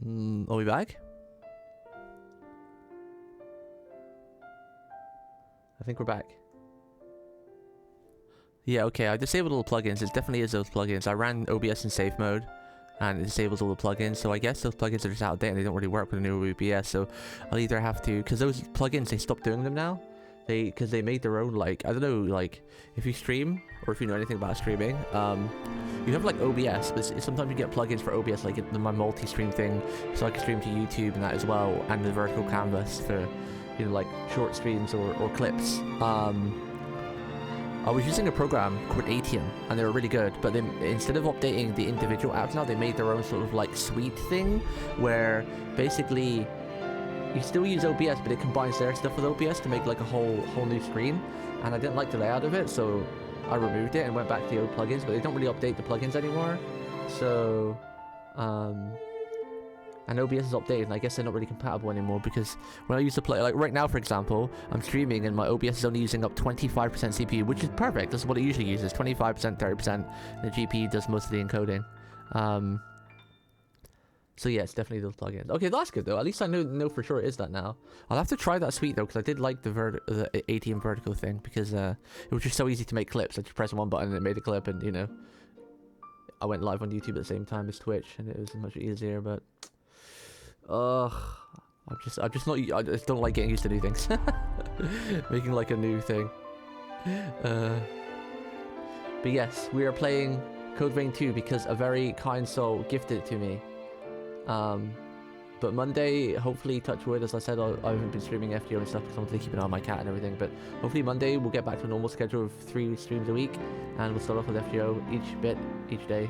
Are we back? I think we're back. Yeah, okay, I disabled all the plugins. It definitely is those plugins. I ran OBS in safe mode, and it disables all the plugins, so I guess those plugins are just out of date and they don't really work with the new OBS, so I'll either have to... Because those plugins, they stopped doing them now. Because they made their own, like, I don't know, like, if you stream, or if you know anything about streaming, you have, like, OBS, but sometimes you get plugins for OBS, like my multi-stream thing, so I can stream to YouTube and that as well, and the vertical canvas for, you know, like, short streams or clips. I was using a program called Atium, and they were really good, but then instead of updating the individual apps now, they made their own sort of, like, suite thing, where basically... You still use OBS, but it combines their stuff with OBS to make like a whole new screen, and I didn't like the layout of it, so I removed it and went back to the old plugins. But they don't really update the plugins anymore, so and OBS is updated, and I guess they're not really compatible anymore, because when I used to play, like right now for example, I'm streaming and my OBS is only using up 25% CPU, which is perfect. That's what it usually uses, 25%, 30%. The GPU does most of the encoding. So yeah, it's definitely those plugins. Okay, that's good though. At least I know for sure it is that now. I'll have to try that suite though, because I did like the ATM vertical thing, because it was just so easy to make clips. I just pressed one button and it made a clip, and you know, I went live on YouTube at the same time as Twitch, and it was much easier. But I just don't like getting used to new things. Making like a new thing. But yes, we are playing Code Vein 2 because a very kind soul gifted it to me. But Monday, hopefully, touch wood, as I said, I haven't been streaming FGO and stuff because I want to keep an eye on my cat and everything, but hopefully Monday we'll get back to a normal schedule of 3 streams a week, and we'll start off with FGO each day.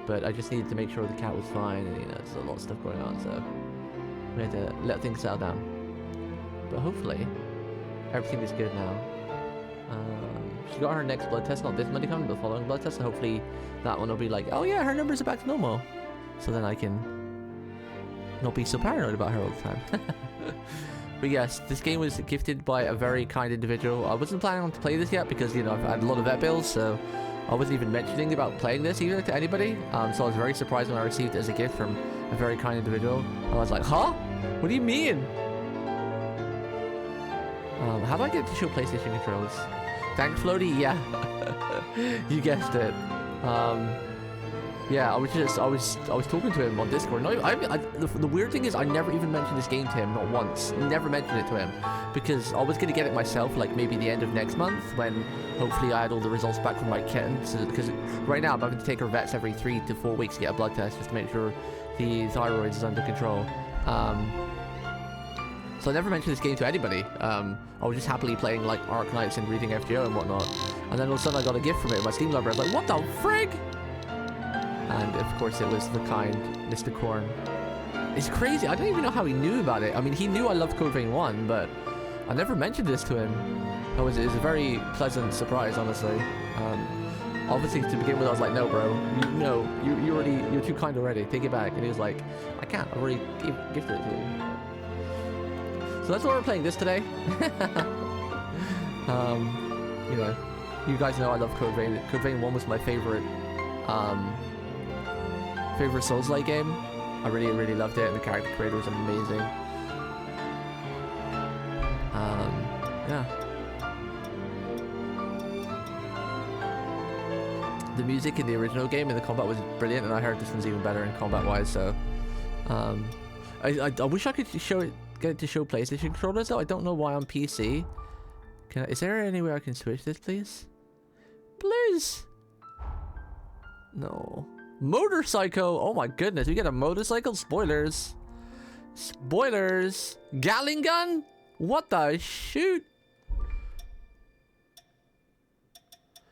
But I just needed to make sure the cat was fine, and you know, there's a lot of stuff going on, so we had to let things settle down. But hopefully, everything is good now. She got her next blood test, not this Monday coming, but the following blood test, so hopefully that one will be like, oh yeah, her numbers are back to normal. So then I can not be so paranoid about her all the time. But yes, this game was gifted by a very kind individual. I wasn't planning on to play this yet because, you know, I've had a lot of vet bills, so I wasn't even mentioning about playing this either to anybody. So I was very surprised when I received it as a gift from a very kind individual. I was like, huh? What do you mean? How do I get to show PlayStation controls? Thank Floaty? Yeah. You guessed it. Yeah, I was talking to him on Discord. No, the weird thing is I never even mentioned this game to him, not once. Never mentioned it to him, because I was gonna get it myself, like maybe the end of next month, when hopefully I had all the results back from my kitten. So, because right now I'm having to take her vets every 3 to 4 weeks to get a blood test just to make sure the thyroid is under control. So I never mentioned this game to anybody. I was just happily playing like Arknights and reading FGO and whatnot. And then all of a sudden I got a gift from it in my Steam library. I was like, what the frig? And of course it was the kind Mr. Korn. It's crazy. I don't even know how he knew about it. I mean, he knew I loved Code Vein 1, but I never mentioned this to him. It was a very pleasant surprise, honestly. Obviously, to begin with, I was like, no, bro. You're too kind already. Take it back. And he was like, I can't. I already gifted it to you. So that's why we're playing this today. You know, you guys know I love Code Vein. Code Vein 1 was my favorite Souls-like game. I really loved it, and the character creator was amazing. Yeah. The music in the original game and the combat was brilliant, and I heard this one's even better in combat-wise, so... I wish I could get it to show PlayStation controllers, though. I don't know why on PC. Is there any way I can switch this, please? Please! No. Motorcycle! Oh my goodness, we get a motorcycle? Spoilers. Spoilers! Gatling gun? What the shoot?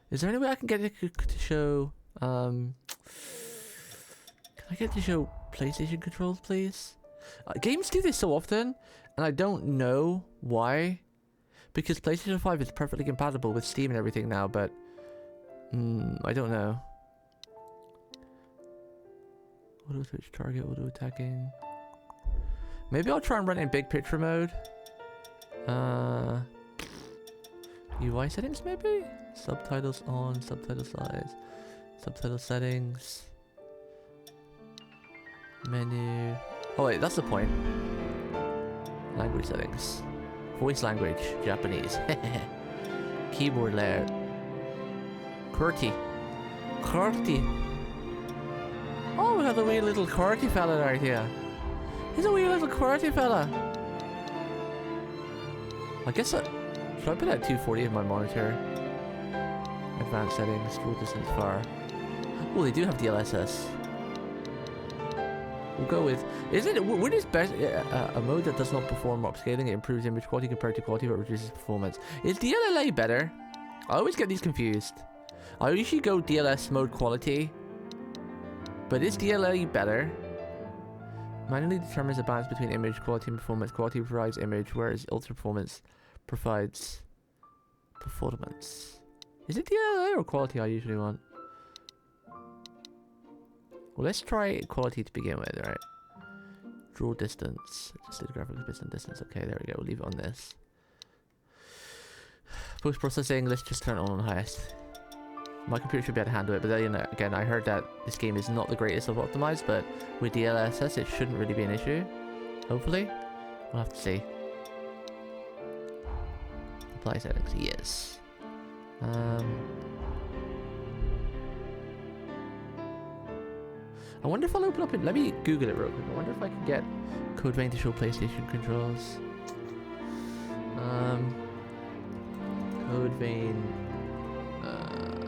Is there any way I can get it to show... Can I get it to show PlayStation controls, please? Games do this so often, and I don't know why. Because PlayStation 5 is perfectly compatible with Steam and everything now, but... I don't know. Auto switch target, auto attacking. Maybe I'll try and run it in big picture mode. UI settings maybe? Subtitles on, subtitle size, subtitle settings. Menu. Oh wait, that's the point. Language settings. Voice language, Japanese. Keyboard layout. QWERTY. QWERTY. Oh, we got a wee little QWERTY fella right here. He's a wee little QWERTY fella. I guess should I put at 240 in my monitor? Advanced settings, scroll distance far. Oh, they do have DLSS. We'll go with... What is best... a mode that does not perform upscaling, it improves image quality compared to quality but reduces performance. Is DLLA better? I always get these confused. I usually go DLS mode quality. But is DLLA better? Manually determines the balance between image quality and performance. Quality provides image, whereas ultra performance provides performance. Is it DLLA or quality I usually want? Well, let's try quality to begin with, right? Draw distance. Just did graphics distance. Okay, there we go. We'll leave it on this. Post processing. Let's just turn it on highest. My computer should be able to handle it, but then again, I heard that this game is not the greatest of optimized, but with DLSS, it shouldn't really be an issue. Hopefully, we'll have to see. Apply settings. Yes. I wonder if I'll open up it. Let me Google it real quick. I wonder if I can get Code Vein to show PlayStation controls. Code Vein.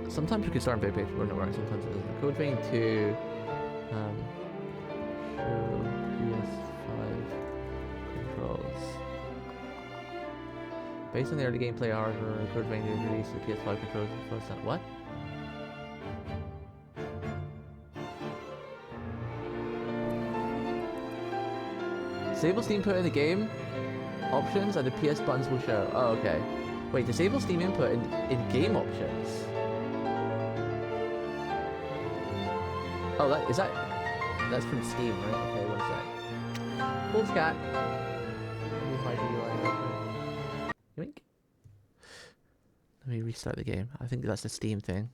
Sometimes you can start on Vampyr or nowhere. Sometimes it doesn't. Code Vein 2. Show PS5 controls. Based on the early gameplay hardware, Code Vein is released the PS5 controls before that. What? Disable Steam input in the game options and the PS buttons will show. Oh, okay. Wait, disable Steam input in game options. Oh, that's from Steam, right? Okay, one sec. Pulse cat. Let me hide the UI. Yoink. Let me restart the game. I think that's the Steam thing.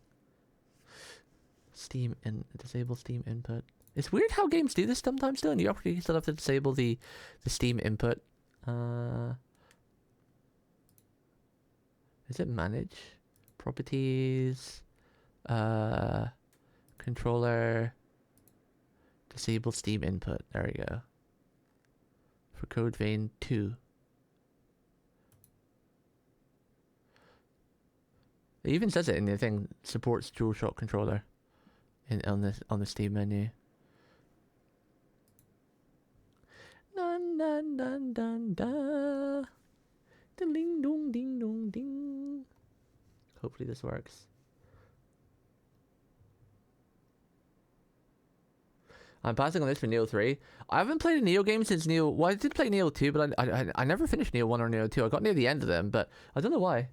Steam and disable Steam input. It's weird how games do this sometimes still, and you actually still have to disable the Steam input. Is it manage? Properties. Controller. Disable Steam input. There we go. For Code Vein 2. It even says it in the thing. Supports DualShock controller. On the Steam menu. Dun dun dun dun dun. Ding dong ding dong ding. Hopefully this works. I'm passing on this for Neo 3. I haven't played a Neo game since Neo... Well, I did play Neo 2, but I never finished Neo 1 or Neo 2. I got near the end of them, but I don't know why.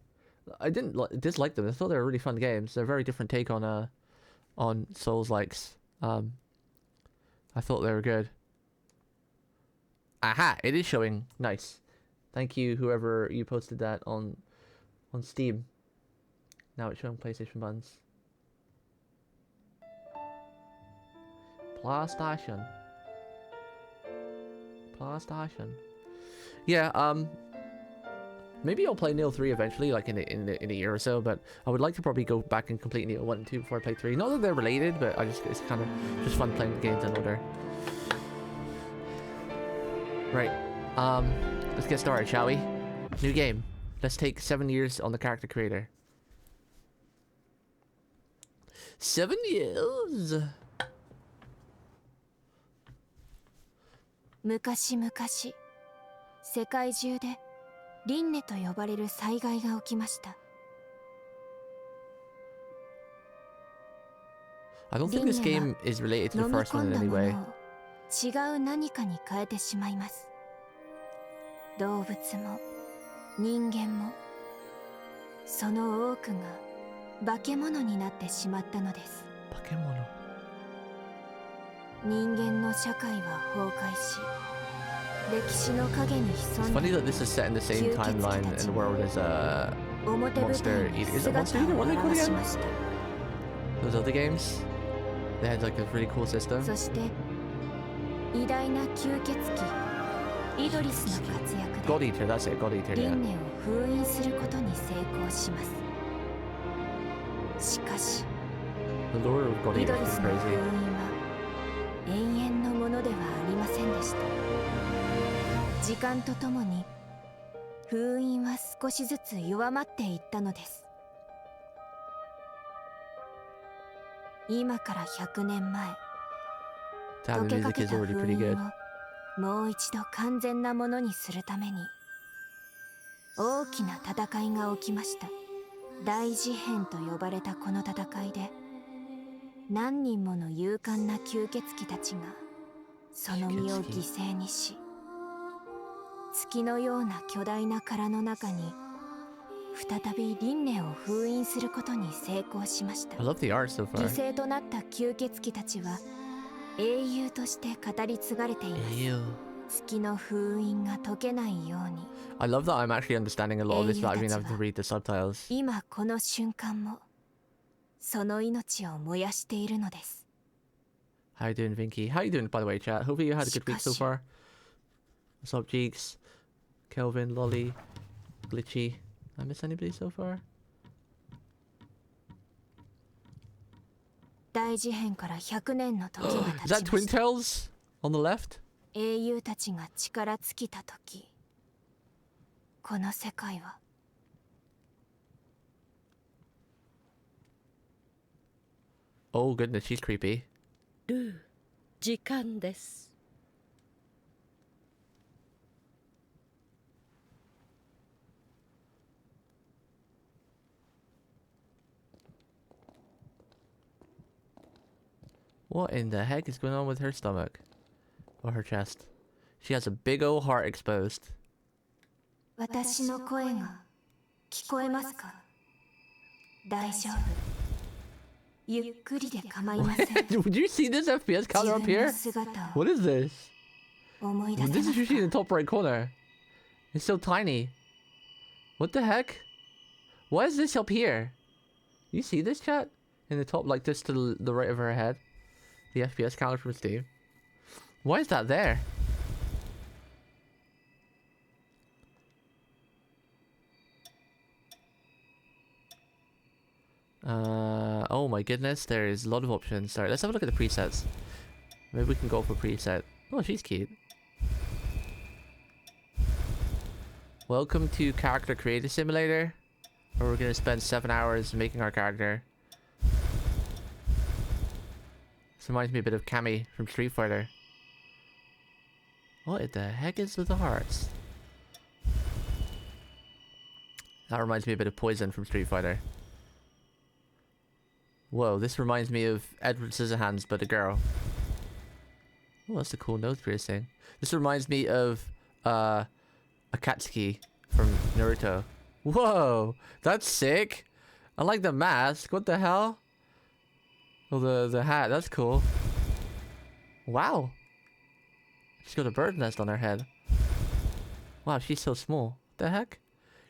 I didn't dislike them. I thought they were really fun games. They're a very different take on Souls-likes. I thought they were good. Aha! It is showing. Nice. Thank you, whoever you posted that on Steam. Now it's showing PlayStation buttons. PlayStation. Yeah, maybe I'll play Neo 3 eventually, like in a year or so, but I would like to probably go back and complete Neo 1 and 2 before I play 3. Not that they're related, but it's kind of just fun playing the games in order. Right, let's get started, shall we? New game. Let's take 7 years on the character creator. 7 years! 昔々、世界中で輪廻と呼ばれる災害が起きました。 I don't think this game is related to the first one in any way. 違う何かに変えてしまいます。動物も人間もその多くが化け物になってしまったのです。化け物。人間の社会は崩壊し、歴史の影に潜んで It's funny that this is set in the same timeline in the world as Monster Eater. Is it Monster Eater? What are they called again? Those other games? They had like a really cool system. そして偉大な吸血鬼イドリスの活躍 God で Eater, that's it, God Eater, 輪 yeah. 廻を封印することに成功しますしかし The lore of God イ Eater ド is リス pretty の封 crazy. 印は永遠のものではありませんでした時間とともに封印は少しずつ弱まっていったのです今から100年前 Damn, 溶 the けか music け is た already 封 pretty 印 good. をもう一度完全なものにするために大きな戦いが起きました大事変と呼ばれたこの戦いで何人もの勇敢な吸血鬼たちがその身を犠牲にし月のような巨大な殻の中に再び輪廻を封印することに成功しました I love the art so 犠 far. 牲となった吸血鬼たちは英雄として語り継がれています Ew. 月の封印が解けないように I love that I'm actually understanding a lot of this without even having to read the subtitles. 今この瞬間もその命を燃やしているのです How you doing, Vinky? How you doing, by the way, chat? Hopefully you had a good week so far. What's up, Jeeks? Kelvin, Lolly, Glitchy. I miss anybody so far? 大事変から100年の時が Is 経 that ちま Twin した Tails on the left? 英雄たちが力尽きた時この世界は Oh goodness, she's creepy. ルー、時間です。What in the heck is going on with her stomach? Or her chest? She has a big old heart exposed. 私の声が聞こえますか大丈夫ゆっくりで構いません Would you see this FPS counter up 自分 here? の姿を What is this? 思い出せ This ま is す usually in か the top right corner. It's so tiny. What the heck? Why is this up here? You see this, chat? In the top, like just to the right of her head? The FPS counter from Steam. Why is that there? Oh my goodness, there is a lot of options. Sorry, let's have a look at the presets. Maybe we can go for preset. Oh, she's cute. Welcome to Character Creator Simulator, where we're gonna spend 7 hours making our character. This reminds me a bit of Cammy from Street Fighter. What the heck is with the hearts? That reminds me a bit of Poison from Street Fighter. Whoa, this reminds me of Edward Scissorhands, but a girl. Oh, that's a cool nose piercing. This reminds me of Akatsuki from Naruto. Whoa, that's sick. I like the mask. What the hell? Oh, the hat. That's cool. Wow. She's got a bird nest on her head. Wow, she's so small. What the heck?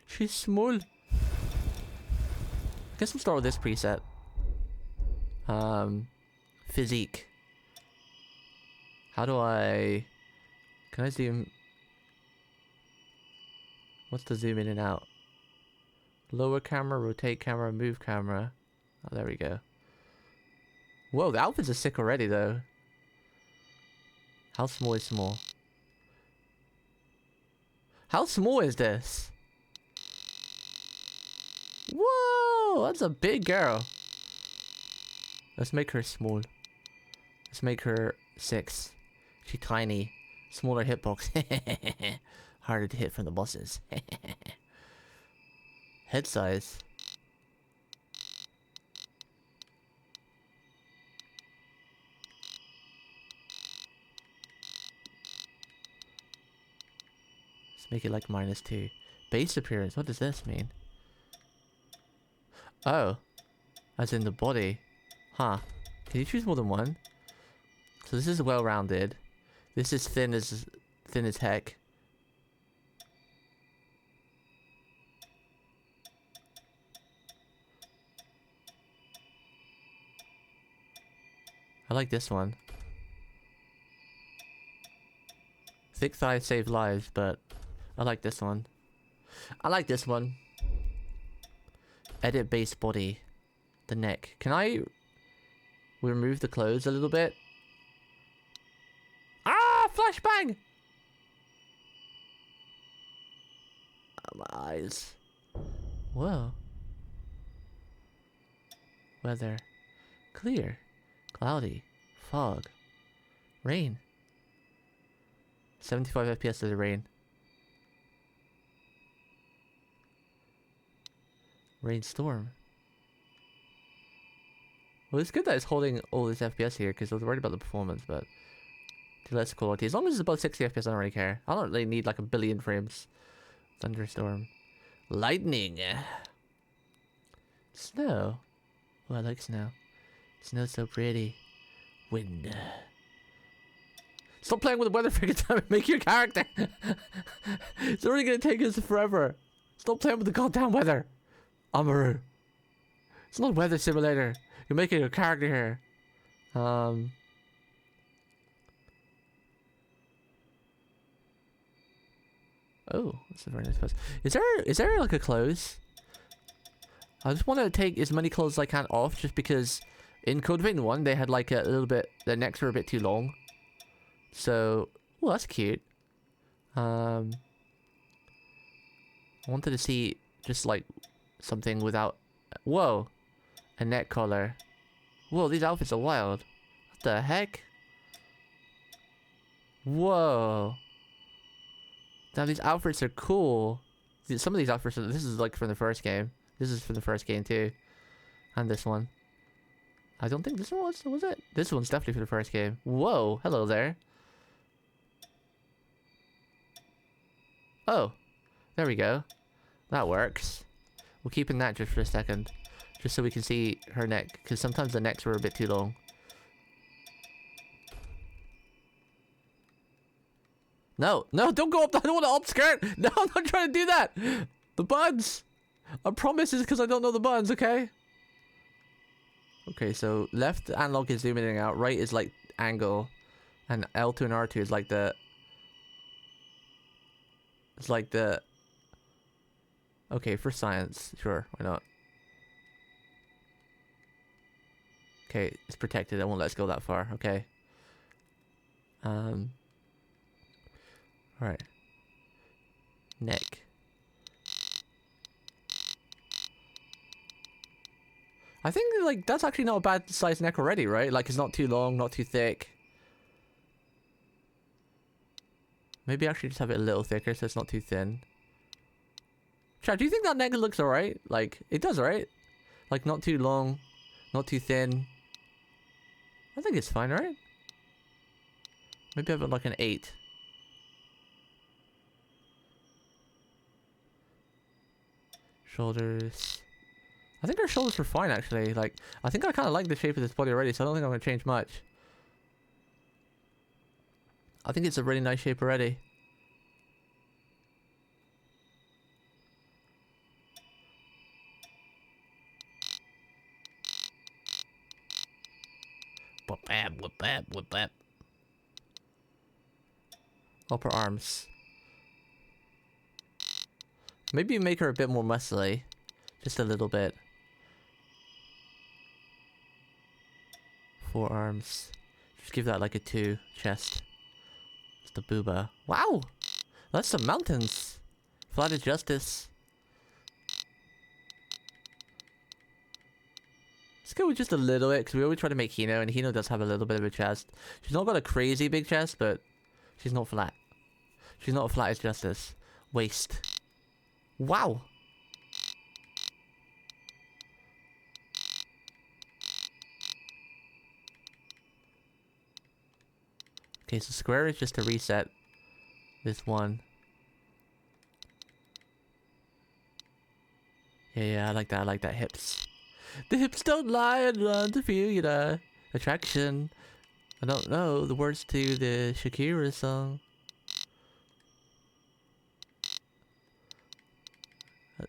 She's small. I guess we'll start with this preset. Physique. How do I... Can I zoom... What's the zoom in and out? Lower camera, rotate camera, move camera. Oh, there we go. Whoa, the outfits are sick already, though. How small is small? How small is this? Whoa, that's a big girl. Let's make her small. Let's make her 6. She's tiny. Smaller hitbox. Harder to hit from the bosses. Head size. Let's make it like -2. Base appearance. What does this mean? Oh. As in the body. Huh. Can you choose more than one? So this is well-rounded. This is thin as heck. I like this one. Thick thighs save lives, but I like this one. I like this one. Edit base body. The neck. Can I remove the clothes a little bit? Ah! Flashbang! Oh, my eyes. Whoa. Weather. Clear. Cloudy. Fog. Rain. 75 FPS to the rain. Rainstorm. Well, it's good that it's holding all this FPS here because I was worried about the performance, but less quality. As long as it's above 60 FPS, I don't really care. I don't really need like a billion frames. Thunderstorm. Lightning. Snow. Oh, I like snow. Snow's so pretty. Wind. Stop playing with the weather for a time and make your character. It's already gonna take us forever. Stop playing with the goddamn weather. Amaru. It's not a weather simulator. You're making a character here. Oh, that's a very nice place. Is there like a clothes? I just want to take as many clothes as I can off, just because in Code Vein 1 they had like a little bit, their necks were a bit too long. So, well, that's cute. I wanted to see just like something without, whoa, a neck collar. Whoa, these outfits are wild. What the heck? Whoa. Now these outfits are cool. Some of these outfits, this is like from the first game. This is from the first game too. And this one. I don't think this one was it? This one's definitely for the first game. Whoa, hello there. Oh, there we go. That works. We're keeping that just for a second. Just so we can see her neck. Because sometimes the necks were a bit too long. No, no, don't go up. I don't want to up skirt. No, I'm not trying to do that. The buttons. I promise it's because I don't know the buttons, okay? Okay, so left analog is zooming in and out. Right is like angle. And L2 and R2 is like the... It's like the... Okay, for science. Sure, why not? Okay, it's protected. I won't let us go that far. Okay. Alright. Neck. I think, like, that's actually not a bad size neck already, right? Like, it's not too long, not too thick. Maybe actually just have it a little thicker so it's not too thin. Chad, do you think that neck looks alright? Like, it does, right? Like, not too long, not too thin. I think it's fine, right? Maybe have it like an 8. Shoulders. I think her shoulders are fine, actually. Like, I think I kind of like the shape of this body already, so I don't think I'm going to change much. I think it's a really nice shape already. Whoop-bap. Upper arms. Maybe make her a bit more muscly. Just a little bit. Forearms. Just give that like a 2. Chest. It's the booba. Wow! That's some mountains. Flight of Justice. Let's go with just a little bit, because we always try to make Hino, and Hino does have a little bit of a chest. She's not got a crazy big chest, but she's not flat. She's not a flat as Justice. Waist. Wow! Okay, so square is just to reset this one. Yeah, I like that. I like that. Hips. The hips don't lie and run to feel you know. Attraction. I don't know the words to the Shakira song.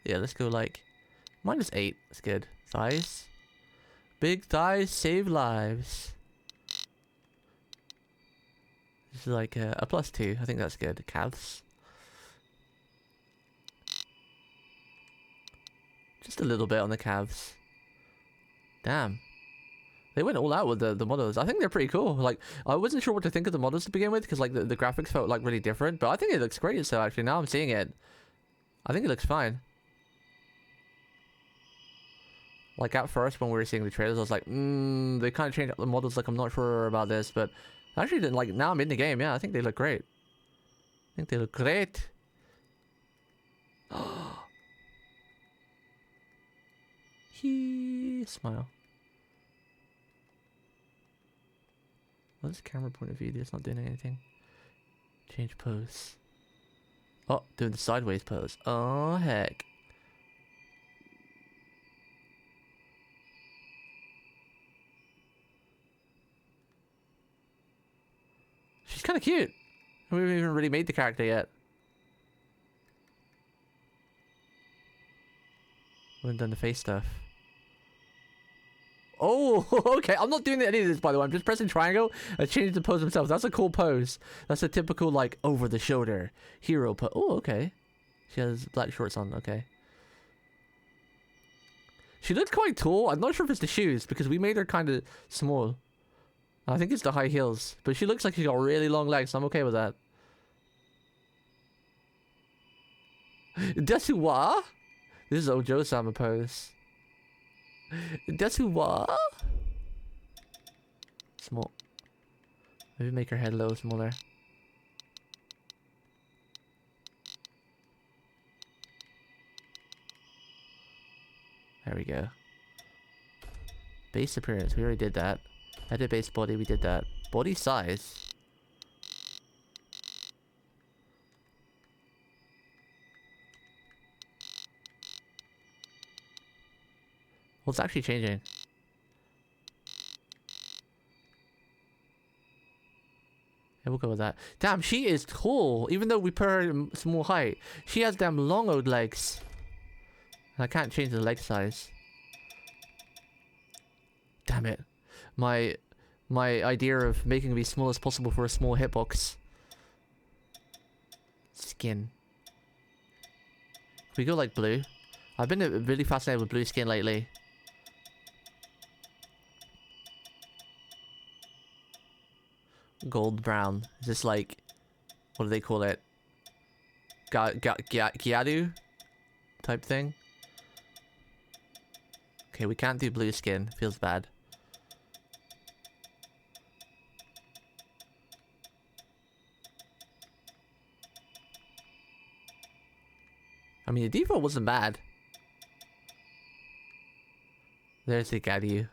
Yeah, let's go like -8. That's good. Thighs. Big thighs save lives. is like a +2. I think that's good. Calves. Just a little bit on the calves. Damn. They went all out with the models. I think they're pretty cool. Like, I wasn't sure what to think of the models to begin with, because like the graphics felt like really different, but I think it looks great. So actually, now I'm seeing it, I think it looks fine. Like at first when we were seeing the trailers, I was like, they kind of changed up the models. Like, I'm not sure about this, but actually, like now I'm in the game. Yeah, I think they look great. I think they look great. He smile. What's camera point of view? It's not doing anything. Change pose. Oh, doing the sideways pose. Oh, heck. She's kind of cute. We haven't even really made the character yet. We haven't done the face stuff. Oh, okay. I'm not doing any of this, by the way. I'm just pressing triangle and changing the pose themselves. That's a cool pose. That's a typical, like, over-the-shoulder hero pose. Oh, okay. She has black shorts on. Okay. She looks quite tall. I'm not sure if it's the shoes, because we made her kind of small. I think it's the high heels. But she looks like she's got really long legs, so I'm okay with that. Desu wa? This is Ojo-sama pose. Desu wa? Small. Maybe make her head a little smaller. There we go. Base appearance, we already did that. Edit base body, we did that. Body size. What's actually changing? Yeah, we'll go with that. Damn, she is tall. Even though we put her in small height, she has damn long old legs. I can't change the leg size. Damn it. My idea of making it be small as possible for a small hitbox. Skin. Can we go like blue? I've been really fascinated with blue skin lately. Gold brown. Is this like, what do they call it? Gyadu type thing? Okay, we can't do blue skin. Feels bad. I mean, the default wasn't bad. There's the Gyadu.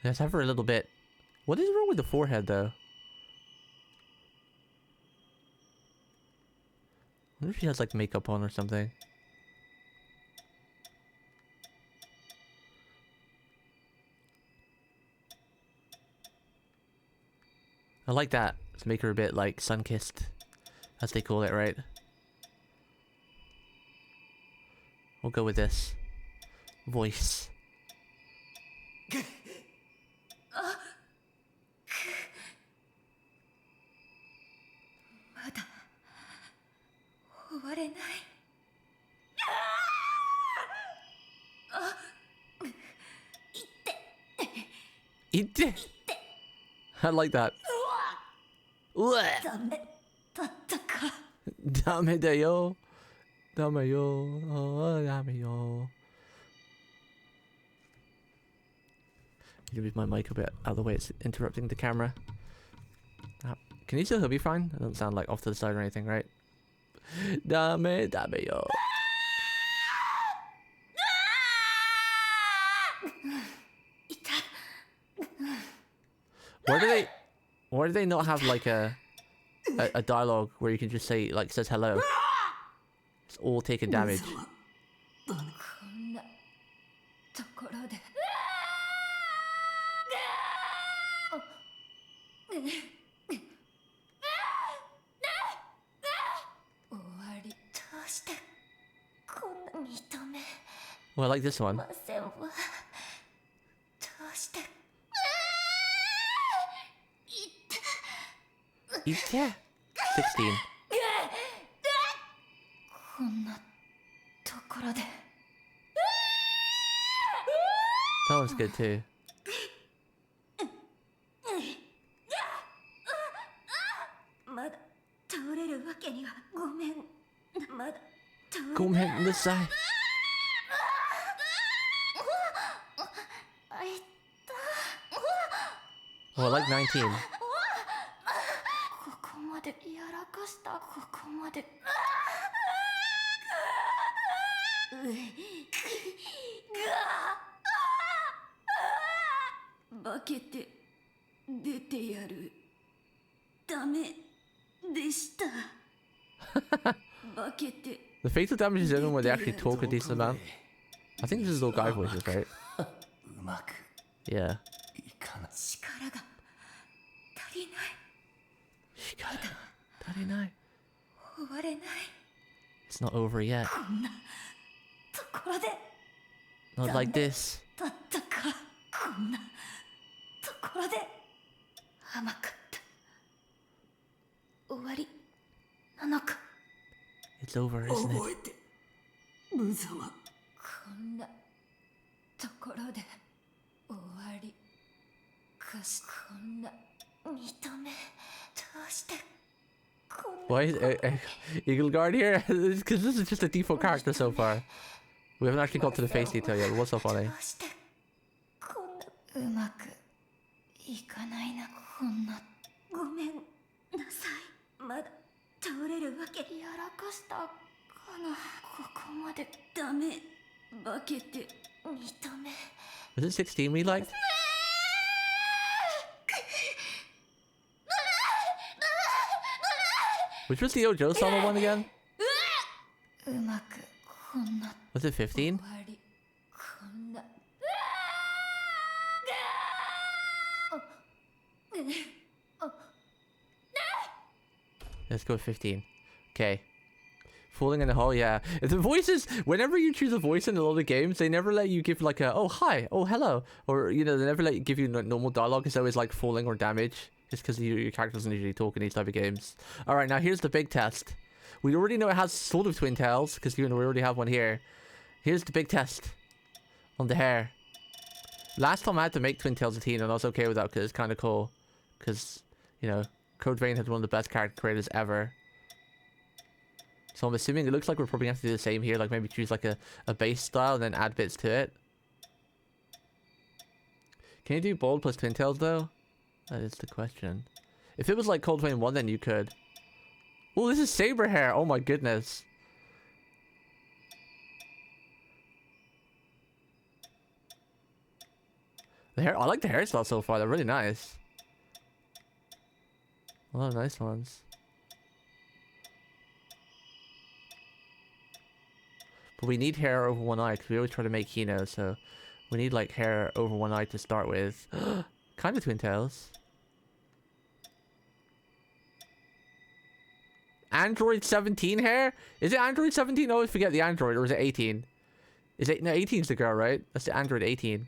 Let's have her a little bit. What is wrong with the forehead, though? I wonder if she has, like, makeup on or something. I like that. Let's make her a bit, like, sun-kissed. As they call it, right? We'll go with this. Voice. 終われない。いって。I like that. ダメだったか。ダメだよ。ダメよ。ダメよ。Need to move my mic a bit out of the way. It's interrupting the camera. Can you still hear me fine? It doesn't sound like off to the side or anything, right? ダメよ。Why do they not have like a dialogue where you can just say, like, says hello? It's all taking damage. Oh, I like this one. 魔線はどうしてEat it. 16. こんなところで That one's good too. まだ倒れるわけにはごめんまだ倒れ Go ahead on this side. あい Oh, I like 19. ここまでやらかしたここまで化けて出てやるダメでした化けて The fatal damage is only when they actually talk a decent amount. I think this is all guy voices, right? うまく Yeah. いかない。力が足りない She got it. 39. 終われない It's not over yet. こんなところで Not like this. だったかこんなところで甘かった終わりなのか It's over, isn't it? 覚えて、無様。こんなところで終わりかしこんな認めどうしてこんな Why is Eagle Guard here? Because this is just a default character so far. We haven't actually got to the face detail yet. What's so funny? どうしてこんなうまくいかないなこんなごめんなさいまだ倒れるわけやらかしたかなここまでダメ化けて認め Was it 16 we liked? Which was the Ojo-sama one again? うまくこんな Was it 15? 終わりこんな Let's go with 15. Okay. Falling in the hole, yeah. The voices, whenever you choose a voice in a lot of games, they never let you give like a, oh, hi, oh, hello. Or, you know, they never let you give you normal dialogue. It's always like falling or damage. Just because your character doesn't usually talk in these type of games. Alright, now here's the big test. We already know it has sort of twin tails, because you know, we already have one here. Here's the big test. On the hair. Last time I had to make twin tails a teen, and I was okay with that, because it's kind of cool. Because, you know, Code Vein had one of the best character creators ever. So I'm assuming it looks like we're probably going to have to do the same here. Like maybe choose like a base style and then add bits to it. Can you do bald plus twin tails though? That is the question. If it was like Cold Vein 1 then you could. Oh, this is saber hair. Oh my goodness. The hair, I like the hairstyle so far. They're really nice. A lot of nice ones. But we need hair over one eye because we always try to make Hino, so we need like hair over one eye to start with. Kind of twin tails. Android 17 hair? Is it Android 17? I always forget the Android, or is it 18? Is it, no, 18 is the girl, right? That's the Android 18.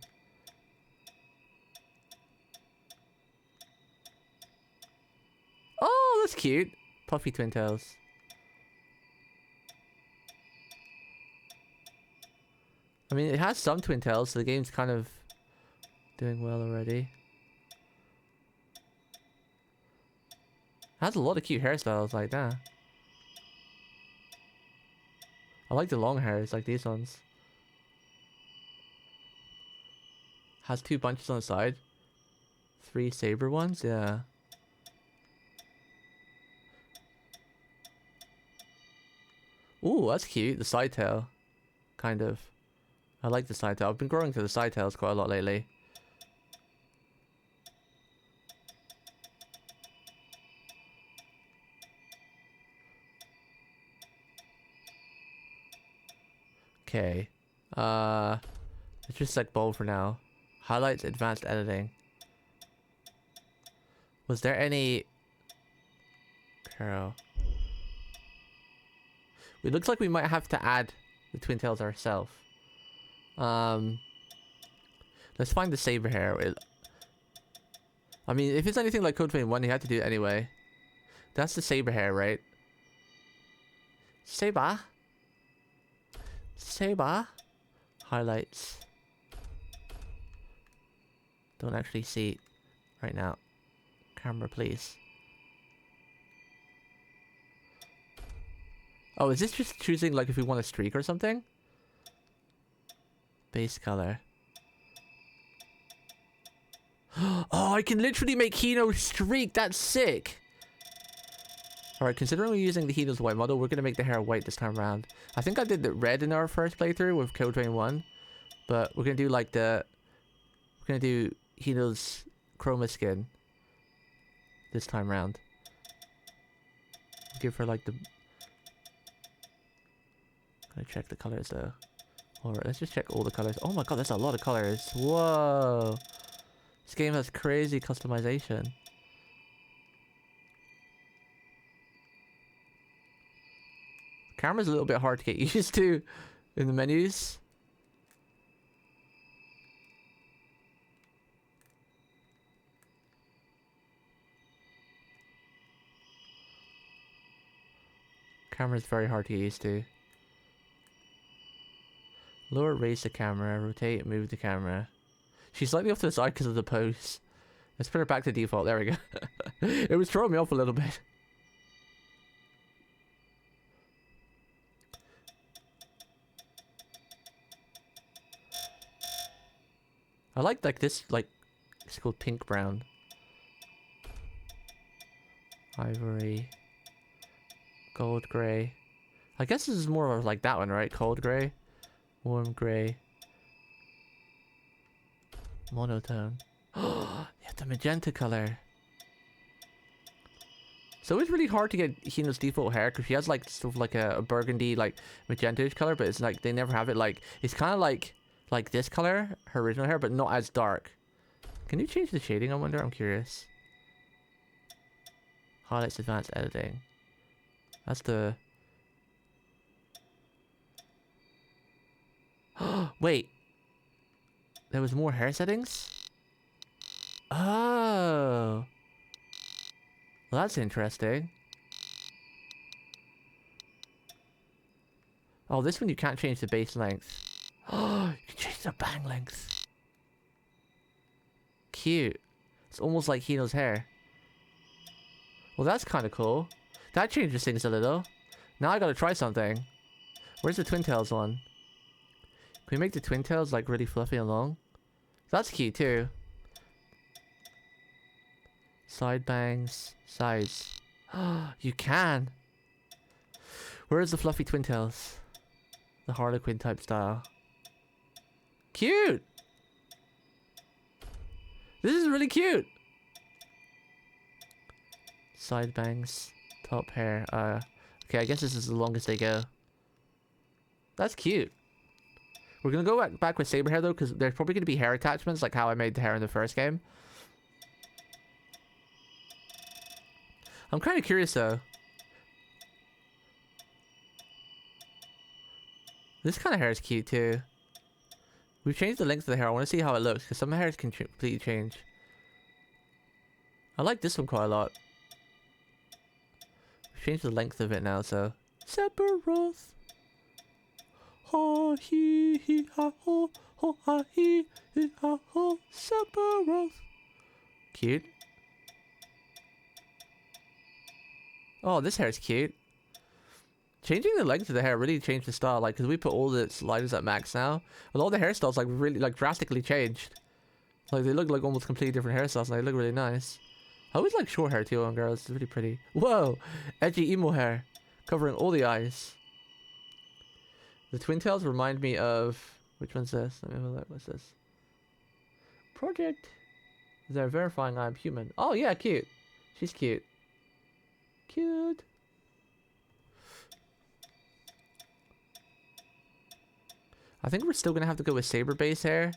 Oh, that's cute. Puffy twin tails. I mean, it has some twin tails, so the game's kind of doing well already. It has a lot of cute hairstyles like that. I like the long hairs, like these ones. Has 2 bunches on the side. 3 saber ones, yeah. Ooh, that's cute. The side tail. Kind of. I like the side tail. I've been growing to the side tails quite a lot lately. Okay. Let's just select bold for now. Highlights, advanced editing. Was there any... Girl. It looks like we might have to add the twin tails ourselves. Let's find the saber hair. I mean, if it's anything like Code Vein 1, you had to do it anyway. That's the saber hair, right? Saber. Saber. Highlights. Don't actually see it right now. Camera, please. Oh, is this just choosing like if we want a streak or something? Base color. Oh, I can literally make Hino streak. That's sick. Alright, considering we're using the Hino's white model, we're going to make the hair white this time around. I think I did the red in our first playthrough with Code Vein 1. But we're going to do like the... We're going to do Hino's chroma skin this time around. Give her like the... Gonna check the colors though. Alright, let's just check all the colors. Oh my god, that's a lot of colors. Whoa. This game has crazy customization. Camera's a little bit hard to get used to in the menus. Camera's very hard to get used to. Lower, raise the camera, rotate, move the camera. She's slightly off to the side because of the pose. Let's put her back to default. There we go. It was throwing me off a little bit. I like this, like, it's called pink brown. Ivory. Gold gray. I guess this is more of like that one, right? Cold gray. Warm gray. Monotone. Oh, you have the magenta color. So it's really hard to get Hino's default hair because she has like sort of like a burgundy, like magenta color, but it's like they never have it like, it's kind of like this color, her original hair, but not as dark. Can you change the shading, I wonder? I'm curious. Highlights, advanced editing. That's the... Wait. There was more hair settings? Oh. Well, that's interesting. Oh, this one you can't change the base length. Oh, you can change the bang length. Cute. It's almost like Hino's hair. Well, that's kind of cool. That changes things a little. Now I gotta try something. Where's the twin tails one? Can we make the twin tails like really fluffy and long? That's cute too. Side bangs. Sides. You can. Where's the fluffy twin tails? The Harlequin type style. Cute! This is really cute! Side bangs. Top hair. Okay, I guess this is the longest they go. That's cute. We're gonna go back with saber hair though, because there's probably gonna be hair attachments like how I made the hair in the first game. I'm kind of curious though. This kind of hair is cute too. We've changed the length of the hair. I want to see how it looks because some hairs can completely change. I like this one quite a lot. We've changed the length of it now, so. Sephiroth. Ha he ha ho ho ha he ha ho Sephiroth. Cute. Oh, this hair is cute. Changing the length of the hair really changed the style, like, because we put all the sliders at max now, and all the hairstyles, like, really, like, drastically changed. Like, they look like almost completely different hairstyles, and they look really nice. I always like short hair, too, on girls. It's really pretty. Whoa! Edgy emo hair. Covering all the eyes. The twin tails remind me of... Which one's this? Let me have a look. What's this? Project. They're verifying I'm human. Oh, yeah, cute. She's cute. Cute. I think we're still gonna have to go with saber base hair.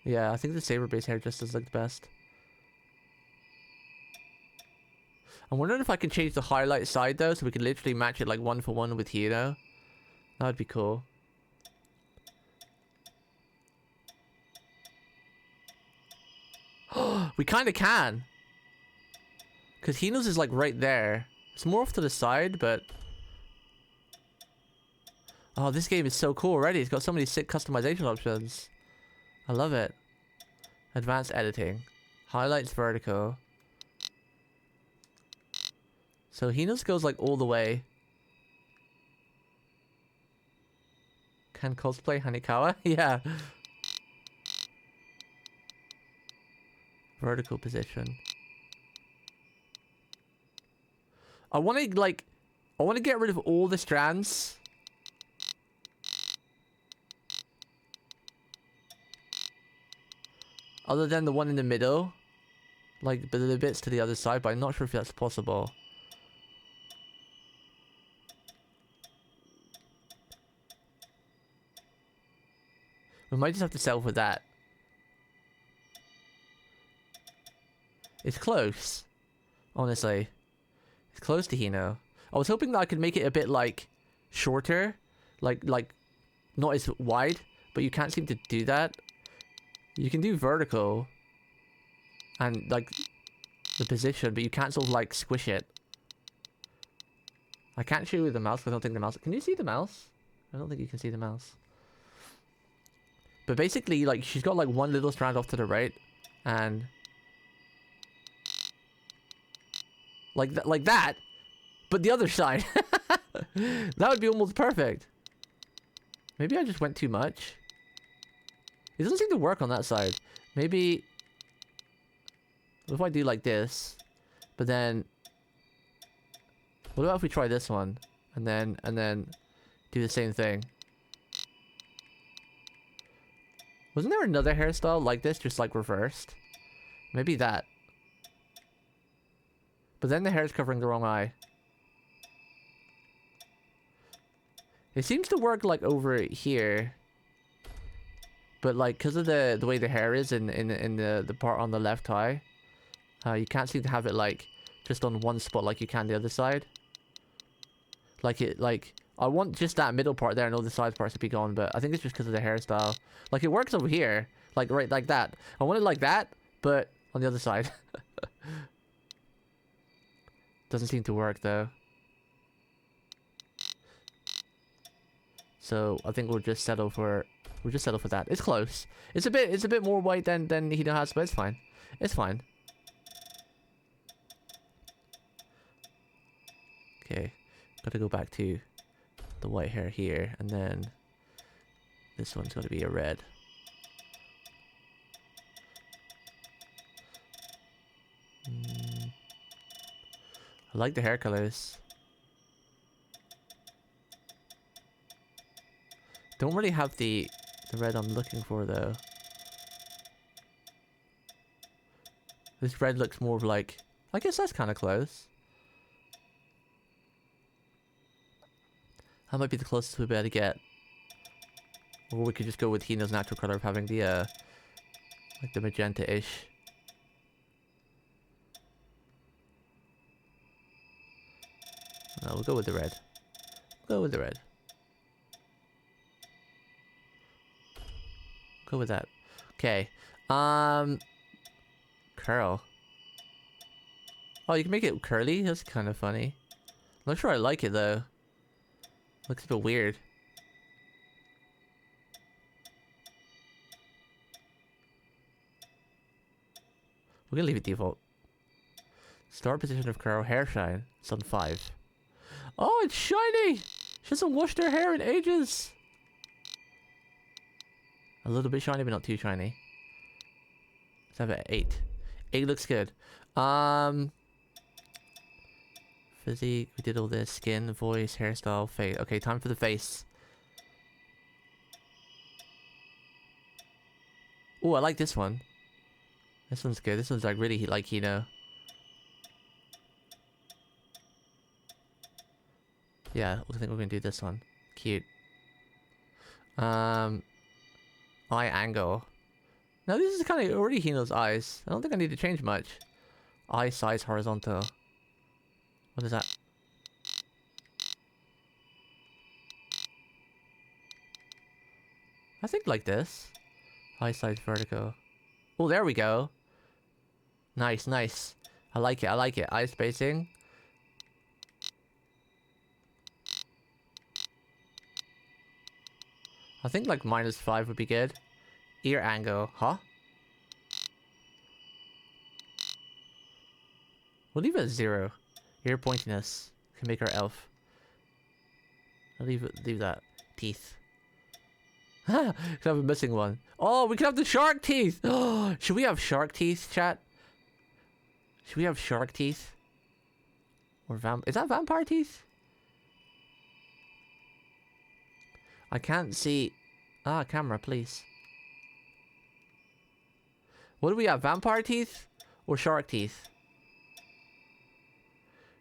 Yeah, I think the saber base hair just does look the best. I'm wondering if I can change the highlight side though, so we can literally match it like one for one with Hino. That would be cool. We kind of can. Because Hino's is like right there. It's more off to the side, but... Oh, this game is so cool already. It's got so many sick customization options. I love it. Advanced editing. Highlights vertical. So Hino's goes like all the way. Can cosplay Hanikawa? Yeah. Vertical position. I want to get rid of all the strands. Other than the one in the middle. Like the bits to the other side, but I'm not sure if that's possible. We might just have to settle for that. It's close. Honestly. It's close to Hino. I was hoping that I could make it a bit like shorter. Like not as wide. But you can't seem to do that. You can do vertical. And like the position, but you can't sort of like squish it. I can't show you the mouse because I don't think the mouse... Can you see the mouse? I don't think you can see the mouse. But basically, like, she's got like one little strand off to the right. And... like that. But the other side. That would be almost perfect. Maybe I just went too much. It doesn't seem to work on that side. Maybe... What if I do like this? But then... What about if we try this one? And then do the same thing? Wasn't there another hairstyle like this, just like reversed? Maybe that. But then the hair is covering the wrong eye. It seems to work like over here. But like, because of the way the hair is in the part on the left eye, you can't seem to have it like just on one spot like you can the other side. Like I want just that middle part there and all the side parts to be gone, but I think it's just because of the hairstyle. Like it works over here, like right like that. I want it like that, but on the other side. Doesn't seem to work though. So I think we'll just settle for that. It's close. It's a bit more white than Hino has, but it's fine. It's fine. Okay. Gotta go back to the white hair here, and then this one's gotta be a red. I like the hair colors. Don't really have the red I'm looking for though. This red looks more of like, I guess that's kind of close. That might be the closest we'll be able to get. Or we could just go with Hino's natural color of having the like the magenta-ish. No, we'll go with the red. We'll go with the red. Go with that. Okay. Curl. Oh, you can make it curly? That's kind of funny. I'm not sure I like it though. Looks a bit weird. We're gonna leave it default. Start position of curl, hair shine. It's on 5. Oh, it's shiny! She hasn't washed her hair in ages! A little bit shiny, but not too shiny. Let's have it at 8. 8 looks good. Physique, we did all this. Skin, voice, hairstyle, face. Okay, time for the face. Oh, I like this one. This one's good. This one's like really like Hino. Yeah, I think we're gonna do this one. Cute. Eye angle. Now this is kind of already Hino's eyes. I don't think I need to change much. Eye size horizontal. What is that? I think like this. Eye size vertical. Oh, there we go. Nice, nice. I like it, I like it. Eye spacing. I think like -5 would be good. Ear angle, huh? We'll leave it at 0. Ear pointiness. Can make her elf. I'll leave that. Teeth. Could have a missing one. Oh, we could have the shark teeth! Oh, should we have shark teeth, chat? Should we have shark teeth? Or is that vampire teeth? I can't see. Ah, camera, please. What do we have? Vampire teeth or shark teeth?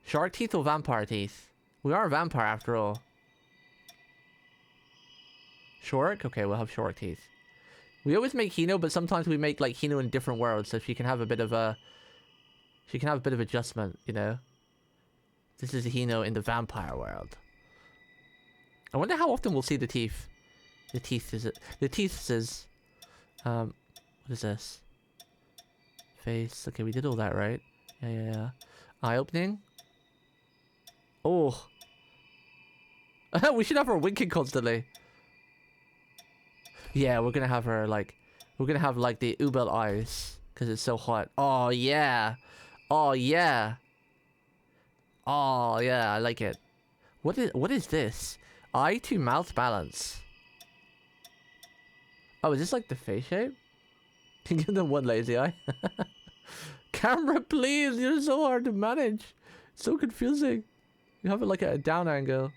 Shark teeth or vampire teeth? We are a vampire after all. Shark? Okay, we'll have shark teeth. We always make Hino, but sometimes we make like Hino in different worlds, so she can have a bit of a... She can have a bit of adjustment, you know? This is Hino in the vampire world. I wonder how often we'll see the teeth. The teeth is it? The teeth is... what is this? Face. Okay, we did all that, right? Yeah. Eye opening. Oh. We should have her winking constantly. Yeah, we're gonna have her like... We're gonna have like the Ubel eyes. Because it's so hot. Oh, yeah. Oh, yeah. Oh, yeah, I like it. What is this? Eye to mouth balance. Oh, is this like the face shape? Can you give them one lazy eye? Camera, please! You're so hard to manage. So confusing. You have it like at a down angle.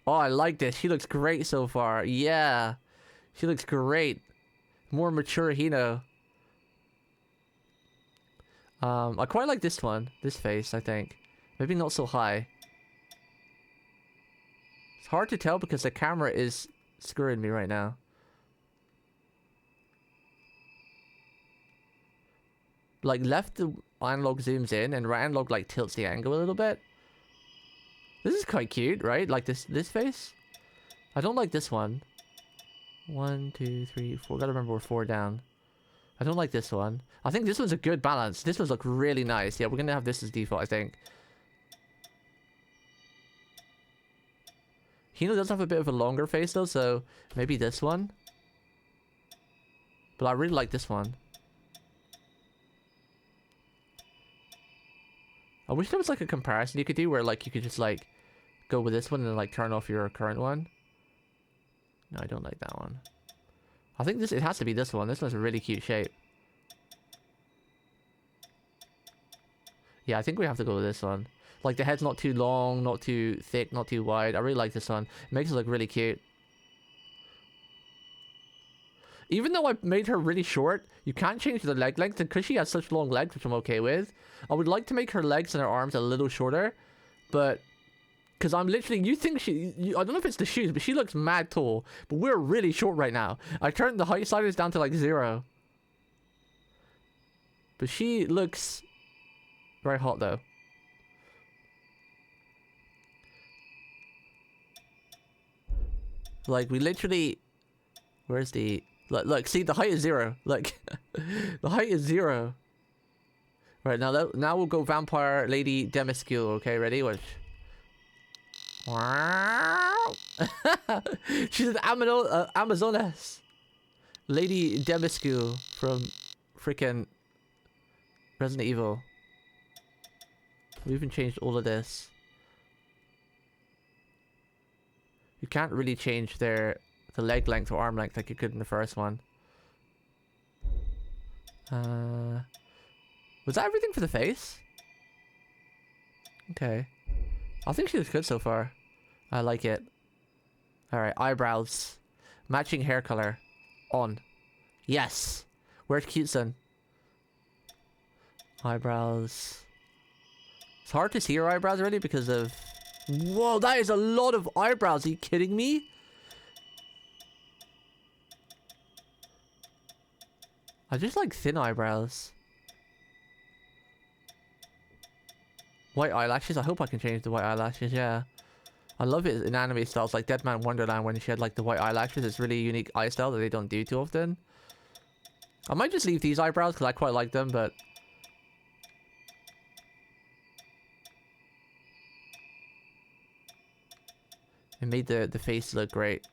Oh, I like this. She looks great so far. Yeah. She looks great. More mature Hino. I quite like this one. This face, I think. Maybe not so high. It's hard to tell because the camera is screwing me right now. Like left analog zooms in and right analog like tilts the angle a little bit. This is quite cute, right? Like this face. I don't like this one. 1, 2, 3, 4. Gotta remember we're 4 down. I don't like this one. I think this one's a good balance. This one's look really nice. Yeah, we're gonna have this as default, I think. Hino does have a bit of a longer face though, so maybe this one. But I really like this one. I wish there was like a comparison you could do where like you could just like go with this one and then like turn off your current one. No, I don't like that one. I think it has to be this one. This one's a really cute shape. Yeah, I think we have to go with this one. Like the head's not too long, not too thick, not too wide. I really like this one. It makes it look really cute. Even though I made her really short, you can't change the leg length, and because she has such long legs, which I'm okay with, I would like to make her legs and her arms a little shorter, but because I'm literally, you think I don't know if it's the shoes, but she looks mad tall, but we're really short right now. I turned the height sliders down to like 0. But she looks very hot though. Like we literally, where's the... Look, see, the height is 0. Like, the height is 0. Right, now we'll go Vampire Lady Demiscule, okay? Ready? Watch. She's an Amazoness. Lady Demiscule from freaking Resident Evil. We even changed all of this. You can't really change the leg length or arm length like you could in the first one. Was that everything for the face? Okay. I think she looks good so far. I like it. Alright, eyebrows. Matching hair color. On. Yes! Where's Cute-san? Eyebrows. It's hard to see her eyebrows already because of... Whoa, that is a lot of eyebrows. Are you kidding me? I just like thin eyebrows. White eyelashes. I hope I can change the white eyelashes, yeah. I love it in anime styles like Dead Man Wonderland when she had like the white eyelashes. It's really unique eye style that they don't do too often. I might just leave these eyebrows because I quite like them, but... It made the face look great.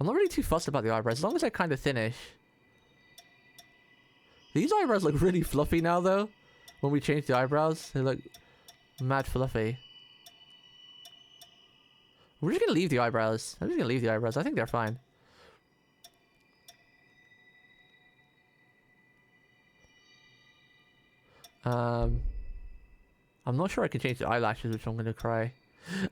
I'm not really too fussed about the eyebrows, as long as they're kind of thinnish. These eyebrows look really fluffy now, though. When we change the eyebrows, they look mad fluffy. We're just gonna leave the eyebrows. I'm just gonna leave the eyebrows. I think they're fine. I'm not sure I can change the eyelashes, which I'm gonna cry.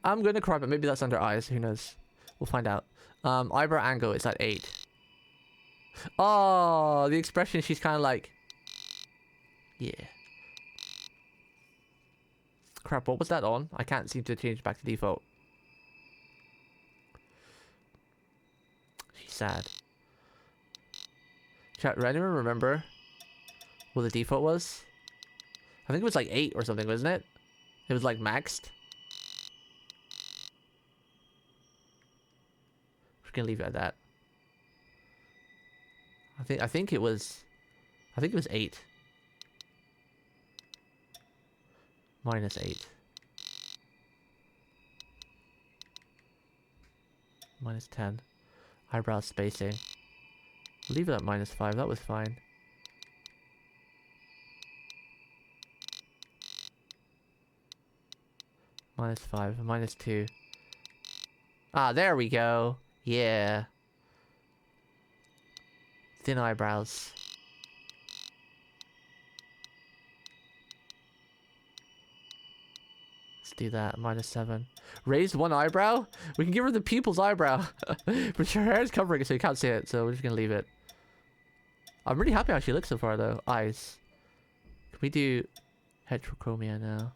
I'm gonna cry, but maybe that's under eyes. Who knows? We'll find out. Eyebrow angle is at 8. Oh, the expression, she's kind of like... Yeah. Crap, what was that on? I can't seem to change back to default. She's sad. Chat, does anyone remember what the default was? I think it was like 8 or something, wasn't it? It was like maxed. We're gonna leave it at that. I think it was 8. Minus 8. Minus 10. Eyebrow spacing. Leave it at minus 5, that was fine. Minus 5, minus 2. Ah, there we go. Yeah. Thin eyebrows. Let's do that. Minus 7. Raised one eyebrow? We can give her the pupil's eyebrow. But her hair is covering it, so you can't see it. So we're just gonna leave it. I'm really happy how she looks so far, though. Eyes. Can we do heterochromia now?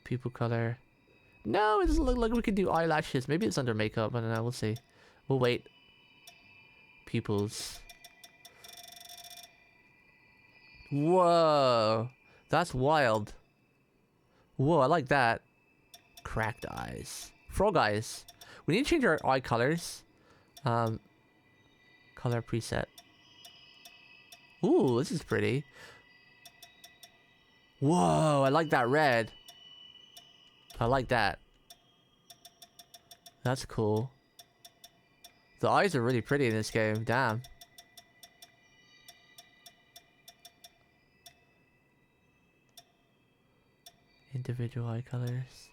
Pupil color. No, it doesn't look like we can do eyelashes. Maybe it's under makeup. I don't know. We'll see. We'll wait. Pupils. Whoa. That's wild. Whoa, I like that. Cracked eyes. Frog eyes. We need to change our eye colors. Color preset. Ooh, this is pretty. Whoa, I like that red. I like that. That's cool. The eyes are really pretty in this game. Damn. Individual eye colors.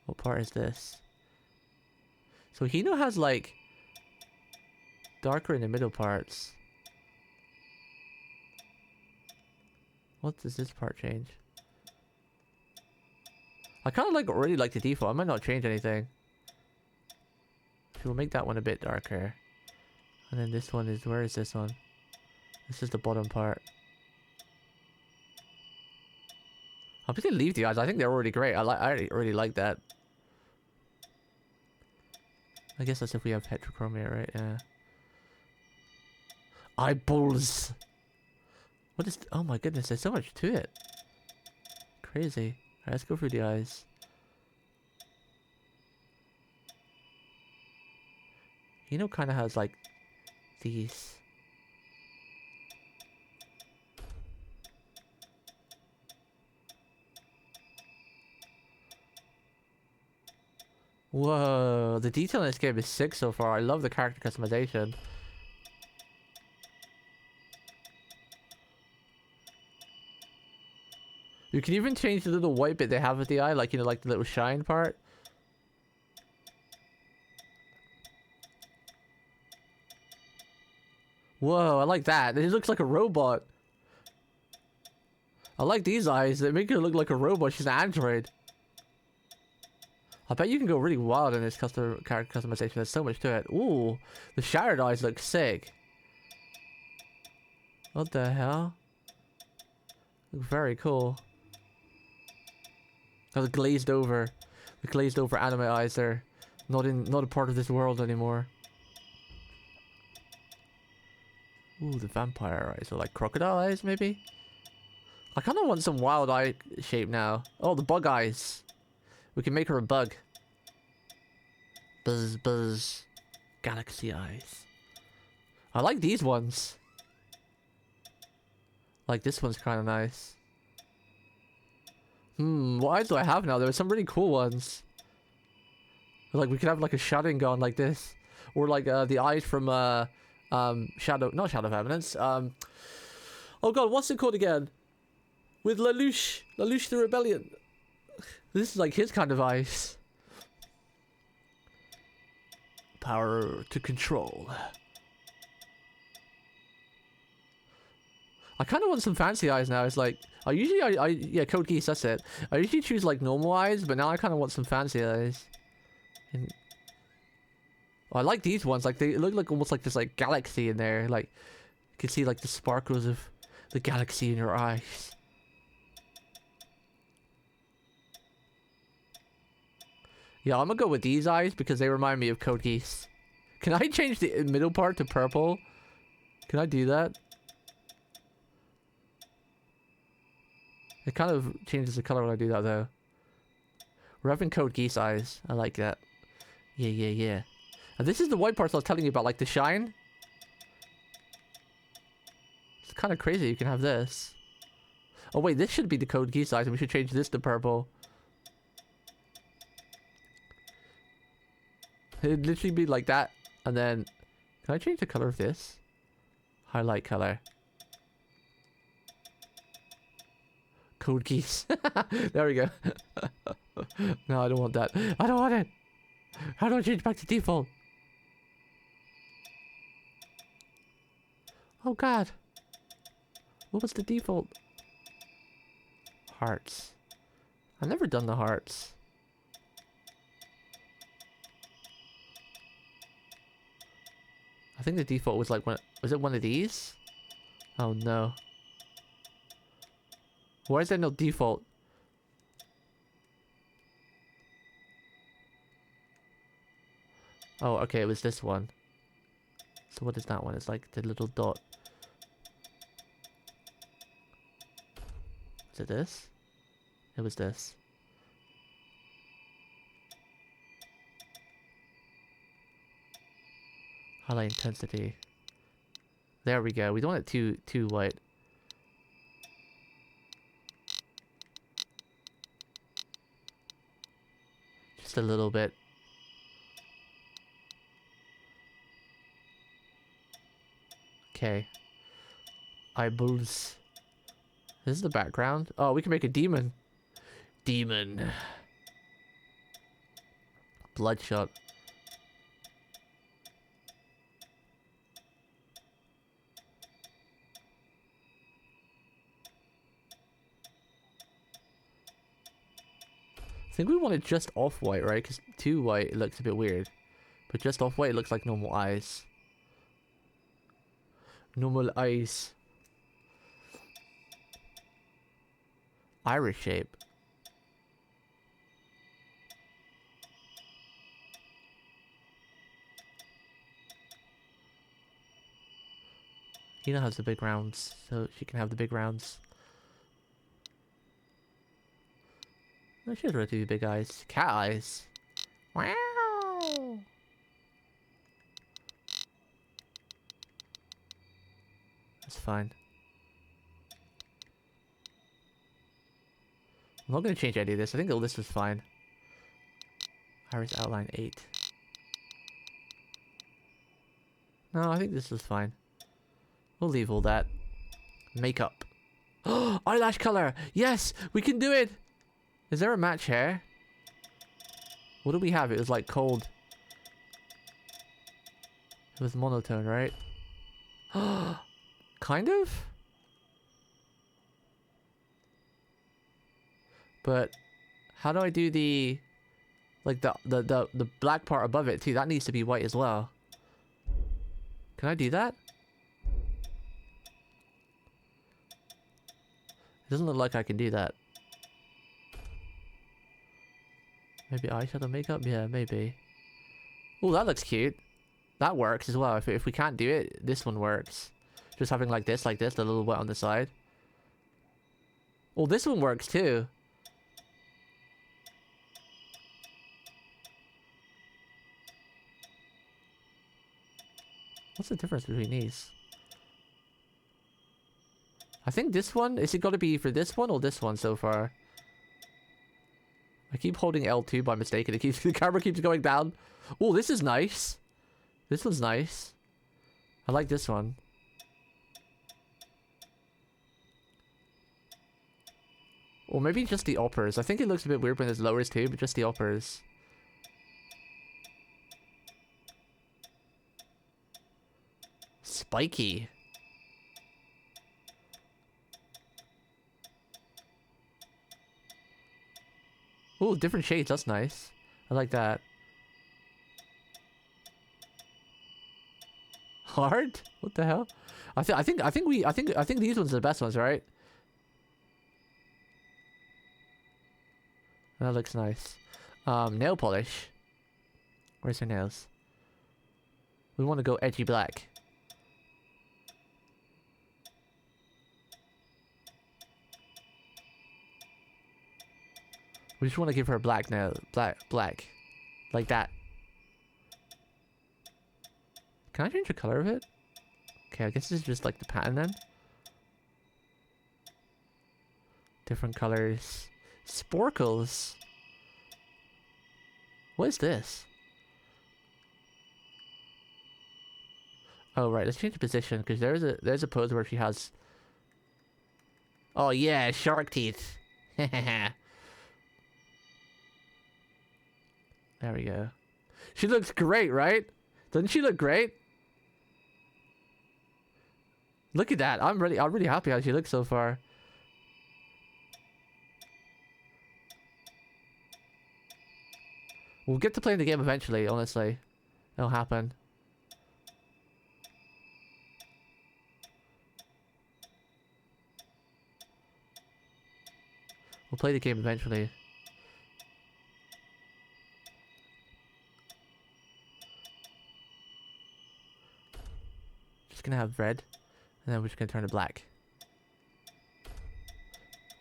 What part is this? So Hino has like darker in the middle parts. What does this part change? I kind of really like the default. I might not change anything. So we'll make that one a bit darker. And then this one is, where is this one? This is the bottom part. I'm just gonna leave the eyes. I think they're already great. I already like that. I guess that's if we have heterochromia, right? Yeah. Eyeballs. What is? Oh my goodness! There's so much to it. Crazy. Alright, let's go through the eyes. Hino kind of has like these. Whoa, the detail in this game is sick so far. I love the character customization. You can even change the little white bit they have with the eye, like, you know, like the little shine part. Whoa, I like that. It looks like a robot. I like these eyes. They make her look like a robot. She's an android. I bet you can go really wild in this character customization. There's so much to it. Ooh, the shattered eyes look sick. What the hell? Look very cool. Oh, the glazed over anime eyes. They're not a part of this world anymore. Ooh, the vampire eyes are like crocodile eyes, maybe. I kind of want some wild eye shape now. Oh, the bug eyes. We can make her a bug. Buzz, buzz. Galaxy eyes. I like these ones. Like this one's kind of nice. What eyes do I have now? There are some really cool ones. Like we could have like a Sharingan like this, or like the eyes from Shadow, not Shadow of Eminence. Oh god, what's it called again? With Lelouch the Rebellion. This is like his kind of eyes. Power to control. I kind of want some fancy eyes now. It's like I yeah, Code Geass, that's it. I usually choose like normal eyes, but now I kind of want some fancy eyes. And I like these ones. Like they look like almost like this like galaxy in there. Like you can see like the sparkles of the galaxy in your eyes. Yeah, I'm gonna go with these eyes because they remind me of Code Geass. Can I change the middle part to purple? Can I do that? It kind of changes the color when I do that though. We're having Code Geass eyes. I like that. Yeah. And this is the white parts I was telling you about, like the shine. It's kind of crazy you can have this. Oh wait, this should be the Code Geass eyes and we should change this to purple. It'd literally be like that. And then, can I change the color of this? Highlight color. Code Geass. There we go. No, I don't want that. I don't want it. How do I change back to default? Oh god. What was the default? Hearts. I've never done the hearts. I think the default was like one. Was it one of these? Oh no. Why is there no default? Oh, okay, it was this one. So what is that one? It's like the little dot. Is it this? It was this. Highlight intensity. There we go. We don't want it too white. Just a little bit. Okay. Eyeballs. This is the background. Oh, we can make a demon. Demon. Bloodshot. I think we want it just off-white, right? Because too white, it looks a bit weird. But just off-white, it looks like normal eyes. Normal eyes. Iris shape. Hina has the big rounds, so she can have the big rounds. No, she has relatively big eyes. Cat eyes. Wow. That's fine. I'm not going to change any of this. I think all this was fine. Iris outline 8. No, I think this was fine. We'll leave all that. Makeup. Eyelash color! Yes! We can do it! Is there a match hair? What do we have? It was like cold. It was monotone, right? Kind of? But how do I do the like the black part above it too? That needs to be white as well. Can I do that? It doesn't look like I can do that. Maybe eyeshadow makeup? Yeah, maybe. Oh, that looks cute. That works as well. If we can't do it, this one works. Just having like this, a little wet on the side. Oh, this one works too. What's the difference between these? I think this one, is it gonna be for this one or this one so far? I keep holding L2 by mistake and the camera keeps going down. Oh, this is nice. This one's nice. I like this one. Or maybe just the uppers. I think it looks a bit weird when there's lowers too, but just the uppers. Spiky. Oh, different shades. That's nice. I like that. Hard? What the hell? I think these ones are the best ones, right? That looks nice. Nail polish. Where's her nails? We want to go edgy black. We just want to give her black nail, black, like that. Can I change the color of it? Okay, I guess this is just like the pattern then. Different colors. Sporkles. What is this? Oh right, let's change the position because there's a pose where she has. Oh yeah, shark teeth. There we go. She looks great, right? Doesn't she look great? Look at that. I'm really happy how she looks so far. We'll get to playing the game eventually, honestly. It'll happen. We'll play the game eventually. Just gonna have red, and then we're just gonna turn it black.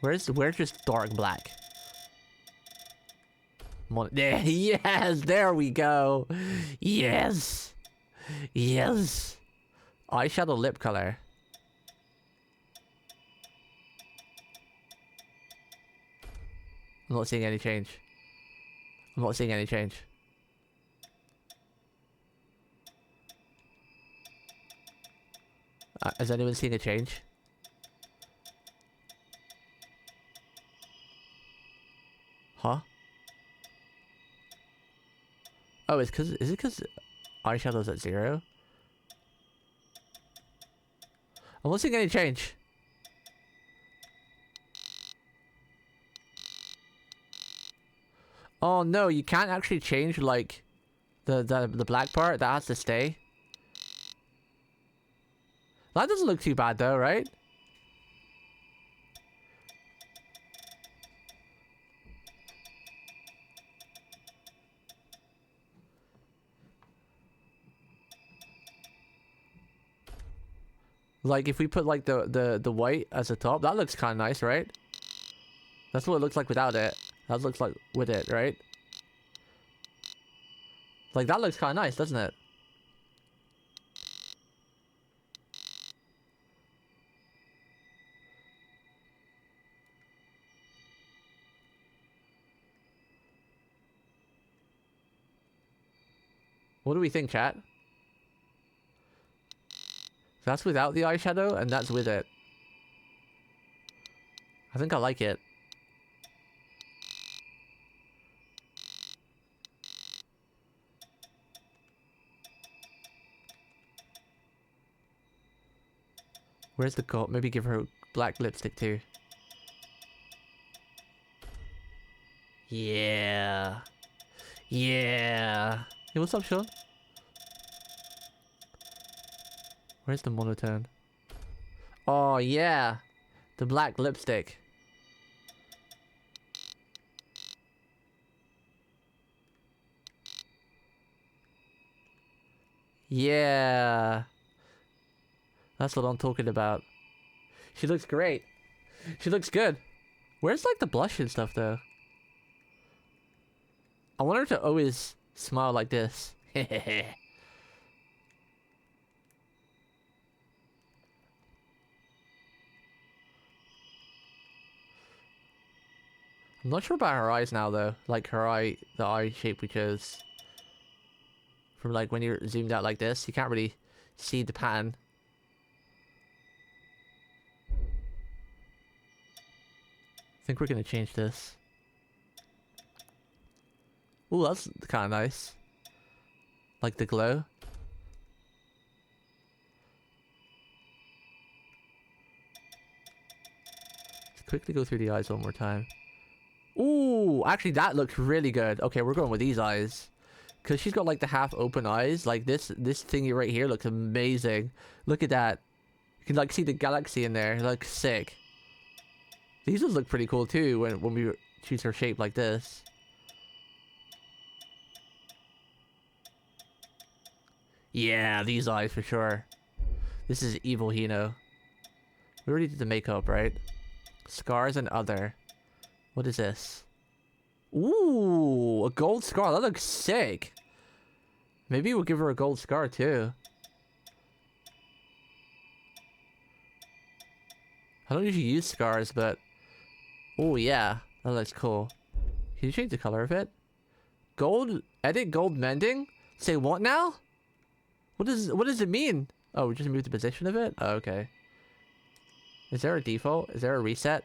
Where's just dark black? Yes, there we go. Yes, yes. Eyeshadow lip color. I'm not seeing any change. I'm not seeing any change. Has anyone seen a change? Huh? Oh, is it because eyeshadow's at 0? I'm not seeing any change. Oh no, you can't actually change like the black part. That has to stay. That doesn't look too bad though, right? Like if we put like the white as a top, that looks kind of nice, right? That's what it looks like without it. That looks like with it, right? Like that looks kind of nice, doesn't it? What do we think, chat? That's without the eyeshadow, and that's with it. I think I like it. Where's the coat? Maybe give her black lipstick too. Yeah. Yeah. Hey, what's up, Sean? Where's the monotone? Oh, yeah. The black lipstick. Yeah. That's what I'm talking about. She looks great. She looks good. Where's like the blush and stuff though? I want her to always smile like this. I'm not sure about her eyes now though. Like her eye, the eye shape we chose. From like when you're zoomed out like this, you can't really see the pattern. I think we're gonna change this. Ooh, that's kind of nice. Like the glow. Let's quickly go through the eyes one more time. Ooh, actually that looks really good. Okay, we're going with these eyes. Because she's got like the half open eyes. Like this thingy right here looks amazing. Look at that. You can like see the galaxy in there. It looks sick. These ones look pretty cool too when we choose her shape like this. Yeah, these eyes for sure. This is evil Hino. We already did the makeup, right? Scars and other. What is this? Ooh, a gold scar. That looks sick. Maybe we'll give her a gold scar too. I don't usually use scars, but... Oh yeah, that looks cool. Can you change the color of it? Gold? Edit gold mending? Say what now? What does it mean? Oh, we just moved the position of it? Oh, okay. Is there a default? Is there a reset?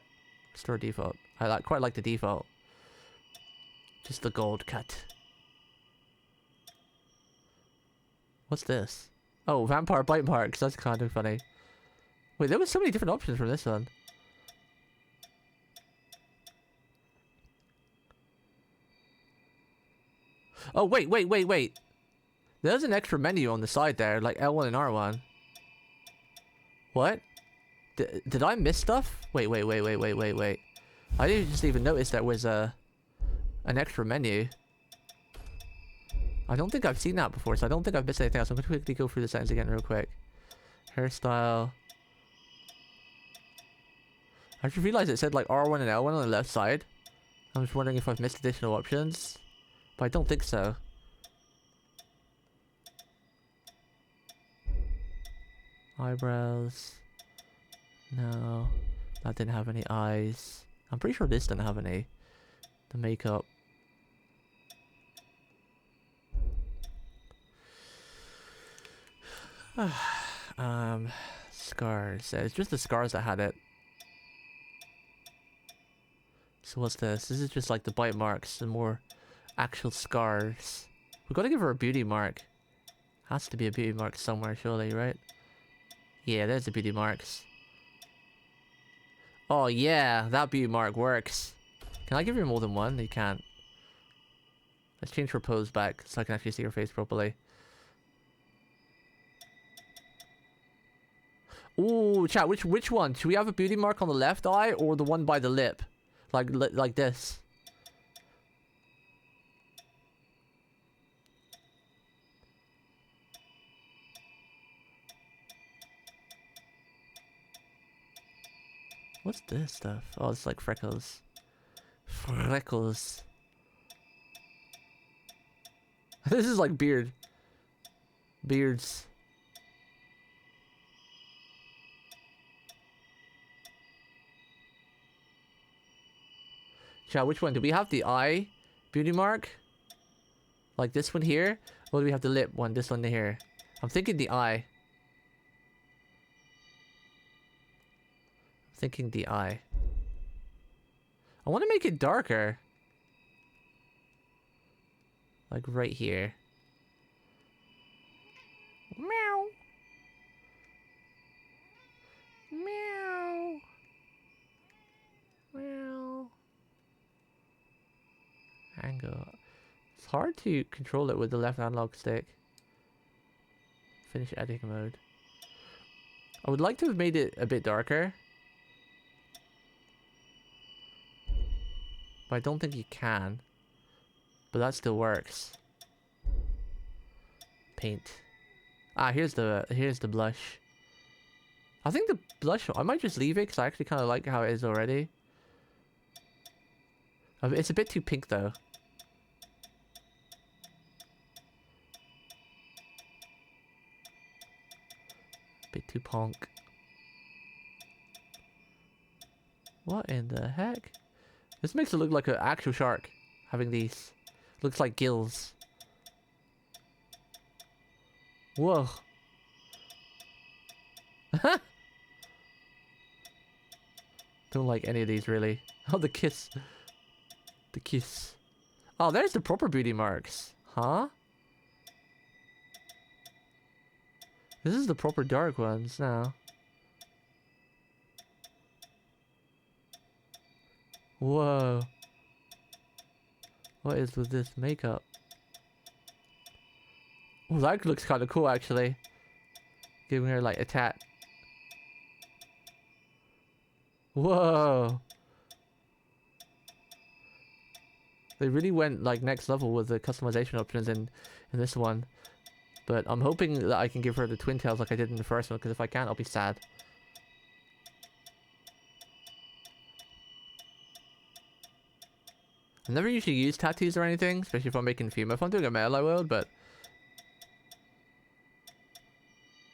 Restore default. I quite like the default. Just the gold cut. What's this? Oh, vampire bite marks. That's kind of funny. Wait, there was so many different options from this one. Oh, wait. There's an extra menu on the side there, like L1 and R1. What? Did I miss stuff? Wait. I didn't just even notice there was an extra menu. I don't think I've seen that before, so I don't think I've missed anything else. I'm going to quickly go through the settings again real quick. Hairstyle. I just realized it said like R1 and L1 on the left side. I'm just wondering if I've missed additional options. But I don't think so. Eyebrows. No. That didn't have any eyes. I'm pretty sure this didn't have any. The makeup. Scars. It's just the scars that had it. So what's this? This is just like the bite marks and more actual scars. We've got to give her a beauty mark. Has to be a beauty mark somewhere, surely, right? Yeah, there's the beauty marks. Oh yeah, that beauty mark works. Can I give her more than one? No, you can't. Let's change her pose back so I can actually see her face properly. Ooh, chat, which one? Should we have a beauty mark on the left eye or the one by the lip? Like this. What's this stuff? Oh, it's like freckles. Freckles. This is like beard. Beards. Chat, which one? Do we have the eye beauty mark? Like this one here? Or do we have the lip one? This one here? I'm thinking the eye. Thinking the eye. I want to make it darker. Like right here. Meow. Meow. Meow. Angle. It's hard to control it with the left analog stick. Finish editing mode. I would like to have made it a bit darker. But I don't think you can. But that still works. Paint. Ah, here's the blush. I think the blush, I might just leave it because I actually kind of like how it is already. It's a bit too pink though. Bit too punk. What in the heck? This makes it look like an actual shark. Having these. Looks like gills. Whoa. Don't like any of these really. Oh, the kiss. The kiss. Oh, there's the proper beauty marks. Huh? This is the proper dark ones now. Whoa. What is with this makeup? Oh, that looks kind of cool actually. Giving her like a tat. Whoa. They really went like next level with the customization options in this one. But I'm hoping that I can give her the twin tails like I did in the first one, because if I can't, I'll be sad. I never usually use tattoos or anything, especially if I'm making Fuma. If I'm doing a male, I will, but...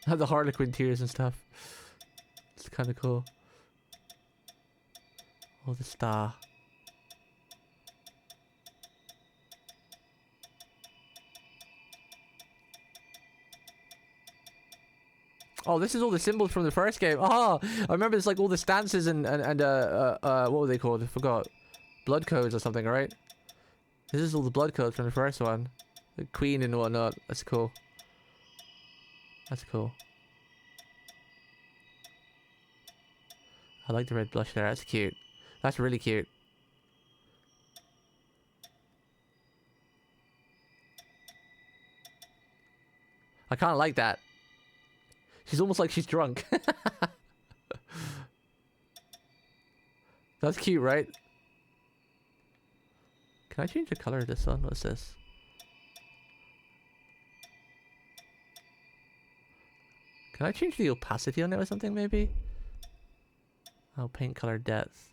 I have the Harlequin tears and stuff. It's kind of cool. Oh, the star. Oh, this is all the symbols from the first game. Oh, I remember it's like all the stances and what were they called? I forgot. Blood codes or something, right? This is all the blood codes from the first one. The queen and whatnot. That's cool. That's cool. I like the red blush there. That's cute. That's really cute. I kind of like that. She's almost like she's drunk. That's cute, right? Can I change the color of this one? What's this? Can I change the opacity on it or something, maybe? Oh, paint color depth.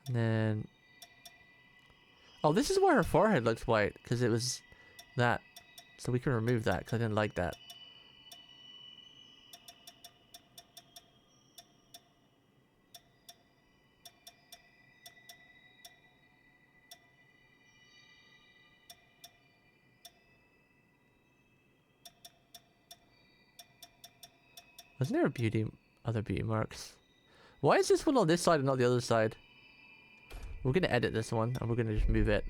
And then... Oh, this is where her forehead looks white, because it was that. So we can remove that, because I didn't like that. Wasn't there a other beauty marks? Why is this one on this side and not the other side? We're gonna edit this one and we're gonna just move it.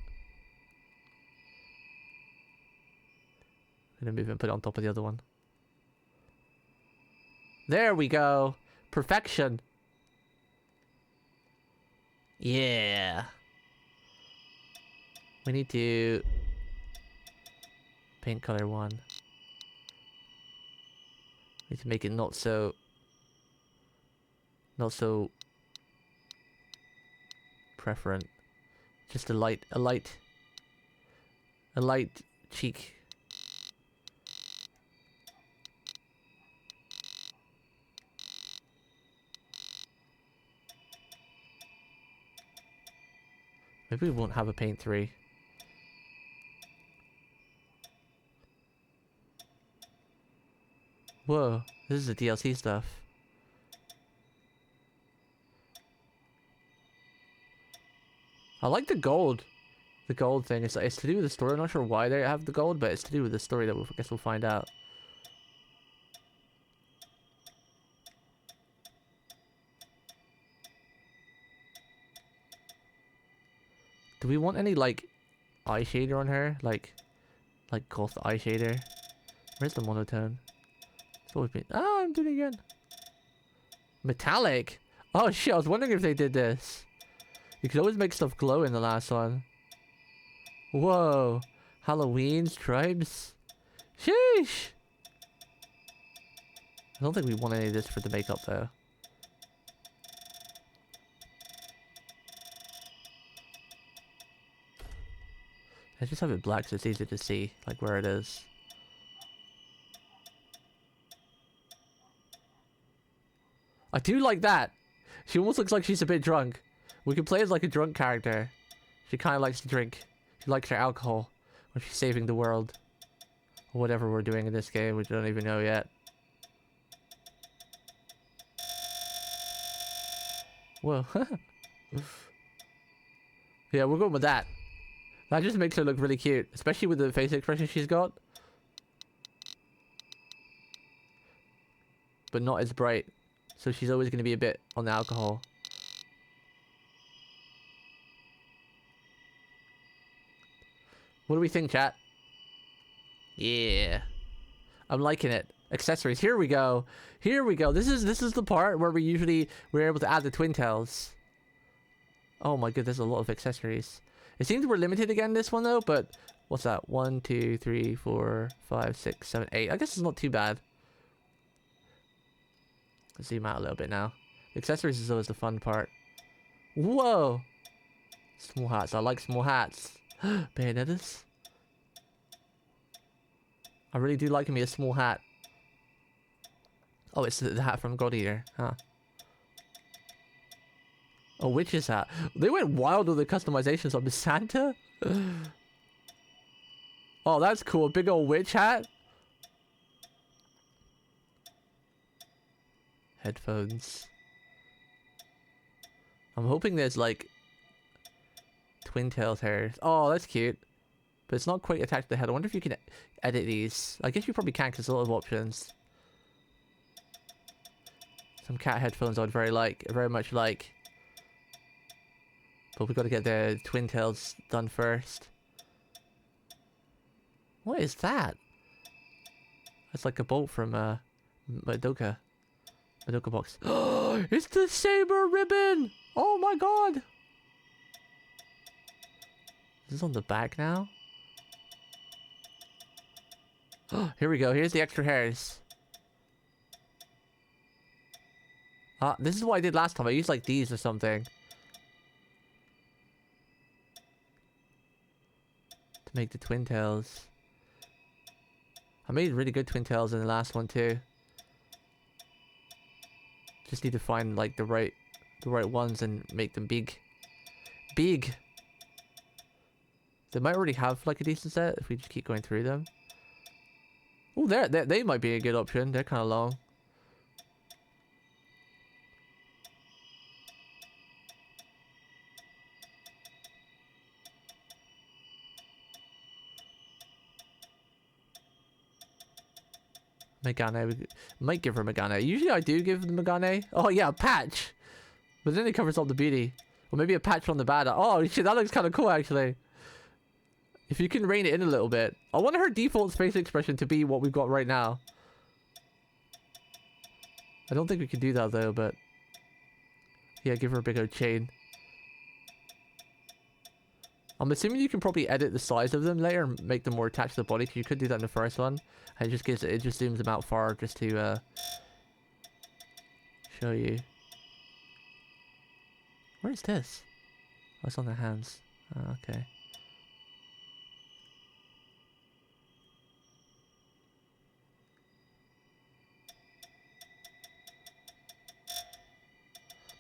Gonna move it and put it on top of the other one. There we go. Perfection. Yeah. We need to paint color one. Need to make it not so preferent. Just a light cheek. Maybe we won't have a paint 3. Whoa, this is the DLC stuff. I like the gold. The gold thing. It's to do with the story. I'm not sure why they have the gold, but it's to do with the story that I guess we'll find out. Do we want any, like, eye shader on her? Like goth eye shader? Where's the monotone? It's always been... Ah, I'm doing it again. Metallic? Oh shit, I was wondering if they did this. You could always make stuff glow in the last one. Whoa. Halloween stripes? Sheesh! I don't think we want any of this for the makeup though. I just have it black so it's easy to see, like, where it is. I do like that. She almost looks like she's a bit drunk. We can play as like a drunk character. She kind of likes to drink. She likes her alcohol when she's saving the world. Or whatever we're doing in this game, which I don't even know yet. Whoa. Yeah, we're going with that. That just makes her look really cute, especially with the face expression she's got. But not as bright. So she's always going to be a bit on the alcohol. What do we think, chat? Yeah. I'm liking it. Accessories. Here we go. Here we go. This is the part where we're able to add the twin tails. Oh my god, there's a lot of accessories. It seems we're limited again this one though, but what's that? 1, 2, 3, 4, 5, 6, 7, 8. I guess it's not too bad. Let's zoom out a little bit now. Accessories is always the fun part. Whoa! Small hats. I like small hats. Bayonettas. I really do like me a small hat. Oh, it's the hat from God Eater, huh? A witch's hat. They went wild with the customizations on the Santa. Oh, that's cool. Big old witch hat. Headphones. I'm hoping there's like twin tails hair. Oh, that's cute. But it's not quite attached to the head. I wonder if you can edit these. I guess you probably can because there's a lot of options. Some cat headphones I'd very much like. But we've got to get the twin tails done first. What is that? That's like a bolt from Madoka. Madoka box. It's the saber ribbon! Oh my god! Is this on the back now? Here we go. Here's the extra hairs. This is what I did last time. I used like these or something. To make the twin tails. I made really good twin tails in the last one too. Just need to find like the right ones and make them big. Big! They might already have like a decent set if we just keep going through them. Oh, they might be a good option. They're kind of long. Megane. We might give her Megane. Usually I do give the Megane. Oh yeah, a patch. But then it covers up the beauty. Or maybe a patch on the bad. Oh shit, that looks kind of cool actually. If you can rein it in a little bit. I want her default face expression to be what we've got right now. I don't think we can do that though, but... Yeah, give her a bigger chain. I'm assuming you can probably edit the size of them later and make them more attached to the body, because you could do that in the first one. And it just zooms them out far just to show you. Where is this? Oh, it's on their hands. Oh, okay.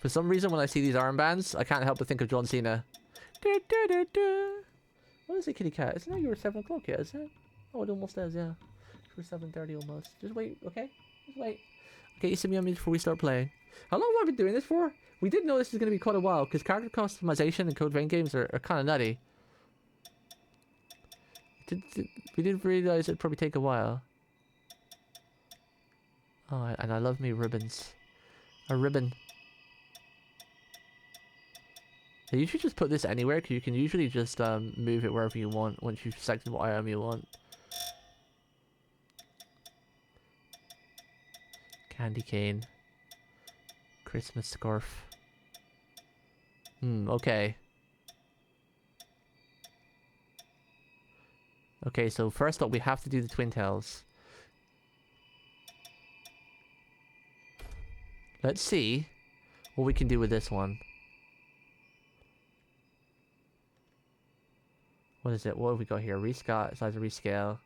For some reason, when I see these armbands, I can't help but think of John Cena. What is it, kitty cat? Isn't it your 7 o'clock yet, is it? Oh, it almost is, yeah. For 7:30 almost. Just wait, okay? Just wait. Okay, you see me on mute before we start playing. How long have I been doing this for? We did know this is going to be quite a while, because character customization and Code Vein games are kind of nutty. We didn't realize it'd probably take a while. Oh, and I love me ribbons. A ribbon. So you should just put this anywhere, because you can usually just move it wherever you want once you've selected what item you want. Candy cane. Christmas scarf. Okay. Okay, so first up we have to do the twin tails. Let's see what we can do with this one. What is it? What have we got here? Rescale, size of rescale.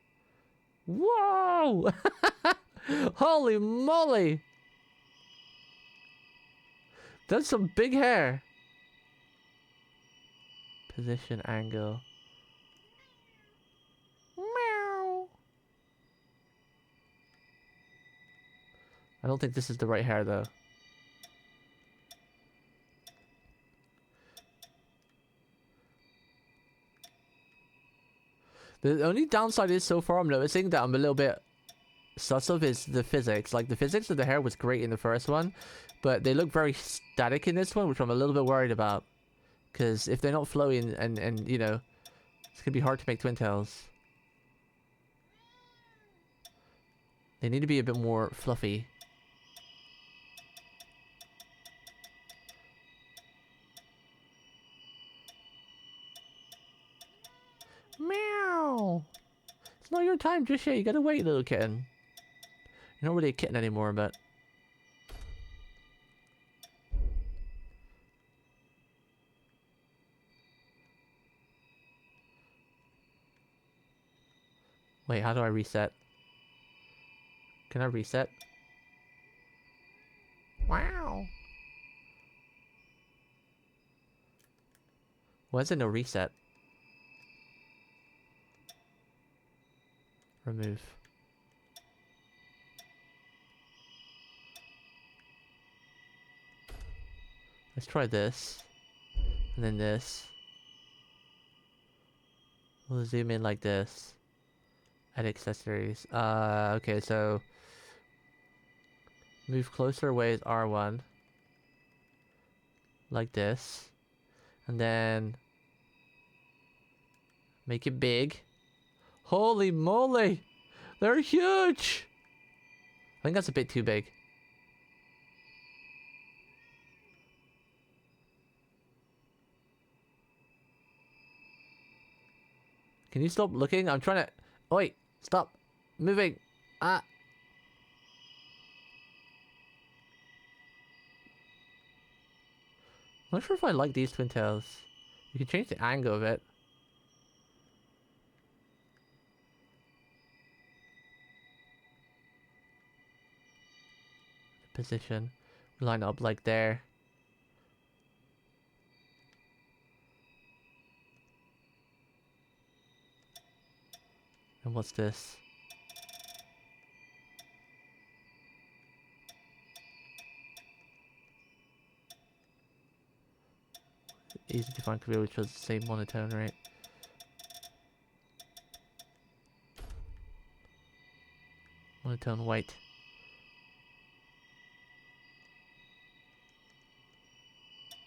Whoa! Holy moly! That's some big hair. Position, angle. Meow. I don't think this is the right hair though. The only downside is so far I'm noticing that I'm a little bit sus of is the physics. Like the physics of the hair was great in the first one, but they look very static in this one, which I'm a little bit worried about. Because if they're not flowing and you know, it's gonna be hard to make twin tails. They need to be a bit more fluffy. Meow! It's not your time just yet. You gotta wait, little kitten. You're not really a kitten anymore, but... Wait, how do I reset? Can I reset? Wow! Why is there no reset? Remove. Let's try this. And then this. We'll zoom in like this. Add accessories. Okay, so... Move closer away is R1. Like this. And then... Make it big. Holy moly! They're huge! I think that's a bit too big. Can you stop looking? I'm trying to... Oi! Stop! Moving! Ah! I'm not sure if I like these twin tails. You can change the angle of it. Position. Line up like there. And what's this? Easy to find career, which was the same monotone, right? Monotone white.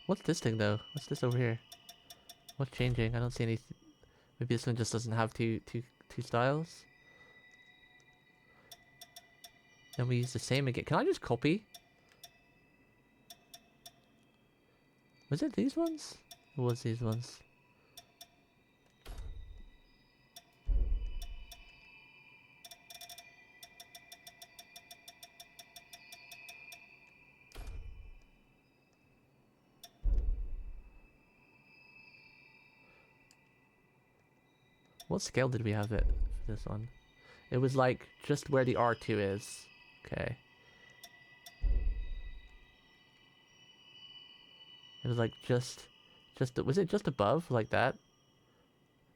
What's this thing though? What's this over here? What's changing? I don't see any. Maybe this one just doesn't have two styles. Then we use the same again. Can I just copy? Was it these ones? It was these ones. What scale did we have it for this one? It was like just where the R2 is. Okay. It was like just was it just above like that?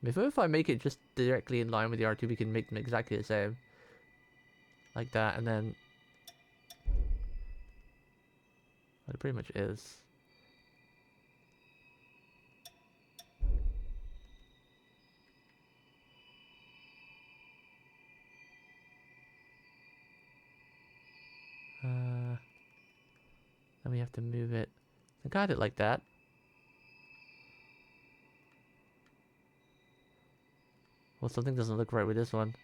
Maybe if I make it just directly in line with the R2, we can make them exactly the same. Like that, and then it pretty much is. Then we have to move it. I got it like that. Well, something doesn't look right with this one.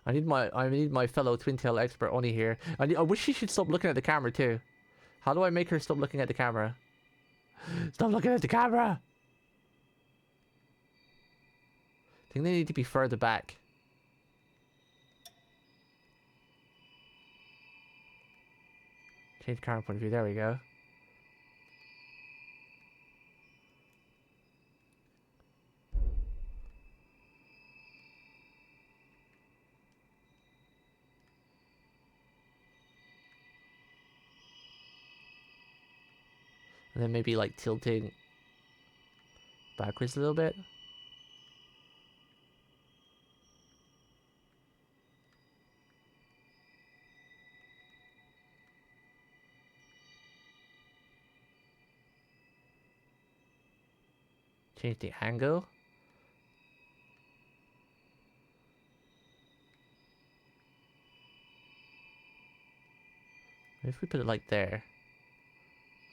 I need my fellow twin tail expert Oni here. I wish she should stop looking at the camera too. How do I make her stop looking at the camera? Stop looking at the camera! I think they need to be further back. Change camera point of view, there we go. And then maybe like tilting backwards a little bit. Change the angle. Maybe if we put it like there.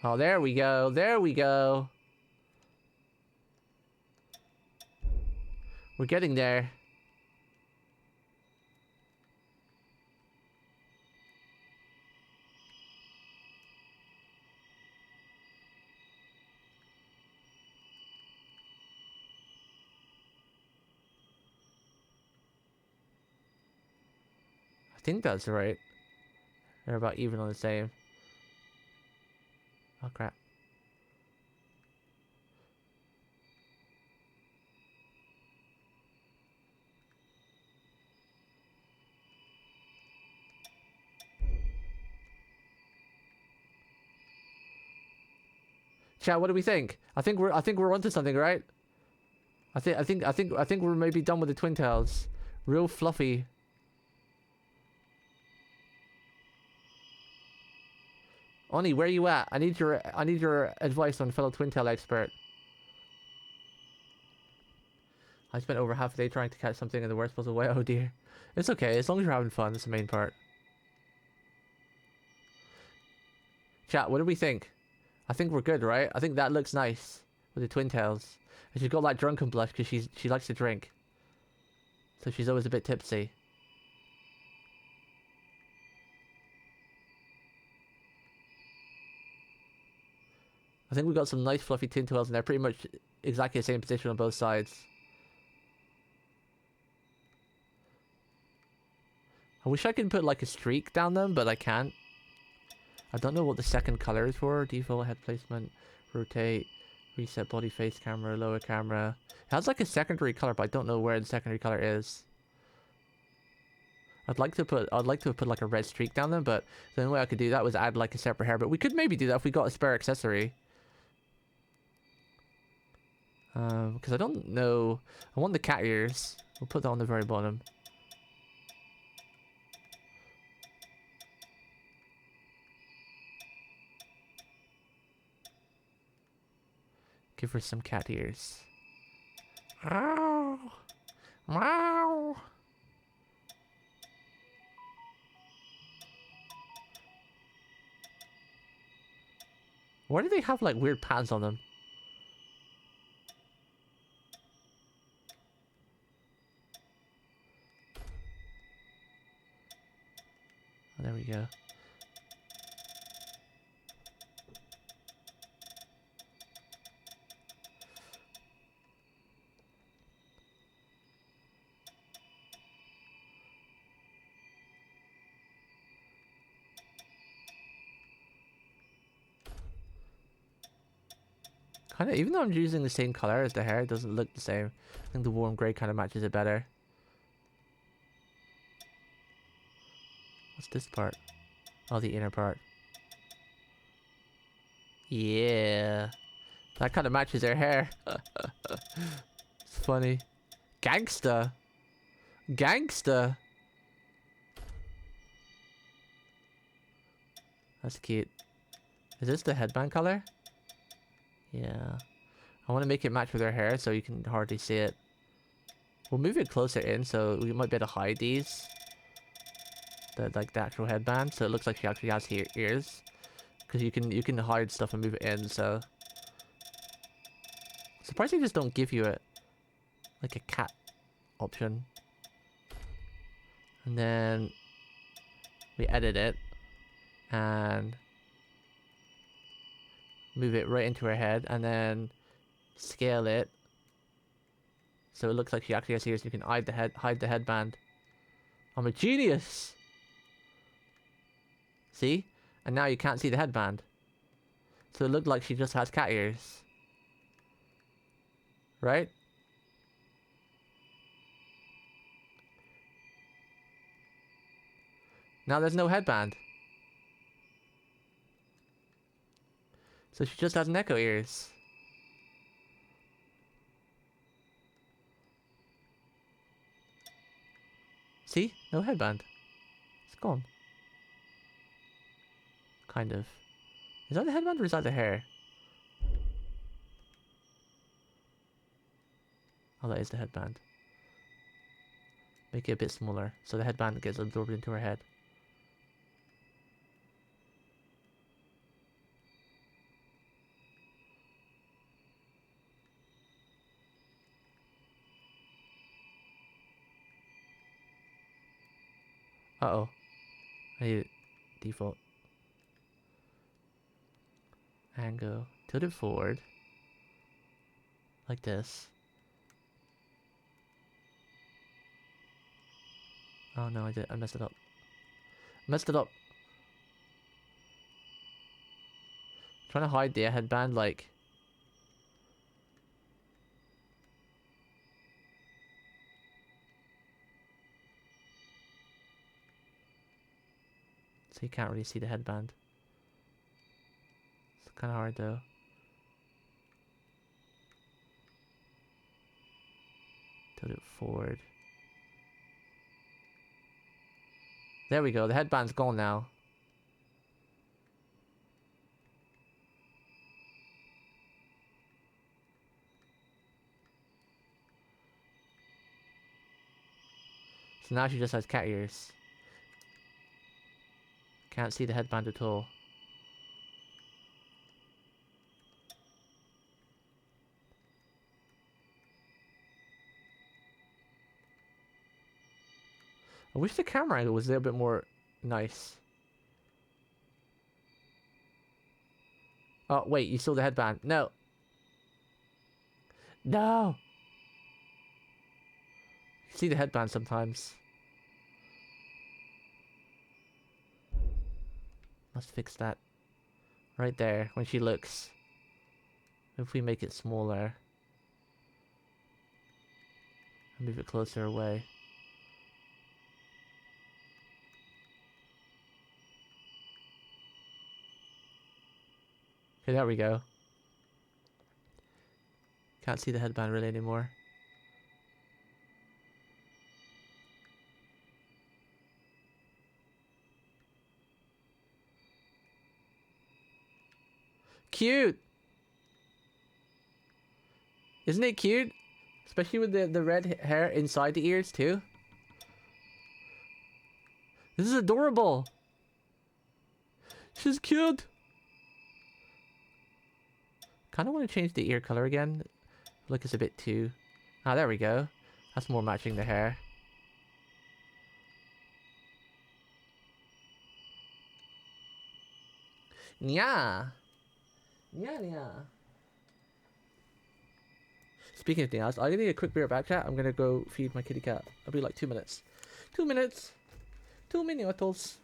Oh, there we go. There we go. We're getting there. I think that's right. They're about even on the same. Oh crap. Chat, what do we think? I think we're onto something, right? I think we're maybe done with the twin tails. Real fluffy. Oni, where are you at? I need your advice on fellow twin tail expert. I spent over half a day trying to catch something in the worst possible way. Oh dear. It's okay, as long as you're having fun, that's the main part. Chat, what do we think? I think we're good, right? I think that looks nice with the twin tails. And she's got like drunken blush because she likes to drink. So she's always a bit tipsy. I think we've got some nice fluffy twin tails and they're pretty much exactly the same position on both sides. I wish I could put like a streak down them, but I can't. I don't know what the second color is for. Default head placement, rotate, reset body face camera, lower camera. It has like a secondary color, but I don't know where the secondary color is. I'd like to have put like a red streak down them, but the only way I could do that was add like a separate hair. But we could maybe do that if we got a spare accessory. Because I don't know. I want the cat ears. We'll put that on the very bottom. Give her some cat ears. Meow. Meow. Why do they have like weird pads on them? Oh, there we go. Kind of, even though I'm using the same color as the hair, it doesn't look the same. I think the warm grey kind of matches it better. What's this part? Oh, the inner part. Yeah. That kind of matches her hair. It's funny. Gangsta. Gangsta. That's cute. Is this the headband color? Yeah. I want to make it match with her hair so you can hardly see it. We'll move it closer in so we might be able to hide these. Like the actual headband, so it looks like she actually has ears. Because you can hide stuff and move it in, so... Surprised they just don't give you it. Like a cat option. And then... we edit it. And... move it right into her head, and then... scale it. So it looks like she actually has ears, you can hide the headband. I'm a genius! See? And now you can't see the headband. So it looked like she just has cat ears. Right? Now there's no headband. So she just has Neko ears. See? No headband. It's gone. Kind of. Is that the headband or is that the hair? Oh, that is the headband. Make it a bit smaller so the headband gets absorbed into her head. Uh-oh. I need default. And go. Tilt it forward. Like this. Oh no, I messed it up. Messed it up. Trying to hide the headband, like... So you can't really see the headband. It's kind of hard though. Tilt it forward. There we go, the headband's gone now. So now she just has cat ears. Can't see the headband at all. I wish the camera angle was a little bit more nice. Oh, wait, you saw the headband. No. No! You see the headband sometimes. Must fix that. Right there, when she looks. If we make it smaller. Move it closer away. Okay, there we go. Can't see the headband really anymore. Cute! Isn't it cute? Especially with the red hair inside the ears too. This is adorable! She's cute! Kinda want to change the ear color again. Look, it's a bit too... Ah, there we go. That's more matching the hair. Nya! Nya nya. Speaking of things, I'm gonna need a quick beer back chat. I'm gonna go feed my kitty cat. I'll be like 2 minutes. 2 minutes! 2 minutos.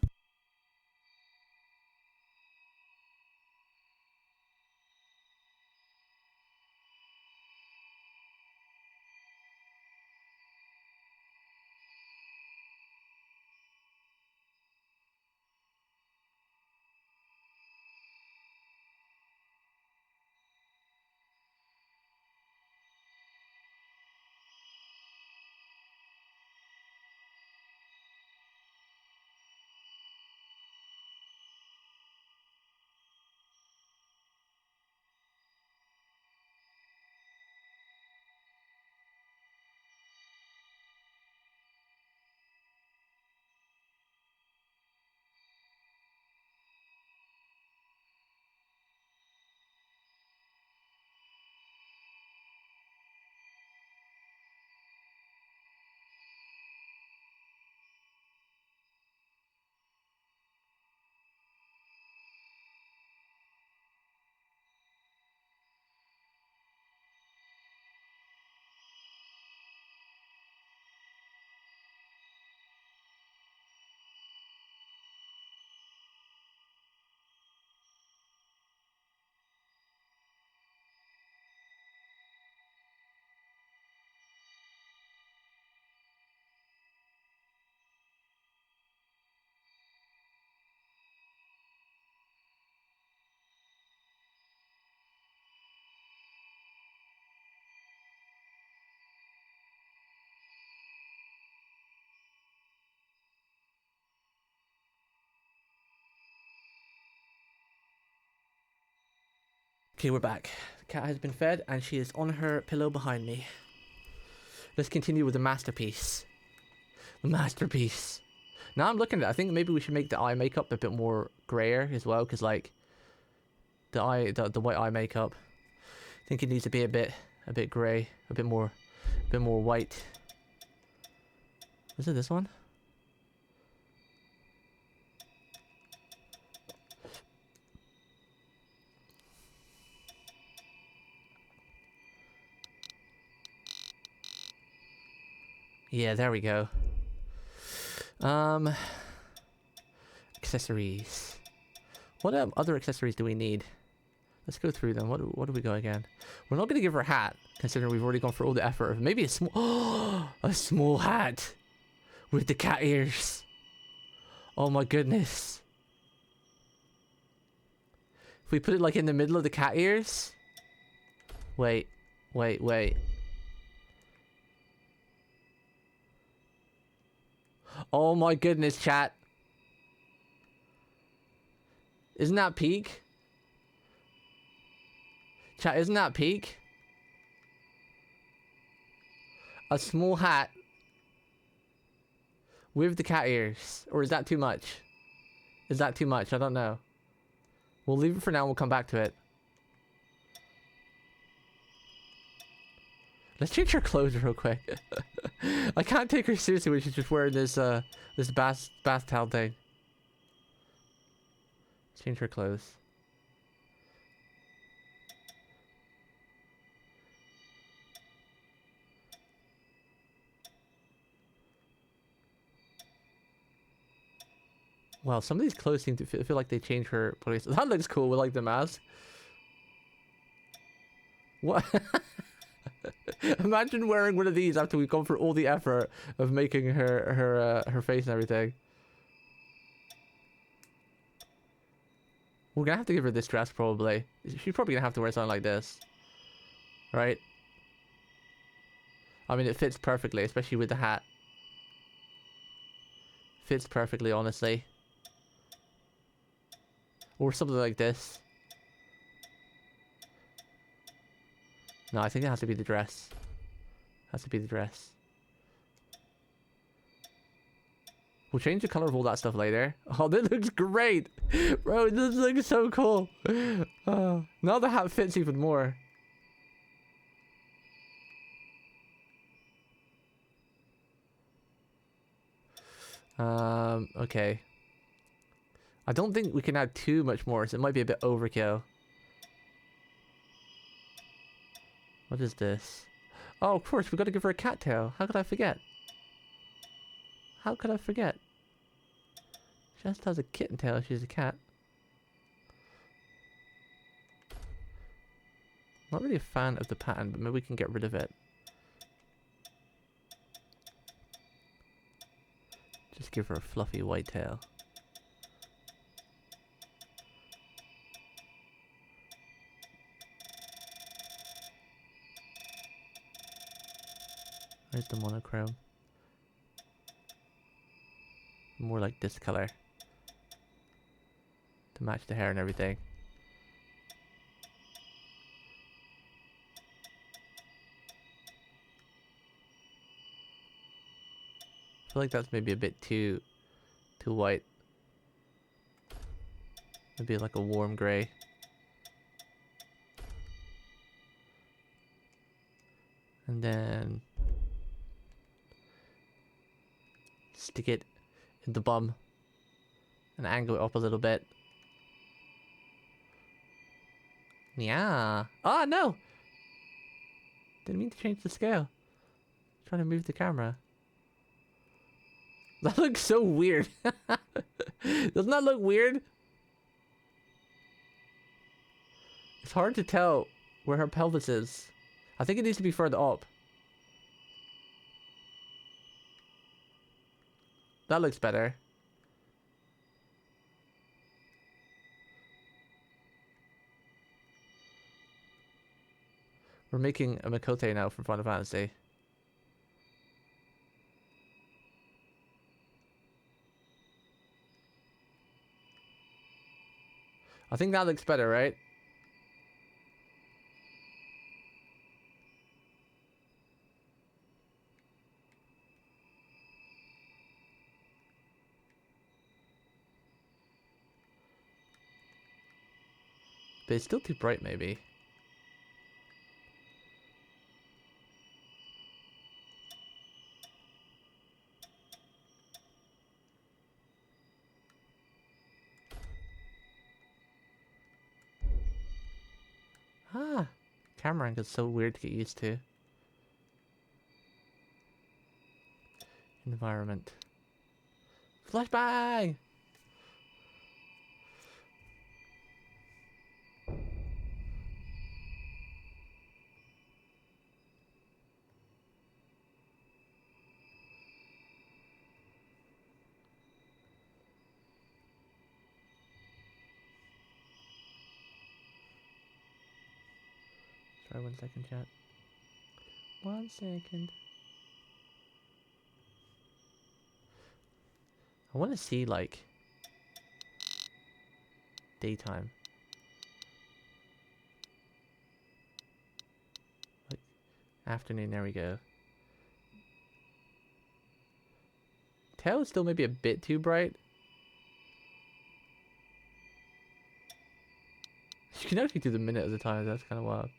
Okay, we're back. The cat has been fed and she is on her pillow behind me. Let's continue with the masterpiece. The masterpiece. Now I'm looking at it, I think maybe we should make the eye makeup a bit more grayer as well, because like the white eye makeup, I think it needs to be a bit grey, a bit more white. Is it this one? Yeah, there we go. Accessories. What other accessories do we need? Let's go through them. What do we go again? We're not gonna give her a hat, considering we've already gone for all the effort. Maybe a small, a small hat with the cat ears. Oh my goodness. If we put it like in the middle of the cat ears. Wait. Oh my goodness, chat. Isn't that peak? Chat, isn't that peak? A small hat with the cat ears. Or is that too much? Is that too much? I don't know. We'll leave it for now. We'll come back to it. Let's change her clothes real quick. I can't take her seriously when she's just wearing this this bath towel thing. Let's change her clothes. Wow, some of these clothes seem to feel like they change her place. That looks cool with like the mask. What? Imagine wearing one of these after we've gone through all the effort of making her face and everything. We're gonna have to give her this dress probably. She's probably gonna have to wear something like this, right? I mean, it fits perfectly, especially with the hat. Fits perfectly, honestly. Or something like this. No, I think it has to be the dress. Has to be the dress. We'll change the color of all that stuff later. Oh, that looks great! Bro, this looks so cool! Now the hat fits even more. Okay. I don't think we can add too much more, so it might be a bit overkill. What is this? Oh, of course, we've got to give her a cat tail. How could I forget? How could I forget? She just has a kitten tail. She's a cat. Not really a fan of the pattern, but maybe we can get rid of it. Just give her a fluffy white tail. Where's the monochrome? More like this color. To match the hair and everything. I feel like that's maybe a bit too white. Maybe like a warm gray. And then stick it in the bum and angle it up a little bit. Yeah. Oh no! Didn't mean to change the scale. Trying to move the camera. That looks so weird. Doesn't that look weird? It's hard to tell where her pelvis is. I think it needs to be further up. That looks better. We're making a Makote now from Final Fantasy. I think that looks better, right? But it's still too bright, maybe. Ah, camera angle is so weird to get used to. Environment. Flashbang! Sorry, 1 second, chat. 1 second. I want to see, like, daytime. Like, afternoon, there we go. Tail is still maybe a bit too bright. You can actually do the minute at a time, that's kind of wild.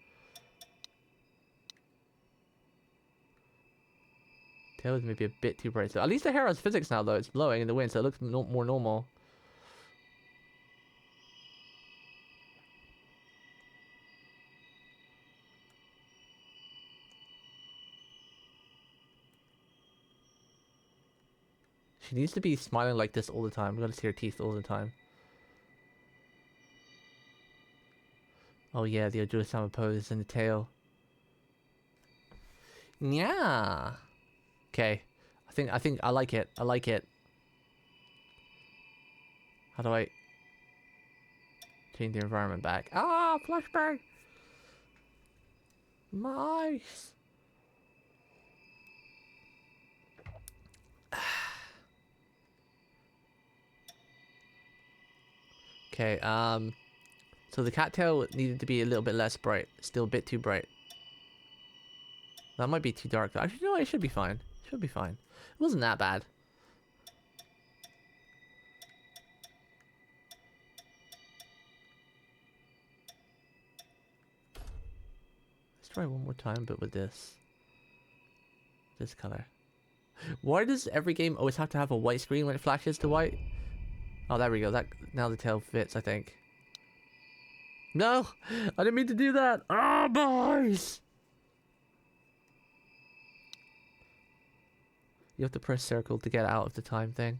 Tail is maybe a bit too bright. So at least the hair has physics now, though. It's blowing in the wind, so it looks more normal. She needs to be smiling like this all the time. We gotta see her teeth all the time. Oh yeah, the Ojuro-sama pose and the tail. Yeah. Okay. I think I like it. I like it. How do I change the environment back? Ah, flashbang. Nice. Okay, so the cattail needed to be a little bit less bright. Still a bit too bright. That might be too dark. Actually, no, it should be fine. It should be fine. It wasn't that bad. Let's try one more time, but with this color. Why does every game always have to have a white screen when it flashes to white? Oh, there we go. That now the tail fits, I think. No, I didn't mean to do that. Oh, boys! You have to press circle to get out of the time thing.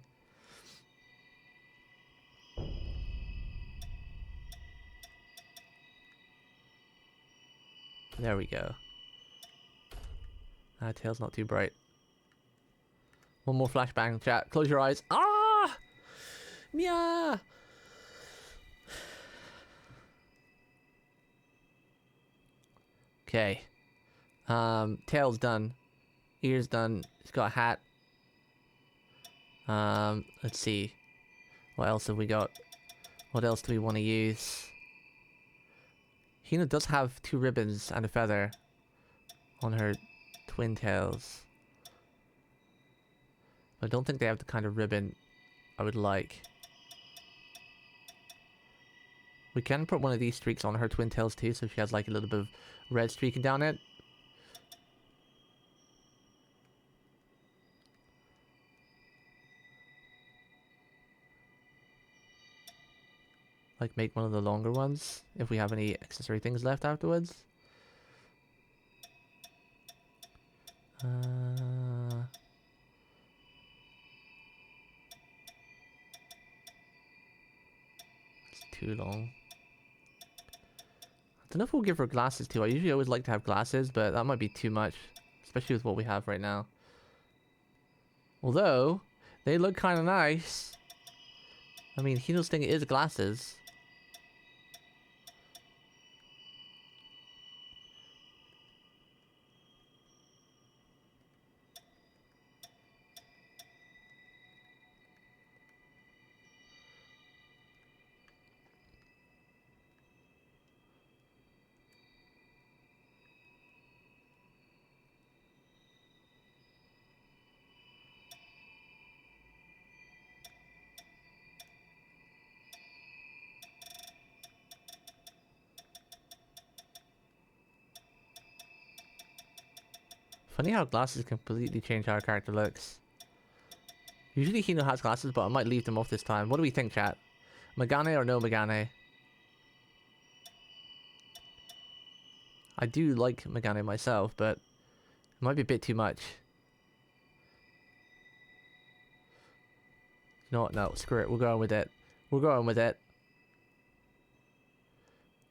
There we go. Ah, tail's not too bright. One more flashbang, chat. Close your eyes. Ah! Yeah! Okay. Tail's done. Ears done. It's got a hat. Let's see. What else have we got? What else do we want to use? Hina does have 2 ribbons and a feather on her twin tails. I don't think they have the kind of ribbon I would like. We can put one of these streaks on her twin tails too, so she has like a little bit of red streaking down it. Like make one of the longer ones if we have any accessory things left afterwards. It's too long. I don't know if we'll give her glasses too. I usually always like to have glasses, but that might be too much, especially with what we have right now. Although, they look kind of nice. I mean, Hino's thing is glasses. Funny how glasses completely change how our character looks. Usually Hino has glasses, but I might leave them off this time. What do we think, chat? Megane or no Megane? I do like Megane myself, but it might be a bit too much. You know what? No, screw it. We're going with it. We're going with it.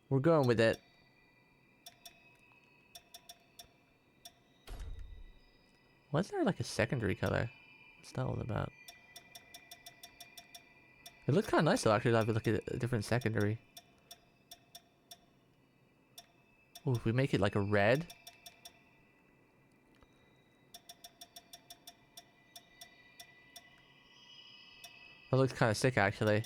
We're going with it. Was there like a secondary color? What's that all about? It looks kind of nice though, actually, to have a look at a different secondary. Oh, if we make it like a red. That looks kind of sick, actually.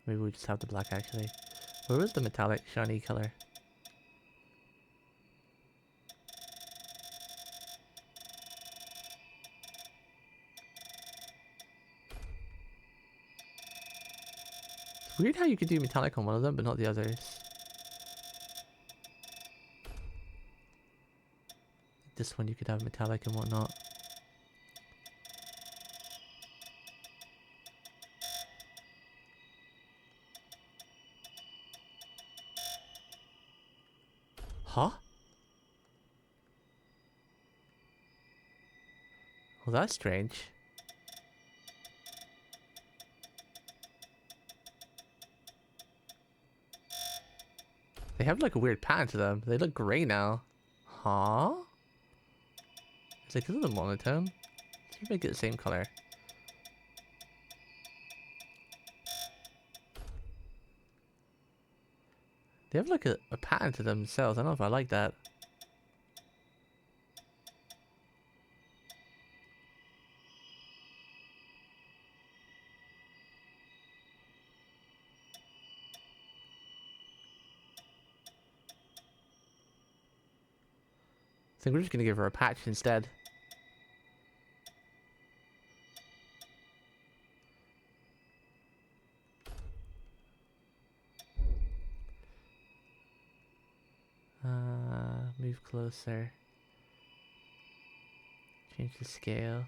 Maybe we just have the black, actually. Where was the metallic shiny color? It's weird how you could do metallic on one of them, but not the others. This one you could have metallic and whatnot. Huh? Well, that's strange. They have like a weird pattern to them. They look grey now. Huh? Is it because of the monotone? Let's make it the same color. They have like a pattern to themselves. I don't know if I like that. I think we're just gonna give her a patch instead. Move closer. Change the scale.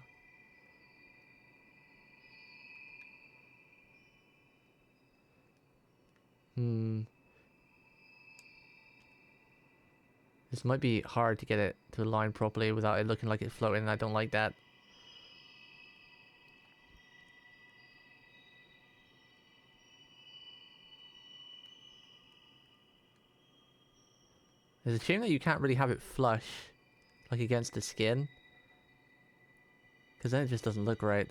This might be hard to get it to align properly without it looking like it's floating, and I don't like that. It's a shame that you can't really have it flush, like against the skin, because then it just doesn't look right.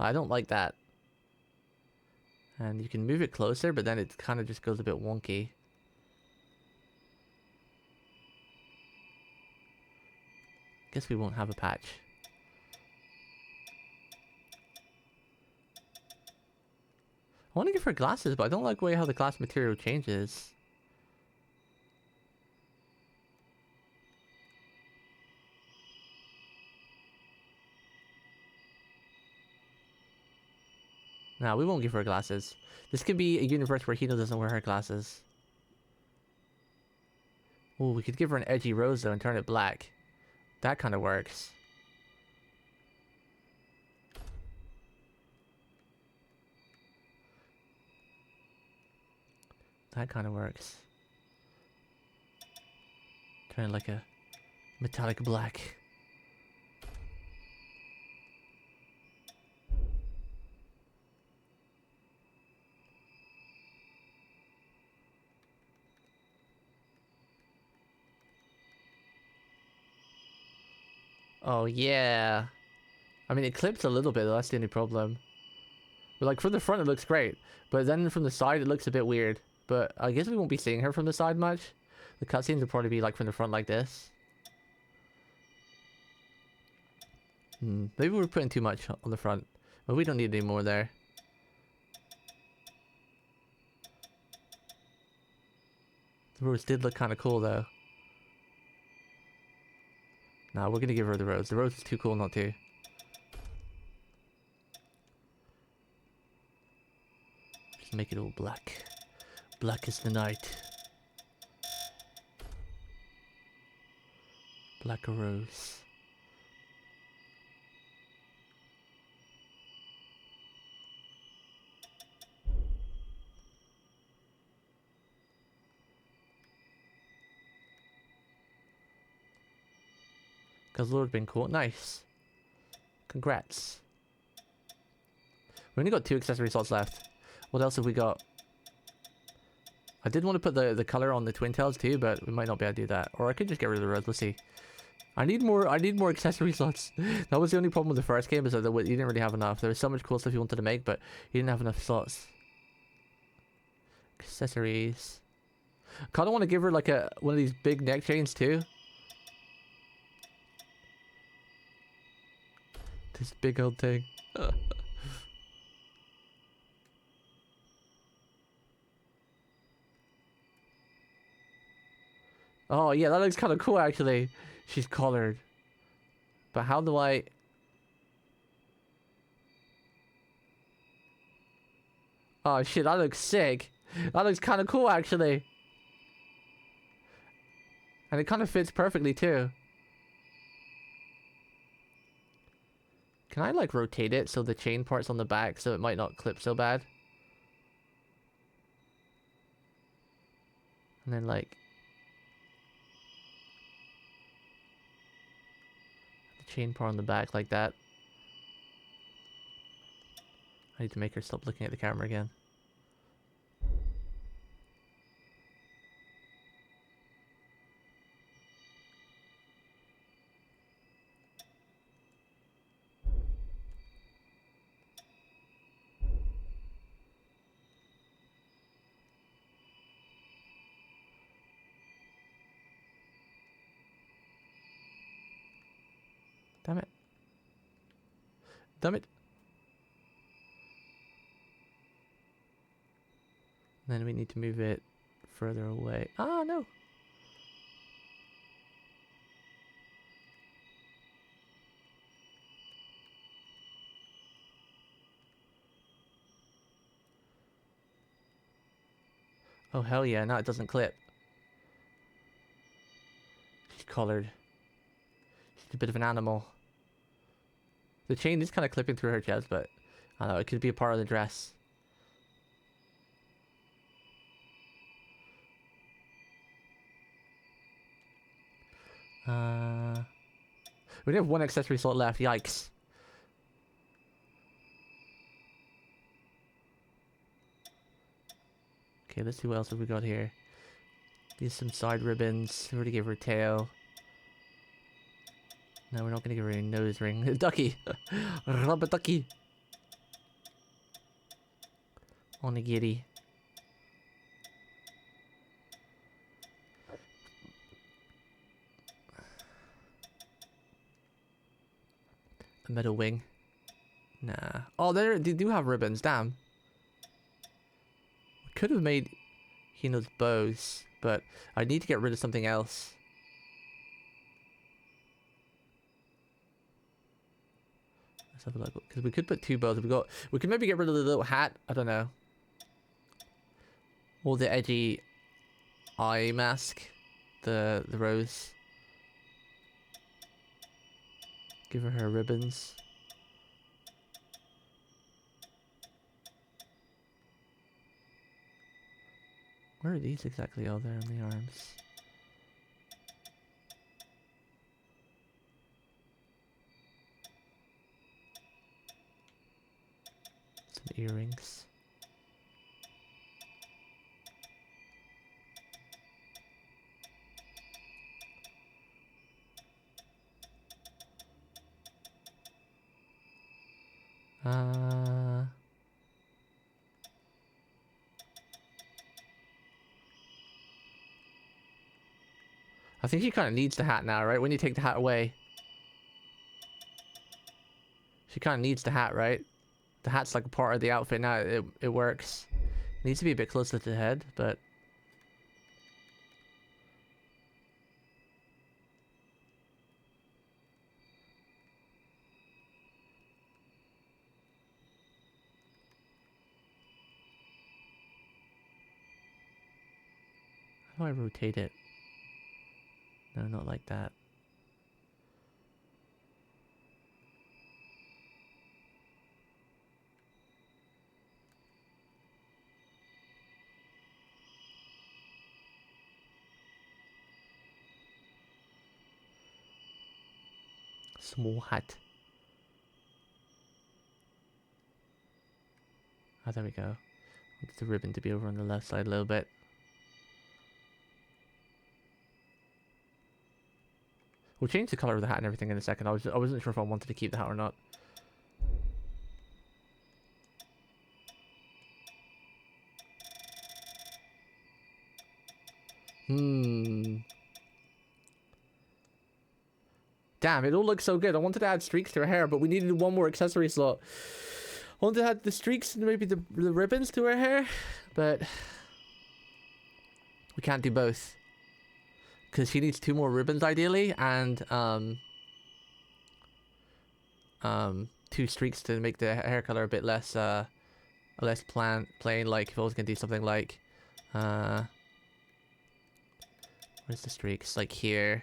I don't like that. And you can move it closer, but then it kind of just goes a bit wonky. Guess we won't have a patch. I want to give her glasses, but I don't like the way how the glass material changes. No, we won't give her glasses. This could be a universe where Hino doesn't wear her glasses. Oh, we could give her an edgy rose though and turn it black. That kind of works. That kind of works. Turn it like a metallic black. Oh yeah. I mean, it clips a little bit, that's the only problem. But like from the front it looks great, but then from the side it looks a bit weird. But I guess we won't be seeing her from the side much. The cutscenes will probably be like from the front like this. Maybe we're putting too much on the front, but we don't need any more there. The rose did look kind of cool though. Nah, we're gonna give her the rose. The rose is too cool not to. Just make it all black. Black as the night. Black a rose. Because Lord's been caught. Nice. Congrats. We only got 2 accessory slots left. What else have we got? I did want to put the color on the twin tails too, but we might not be able to do that. Or I could just get rid of the rose. Let's see. I need more accessory slots. That was the only problem with the first game, is that you didn't really have enough. There was so much cool stuff you wanted to make, but you didn't have enough slots. Accessories. I kind of want to give her like one of these big neck chains too. This big old thing. Oh yeah, that looks kind of cool actually. She's collared. But how do I... Oh shit, that looks sick. That looks kind of cool actually. And it kind of fits perfectly too. Can I like rotate it so the chain part's on the back so it might not clip so bad? And then like... the chain part on the back like that. I need to make her stop looking at the camera again. Damn it. Damn it. Then we need to move it further away. Ah, no. Oh, hell yeah. Now it doesn't clip. She's collared. She's a bit of an animal. The chain is kind of clipping through her chest, but I don't know. It could be a part of the dress. We only have 1 accessory slot left. Yikes. Okay, let's see what else have we got here. These some side ribbons. We already gave her a tail. No, we're not gonna give her a nose ring. Ducky! Rubber ducky! Onigiri. A metal wing. Nah. Oh, they do have ribbons. Damn. We could have made Hino's bows, but I need to get rid of something else. Let's have a look, because we could put 2 bows. We could maybe get rid of the little hat. I don't know. Or the edgy eye mask. The rose. Give her ribbons. Where are these exactly? Oh, they're on the arms. Some earrings. I think she kind of needs the hat now, right? When you take the hat away. She kind of needs the hat, right? The hat's like a part of the outfit now. It works. It needs to be a bit closer to the head, but... do I rotate it? No, not like that. Small hat. Oh, there we go. I want the ribbon to be over on the left side a little bit. We'll change the color of the hat and everything in a second. I wasn't sure if I wanted to keep the hat or not. Damn, it all looks so good. I wanted to add streaks to her hair, but we needed one more accessory slot. I wanted to add the streaks and maybe the ribbons to her hair, but we can't do both. Because she needs 2 more ribbons ideally, and 2 streaks to make the hair color a bit less plain. Like if I was gonna do something like where's the streaks? Like here.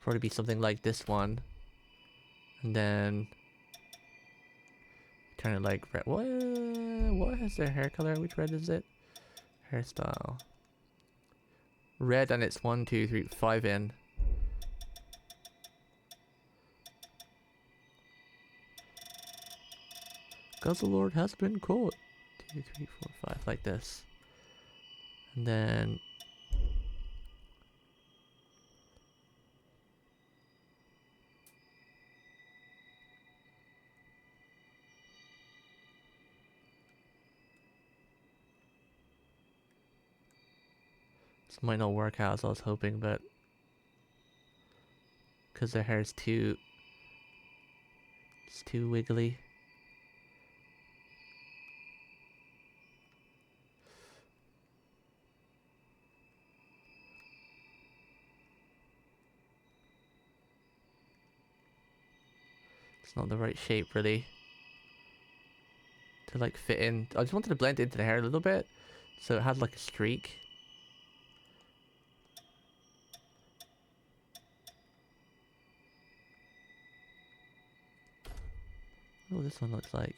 Probably be something like this one, and then turn it like red. What has their hair color? Which red is it? Hairstyle. Red, and it's 1, 2, 3, 5 in. Guzzlord has been caught. 2, 3, 4, 5, like this, and then. This might not work out as I was hoping, but because their hair is too wiggly. It's not the right shape really to like fit in. I just wanted to blend into the hair a little bit so it had like a streak. Oh, this one looks like.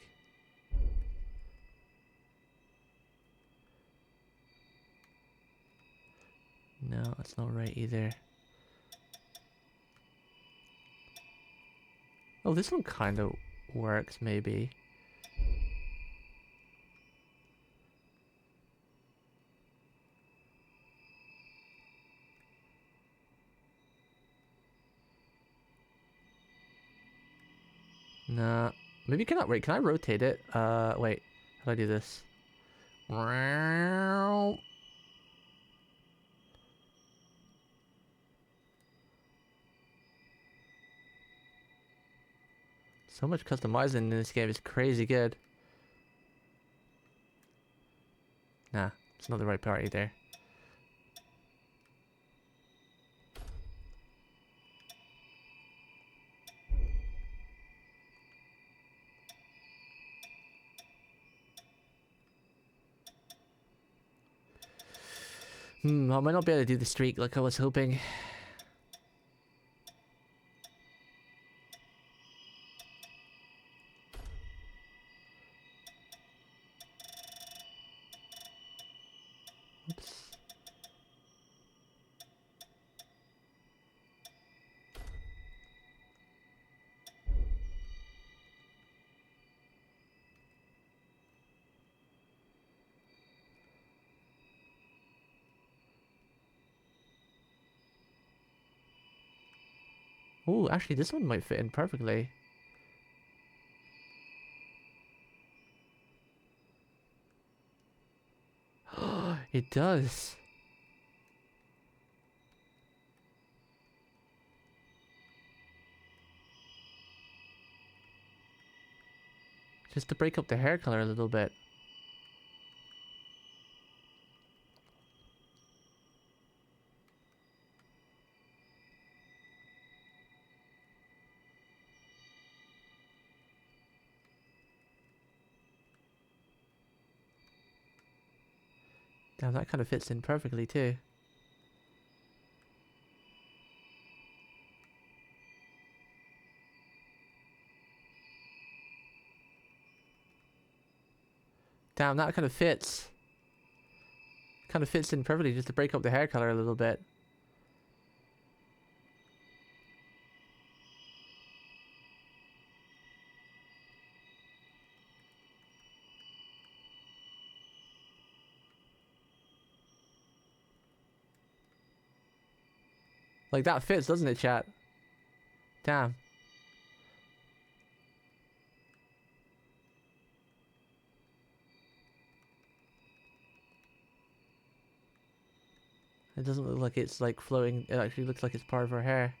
No, that's not right either. Oh, this one kind of works, maybe. Nah. Maybe can I rotate it? Wait. How do I do this? So much customizing in this game is crazy good. Nah, it's not the right part either. I might not be able to do the streak like I was hoping. Oops. Oh, actually this one might fit in perfectly. It does. Just to break up the hair color a little bit. Damn, that kind of fits in perfectly too. Damn, that kind of fits. Kind of fits in perfectly just to break up the hair color a little bit. Like, that fits, doesn't it, chat? Damn. It doesn't look like it's like flowing. It actually looks like it's part of her hair.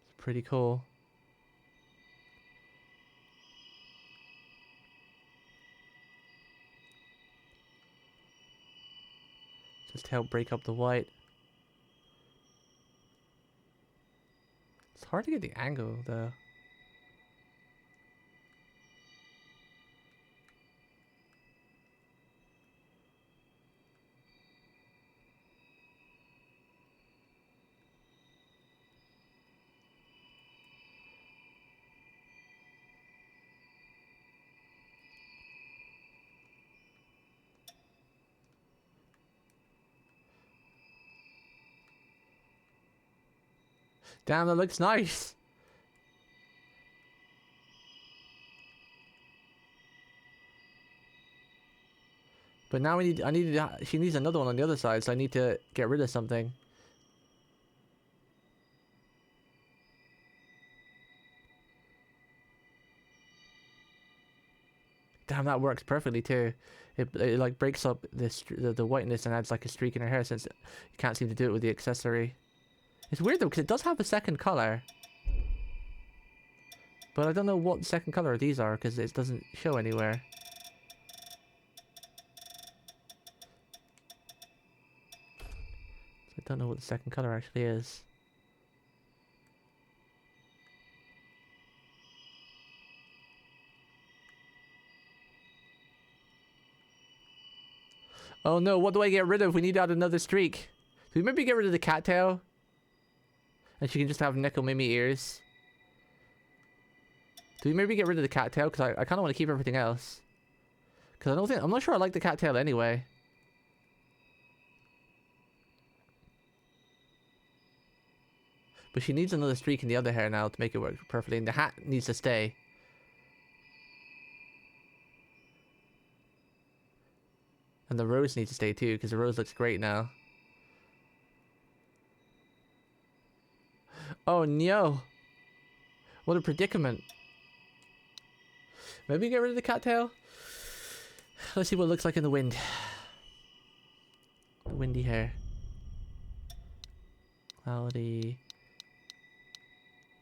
It's pretty cool. Just to help break up the white. It's hard to get the angle though. Damn, that looks nice. But now she needs another one on the other side, so I need to get rid of something. Damn, that works perfectly too. It like breaks up the whiteness and adds like a streak in her hair, since you can't seem to do it with the accessory. It's weird though, because it does have a second color. But I don't know what second color these are, because it doesn't show anywhere. So I don't know what the second color actually is. Oh no, what do I get rid of? We need to add another streak. Do we maybe get rid of the cattail? And she can just have Nekomimi ears. Do we maybe get rid of the cattail? Because I kind of want to keep everything else. Because I'm not sure I like the cattail anyway. But she needs another streak in the other hair now to make it work perfectly. And the hat needs to stay. And the rose needs to stay too, because the rose looks great now. Oh no! What a predicament. Maybe get rid of the cattail? Let's see what it looks like in the wind. The windy hair. Cloudy.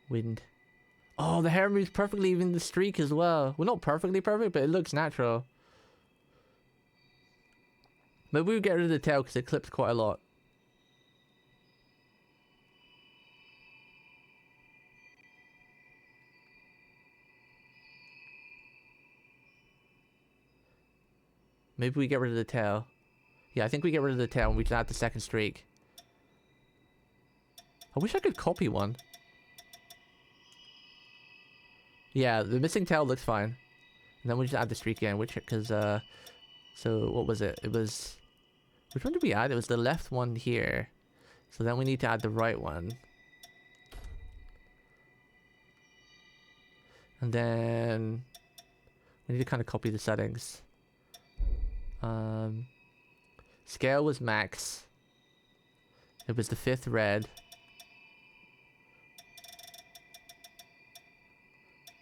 Wind. Oh, the hair moves perfectly, even the streak as well. Well, not perfectly perfect, but it looks natural. Maybe we'll get rid of the tail because it clips quite a lot. Maybe we get rid of the tail. Yeah, I think we get rid of the tail and we just add the second streak. I wish I could copy one. Yeah, the missing tail looks fine. And then we just add the streak again, because, so what was it? It was, which one did we add? It was the left one here. So then we need to add the right one. And then we need to kind of copy the settings. Scale was max. It was the 5th red.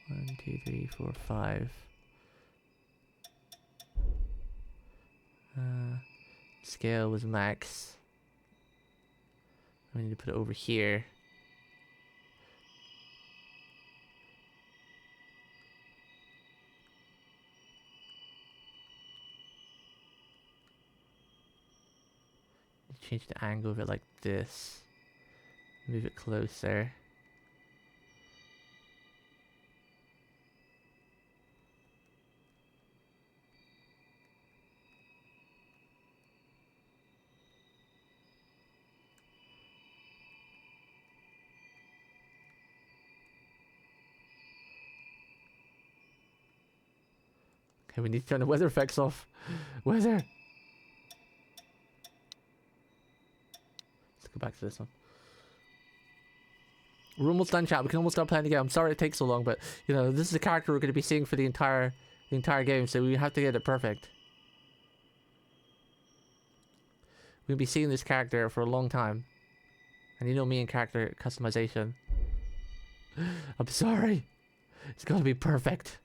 1, 2, 3, 4, 5. Scale was max. I need to put it over here. Change the angle of it like this. Move it closer. Okay, we need to turn the weather effects off. Weather! Let's go back to this one. We're almost done, chat. We can almost start playing again. I'm sorry it takes so long, but you know, this is a character we're going to be seeing for the entire game, so we have to get it perfect. We'll be seeing this character for a long time. And you know me and character customization. I'm sorry. It's got to be perfect.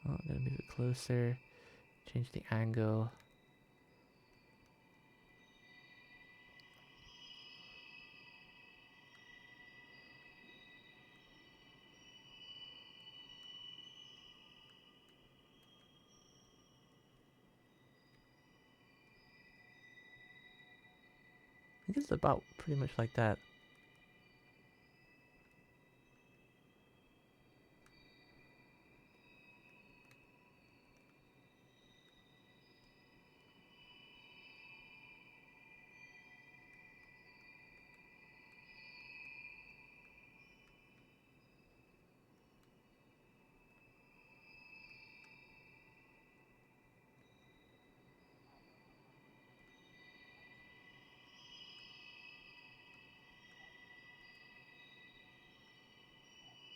Oh, I'm gonna move it closer. Change the angle. I think it's about pretty much like that.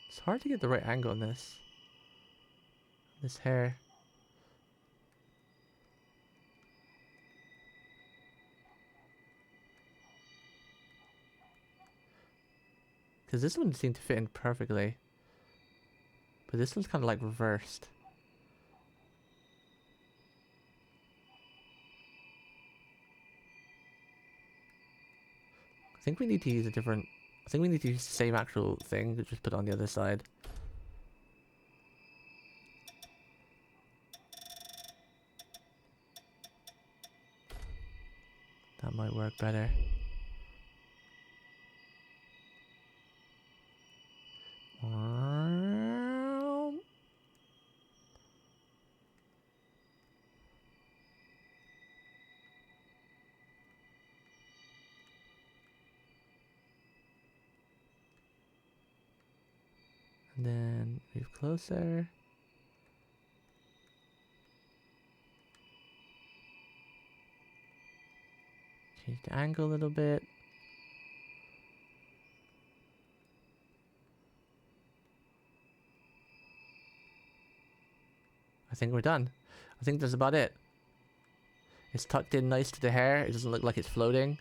It's hard to get the right angle on this. This hair. Because this one seemed to fit in perfectly. But this one's kind of like reversed. I think we need to use a different... I think we need to use the same actual thing, just put it on the other side. That might work better. And then move closer. Change the angle a little bit. I think we're done. I think that's about it. It's tucked in nice to the hair. It doesn't look like it's floating.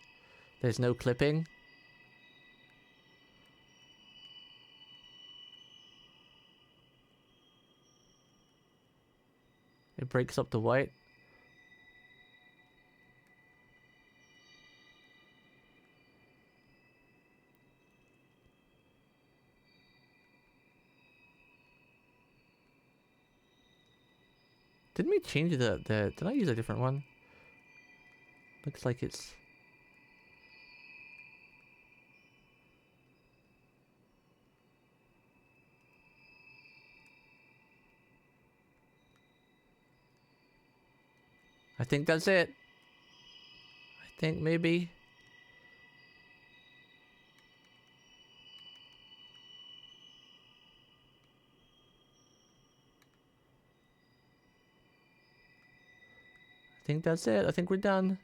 There's no clipping. It breaks up the white. Didn't we change the did I use a different one? Looks like it's... I think that's it. I think maybe... I think that's it. I think we're done.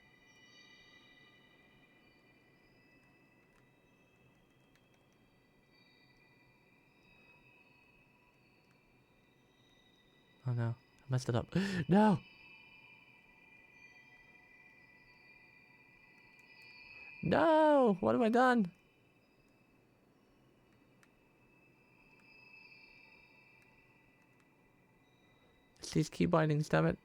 Oh no, I messed it up. No! No! What have I done? It's these key bindings, damn it.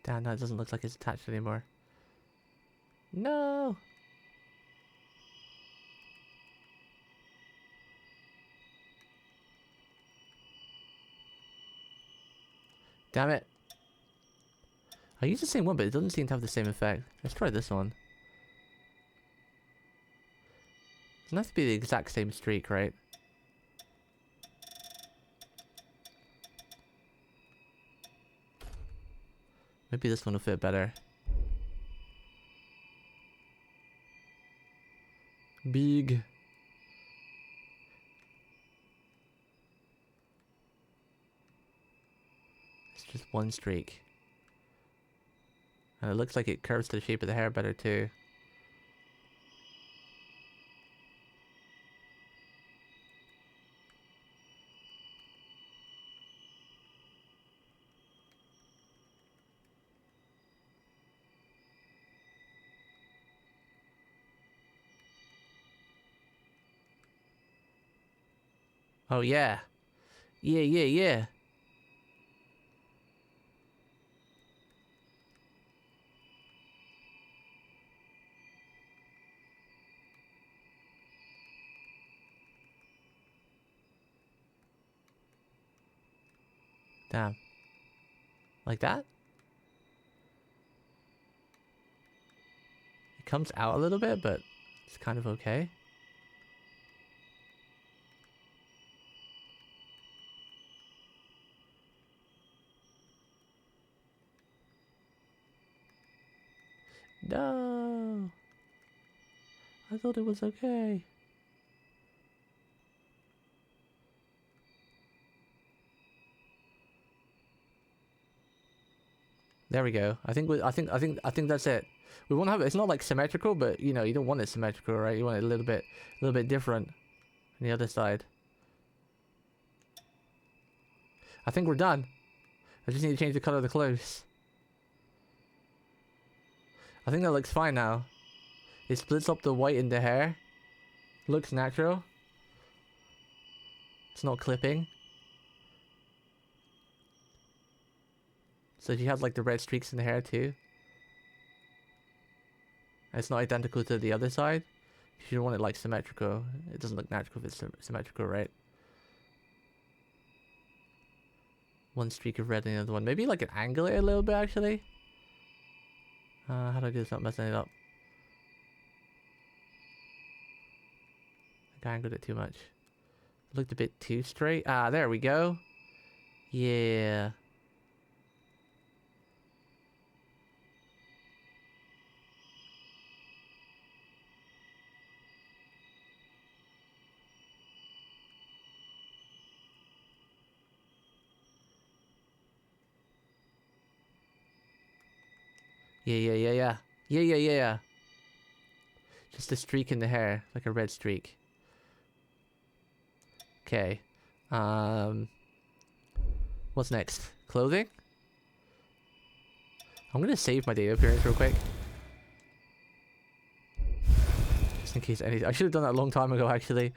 Damn, that doesn't look like it's attached anymore. No! Damn it. I used the same one, but it doesn't seem to have the same effect. Let's try this one. It doesn't have to be the exact same streak, right? Maybe this one will fit better. Big. It's just one streak. And it looks like it curves to the shape of the hair better too. Oh yeah. Yeah, yeah, yeah. Damn. Like that? It comes out a little bit, but it's kind of okay. No. I thought it was okay. There we go. I think that's it. We won't have it. It's not like symmetrical, but you know, you don't want it symmetrical, right? You want it a little bit different on the other side. I think we're done. I just need to change the color of the clothes. I think that looks fine now. It splits up the white in the hair. Looks natural. It's not clipping. So she has like the red streaks in the hair too. And it's not identical to the other side. You don't want it like symmetrical. It doesn't look natural if it's symmetrical, right? One streak of red in the other one. Maybe like an angle it a little bit actually. How do I do this without messing it up? I think I angled it too much. It looked a bit too straight. Ah, there we go. Yeah. Yeah. Just a streak in the hair, like a red streak. Okay. What's next? Clothing? I'm gonna save my data appearance real quick. Just in case anything. I should have done that a long time ago, actually.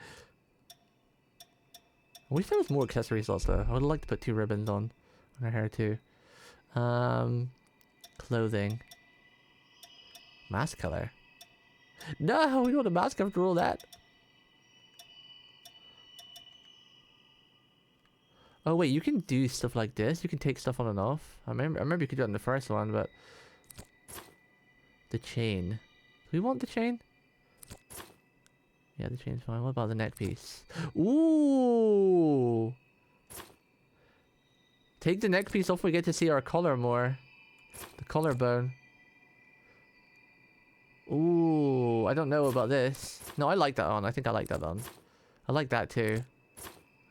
I wish there was more accessory slots though. I would like to put 2 ribbons on her hair too. Clothing. Mask color. No, we don't want a mask after all that. Oh wait, you can do stuff like this. You can take stuff on and off. I remember you could do it in the first one, but the chain. Do we want the chain? Yeah, the chain's fine. What about the neck piece? Ooh. Take the neck piece off. We get to see our collar more. The collarbone. Ooh, I don't know about this. No, I like that on. I think I like that on. I like that too.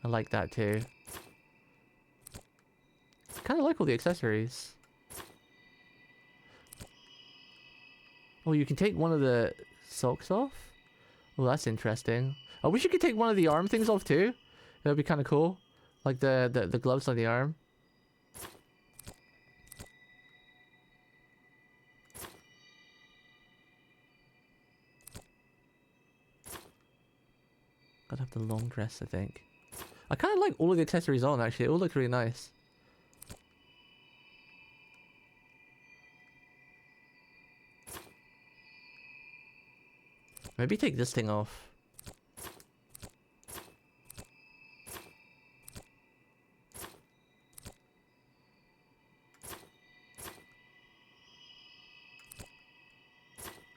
I like that too. Kind of like all the accessories. Oh, you can take one of the socks off? Oh, that's interesting. I wish you could take one of the arm things off too. That'd be kind of cool. Like the gloves on the arm. Gotta have the long dress, I think. I kind of like all of the accessories on, actually. It all looks really nice. Maybe take this thing off.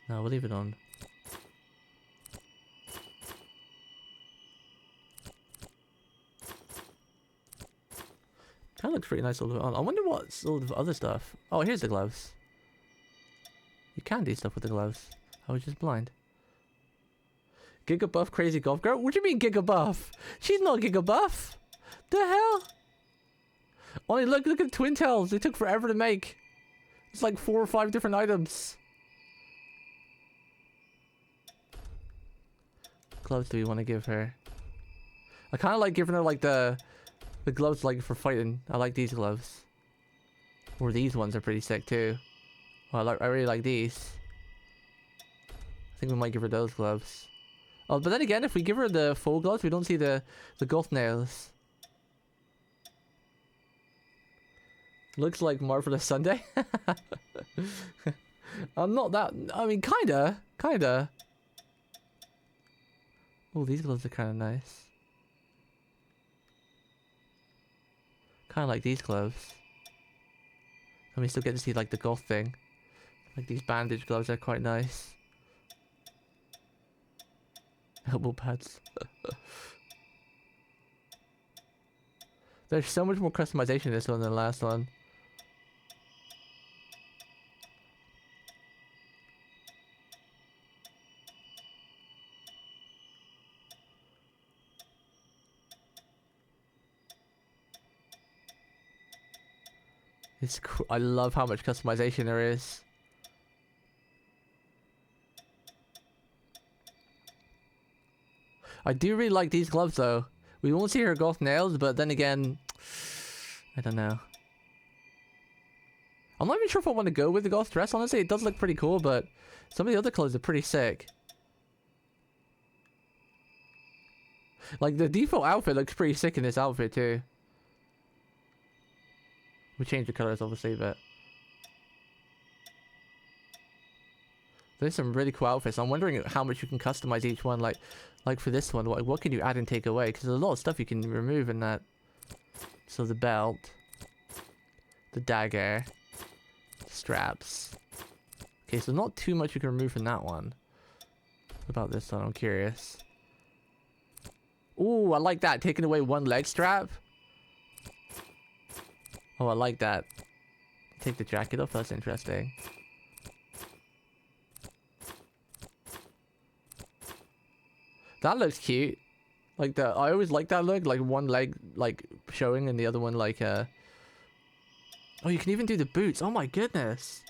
No, we'll leave it on. That looks pretty nice all on. I wonder what's all the other stuff. Oh, here's the gloves. You can do stuff with the gloves. I was just blind. Giga buff crazy golf girl? What do you mean giga buff? She's not giga buff. The hell? Only look at twin tails. They took forever to make. It's like 4 or 5 different items. What gloves do we want to give her? I kind of like giving her like the gloves like for fighting. I like these gloves. Or these ones are pretty sick too. Oh, I really like these. I think we might give her those gloves. Oh, but then again, if we give her the full gloves, we don't see the goth nails. Looks like Marvelous Sunday. I'm not that... I mean, kinda. Oh, these gloves are kind of nice. Kind of like these gloves. And we still get to see like the goth thing. Like these bandage gloves are quite nice. Elbow pads. There's so much more customization in this one than the last one. It's cool. I love how much customization there is. I do really like these gloves though. We won't see her goth nails, but then again, I don't know. I'm not even sure if I want to go with the goth dress. Honestly, it does look pretty cool, but some of the other clothes are pretty sick. Like the default outfit looks pretty sick in this outfit too. We changed the colors obviously, but there's some really cool outfits. I'm wondering how much you can customize each one. Like for this one, what can you add and take away? Because there's a lot of stuff you can remove in that. So the belt, the dagger, straps. Okay, so not too much you can remove from that one. What about this one? I'm curious. Ooh, I like that. Taking away one leg strap. Oh, I like that. Take the jacket off. That's interesting. That looks cute. Like I always like that look. Like one leg like showing and the other one like Oh, you can even do the boots. Oh my goodness.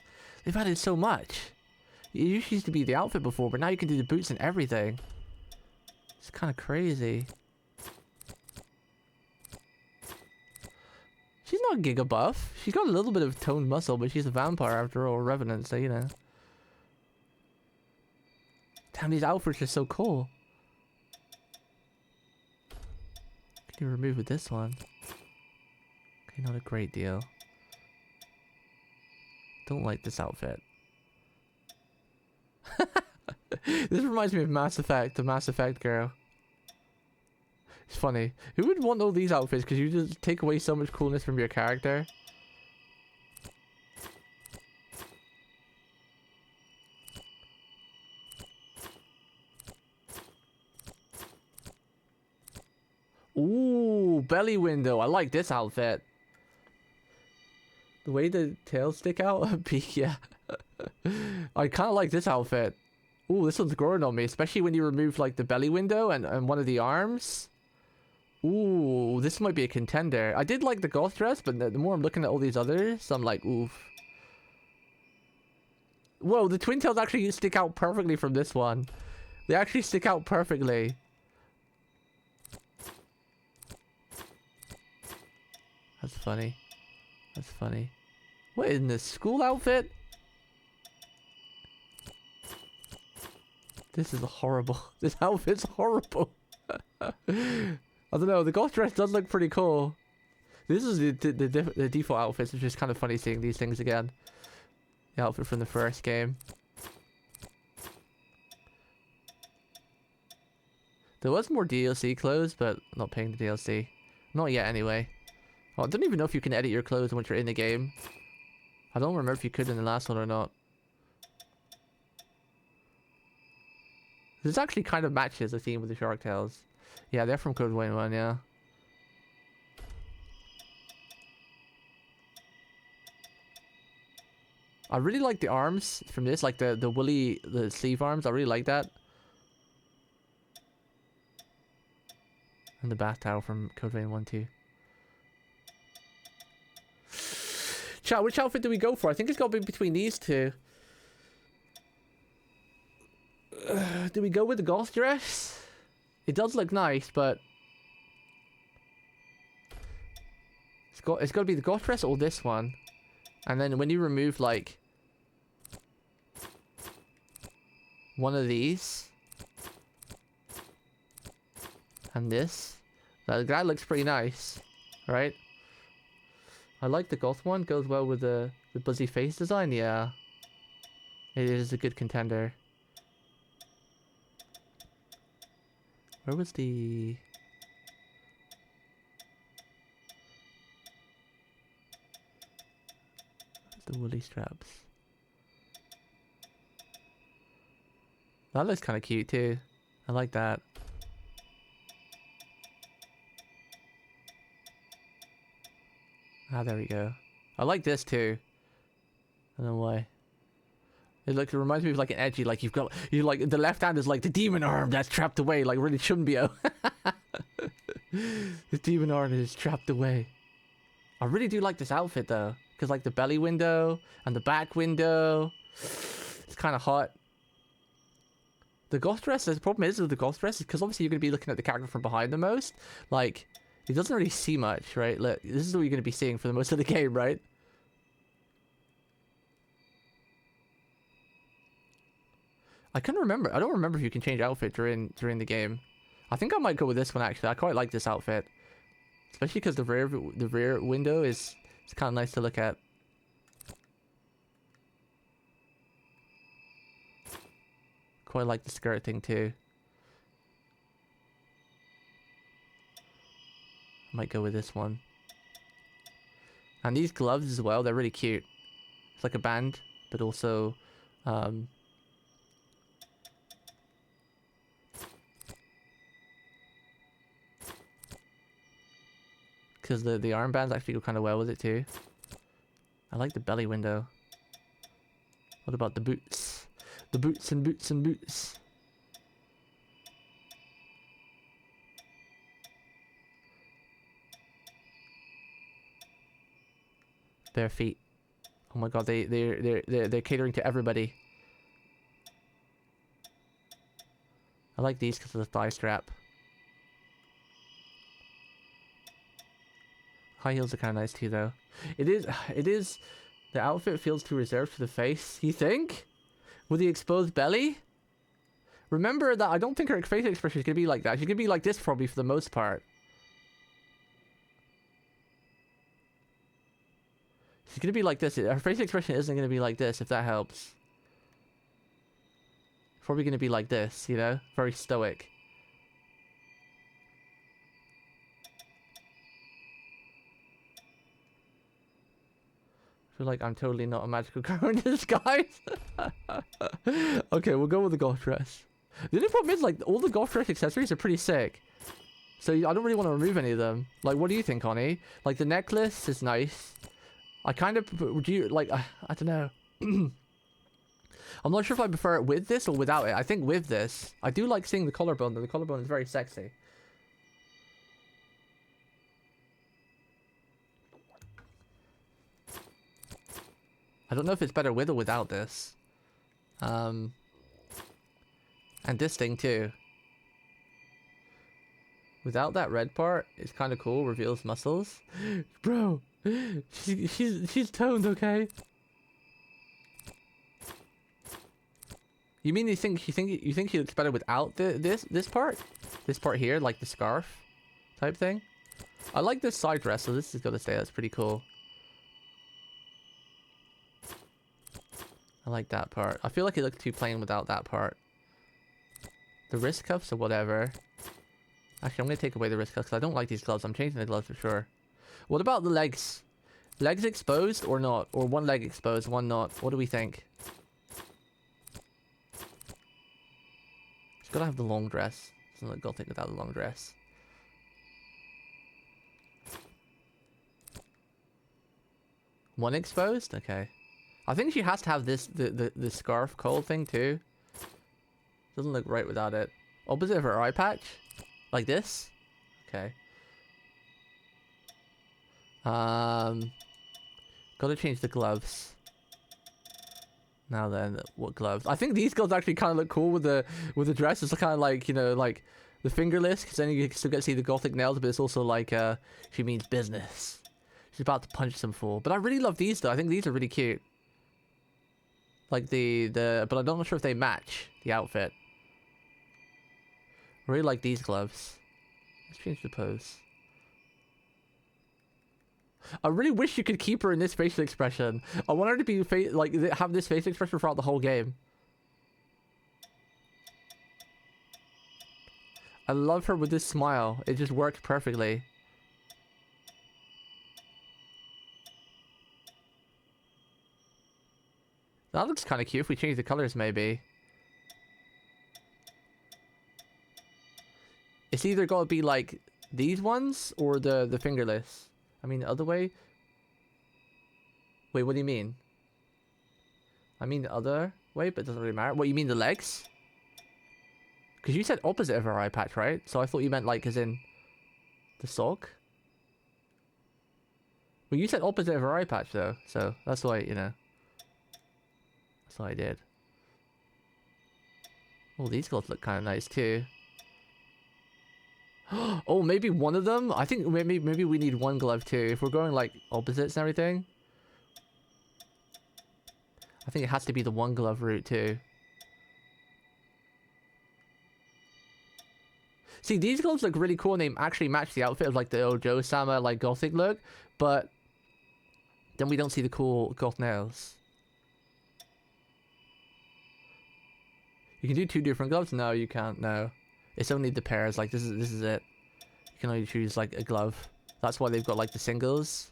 They've added so much. It used to be the outfit before, but now you can do the boots and everything. It's kind of crazy. She's not giga buff. She's got a little bit of toned muscle, but she's a vampire after all, revenant, so you know. Damn, these outfits are so cool. Can you remove with this one? Okay, not a great deal. Don't like this outfit. This reminds me of Mass Effect, the Mass Effect girl. It's funny. Who would want all these outfits? Because you just take away so much coolness from your character. Ooh, belly window. I like this outfit. The way the tails stick out. Peak, yeah. I kind of like this outfit. Ooh, this one's growing on me. Especially when you remove like the belly window and one of the arms. Ooh, this might be a contender. I did like the goth dress, but the more I'm looking at all these others, I'm like, oof. Whoa, the twin tails actually stick out perfectly from this one. They actually stick out perfectly. That's funny. That's funny. What, in this school outfit? This is horrible. This outfit's horrible. I don't know, the goth dress does look pretty cool. This is the default outfits, which is kind of funny seeing these things again. The outfit from the first game. There was more DLC clothes, but not paying the DLC. Not yet, anyway. Oh, I don't even know if you can edit your clothes once you're in the game. I don't remember if you could in the last one or not. This actually kind of matches the theme with the shark tails. Yeah, they're from Code Vein 1, yeah. I really like the arms from this, like the woolly, the sleeve arms. I really like that. And the bath towel from Code Vein 1 too. Chat, which outfit do we go for? I think it's got to be between these two. Do we go with the goth dress? It does look nice, but it's got to be the goth dress or this one. And then when you remove like one of these and this, that looks pretty nice, right? I like the goth one. Goes well with the buzzy face design. Yeah, it is a good contender. Where was the woolly straps? That looks kind of cute too. I like that. Ah, there we go. I like this too. I don't know why. It reminds me of like an edgy, like you like the left hand is like the demon arm that's trapped away, like really Chunbyo. The demon arm is trapped away. I really do like this outfit though, because like the belly window and the back window, it's kind of hot. The goth dress, the problem is with the goth dress is because obviously you're going to be looking at the character from behind the most. Like, it doesn't really see much, right? Look, this is what you're going to be seeing for the most of the game, right? I can't remember. I don't remember if you can change outfit during the game. I think I might go with this one actually. I quite like this outfit, especially because the rear window is it's kind of nice to look at. Quite like the skirt thing too. I might go with this one. And these gloves as well, they're really cute. It's like a band, but also because the armbands actually go kind of well with it too. I like the belly window. What about the boots? The boots and boots and boots. Bare feet. Oh my god, they're catering to everybody. I like these because of the thigh strap. High heels are kind of nice too, though. It is. The outfit feels too reserved for the face. You think? With the exposed belly? Remember that I don't think her face expression is gonna be like that. She's gonna be like this probably for the most part. She's gonna be like this. Her face expression isn't gonna be like this, if that helps. Probably gonna be like this, you know? Very stoic. I feel like I'm totally not a magical girl in disguise. Okay, we'll go with the goth dress. The only problem is, like, all the goth dress accessories are pretty sick. So I don't really want to remove any of them. Like, what do you think, Connie? Like, the necklace is nice. I kind of... Would you... Like, I don't know. I'm not sure if I prefer it with this or without it. I think with this. I do like seeing the collarbone, though. The collarbone is very sexy. I don't know if it's better with or without this. And this thing too. Without that red part, it's kind of cool. Reveals muscles. Bro, she's toned, okay? You mean you think she looks better without this part? This part here, like the scarf type thing? I like this side dress, so this is gonna stay. That's pretty cool. I like that part. I feel like it looks too plain without that part. The wrist cuffs or whatever. Actually, I'm gonna take away the wrist cuffs because I don't like these gloves. I'm changing the gloves for sure. What about the legs? Legs exposed or not? Or one leg exposed, one not? What do we think? It's gotta have the long dress. Doesn't look gothic without the long dress. One exposed? Okay. I think she has to have this the scarf cold thing too. Doesn't look right without it. Opposite of her eye patch? Like this? Okay. Gotta change the gloves. Now then, what gloves? I think these gloves actually kind of look cool with the dress. It's kind of like, you know, like the fingerless, because then you still get to see the gothic nails, but it's also like she means business. She's about to punch some fool. But I really love these though. I think these are really cute. Like but I'm not sure if they match the outfit. I really like these gloves. Let's change the pose. I really wish you could keep her in this facial expression. I want her to be have this facial expression throughout the whole game. I love her with this smile. It just works perfectly. That looks kind of cute if we change the colors maybe. It's either got to be like these ones or the fingerless. I mean the other way. Wait, what do you mean? I mean the other way, but it doesn't really matter. What, you mean the legs? Because you said opposite of her eye patch, right? So I thought you meant like as in the sock. Well, you said opposite of her eye patch though, so that's why, you know. That's what I did. Oh, these gloves look kind of nice too. Oh, maybe one of them? I think maybe we need one glove too. If we're going like opposites and everything. I think it has to be the one glove route too. See, these gloves look really cool and they actually match the outfit of like the Ojo-sama like gothic look, but then we don't see the cool goth nails. You can do two different gloves? No, you can't. No, it's only the pairs. Like this is it. You can only choose like a glove. That's why they've got like the singles.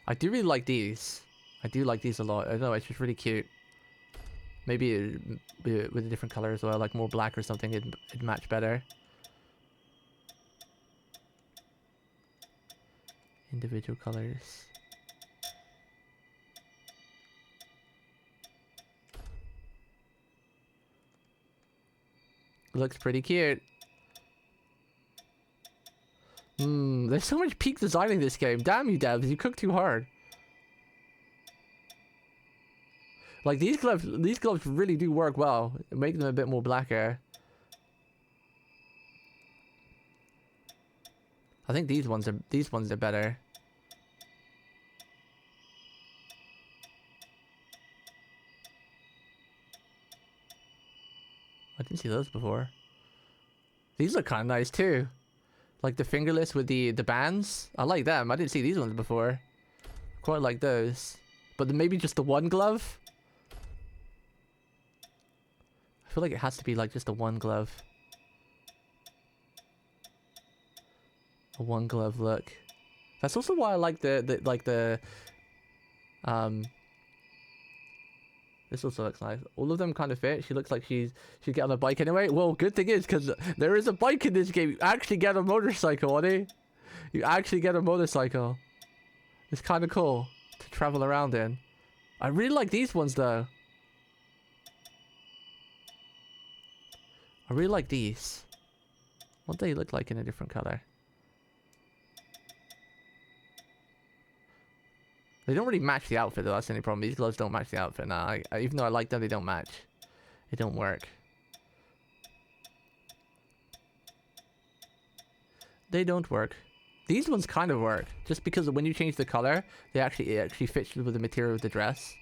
I do really like these. I do like these a lot. I don't know, it's just really cute. Maybe with a different color as well, like more black or something, it'd match better. Individual colors. Looks pretty cute. There's so much peak design in this game. Damn you devs, you cook too hard. Like these gloves really do work well. Make them a bit more blacker. I think these ones are better. I didn't see those before. These look kind of nice too. Like the fingerless with the bands. I like them. I didn't see these ones before. Quite like those. But then maybe just the one glove? I feel like it has to be like just a one glove. A one glove look. That's also why I like the this also looks nice. All of them kind of fit. She looks like she'd get on a bike anyway. Well, good thing is, because there is a bike in this game. You actually get a motorcycle, honey. You actually get a motorcycle. It's kind of cool to travel around in. I really like these ones, though. I really like these. What do they look like in a different color? They don't really match the outfit though, that's the only problem. These gloves don't match the outfit now. Even though I like them, they don't match. They don't work. They don't work. These ones kind of work. Just because when you change the color, it actually fits with the material of the dress.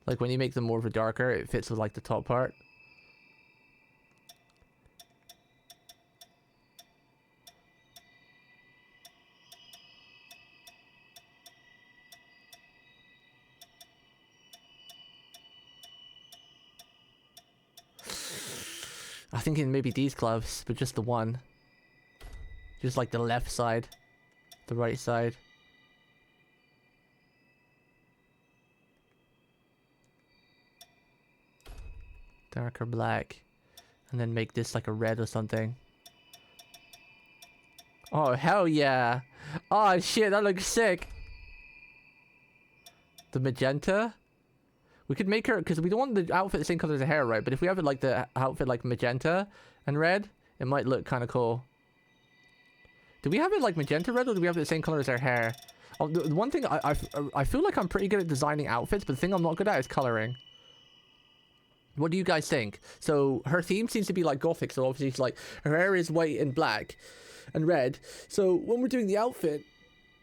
Like when you make them more of a darker, it fits with like the top part. I'm thinking maybe these gloves, but just the one. Just like the left side. The right side. Darker black. And then make this like a red or something. Oh, hell yeah. Oh, shit, that looks sick. The magenta? We could make her, because we don't want the outfit the same color as the hair, right? But if we have it like the outfit like magenta and red, it might look kind of cool. Do we have it like magenta red, or do we have it the same color as her hair? Oh, the one thing, I feel like I'm pretty good at designing outfits, but the thing I'm not good at is coloring. What do you guys think? So her theme seems to be like gothic, so obviously it's like her hair is white and black and red. So when we're doing the outfit,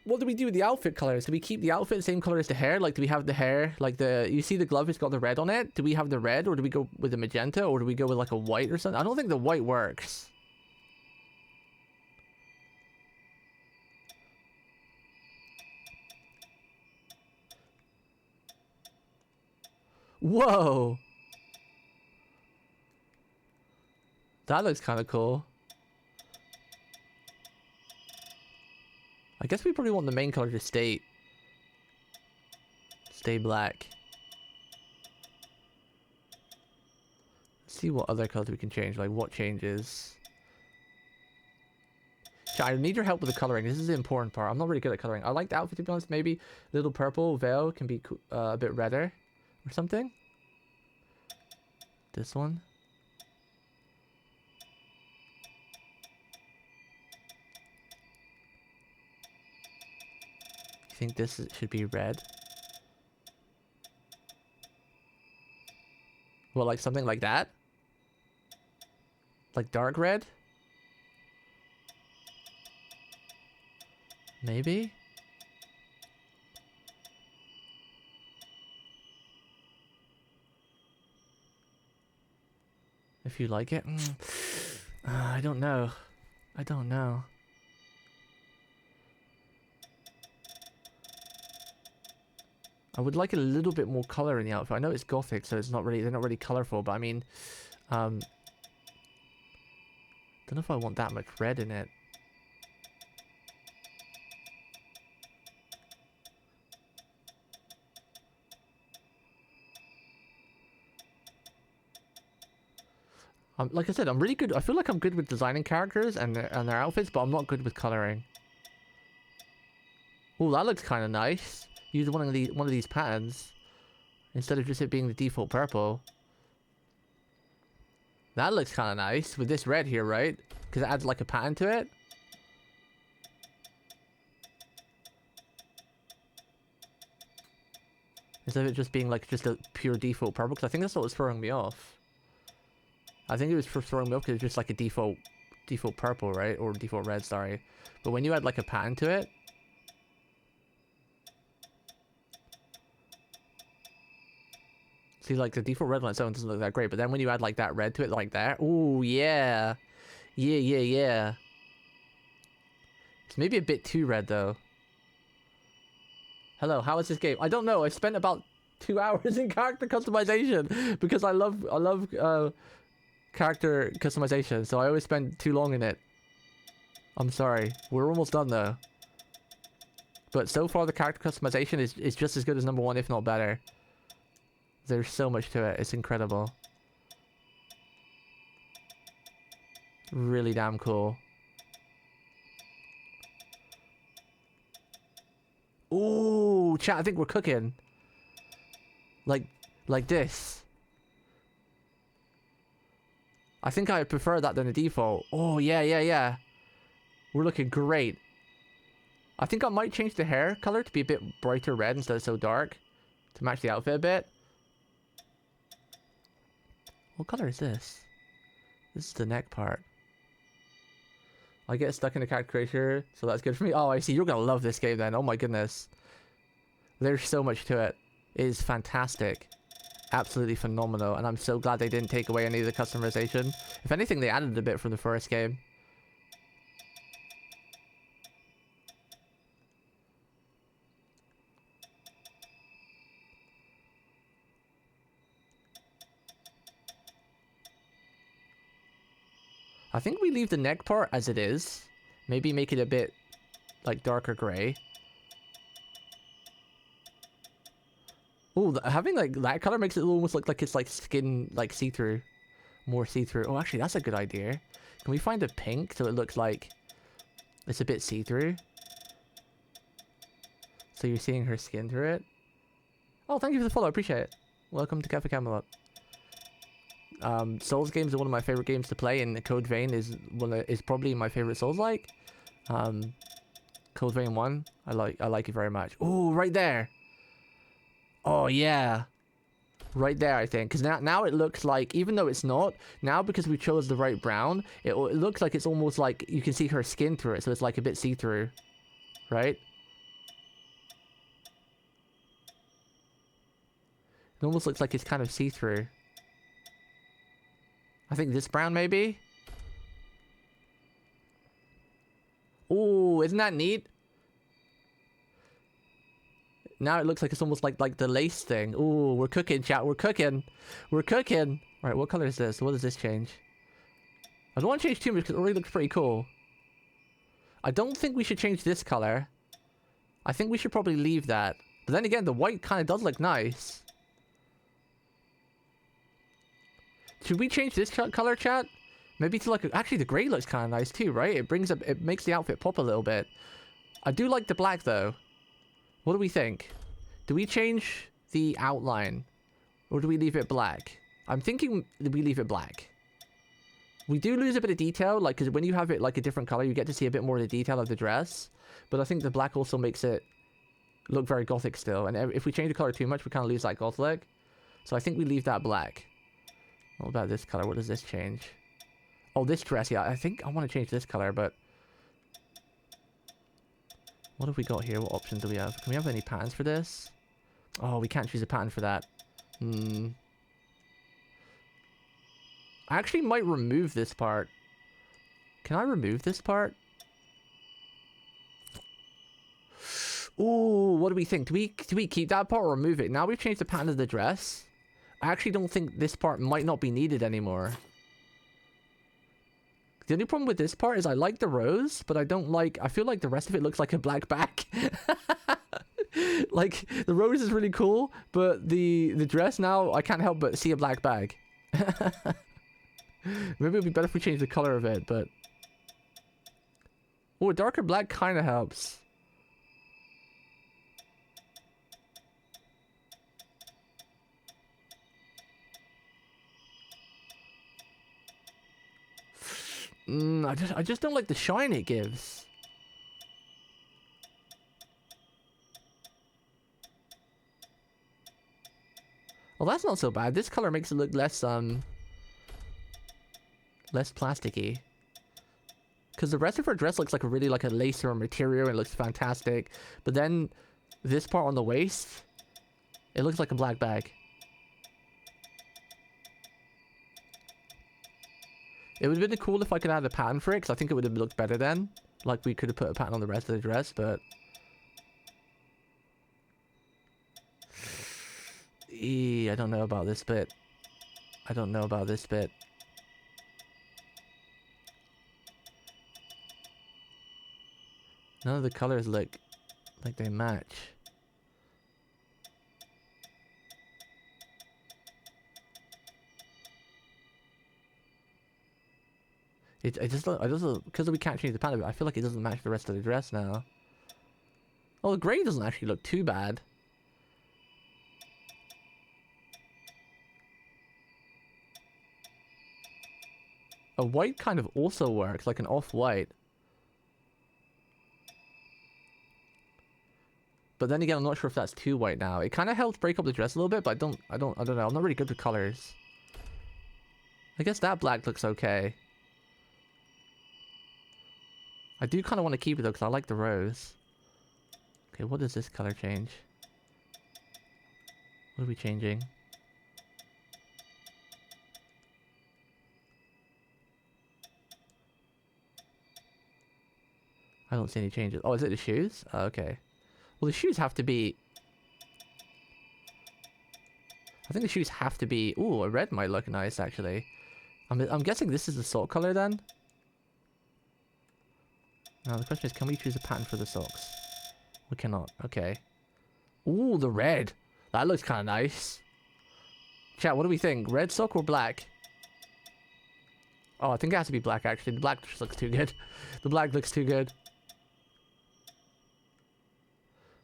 what do we do with the outfit colors? Do we keep the outfit the same color as the hair? Like, do we have the hair, like you see the glove has got the red on it? Do we have the red, or do we go with the magenta, or do we go with like a white or something? I don't think the white works. Whoa! That looks kind of cool. I guess we probably want the main color to stay black. Let's see what other colors we can change. Like, what changes? I need your help with the coloring. This is the important part. I'm not really good at coloring. I like the outfit, to be honest. Maybe little purple veil can be a bit redder or something. This one. You think this should be red? Well, like something like that? Like dark red? Maybe? If you like it? I don't know. I don't know. I would like a little bit more color in the outfit. I know it's gothic, so it's not really, they're not really colorful, but I mean, don't know if I want that much red in it. Like I said, I'm really good. I feel like I'm good with designing characters and their outfits, but I'm not good with coloring. Oh, that looks kind of nice. Use one of these patterns instead of just it being the default purple. That looks kind of nice with this red here, right? Because it adds like a pattern to it. Instead of it just being like just a pure default purple, because I think that's what was throwing me off. I think it was for throwing me off because it's just like a default purple, right? Or default red, sorry. But when you add like a pattern to it, see, like the default red on its own doesn't look that great, but then when you add like that red to it like that, ooh, yeah. Yeah. It's maybe a bit too red though. Hello, how is this game? I don't know. I spent about 2 hours in character customization because I love character customization, so I always spend too long in it. I'm sorry. We're almost done though. But so far the character customization is just as good as number 1, if not better. There's so much to it. It's incredible. Really damn cool. Ooh, chat, I think we're cooking. Like this. I think I prefer that than the default. Oh, yeah. We're looking great. I think I might change the hair color to be a bit brighter red instead of so dark. To match the outfit a bit. What color is this? This is the neck part. I get stuck in the character creator, so that's good for me. Oh, I see. You're going to love this game then. Oh my goodness. There's so much to it. It is fantastic. Absolutely phenomenal. And I'm so glad they didn't take away any of the customization. If anything, they added a bit from the first game. I think we leave the neck part as it is. Maybe make it a bit like darker gray. Oh, having like that color makes it almost look like it's like skin, like see-through. More see-through. Oh, actually, that's a good idea. Can we find a pink so it looks like it's a bit see-through? So you're seeing her skin through it. Oh, thank you for the follow. I appreciate it. Welcome to Cafe Camelot. Souls games are one of my favorite games to play, and Code Vein is probably my favorite Souls-like. Code Vein 1, I like it very much. Oh, right there. Oh yeah, right there. I think because now it looks like, even though it's not now, because we chose the right brown, it looks like it's almost like you can see her skin through it, so it's like a bit see-through, right? It almost looks like it's kind of see-through. I think this brown maybe. Oh, isn't that neat? Now it looks like it's almost like the lace thing. Ooh, we're cooking, chat. We're cooking. We're cooking. All right, what color is this? What does this change? I don't want to change too much because it already looks pretty cool. I don't think we should change this color. I think we should probably leave that. But then again, the white kind of does look nice. Should we change this color, chat? Maybe to like actually the gray looks kind of nice too, right? It makes the outfit pop a little bit. I do like the black though. What do we think? Do we change the outline? Or do we leave it black? I'm thinking we leave it black. We do lose a bit of detail, like, because when you have it like a different color, you get to see a bit more of the detail of the dress. But I think the black also makes it look very gothic still. And if we change the color too much, we kind of lose that goth look. So I think we leave that black. What about this color? What does this change? Oh, this dress, yeah. I think I want to change this color, but... What have we got here? What options do we have? Can we have any patterns for this? Oh, we can't choose a pattern for that. I actually might remove this part. Can I remove this part? Ooh, what do we think? Do we keep that part or remove it? Now we've changed the pattern of the dress. I actually don't think this part might not be needed anymore. The only problem with this part is I like the rose, but I feel like the rest of it looks like a black bag. Like, the rose is really cool, but the dress now, I can't help but see a black bag. Maybe it'd be better if we change the color of it, but... Oh, a darker black kind of helps. I just don't like the shine it gives. Well, that's not so bad. This color makes it look less plasticky. Because the rest of her dress looks like a lace or a material and it looks fantastic. But then this part on the waist, it looks like a black bag. It would have been cool if I could add a pattern for it, because I think it would have looked better then. Like, we could have put a pattern on the rest of the dress, but... I don't know about this bit. I don't know about this bit. None of the colors look like they match. It just because we can't change the pattern, I feel like it doesn't match the rest of the dress now. Oh, the grey doesn't actually look too bad. A white kind of also works, like an off-white. But then again, I'm not sure if that's too white now. It kind of helps break up the dress a little bit, but I don't know. I'm not really good with colors. I guess that black looks okay. I do kind of want to keep it though, because I like the rose. Okay, what does this color change? What are we changing? I don't see any changes. Oh, is it the shoes? Oh, okay. Well, the shoes have to be... I think the shoes have to be... Ooh, a red might look nice, actually. I'm guessing this is the salt color then? Now the question is, can we choose a pattern for the socks? We cannot. Okay. Ooh, the red. That looks kind of nice. Chat, what do we think? Red sock or black? Oh, I think it has to be black, actually. The black just looks too good. The black looks too good.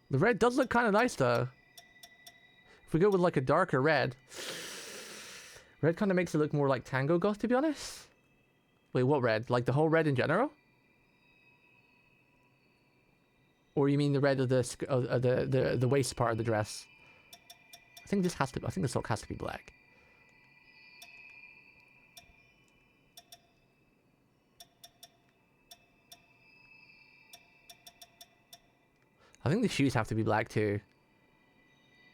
The red does look kind of nice, though. If we go with, like, a darker red... Red kind of makes it look more like Tango Goth, to be honest. Wait, what red? Like, the whole red in general? Or you mean the red of the waist part of the dress? I think this has to... I think the sock has to be black. I think the shoes have to be black too.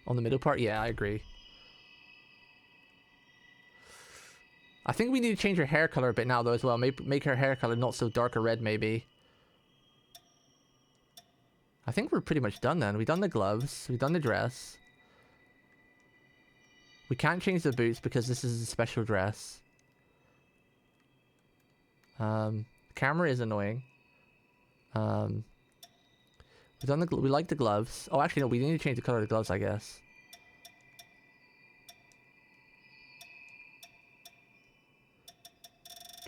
On the middle part? Yeah, I agree. I think we need to change her hair color a bit now though as well. Make her hair color not so dark or red maybe. I think we're pretty much done then. We've done the gloves. We've done the dress. We can't change the boots because this is a special dress. Camera is annoying. We've done we like the gloves. Oh, actually, no, we need to change the color of the gloves, I guess.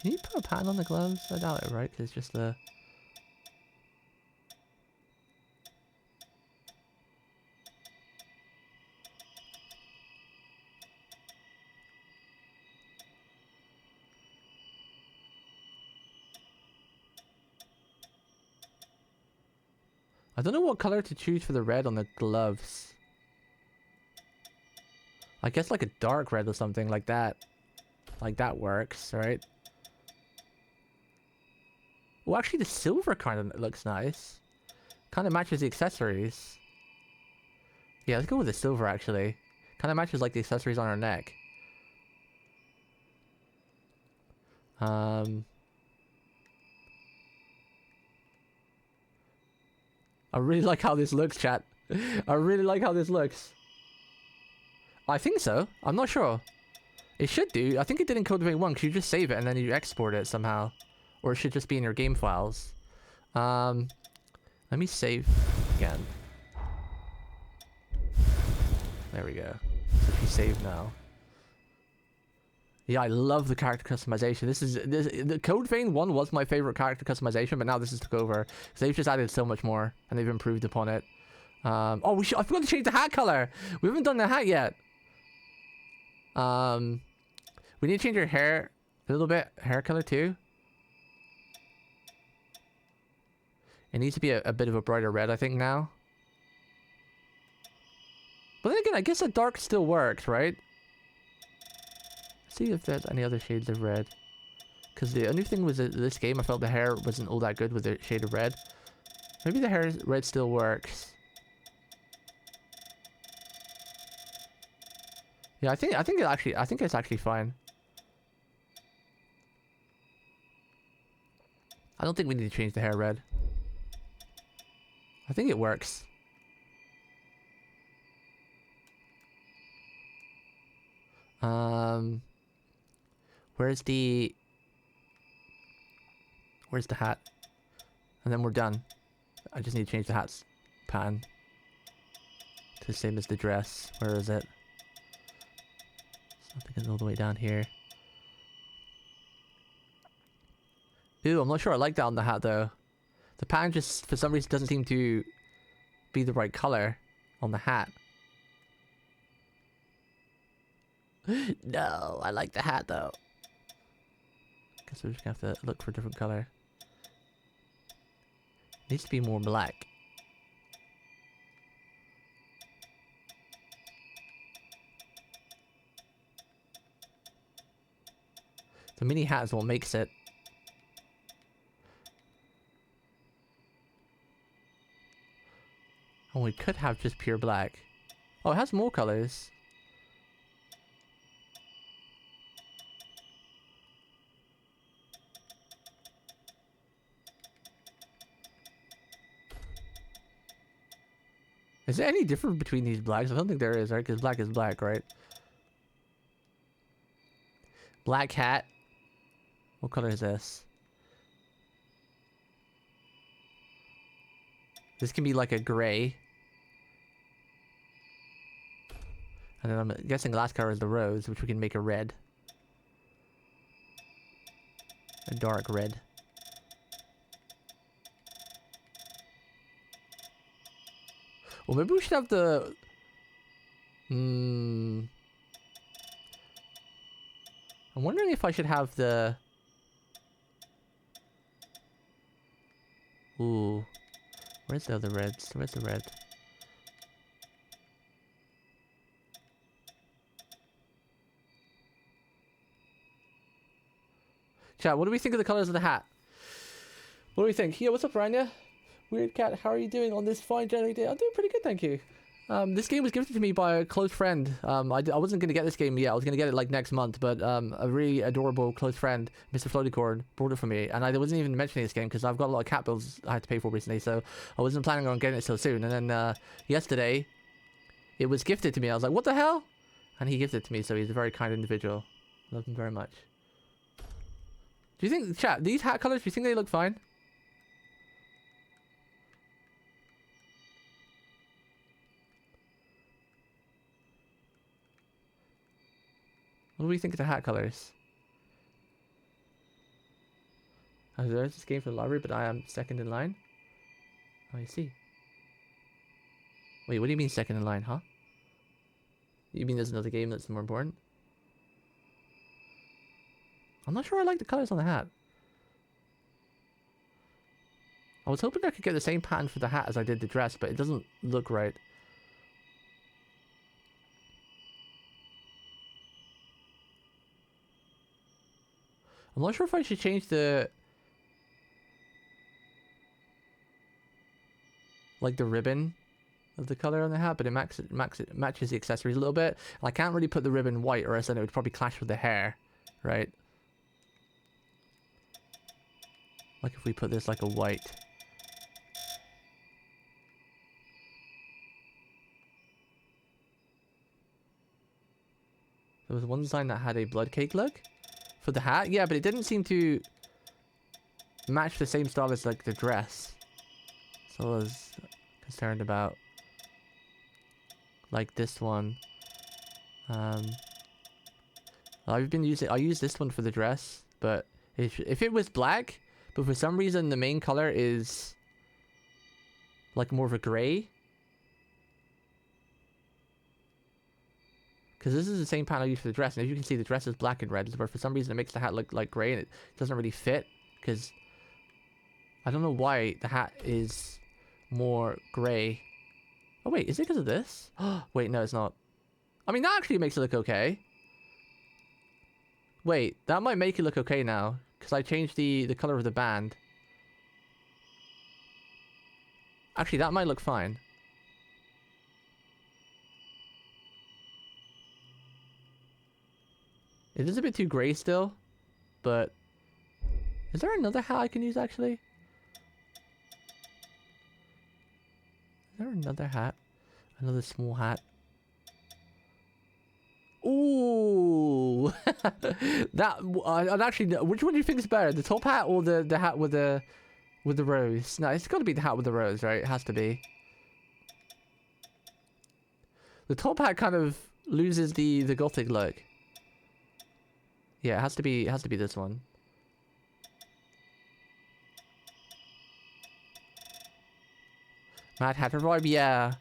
Can you put a pattern on the gloves? I doubt it, right? Because it's just the... I don't know what color to choose for the red on the gloves. I guess like a dark red or something like that. Like that works, right? Well, actually the silver kind of looks nice. Kind of matches the accessories. Yeah, let's go with the silver actually. Kind of matches like the accessories on her neck. I really like how this looks, chat. I really like how this looks. I think so. I'm not sure. It should do. I think it did in Code Vein 1 because you just save it and then you export it somehow. Or it should just be in your game files. Let me save again. There we go. So if you save now. Yeah, I love the character customization. The Code Vein 1 was my favorite character customization, but now this is took over. So they've just added so much more, and they've improved upon it. Oh, I forgot to change the hat color. We haven't done the hat yet. We need to change your hair a little bit. Hair color too. It needs to be a bit of a brighter red, I think, now. But then again, I guess a dark still works, right? See if there's any other shades of red. Because the only thing was that this game, I felt the hair wasn't all that good with the shade of red. Maybe the hair red still works. Yeah, I think it's actually fine. I don't think we need to change the hair red. I think it works. Where's the hat? And then we're done. I just need to change the hat's pattern to the same as the dress. Where is it? It's not all the way down here. Ooh, I'm not sure I like that on the hat though. The pattern just, for some reason, doesn't seem to be the right color on the hat. No, I like the hat though. Guess we're just gonna have to look for a different color. Needs to be more black. The mini hat is what makes it. Oh, we could have just pure black. Oh, it has more colors. Is there any difference between these blacks? I don't think there is, right? Because black is black, right? Black hat. What color is this? This can be like a gray. And then I'm guessing the last color is the rose, which we can make a red. A dark red. Well, maybe we should have the... I'm wondering if I should have the... Ooh. Where's the other reds? Where's the red? Chat, what do we think of the colors of the hat? What do we think? Yeah, what's up, Rania? Weird Cat, how are you doing on this fine January day? I'm doing pretty good, thank you. This game was gifted to me by a close friend. I wasn't going to get this game yet. I was going to get it like next month, but a really adorable close friend, Mr. Floatycorn, brought it for me. And I wasn't even mentioning this game because I've got a lot of cat bills I had to pay for recently, so I wasn't planning on getting it so soon. And then yesterday, it was gifted to me. I was like, what the hell? And he gifted it to me, so he's a very kind individual. Love him very much. Do you think, chat, these hat colors, do you think they look fine? What do we think of the hat colors? There's this game for the library, but I am second in line. Oh, I see. Wait, what do you mean second in line, huh? You mean there's another game that's more important? I'm not sure I like the colors on the hat. I was hoping I could get the same pattern for the hat as I did the dress, but it doesn't look right. I'm not sure if I should change the... like the ribbon of the color on the hat, but it matches the accessories a little bit. And I can't really put the ribbon white or else then it would probably clash with the hair, right? Like if we put this like a white. There was one design that had a blood cake look for the hat. Yeah, but it didn't seem to match the same style as like the dress. So I was concerned about like this one. I use this one for the dress, but if it was black, but for some reason the main color is like more of a gray. Because this is the same pattern I use for the dress, and as you can see, the dress is black and red, but for some reason it makes the hat look like gray, and it doesn't really fit, because I don't know why the hat is more gray. Oh wait, is it because of this? Wait, no, it's not. I mean, that actually makes it look okay. Wait, that might make it look okay now, because I changed the color of the band. Actually, that might look fine. It is a bit too gray still, but is there another hat I can use actually? Is there another hat? Another small hat? Ooh! That I'd actually. Which one do you think is better, the top hat or the hat with the rose? No, it's got to be the hat with the rose, right? It has to be. The top hat kind of loses the gothic look. Yeah, it has to be this one. Mad Hatter vibe, yeah.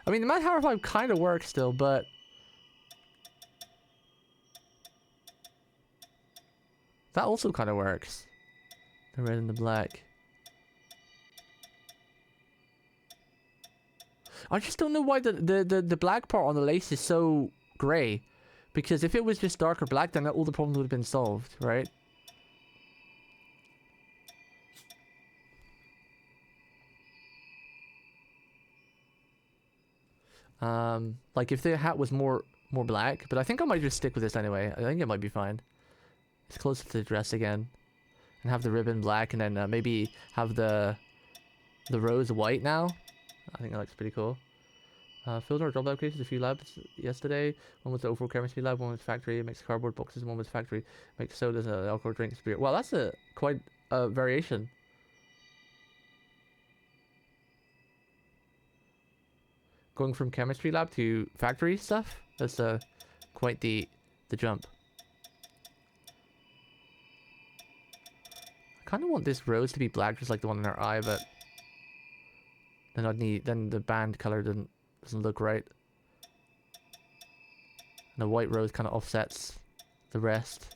I mean, the Mad Hatter vibe kind of works still, but that also kind of works. The red and the black. I just don't know why the black part on the lace is so grey. Because if it was just darker black, then all the problems would have been solved, right? Like if the hat was more black, but I think I might just stick with this anyway. I think it might be fine. It's closer to the dress again, and have the ribbon black, and then maybe have the rose white now. I think that looks pretty cool. Filled our job applications, a few labs yesterday. One was the overall chemistry lab, one was factory, makes cardboard boxes, one was factory, makes sodas, alcohol drinks, beer. Well, that's quite a variation. going from chemistry lab to factory stuff. That's quite the jump. I kind of want this rose to be black, just like the one in her eye, but then the band color doesn't look right. And the white rose kind of offsets the rest.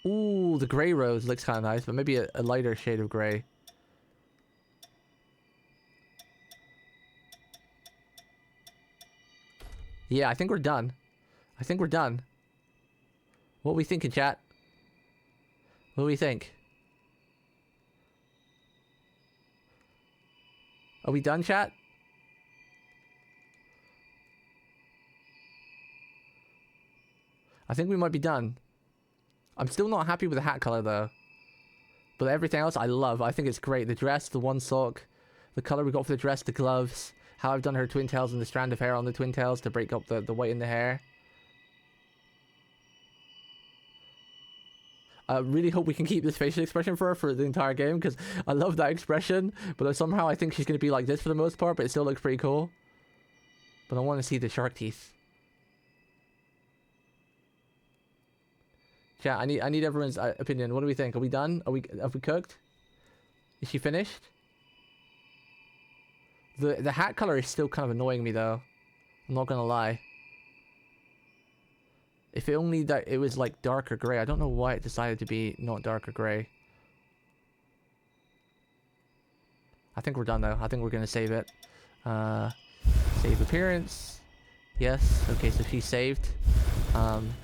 Ooh, the grey rose looks kind of nice, but maybe a lighter shade of grey. Yeah, I think we're done. I think we're done. What are we thinking, chat? What do we think? Are we done, chat? I think we might be done. I'm still not happy with the hat color though. But everything else I love. I think it's great. The dress, the one sock, the color we got for the dress, the gloves, how I've done her twin tails and the strand of hair on the twin tails to break up the white in the hair. I really hope we can keep this facial expression for her for the entire game, because I love that expression, but somehow I think she's going to be like this for the most part, but it still looks pretty cool. But I want to see the shark teeth. Yeah, I need everyone's opinion. What do we think? Are we done? Have we cooked? Is she finished? The hat color is still kind of annoying me though. I'm not gonna lie. If it only that it was like darker gray. I don't know why it decided to be not darker gray. I think we're done though. I think we're gonna save it. Save appearance. Yes. Okay, so she's saved. I'm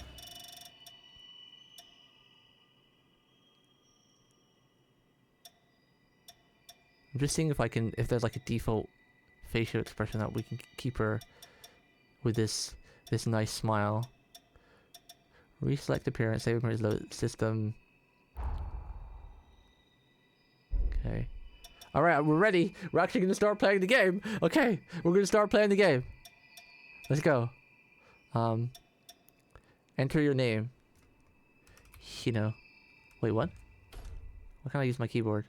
just seeing if there's like a default facial expression that we can keep her with this nice smile. Reselect appearance, save appearance, load system. Okay. Alright, we're ready. We're actually gonna start playing the game. Okay, we're gonna start playing the game. Let's go. Enter your name. Hino. Wait, what? Why can't I use my keyboard?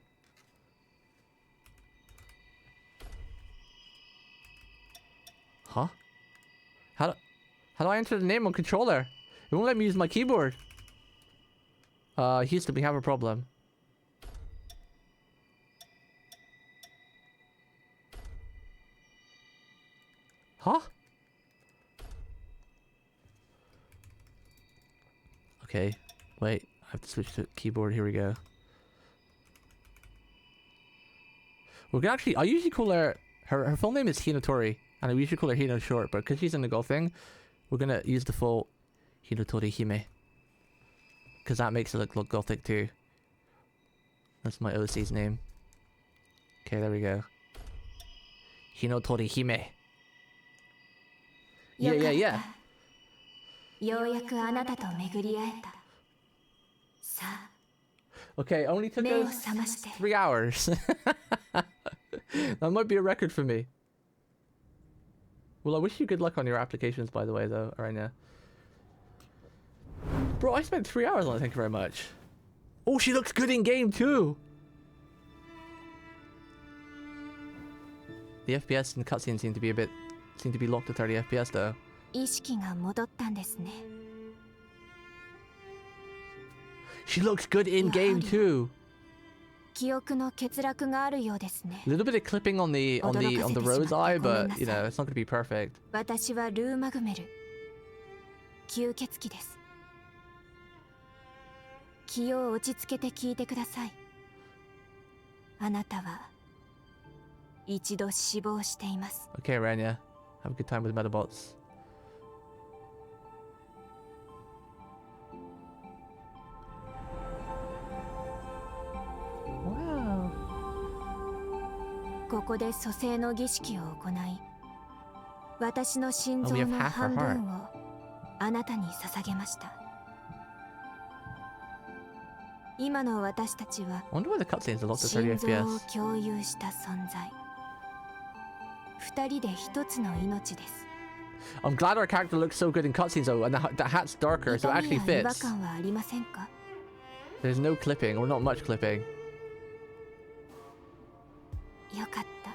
Huh? How do I enter the name on controller? It won't let me use my keyboard. Houston, we have a problem. Huh? Okay. Wait. I have to switch to keyboard. Here we go. We're gonna actually... I usually call her... Her full name is Hinotori. And I usually call her Hino short. But because she's in the golf thing, we're gonna use the full Hinotori-Hime. Because that makes it look gothic too. That's my OC's name. Okay, there we go. Hinotori-Hime. Yeah. ようやくあなたと巡り会えた。さあ。 Okay, only took us 3 hours. That might be a record for me. Well, I wish you good luck on your applications, by the way, though, right now. Bro, I spent 3 hours on it, thank you very much. Oh, she looks good in game, too! The FPS and cutscenes seem to be locked to 30 FPS, though. 意識が戻ったんですね。 She looks good in game, too! 記憶の欠落があるようですね。 A little bit of clipping on the rose eye, but, you know, it's not going to be perfect. 私はルーマグメル。吸血鬼です。気を落ち着けて聞いてください。あなたは一度死亡しています。 Okay, Rania. Have a good time with Metabots. Wow. ここで蘇生の儀式を行い、私の心臓の半分をあなたに捧げました。今の私たちは I wonder why the cutscenes are locked to 30心臓 FPS. を共有した存在。二人で一つの命です。 I'm glad our character looks so good in cutscenes though, and the hat's darker, so it actually 痛みや違和 fits. 感はありませんか？ There's no clipping, or not much clipping. よかった。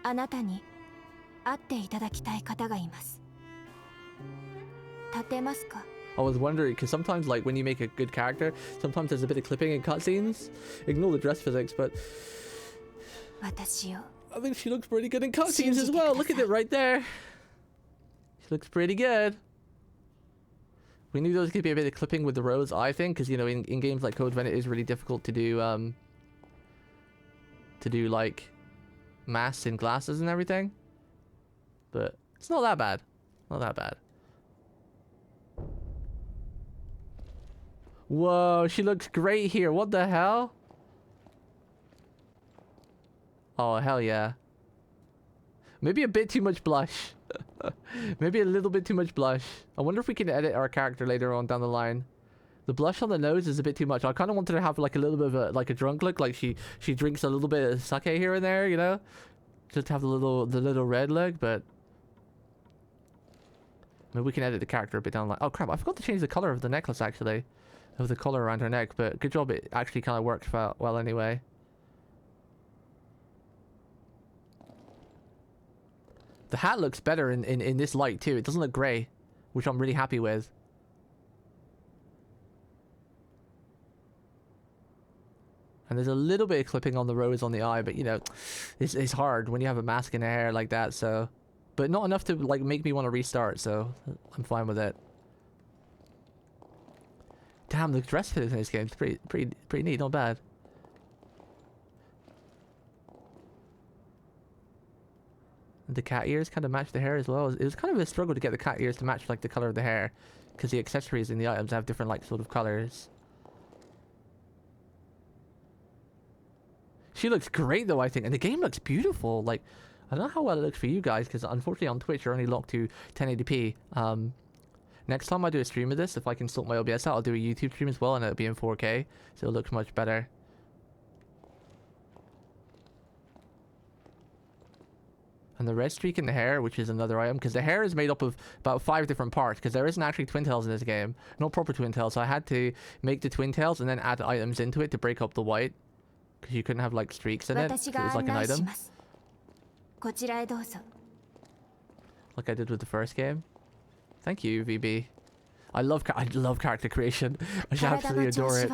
あなたに会っていただきたい方がいます。立てますか？ I was wondering, because sometimes, like, when you make a good character, sometimes there's a bit of clipping in cutscenes. Ignore the dress physics, but 私を I think she looks pretty good in cutscenes as well. Look at it right there. She looks pretty good. We knew there was going to be a bit of clipping with the rose eye thing, because, you know, in games like Code Vein, it is really difficult to do, like, masks and glasses and everything. But it's not that bad. Not that bad. Whoa, she looks great here. What the hell? Oh, hell yeah. Maybe a bit too much blush. Maybe a little bit too much blush. I wonder if we can edit our character later on down the line. The blush on the nose is a bit too much. I kind of wanted to have like a little bit of a drunk look, like she drinks a little bit of sake here and there, you know, just to have the little red look. But maybe we can edit the character a bit down the line. Oh crap! I forgot to change the color of the necklace actually, of the collar around her neck. But good job, it actually kind of worked well anyway. The hat looks better in this light too. It doesn't look grey, which I'm really happy with. And there's a little bit of clipping on the rose on the eye, but you know, it's hard when you have a mask in the hair like that, so. But not enough to like make me want to restart, so I'm fine with it. Damn, the dress fit in this game is pretty neat, not bad. The cat ears kind of match the hair as well. It was kind of a struggle to get the cat ears to match like the color of the hair, because the accessories in the items have different like sort of colors. She looks great though, I think, and the game looks beautiful. Like, I don't know how well it looks for you guys, because unfortunately on Twitch you're only locked to 1080p. Next time I do a stream of this, if I can sort my OBS out, I'll do a YouTube stream as well, and it'll be in 4K, so it looks much better. And the red streak in the hair, which is another item, because the hair is made up of about 5 different parts, because there isn't actually twin tails in this game. Not proper twin tails, so I had to make the twin tails and then add items into it to break up the white, because you couldn't have like streaks in it, so it was like an item. Like I did with the first game. Thank you, VB. I love character creation. I absolutely adore it.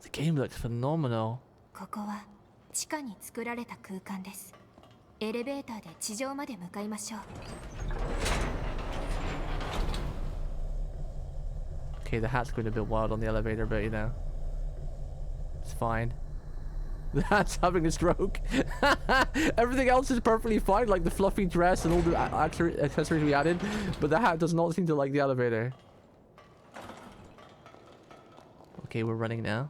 The game looks phenomenal. Okay, the hat's going a bit wild on the elevator, but you know, it's fine. The hat's having a stroke. Everything else is perfectly fine, like the fluffy dress and all the accessories we added, but the hat does not seem to like the elevator. Okay, we're running now.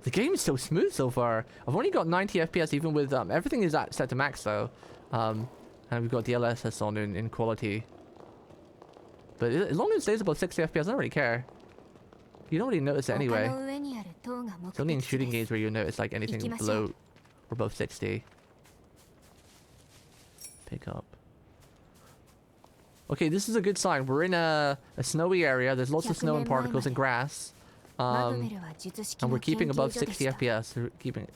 The game is so smooth so far. I've only got 90 FPS even with everything is set to max though, and we've got DLSS on in quality. But as long as it stays above 60 FPS, I don't really care. You don't really notice it anyway. It's only in shooting games where you notice like anything below or above 60. Pick up. Okay, this is a good sign. We're in a snowy area. There's lots of snow and particles and grass. And we're keeping above 60 FPS. So we're keeping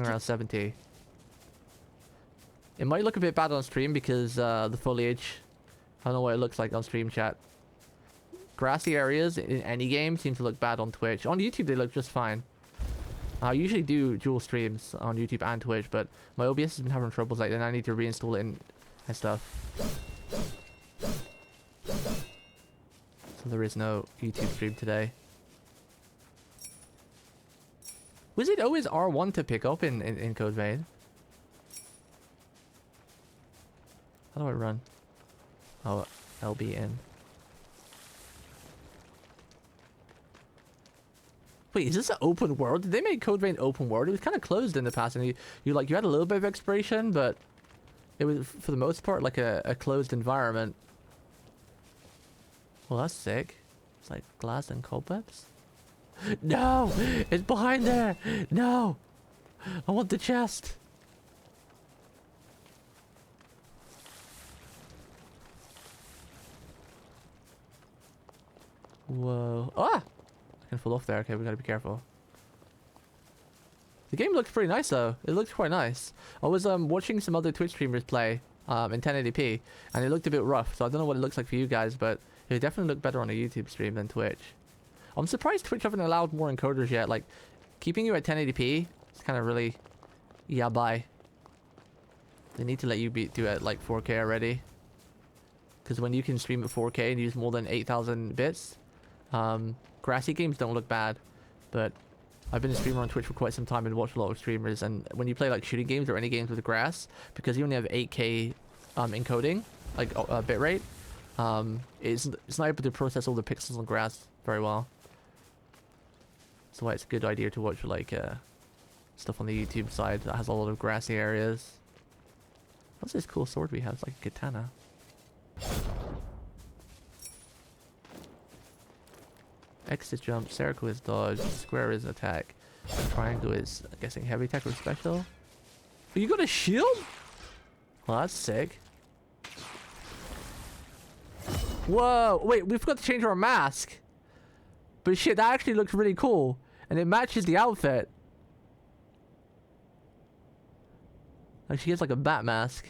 around 70. It might look a bit bad on stream because the foliage. I don't know what it looks like on stream chat. Grassy areas in any game seem to look bad on Twitch. On YouTube they look just fine. I usually do dual streams on YouTube and Twitch, but my OBS has been having troubles like that, and I need to reinstall it and stuff. So there is no YouTube stream today. Was it always R1 to pick up in Code Vein? How do I run? Oh, LB in. Wait, is this an open world? Did they make Code Vein open world? It was kind of closed in the past, and you had a little bit of exploration, but it was for the most part like a closed environment. Well, that's sick. It's like glass and cobwebs. No! It's behind there! No! I want the chest! Whoa. Ah! I can fall off there. Okay, we gotta be careful. The game looks pretty nice though. It looks quite nice. I was watching some other Twitch streamers play in 1080p and it looked a bit rough, so I don't know what it looks like for you guys, but it definitely looked better on a YouTube stream than Twitch. I'm surprised Twitch haven't allowed more encoders yet. Like, keeping you at 1080p is kind of really yabai. They need to let you do it at like 4K already. Because when you can stream at 4K and use more than 8,000 bits, grassy games don't look bad. But I've been a streamer on Twitch for quite some time and watched a lot of streamers, and when you play like shooting games or any games with grass, because you only have 8K encoding, like bitrate, it's not able to process all the pixels on grass very well. That's why it's a good idea to watch like stuff on the YouTube side that has a lot of grassy areas. What's this cool sword we have? It's like a katana. X is jump, circle is dodge, square is attack, triangle is, I'm guessing, heavy attack or special. Oh, you got a shield? Well, that's sick. Whoa, wait, we forgot to change our mask. But shit, that actually looks really cool. And it matches the outfit. Like, she gets like a bat mask.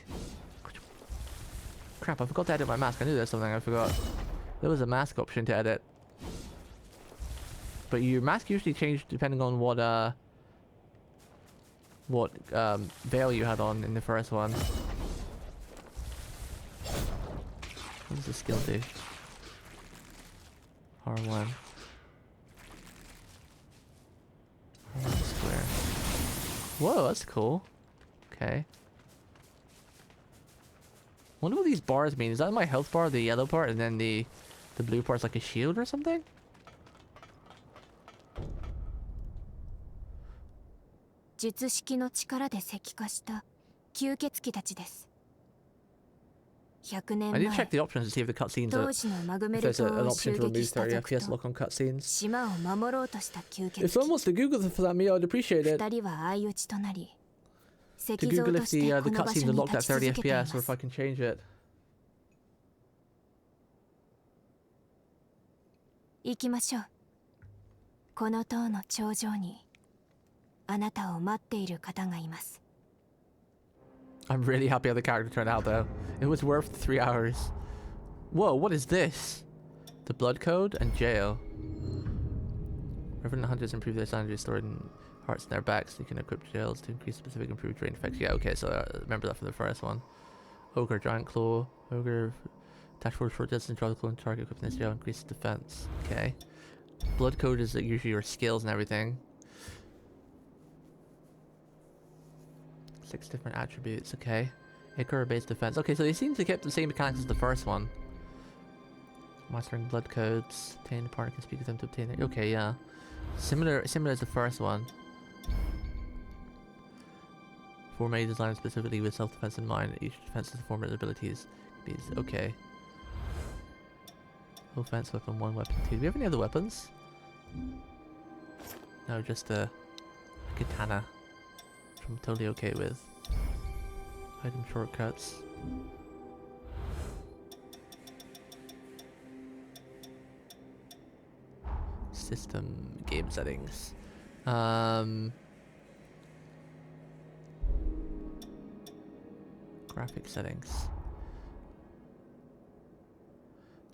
Crap, I forgot to edit my mask. I knew there's something I forgot. There was a mask option to edit. But your mask usually changed depending on what veil you had on in the first one. What does the skill do? R1. R1 square. Whoa, that's cool. Okay. Wonder what these bars mean. Is that my health bar, the yellow part, and then the blue part's like a shield or something? 術式の力で石化した吸血鬼たちです。100年 I 前 need to check the options to see if the cutscenes 当 are. 時のマグ If メル there's 島 an を option 襲 to 撃 remove した 30 族 FPS と lock on cutscenes. 島を守ろうとした吸血 If 鬼 someone wants to Google for that, me, I'd appreciate it. 2人は相打ちとなり To 石像 Google と if して the こ the の場所 cutscenes are に locked 立 at ち 30 続けていま FPS, or if す I can change it. 行きましょう。この塔の頂上にあなたを待っている方がいます。 I'm really happy how the character turned out, though. It was worth 3 hours. Whoa, what is this? The blood code and jail. Revenant hunters improve their sanity stored in hearts in their backs. You can equip jails to increase specific improved drain effects. Yeah, okay, so remember that from the first one. Ogre, giant claw. Ogre, attack forward short distance, draw the claw and target equipped in this jail, increases defense. Okay. Blood code is like usually your skills and everything. 6 different attributes, okay. Acre based defense. Okay, so they seem to keep the same mechanics as the first one. Mastering blood codes. Obtain a partner can speak with them to obtain it. Okay, yeah. Similar as the first one. 4 made designed specifically with self-defense in mind. Each defense has 4 abilities. Okay. Offense weapon 1, weapon 2. Do we have any other weapons? No, just a katana. Which I'm totally okay with. Item shortcuts. System game settings. Graphic settings.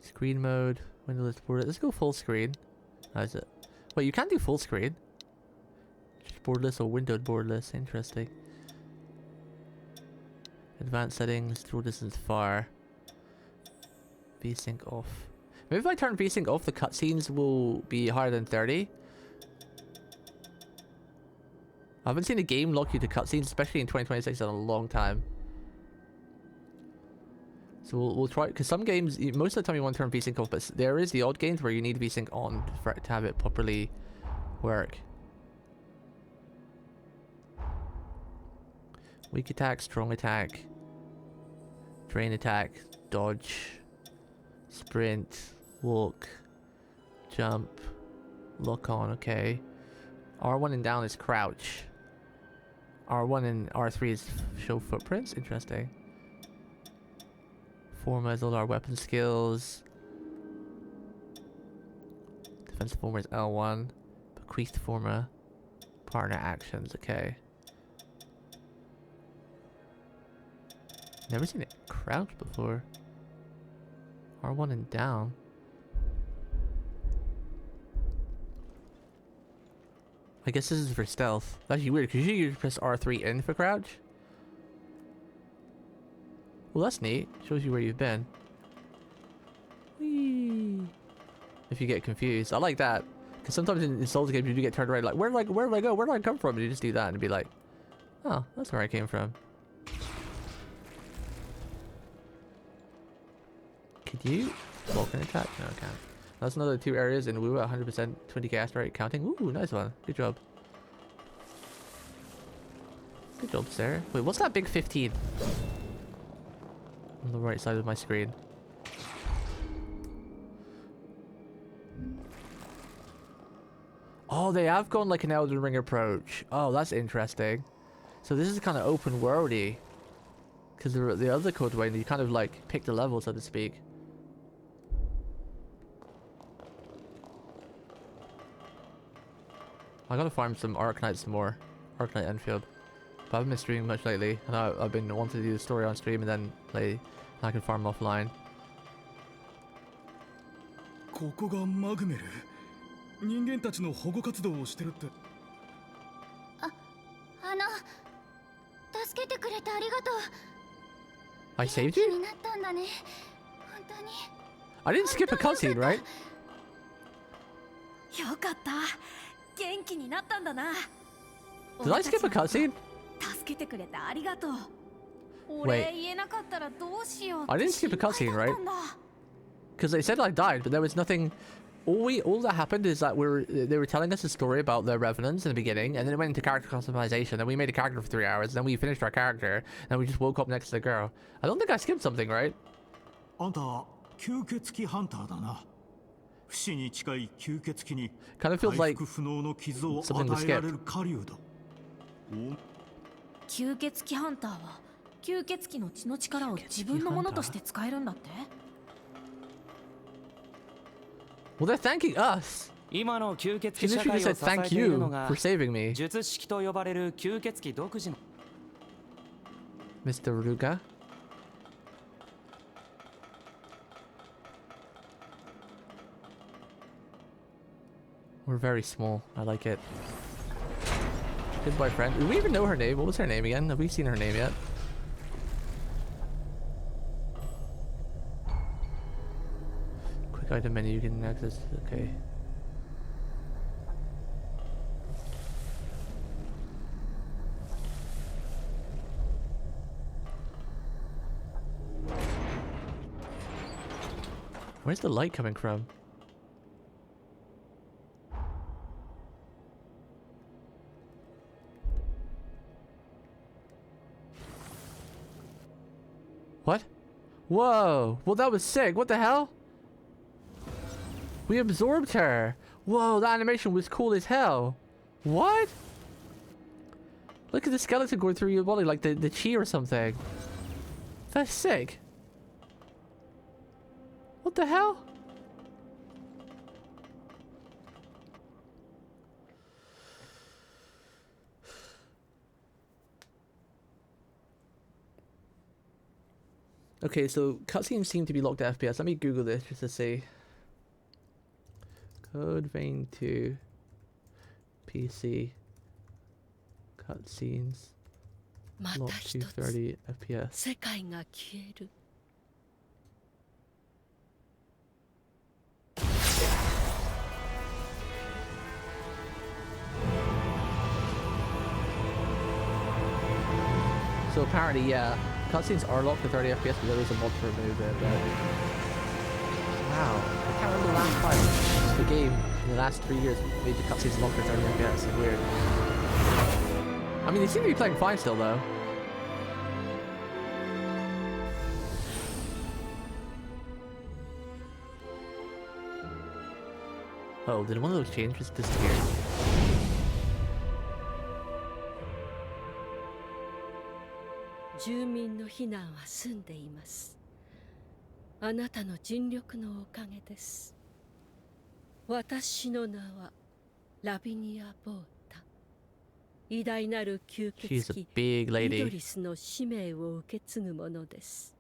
Screen mode. Windowless border. Let's go full screen. How is it? Wait, you can't do full screen. Just borderless or windowed borderless. Interesting. Advanced settings. Draw distance far. VSync off. Maybe if I turn VSync off, the cutscenes will be higher than 30. I haven't seen a game lock you to cutscenes, especially in 2026, in a long time. So we'll try, because some games, most of the time you want to turn VSync off, but there is the odd games where you need VSync on for it to have it properly work. Weak attack, strong attack, drain attack, dodge, sprint, walk, jump, Lock on, okay. R1 and down is crouch. R1 and R3 is show footprints. Interesting. Forma is all our weapon skills. Defensive forma is L1. Bequeathed forma. Partner actions, okay. Never seen it crouch before. R1 and down. I guess this is for stealth. That's actually weird, because usually you press R3 in for crouch. Well, that's neat. Shows you where you've been. Whee! If you get confused. I like that. Because sometimes in Souls games you do get turned around like, where did I go? Where did I come from? And you just do that and be like, oh, that's where I came from. Could you walk an attack? No, I can't. That's another 2 areas in Wu at 100% 20k asteroid counting. Ooh, nice one. Good job. Good job, Sarah. Wait, what's that big 15? On the right side of my screen. Oh, they have gone like an Elden Ring approach. Oh, that's interesting. So this is kind of open worldy. Because the other Code Vein, you kind of like pick the level, so to speak. I gotta farm some Arcanite some more. Arcanite Enfield. But I haven't been streaming much lately. And I've been wanting to do the story on stream and then play. And I can farm offline. ここがマグメル。人間たちの保護活動をしてるって。助けてくれてありがとう。 I saved you? になったんだね。本当に。I didn't skip a cutscene, right? よかった。元気になったんだな。 Did I skip a cutscene? 助けてくれてありがとう。 Wait. 俺言えなかったらどうしよう。 I didn't skip a cutscene, right? Because they said I died, but there was nothing. All that happened is that they were telling us a story about the revenants in the beginning, and then it went into character customization. And we made a character for 3 hours, and then we finished our character, and then we just woke up next to the girl. I don't think I skipped something, right? あんた吸血鬼ハンターだな。不死に近い吸血鬼に Kind of feels 回 like 復不能の傷を something to 与えられる狩人だ。吸血鬼ハンターは吸血鬼の血の力を自分のものとして使えるんだって。 Well, they're thanking us. 今の吸血 She 鬼社 literally 会を just 支 said え thank ている you のが for saving me, 術式と呼ばれる吸血鬼独自の Mr. Ruga. We're very small. I like it. Goodbye, friend. Do we even know her name? What was her name again? Have we seen her name yet? Quick item menu you can access. Okay. Where's the light coming from? What? Whoa! Well, that was sick. What the hell? We absorbed her. Whoa, that animation was cool as hell. What? Look at the skeleton going through your body like the chi or something. That's sick. What the hell? Okay, so cutscenes seem to be locked at FPS. Let me Google this just to see. Code Vein 2 PC cutscenes また locked 一 to つ 30 FPS. 世界が消える。 So apparently, yeah, cutscenes are locked to 30 FPS, but there is a mod to remove it. But wow, I can't remember the last time the game in the last 3 years made the cutscenes locked to 30 FPS. It's weird. I mean, they seem to be playing fine still, though. Oh, did one of those changes disappear?「住民の避難は済んでいます。あなたの尽力のおかげです。私の名はラビニア・ボータ。偉大なる吸血 She's a 鬼 big イド lady. リスの使命を受け継ぐものです。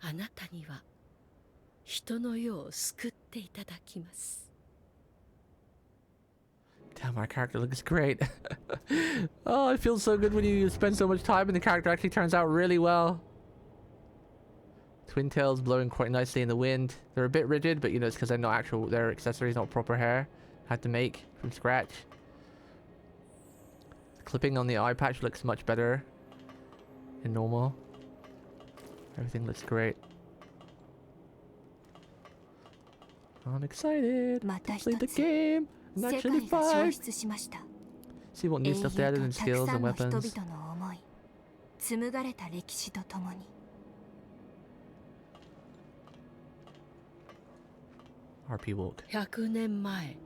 あなたには人の世を救っていただきます。Damn, our character looks great. Oh, it feels so good when you spend so much time and the character actually turns out really well. Twin tails blowing quite nicely in the wind. They're a bit rigid, but you know, it's because they're not actual, they're accessories, not proper hair. Had to make from scratch. Clipping on the eye patch looks much better in normal. Everything looks great. I'm excited to play the game and 世 actually 界が消 fight. 失しました。 See what new 英 stuff 雄 they added と in たく skills さ and んの人 weapons. 々の思い、紡がれた歴史とともに。 RP walk. 100年前、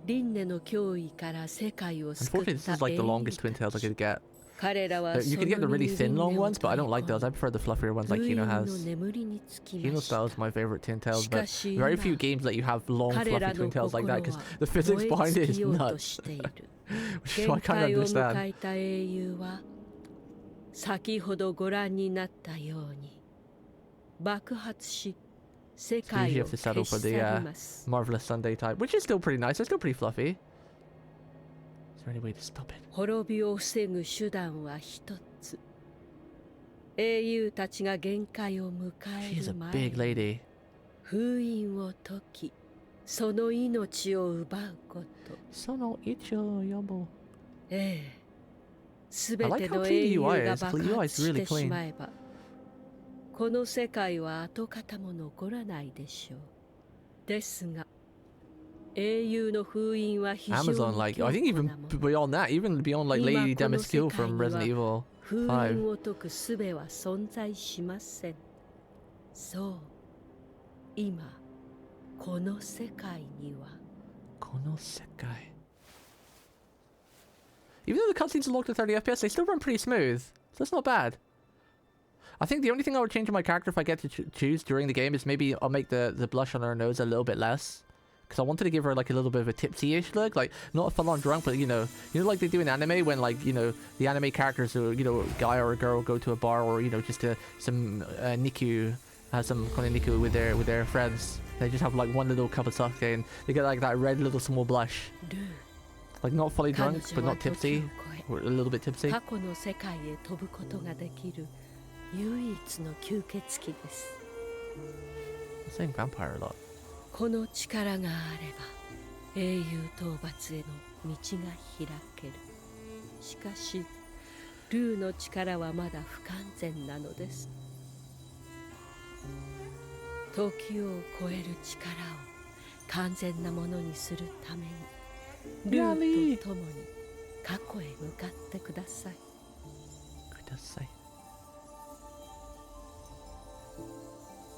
輪廻の脅威から世界を救っ Unfortunately, this た is like 英 the 雄 longest た twin tails I ち。 could get. 彼らは You そ can get the の really 身 thin に long 輪廻を ones, but I don't like 取り those. I prefer the fluffier ones 込 like み、 Hino 無印の has. 眠りにつき Hino まし style た。 is my favorite twin tails, し but かし very 今 few games let you have long 彼 fluffy ら twin の tails like 心 that because は the physics 燃え behind 尽 it き is ようと nuts. している。 Which is why I 限 can't 界を understand. 迎えた英雄は先ほどご覧になったように爆発し世 So you 界 usually を have to 消 settle し for 去 the ります。 Marvelous Sunday type, which is still pretty nice. It's still pretty fluffy. Is there any way to stop it? 滅びを防ぐ手段は一つ。英雄たちが限界を迎え She's a る前 big に lady. 封印を解き、その命を奪うこと。 Sono icho yobo. ええ、す I べ like て how の clean 英 the 雄 UI が is. 爆 The UI 発 is し really てし clean. まえば、この世界は跡形も残らないでしょう。ですが、英雄の封印は非常に Amazon, like, I think 強固 even なもの。 beyond that, even beyond like Lady 今この世 Demiskill 界 from には Resident Evil 封印 5. を解く術は存在しません。そう、今この世界には Kono Sekai. Even though the cutscenes are locked at 30 FPS, they still run pretty smooth. So that's not bad. I think the only thing I would change in my character if I get to choose during the game is maybe I'll make the blush on her nose a little bit less. Because I wanted to give her like a little bit of a tipsy-ish look. Like, not a full-on drunk, but you know like they do in anime when like, you know, the anime characters or, you know, a guy or a girl go to a bar or, you know, just to some Niku, some kind of Niku with their friends. They just have like one little cup of sake and they get like that red little small blush. ルー、 Like not fully 彼 drunk, 女 but は not 時を tipsy. 超 Or a little bit tipsy. え、過去の世界へ飛ぶことができる唯一の吸血鬼です。 I'm saying vampire a lot. この力があれば英雄討伐への道が開ける。しかしルーの力はまだ不完全なのです。時を超える力を完全なものにするためにルーと共に過去へ向かってください。 Kudasai.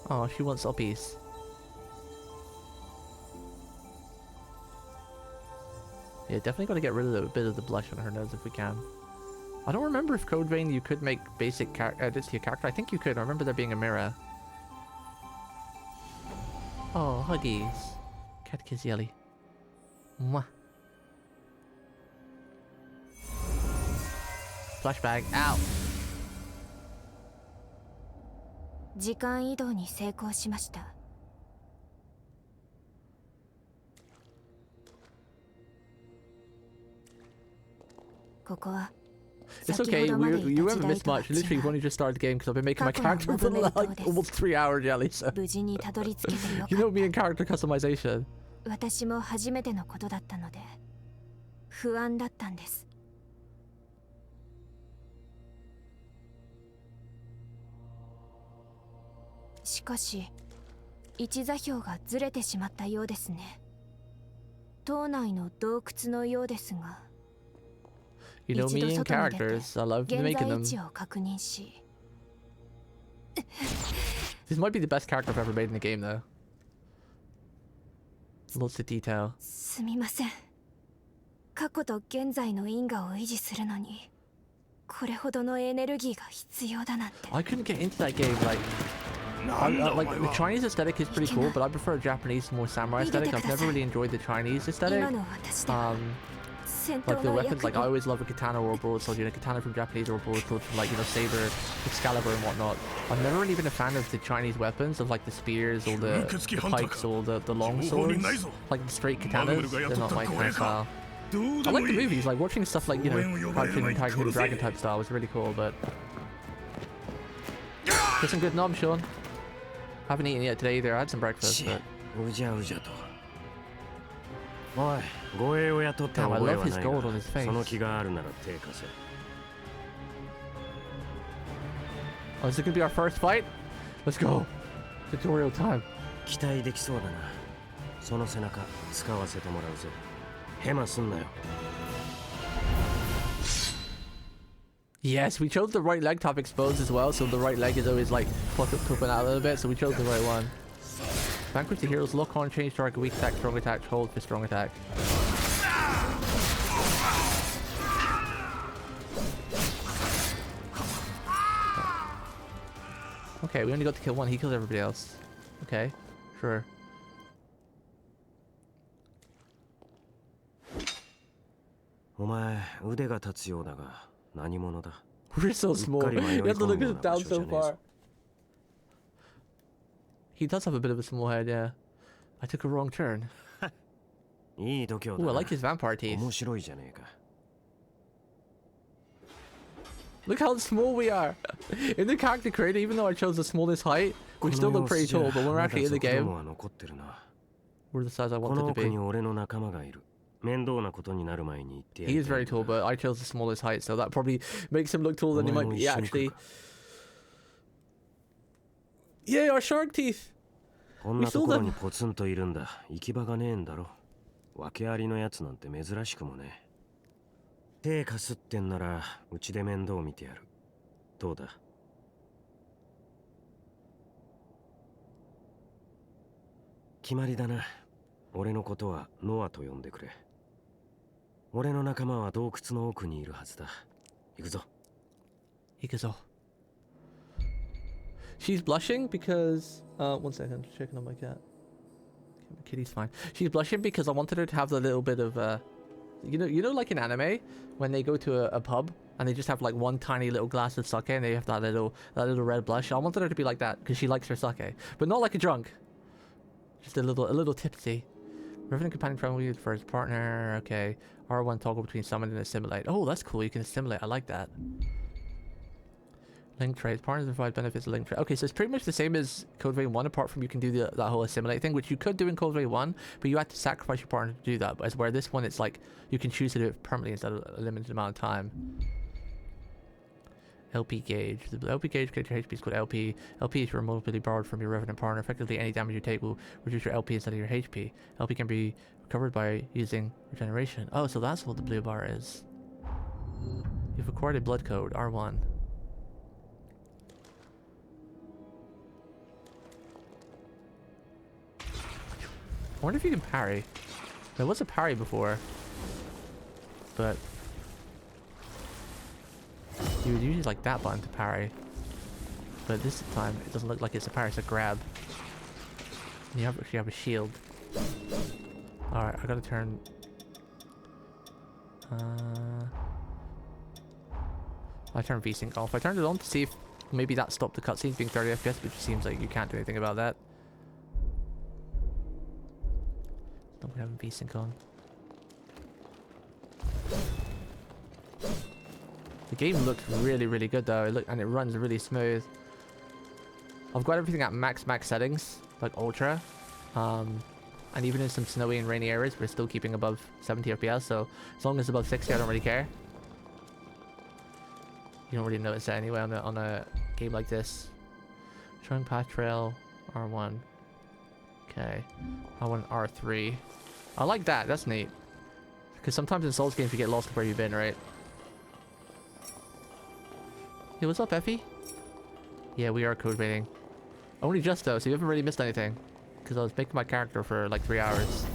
Oh, she wants uppies. Yeah, definitely gotta get rid of a bit of the blush on her nose if we can. I don't remember if Code Vein you could make basic edits to your character. I think you could. I remember there being a mirror. Oh, huggies. Catkizieli. Mwah. Flashbang. Ow. 時間移動に成功しました。ここは It's okay, you haven't missed much. Literally, we've only just started the game because I've been making my character for like almost 3 hours, Jelly, so... 無事にたどり着けてよか You っ know me and character customization. た。私も初めてのことだったので不安だったんです。しかし位置座標がずれてしまったようですね。島内の洞窟のようですが、 You know 一 me 度 and 外に出て characters. I love 現 making 在位 them. 置を確認し、 This might be the best character I've ever made in the game, though. Lots of detail. すみません。過去と現在の因果を維持するのにこれほどのエネルギーが必要だなんて。 I couldn't get into that game. Like the Chinese aesthetic is pretty cool, but I prefer Japanese, more samurai aesthetic. I've never really enjoyed the Chinese aesthetic. 今の私では戦 Like 闘 the の weapons, 役 like I に always love a katana or a broadsword. You know, katana from Japanese or a broadsword from like, you know, saber, Excalibur and whatnot. I've never really been a fan of the Chinese weapons, of like the spears or the pikes or the long swords. Like the straight katanas, they're not my kind of style. I like the movies, like watching stuff like, you know, Crouching Tiger, Hidden Dragon type style was really cool, but... Get some good nom, Sean. Haven't eaten yet today either, I had some breakfast, but... うじゃうじゃと。おい、護衛を雇った覚えはないが、その気があるなら手貸せ。 Oh, is it gonna be our first fight? Let's go. Tutorial time. 期待できそうだな。その背中使わせてもらうぜ。ヘマすんなよ。 Yes, we chose the right leg top exposed as well, so the right leg is always like popping out a little bit, so we chose the right one. Vanquish the hero's lock on, change target, weak attack, strong attack, hold for strong attack. Okay, we only got to kill one, he kills everybody else. Okay, sure. お前腕が立つようだが何者だ。 We're so small. You have to look us down so far. He does have a bit of a small head, yeah. I took a wrong turn. いい度胸だ Ooh, な。 I like his vampire teeth. 面白いじゃねえか。 Look how small we are. In the character creator, even though I chose the smallest height, we still look pretty tall, but when we're actually in the game, we're the size I こ wanted の to 奥 be. に俺の仲間がいる。面倒なことになる前に言ってや He り is たい very tall, but I chose the smallest height, so that probably makes him look taller than he might be actually. Yeah, our shark teeth. こんなところにポツンといるんだ。行き場がねえんだろ。訳ありのやつなんて珍しくもね。手貸すってんならうちで面倒見てやる。どうだ。決まりだな。俺のことはノアと呼んでくれ。俺の仲間は洞窟の奥にいるはずだ。行くぞ。行くぞ. She's blushing because one second, checking on my cat. Okay, my kitty's fine. She's blushing because I wanted her to have the little bit of you know like in anime when they go to a pub and they just have like one tiny little glass of sake and they have that little red blush. I wanted her to be like that because she likes her sake, but not like a drunk. Just a little tipsy. Revenant companion friendly for his partner. Okay. R1 toggle between summon and assimilate. Oh, that's cool. You can assimilate. I like that. Link trades. Partners provide benefits of link trade. Okay, so it's pretty much the same as Code Vein 1, apart from you can do that whole assimilate thing, which you could do in Code Vein 1, but you had to sacrifice your partner to do that. But as where this one, it's like you can choose to do it permanently instead of a limited amount of time. LP gauge. The LP gauge creates your HP is called LP. LP is your mobility borrowed from your Revenant partner. Effectively, any damage you take will reduce your LP instead of your HP. LP can be recovered by using regeneration. Oh, so that's what the blue bar is. You've acquired a blood code, R1. I wonder if you can parry. There was a parry before, but you would usually like that button to parry. But this time it doesn't look like it's a parry, it's a grab. And you actually have a shield. Alright, I gotta turn... I turned VSync off. I turned it on to see if maybe that stopped the cutscenes being 30 FPS, which seems like you can't do anything about that. Don't have VSync on. The game looks really, really good though. And it runs really smooth. I've got everything at max settings, like ultra. And even in some snowy and rainy areas, we're still keeping above 70 FPS. So as long as it's above 60, I don't really care. You don't really notice that anyway on a game like this. Showing path trail, R1. Okay, I want R3. I like that. That's neat. Because sometimes in Souls games you get lost where you've been, right? Hey, what's up, Effie? Yeah, we are code baiting. Only just though, so you haven't really missed anything. Because I was making my character for like 3 hours.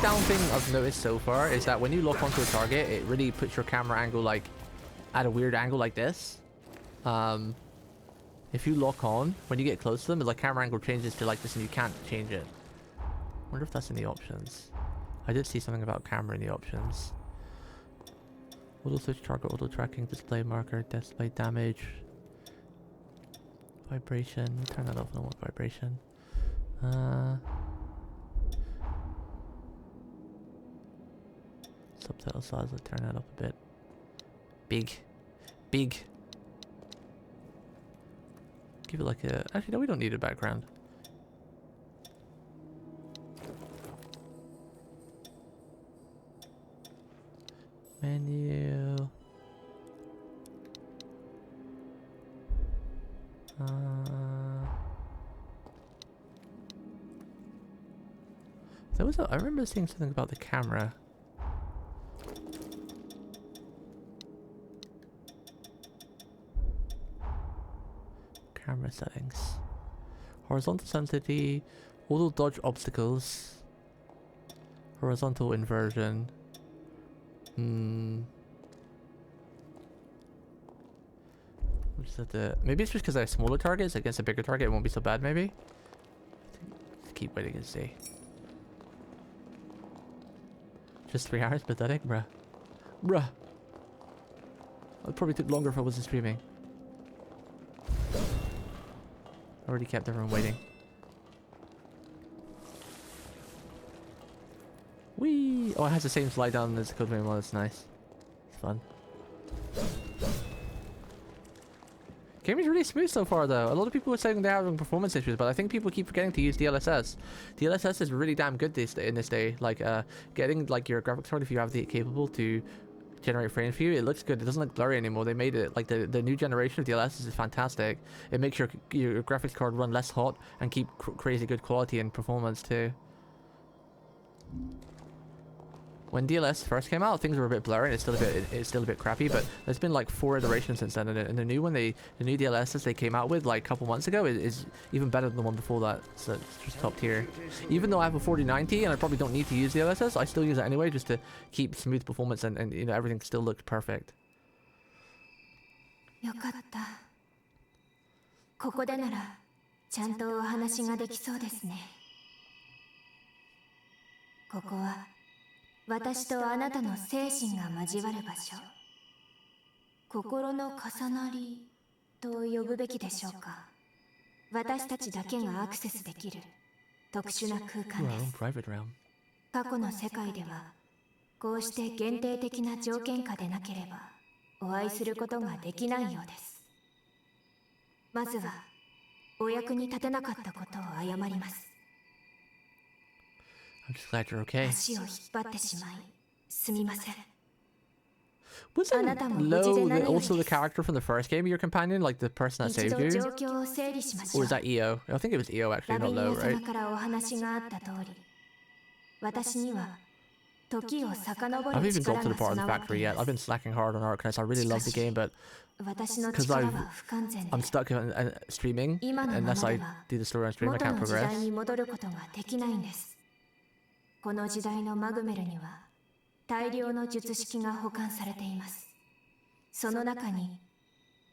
down thing I've noticed so far is that when you lock onto a target, it really puts your camera angle like at a weird angle like this. If you lock on, when you get close to them, the like camera angle changes to like this and you can't change it. I wonder if that's in the options. I did see something about camera in the options. Auto switch, target auto tracking, display marker, display damage, vibration. Turn that off. I don't want vibration. Subtitle size. Let's turn that up a bit. Big. Give it like a. Actually, no, we don't need a background. Menu. There was I remember seeing something about the camera. Camera settings. Horizontal sensitivity, auto dodge obstacles, horizontal inversion. What is that? Maybe it's just because I have smaller targets against a bigger target. It won't be so bad. Maybe. Let's keep waiting and see. Just 3 hours, pathetic, bruh. It probably took longer if I wasn't streaming. Already kept everyone waiting. Whee! Oh, it has the same slide down as the Code Vein one. That's nice. It's fun. Game is really smooth so far, though. A lot of people are saying they're having performance issues, but I think people keep forgetting to use DLSS. DLSS is really damn good in this day. Like, getting like your graphics card, if you have it capable to generate frames for you, it looks good. It doesn't look blurry anymore. They made it like the new generation of DLSS is fantastic. It makes your graphics card run less hot and keep crazy good quality and performance too. When DLS first came out, things were a bit blurry. And it's still a bit crappy, but there's been like 4 iterations since then, and the new one, the new DLSS they came out with like a couple months ago is even better than the one before that. So it's just top tier. Even though I have a 4090 and I probably don't need to use DLSS, I still use it anyway just to keep smooth performance and you know everything still looks perfect. よかった。ここでならちゃんとお話ができそうですね。ここは私とあなたの精神が交わる場所。心の重なりと呼ぶべきでしょうか。私たちだけがアクセスできる特殊な空間です。過去の世界ではこうして限定的な条件下でなければお会いすることができないようです。まずはお役に立てなかったことを謝ります。 I'm just glad you're okay. 足を引っ張ってしまいすみません。 Wasn't Lo also the character from the first game, your companion, like the person that saved you? Or was that EO? I think it was EO actually, not Lo, right? I haven't even got to the part of the factory yet. I've been slacking hard on Arcanist. I really love the game, but because I'm stuck in streaming, unless I do the story on stream, I can't progress. この時代のマグメルには大量の術式が保管されています。その中に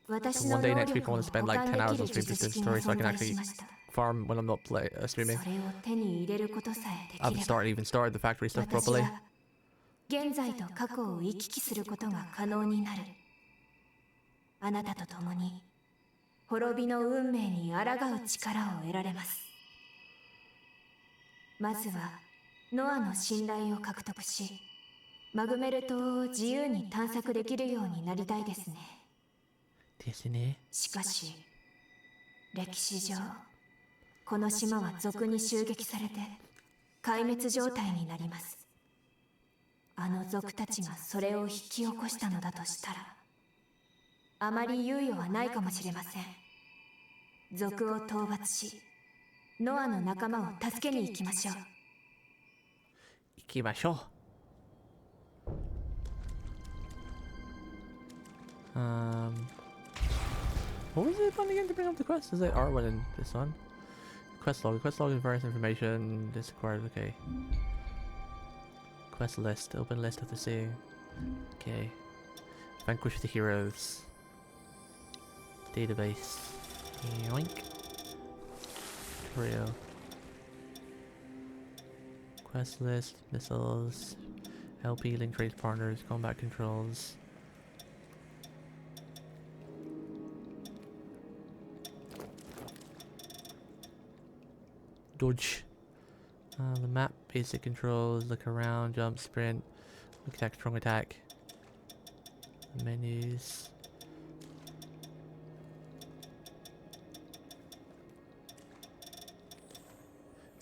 私の能力を保管できる術式が存在しました。 farm when I'm not streaming. それを手に入れることさえできれば、 I haven't even started the factory stuff properly. 現在と過去を行き来することが可能になる。あなたと共に滅びの運命に抗う力を得られます。まずは ノアの信頼を獲得し、マグメル島を自由に探索できるようになりたいですね。ですね。しかし、歴史上、この島は賊に襲撃されて壊滅状態になります。あの賊たちがそれを引き起こしたのだとしたら、あまり猶予はないかもしれません。賊を討伐し、ノアの仲間を助けに行きましょう。 行きましょう。What was it fun again to bring up the quest? Is it R1 in this one? Quest log is various information. This acquired, okay. Quest list. Open list after seeing. Okay. Vanquish the heroes. Database. Yoink. Tutorial. Quest list. Missiles. LP, link trade partners. Combat controls. Dodge. The map, basic controls, look around, jump, sprint, quick attack, strong attack. Menus.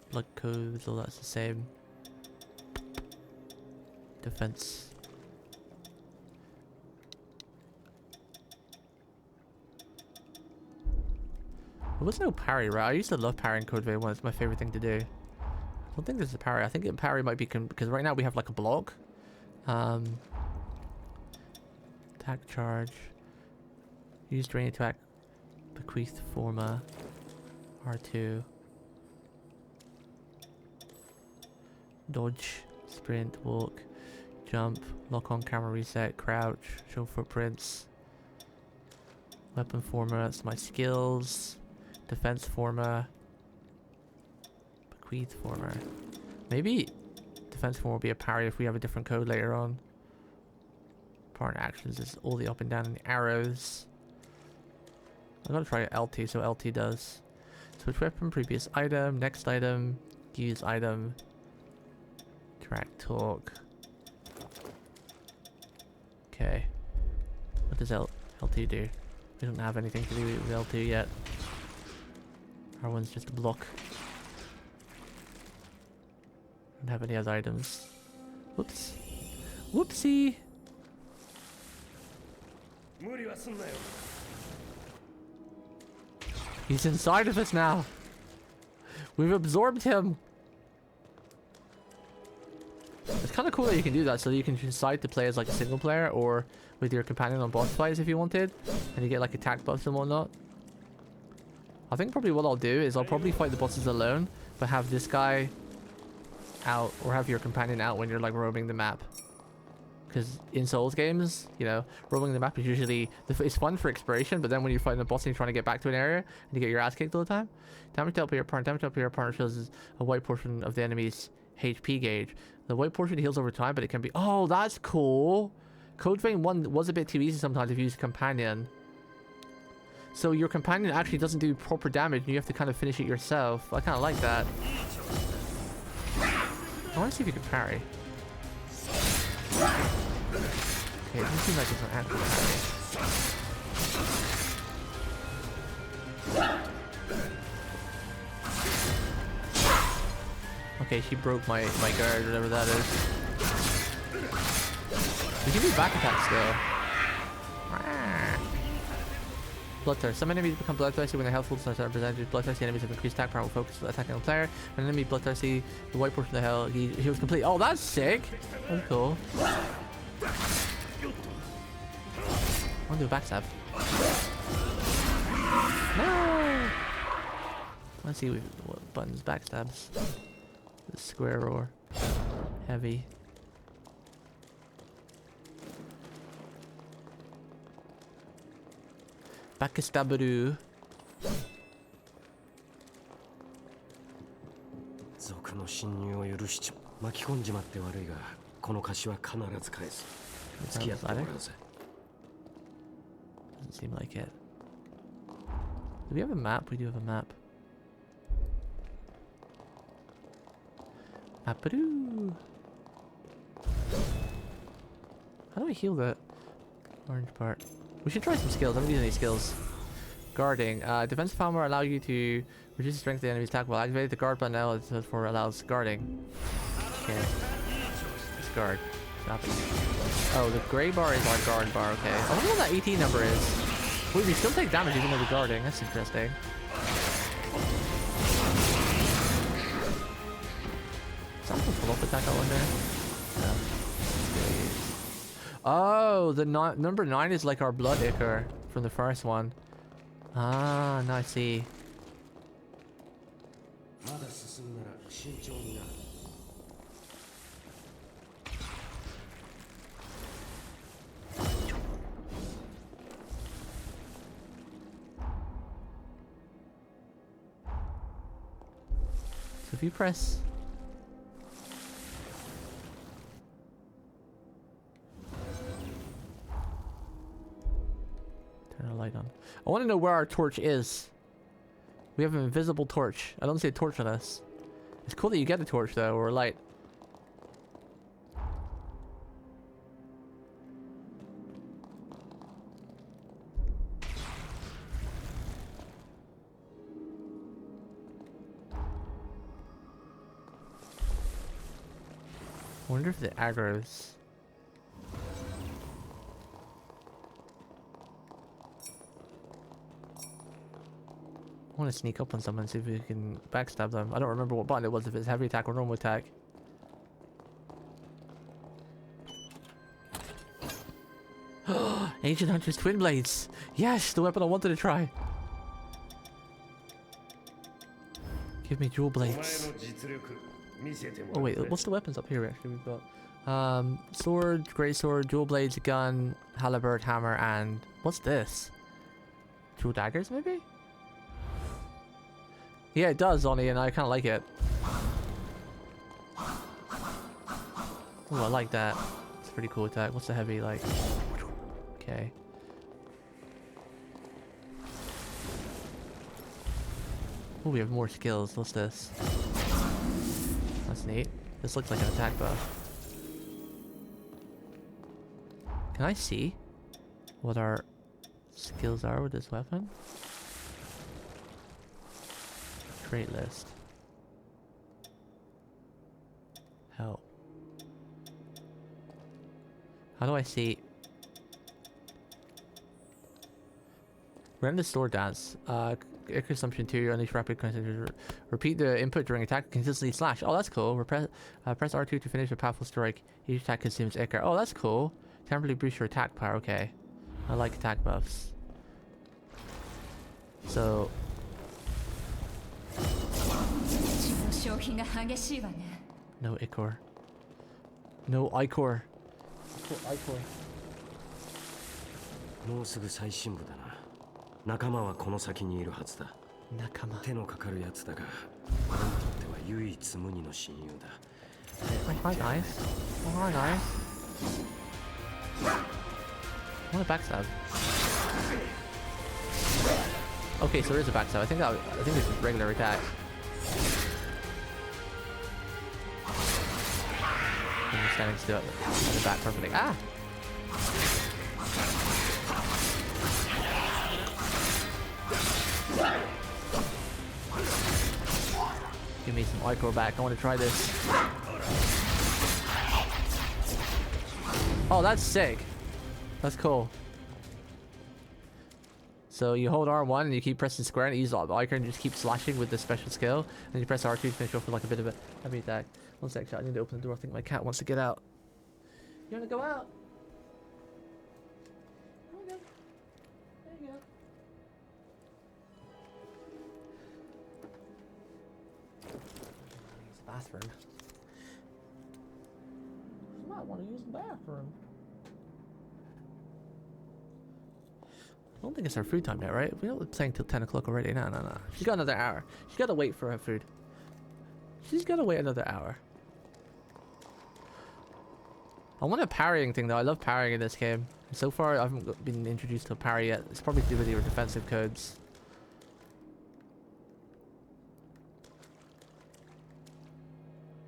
Blood codes, all that's the same. Defense. There was no parry, right? I used to love parrying Code Vein 1. It's my favorite thing to do. I don't think there's a parry. I think a parry might be because right now we have like a block. Attack charge. Use drain attack. Bequeath forma. R2. Dodge. Sprint. Walk. Jump. Lock on camera reset. Crouch. Show footprints. Weapon forma. That's my skills. Defense forma. Bequeath forma. Maybe defense forma will be a parry if we have a different code later on. Partner actions is all the up and down and the arrows. I'm gonna try LT, so LT does. Switch weapon, previous item, next item, use item, track talk. Okay. What does LT do? We don't have anything to do with LT yet. Our one's just a block. Don't have any other items. Whoops. Whoopsie! He's inside of us now. We've absorbed him. It's kind of cool that you can do that, so that you can decide to play as like a single player or with your companion on boss fights if you wanted, and you get like attack buffs and whatnot. I think probably what I'll do is I'll probably fight the bosses alone, but have this guy out, or have your companion out when you're like roaming the map. Because in Souls games, you know, roaming the map is usually it's fun for exploration, but then when you're fighting a boss and you're trying to get back to an area and you get your ass kicked all the time. Damage to your partner. Damage to your partner shows a white portion of the enemy's HP gauge. The white portion heals over time, but it can be. Oh, that's cool. Code Vein 1 was a bit too easy sometimes if you use a companion. So your companion actually doesn't do proper damage, and you have to kind of finish it yourself. I kind of like that. I want to see if you can parry. Okay, it doesn't seem like it's an actual parry. Okay, she broke my guard, whatever that is. We can do back attack still. Bloodthirst. Some enemies become bloodthirsty when their health full starts represented. Bloodthirsty enemies have increased attack power will focus on attacking the player. When an enemy bloodthirsty, the white portion of the hell he was complete. Oh, that's sick! That's cool. I want to do a backstab. No! Let's see what buttons backstabs. The square or heavy. Backstabaru. 賊の侵入を許し巻き込んじまって悪いが、この貸しは必ず返す。付き合ってもらうぜ。Doesn't seem like it. Do we have a map? We do have a map. Maparoo. How do I heal that orange part? We should try some skills. I haven't used any skills. Guarding. Defensive armor allow you to reduce the strength of the enemy's attack while activated. The guard button now allows guarding. Okay. Let's guard. Stop it. Oh, the gray bar is our guard bar. Okay. I wonder what that 18 number is. Wait, we still take damage even though we're guarding. That's interesting. Is that a follow-up attack I wonder? No. Oh, the number 9 is like our blood ichor from the first one. Ah, now I see. So if you press... Turn the light on. I want to know where our torch is. We have an invisible torch. I don't see a torch on us. It's cool that you get a torch though, or a light. I wonder if the aggro's... I want to sneak up on someone and see if we can backstab them. I don't remember what button it was, if it's heavy attack or normal attack. Ancient Hunter's Twin Blades! Yes! The weapon I wanted to try! Give me dual blades. Oh wait, what's the weapons up here actually? We've got sword, great sword, dual blades, gun, halberd, hammer, and what's this? Dual daggers maybe? Yeah, it does, Oni, and I kind of like it. Oh, I like that. It's a pretty cool attack. What's the heavy like? Okay. Oh, we have more skills. What's this? That's neat. This looks like an attack buff. Can I see what our skills are with this weapon? Trait list. Help. How do I see? We're in the store dance. Consumption 2, unleash rapid concentration. Repeat the input during attack, consistently slash. Oh, that's cool. Press R2 to finish a powerful strike. Each attack consumes Ichor. Oh, that's cool. Temporarily boost your attack power. Okay. I like attack buffs. So... No Ichor. No Ichor. Ichor. もうすぐ最深部だな。仲間はこの先にいるはずだ。仲間。手のかかるやつだが、俺にとっては唯一無二の親友だ。Hi guys. Oh, hi guys. I want a backstab. Okay, so there is a backstab. I think it's a regular attack. And you're standing still at the back perfectly. Ah! Give me some Ichor back. I want to try this. Oh, that's sick. That's cool. So you hold R1 and you keep pressing square and you use the Ichor and just keep slashing with the special skill. And you press R2 to finish off with like a bit of a heavy attack. One sec, chat. I need to open the door. I think my cat wants to get out. You want to go out? There you go. Use the bathroom. You might want to use the bathroom. I don't think it's our food time yet, right? We're not playing till 10 o'clock already. No. She's got another hour. She's got to wait for her food. She's got to wait another hour. I want a parrying thing though. I love parrying in this game. So far, I haven't been introduced to a parry yet. It's probably to do with your defensive codes.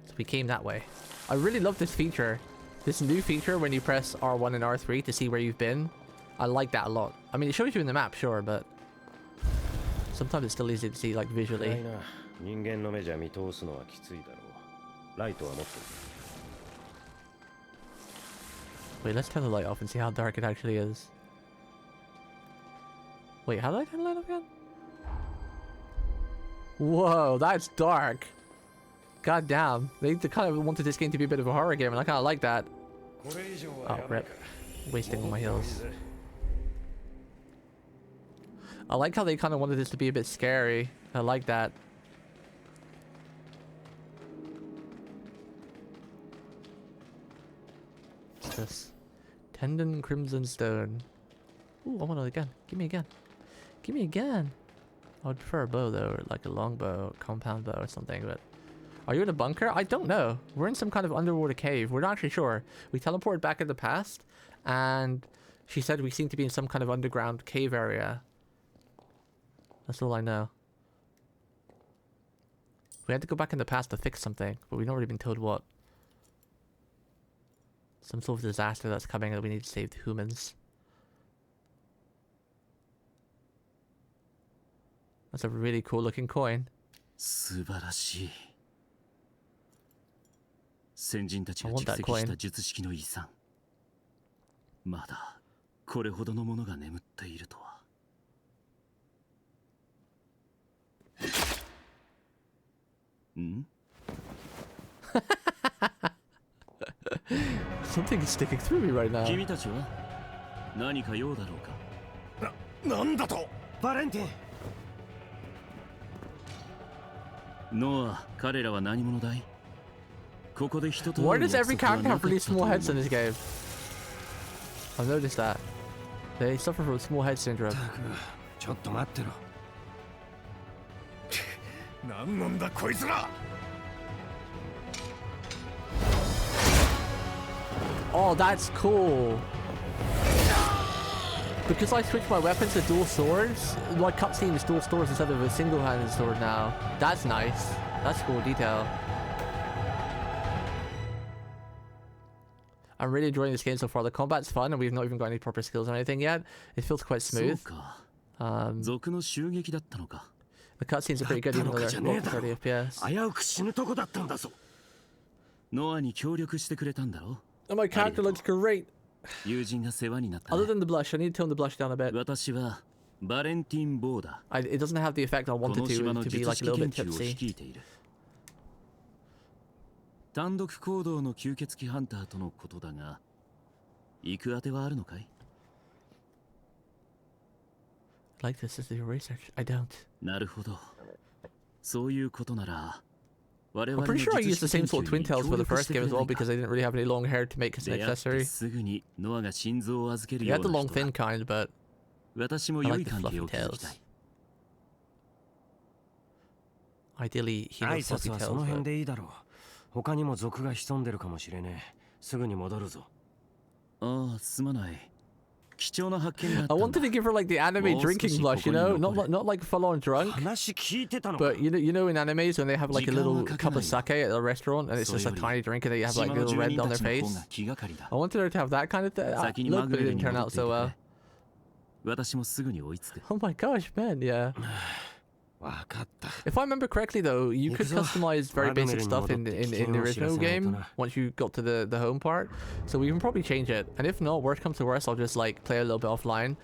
So we came that way. I really love this feature. This new feature when you press R1 and R3 to see where you've been. I like that a lot. I mean, it shows you in the map, sure, but sometimes it's still easy to see, like, visually. Wait, let's turn the light off and see how dark it actually is. Wait, how did I turn the light off again? Whoa, that's dark. God damn. They kind of wanted this game to be a bit of a horror game, and I kind of like that. Oh, rip. Wasting all my heals. I like how they kind of wanted this to be a bit scary. I like that. What's this? Tendon Crimson Stone. Ooh, I want it again. Give me a gun. Give me a gun. I would prefer a bow though, or like a long bow, compound bow or something, but Are you in a bunker? I don't know. We're in some kind of underwater cave. We're not actually sure. We teleported back in the past, and she said we seem to be in some kind of underground cave area. That's all I know. We had to go back in the past to fix something, but we've not really been told what. Some sort of disaster that's coming that we need to save the humans. That's a really cool looking coin. 素晴らしい。先人たちが蓄積した術式の遺産。まだこれほどのものが眠っているとは。ん？ Something is sticking through me right now. 君たちは何か用だろうか。なんだと？バレンティン。ノア、彼らは何者だい？ここで人と。Why does every character have really small heads in this game? I've noticed that. They suffer from small head syndrome. ちょっと待ってろ。なんなんだこいつら。Oh, that's cool. Because I switched my weapons to dual swords, my cutscene is dual swords instead of a single-handed sword now. That's nice. That's cool detail. I'm really enjoying this game so far. The combat's fun, and we've not even got any proper skills or anything yet. It feels quite smooth. The cutscenes are pretty good, even though they're not 30 FPS. 危うく死ぬとこだったんだぞ。ノアに協力してくれたんだろ。 And my character looks great. 友人が世話になった。 Other than the blush, I need to tone the blush down a bit. 私はバレンティン・ボーだ。It doesn't have the effect I wanted to be like a little bit tipsy. 単独行動の吸血鬼ハンターとのことだが、行くあてはあるのかい？ Like this is your research. I don't. なるほど。そういうことなら。 I'm pretty sure I used the same sort of twin tails for the first game as well because I didn't really have any long hair to make as an accessory. You had the long thin kind, but I like the fluffy tails. Ideally, he knows fluffy tails, but... 他にも族が潜んでるかもしれねえ。すぐに戻るぞ。ああ、すまない。 I wanted to give her like the anime drinking blush, you know, not like full on drunk, but you know in animes when they have like a little cup of sake at a restaurant and it's just a tiny drink and they have like a little red on their face. I wanted her to have that kind of look, but it didn't turn out so well. Oh my gosh, man, yeah. If I remember correctly though, you could customize very basic stuff in the original game once you got to the home part, so we can probably change it. And if not, worst comes to worst, I'll just like play a little bit offline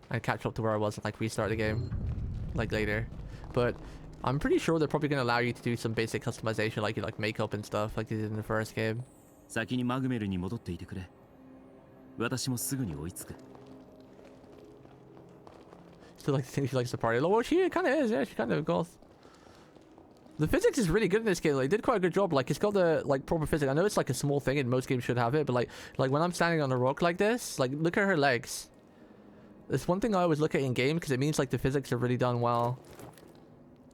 and catch up to where I was and like restart the game like later. But I'm pretty sure they're probably going to allow you to do some basic customization like makeup and stuff like they did in the first game. Still like to think she likes the party. Well, she kind of is, yeah, she kind of goes. The physics is really good in this game. Like, they did quite a good job. Like, it's got the like proper physics. I know it's like a small thing, and most games should have it. But like when I'm standing on a rock like this, like look at her legs. It's one thing I always look at in games because it means like the physics are really done well.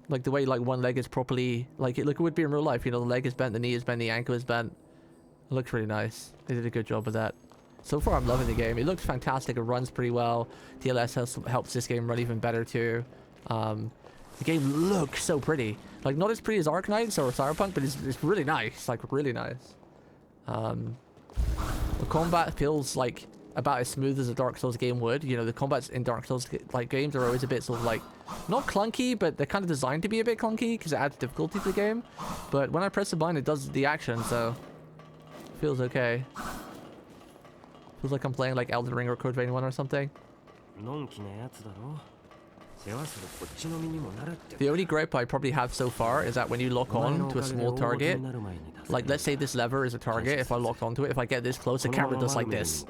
Like the way like one leg is properly like it would be in real life. You know, the leg is bent, the knee is bent, the ankle is bent. It looks really nice. They did a good job of that. So far, I'm loving the game. It looks fantastic. It runs pretty well. DLSS helps this game run even better too. The game looks so pretty. Like, not as pretty as Arknights or Cyberpunk, but it's really nice. Like, really nice. The combat feels like about as smooth as a Dark Souls game would. You know, the combats in Dark Souls like games are always a bit sort of like, not clunky, but they're kind of designed to be a bit clunky because it adds difficulty to the game. But when I press the button, it does the action, so it feels okay. Feels like I'm playing like Elden Ring or Code Vein 1 or something. The only gripe I probably have so far is that when you lock on to a small target, like let's say this lever is a target, if I lock onto it, if I get this close, the camera does like this.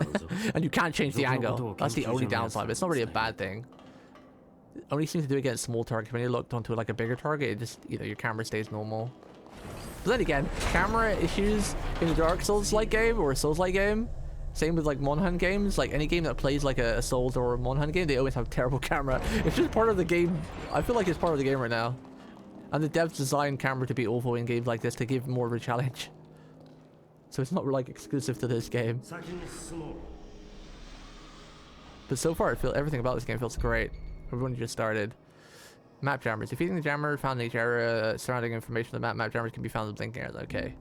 And you can't change the angle. That's the only downside, but it's not really a bad thing. It only seems to do against small targets. When you're locked onto like a bigger target, it just, you know, your camera stays normal. But then again, camera issues in a Dark Souls-like game or a Souls-like game, same with like Monhan games, like any game that plays like a Souls or a Monhan game, they always have terrible camera. It's just part of the game. I feel like it's part of the game right now. And the devs designed camera to be awful in games like this to give more of a challenge. So it's not like exclusive to this game. But so far, everything about this game feels great. Everyone just started. Map jammers. Defeating the jammer found each area surrounding information on the map. Map jammers can be found in blinking areas. Okay.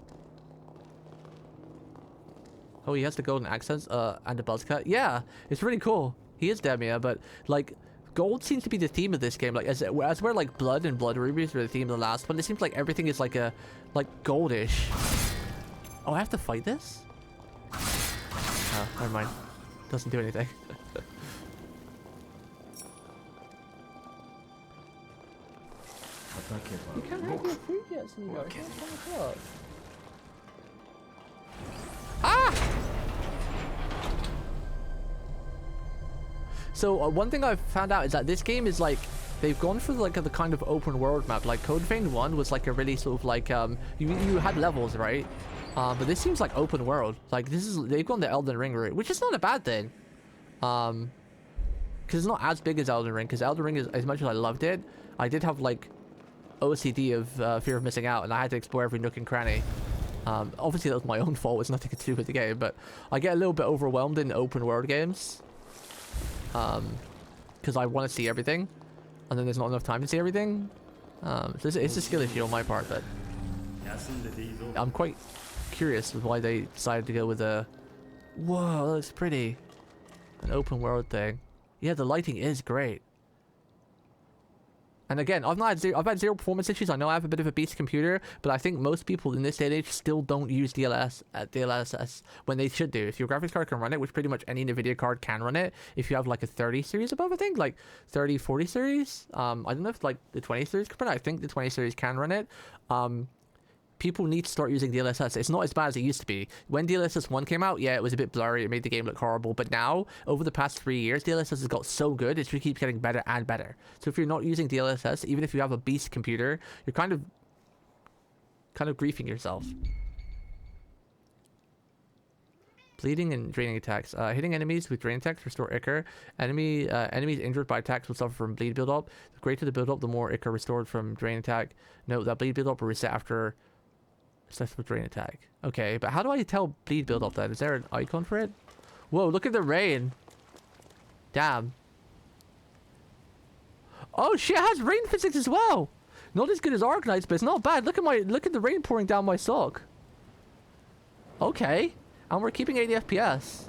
Oh, he has the golden accents and the buzz cut. Yeah, it's really cool. He is Demia, but like gold seems to be the theme of this game. Like as where like blood and blood rubies were the theme of the last one. It seems like everything is like goldish. Oh, I have to fight this? Oh, never mind. Doesn't do anything. You can't have your fruit yet, Sneaker. Ah! So one thing I've found out is that this game is like they've gone for like the kind of open world map. Like Code Vein 1 was like a really sort of like you had levels, right? But this seems like open world. Like they've gone the Elden Ring route, which is not a bad thing. Because it's not as big as Elden Ring. Because Elden Ring is, as much as I loved it, I did have like OCD of fear of missing out, and I had to explore every nook and cranny. Obviously that was my own fault. It's nothing to do with the game, but I get a little bit overwhelmed in open world games. Because I want to see everything, and then there's not enough time to see everything. So it's a skill issue on my part, but I'm quite curious with why they decided to go with a whoa, that looks pretty, an open world thing. Yeah, the lighting is great. And again, I've had zero performance issues. I know I have a bit of a beast computer, but I think most people in this day and age still don't use DLSS when they should do. If your graphics card can run it, which pretty much any NVIDIA card can run it, if you have like a 30 series above, I think, like 30, 40 series. I don't know if like the 20 series can run it. I think the 20 series can run it. People need to start using DLSS. It's not as bad as it used to be. When DLSS 1 came out, yeah, it was a bit blurry. It made the game look horrible. But now, over the past 3 years, DLSS has got so good, it just keeps getting better and better. So if you're not using DLSS, even if you have a beast computer, you're kind of griefing yourself. Bleeding and draining attacks. Hitting enemies with drain attacks restore Ichor. Enemies injured by attacks will suffer from bleed build-up. The greater the build-up, the more Ichor restored from drain attack. Note that bleed build-up will reset after successful drain attack. Okay, but how do I tell bleed build-up then? Is there an icon for it? Whoa, look at the rain. Damn. Oh shit, it has rain physics as well. Not as good as Arknights, but it's not bad. Look at the rain pouring down my sock. Okay. And we're keeping 80 FPS.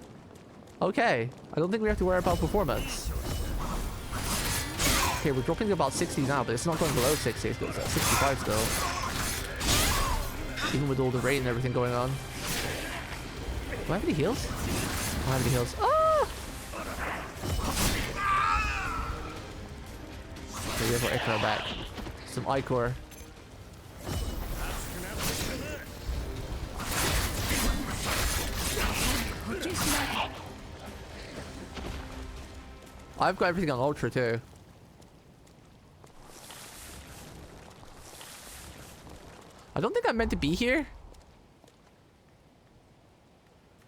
Okay. I don't think we have to worry about performance. Okay, we're dropping to about 60 now, but it's not going below 60. It's at 65 still. Even with all the rain and everything going on. Do I have any heals? I don't have any heals. Ah! Okay, we have our Ichor back. Some Ichor. I've got everything on Ultra too. I don't think I'm meant to be here.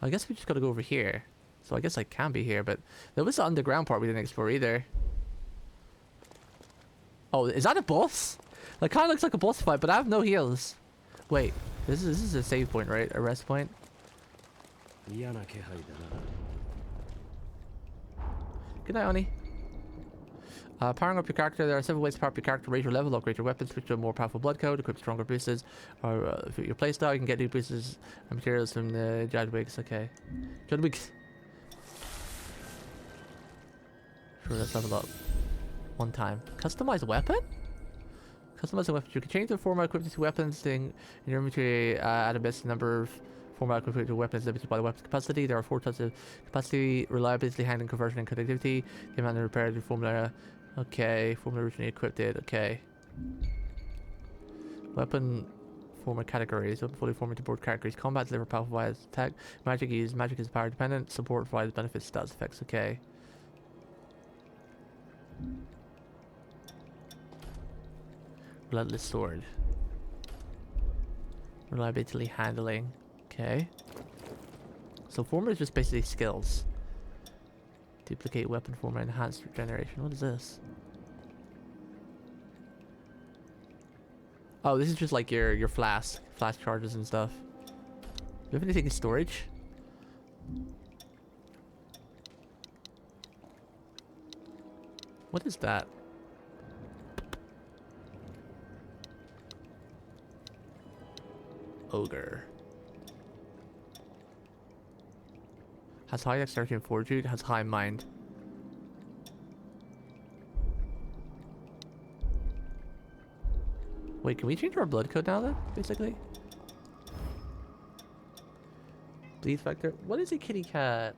I guess we just gotta go over here. So I guess I can be here, but there was the underground part we didn't explore either. Oh, is that a boss? That kind of looks like a boss fight, but I have no heals. Wait, this is a save point, right? A rest point? Good night, Oni. Powering up your character. There are several ways to power up your character. Raise your level, upgrade your weapons, switch to a more powerful blood code, equip stronger boosters, or fit your playstyle. You can get new boosters and materials from the Jadwigs. Okay. Jadwigs. Sure, let's level up. One time. Customize weapon? Customize a weapon. You can change the format equipped to weapons thing in your inventory. Add a best number of format equipped to weapons limited by the weapon's capacity. There are 4 types of capacity: reliability, handling, conversion, and connectivity. The amount of repair the formula. Okay, formula originally equipped it. Okay. Weapon format categories. Weapon fully formatted board categories. Combat deliver powerful via attack. Magic is power dependent. Support provides benefits, stats, effects. Okay. Relentless sword. Reliability, handling. Okay. So format is just basically skills. Duplicate weapon format, enhanced regeneration. What is this? Oh, this is just like your flash charges and stuff. Do you have anything in storage? What is that? Ogre. Has high dexterity and fortitude. Has high mind. Wait, can we change our blood code now then? Basically. Bleed factor. What is a kitty cat?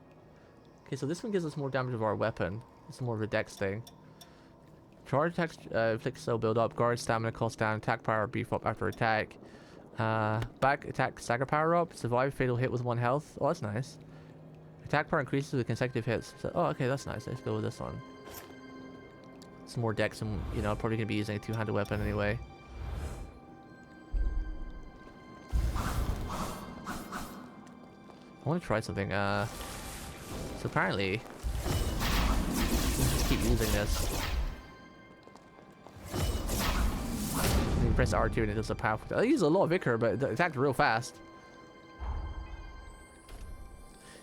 Okay, so this one gives us more damage of our weapon. It's more of a dex thing. Charge attacks inflict slow build up. Guard stamina cost down. Attack power beef up after attack. Back attack stagger power up. Survive fatal hit with 1 health. Oh, that's nice. Attack power increases with consecutive hits. So, oh, okay, that's nice. Let's go with this one. Some more dex, and you know, probably gonna be using a two-handed weapon anyway. I want to try something. So apparently, let's just keep using this. You press R2 and it does a powerful. I use a lot of Vicar, but it attacked real fast.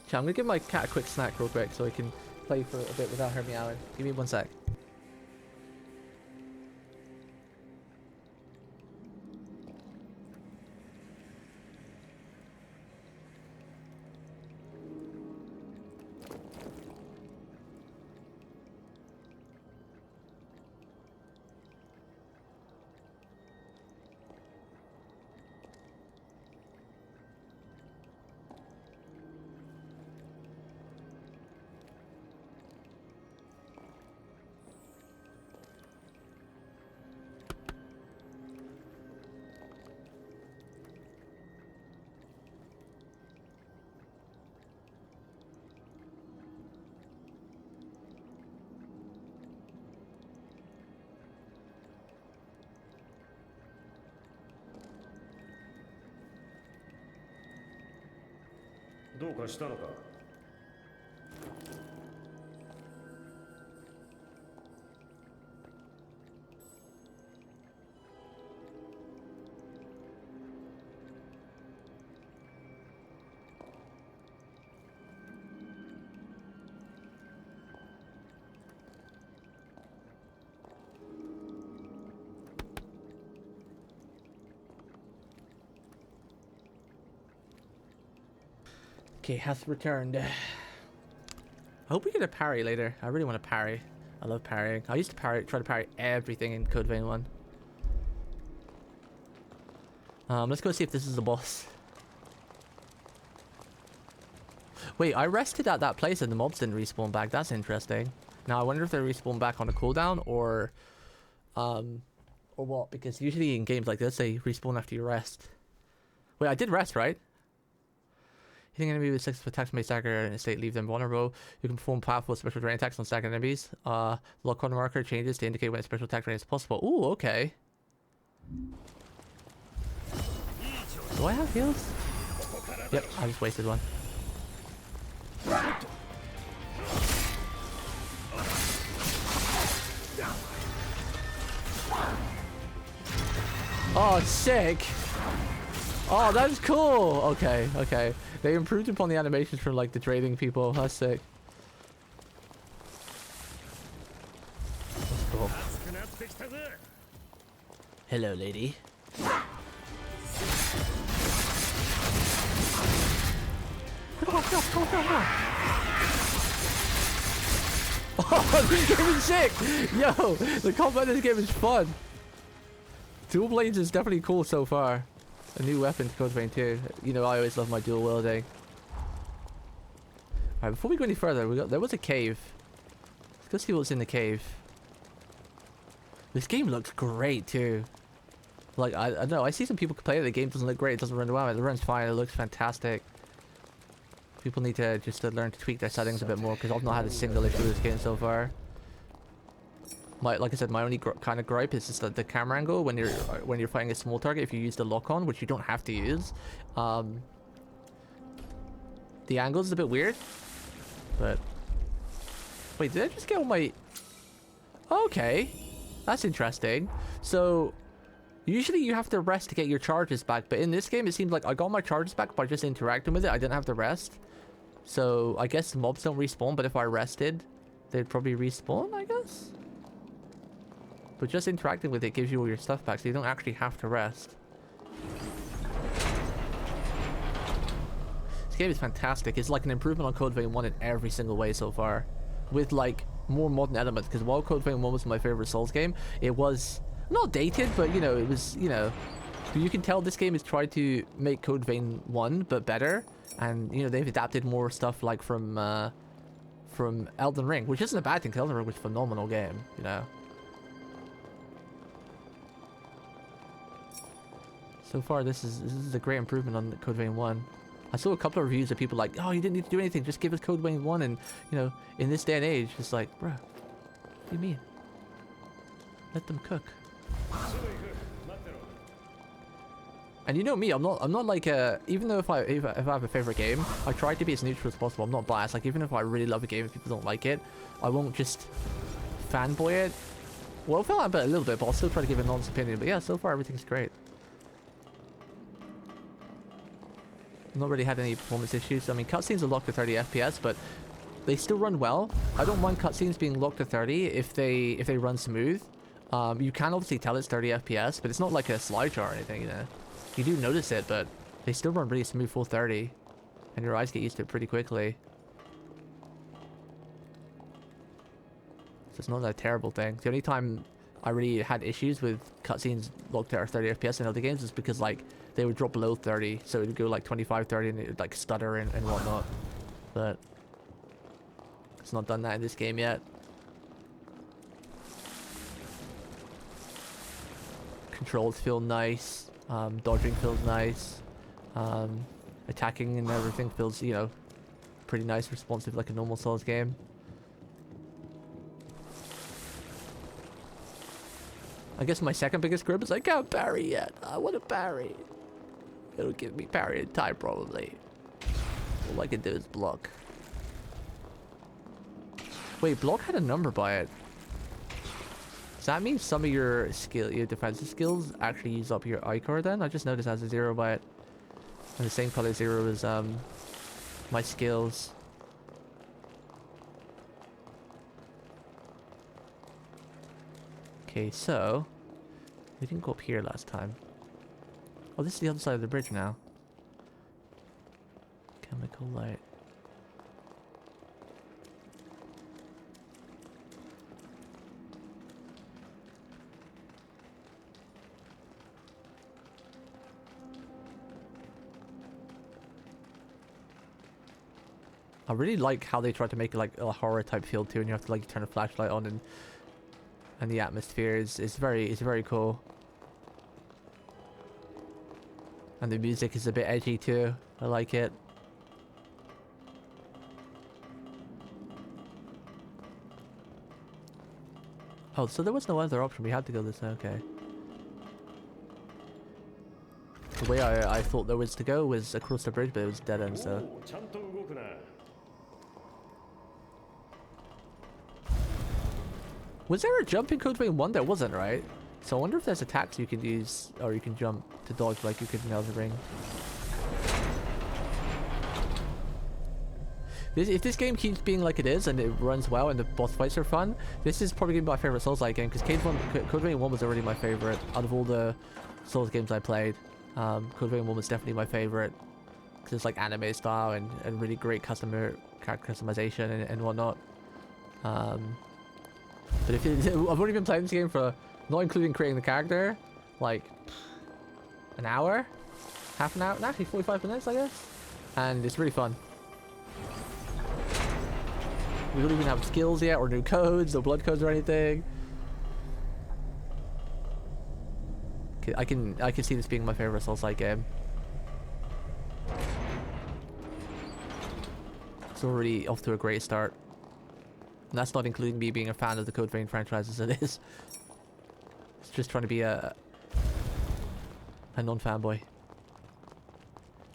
Okay, I'm gonna give my cat a quick snack real quick so I can play for a bit without her meowing. Give me 1 sec. Okay, hath returned. I hope we get a parry later. I really want to parry. I love parrying. I used to try to parry everything in Code Vein 1. Let's go see if this is the boss. Wait, I rested at that place and the mobs didn't respawn back. That's interesting. Now I wonder if they respawn back on a cooldown or what? Because usually in games like this they respawn after you rest. Wait, I did rest, right? Hitting enemy with 6 attacks may stagger and state leave them vulnerable. You can perform powerful special terrain attacks on staggered enemies. Lock on marker changes to indicate when a special attack range is possible. Ooh, okay. Do I have heals? Yep, I just wasted one. Oh, sick! Oh, that's cool! Okay, okay. They improved upon the animations from like the trading people. That's sick. That's cool. Hello, lady. Oh, this game is sick! Yo, the combat in this game is fun. Dual blades is definitely cool so far. A new weapon to Code Vein 2. You know, I always love my dual wielding. Alright, before we go any further, there was a cave. Let's go see what's in the cave. This game looks great too. Like, I don't know, I see some people complain that the game doesn't look great, it doesn't run well. It runs fine, it looks fantastic. People need to just learn to tweak their settings a bit more, because I've not had a single issue with this game so far. Like I said, my only kind of gripe is just the camera angle when you're fighting a small target. If you use the lock-on, which you don't have to use, the angle is a bit weird. But wait, did I just get all my? Okay, that's interesting. So Usually you have to rest to get your charges back, but in this game it seems like I got my charges back by just interacting with it. I didn't have to rest. So I guess mobs don't respawn, but if I rested, they'd probably respawn, I guess? But just interacting with it gives you all your stuff back, so you don't actually have to rest. This game is fantastic. It's like an improvement on Code Vein 1 in every single way so far. With like more modern elements, because while Code Vein 1 was my favorite Souls game, it was not dated, but you know, it was, you know, you can tell this game has tried to make Code Vein 1 but better, and you know, they've adapted more stuff like from Elden Ring, which isn't a bad thing, because Elden Ring was a phenomenal game, you know. So far this is a great improvement on Code Vein 1. I saw a couple of reviews of people like, oh, you didn't need to do anything, just give us Code Vein 1, and you know, in this day and age, it's like, bruh, what do you mean? Let them cook. And you know me, I'm not like even though if I have a favorite game, I try to be as neutral as possible. I'm not biased. Like even if I really love a game and people don't like it, I won't just fanboy it. Well, I felt a little bit, but I'll still try to give a honest opinion. But yeah, so far everything's great. Not really had any performance issues. I mean, cutscenes are locked to 30 FPS, but they still run well. I don't mind cutscenes being locked to 30 if they run smooth. You can obviously tell it's 30 FPS, but it's not like a slideshow or anything, you know. You do notice it, but they still run really smooth full 30, and your eyes get used to it pretty quickly. So it's not a terrible thing. The only time I really had issues with cutscenes locked at 30 FPS in other games is because like they would drop below 30, so it would go like 25, 30, and it would like stutter and whatnot. But it's not done that in this game yet. Controls feel nice. Dodging feels nice. Attacking and everything feels, you know, pretty nice, responsive like a normal Souls game. I guess my second biggest grip is I can't parry yet. I want to parry. It'll give me parry in time probably. All I can do is block. Wait, block had a number by it. Does that mean some of your defensive skills actually use up your iCard then? I just noticed it has a 0 by it. And the same color 0 as my skills. Okay, so we didn't go up here last time. Oh, this is the other side of the bridge now. Chemical light. I really like how they tried to make it like a horror type feel too, and you have to like turn a flashlight on, and the atmosphere is very cool. And the music is a bit edgy too. I like it. Oh, so there was no other option. We had to go this way. Okay. The way I thought there was to go was across the bridge, but it was dead end, so. Was there a jump in Code Vein 1? There wasn't, right? So I wonder if there's attacks you can use, or you can jump to dodge like you could in Elden Ring. If this game keeps being like it is, and it runs well, and the boss fights are fun, this is probably going to be my favorite Souls-like game, because Code Vein 1 was already my favorite out of all the Souls games I played. Code Vein 1 was definitely my favorite, because it's like anime style and really great character customization and whatnot. But if I've only been playing this game for, not including creating the character, like an hour, half an hour, actually 45 minutes I guess, and it's really fun. We don't even have skills yet, or new codes, no blood codes or anything. Okay, I can see this being my favorite Souls-like game. It's already off to a great start. And that's not including me being a fan of the Code Vein franchise as it is. It's just trying to be a non-fanboy.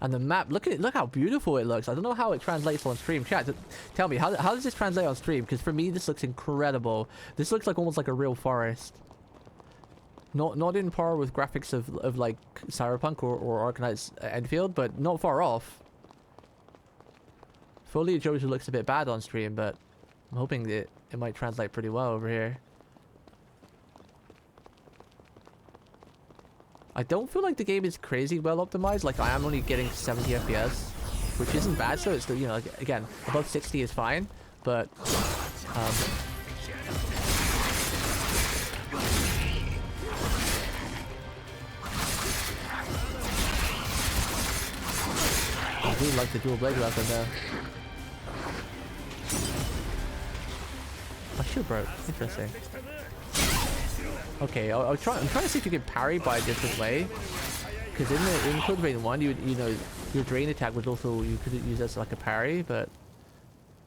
And the map, look at it, look how beautiful it looks. I don't know how it translates on stream. Chat, tell me, how does this translate on stream? Because for me, this looks incredible. This looks like almost like a real forest. Not in par with graphics of like Cyberpunk or Arknight's Enfield, but not far off. Foliage always looks a bit bad on stream, but I'm hoping that it might translate pretty well over here. I don't feel like the game is crazy well optimized. Like, I am only getting 70 FPS, which isn't bad. So it's still, you know, like, again, above 60 is fine, but I do like the dual blade weapon though. Oh, shoot, bro. Interesting. Okay, I'm trying to see if you can parry by a different way. Because in Cultivating 1, you know, your drain attack was also, you could use as like a parry, but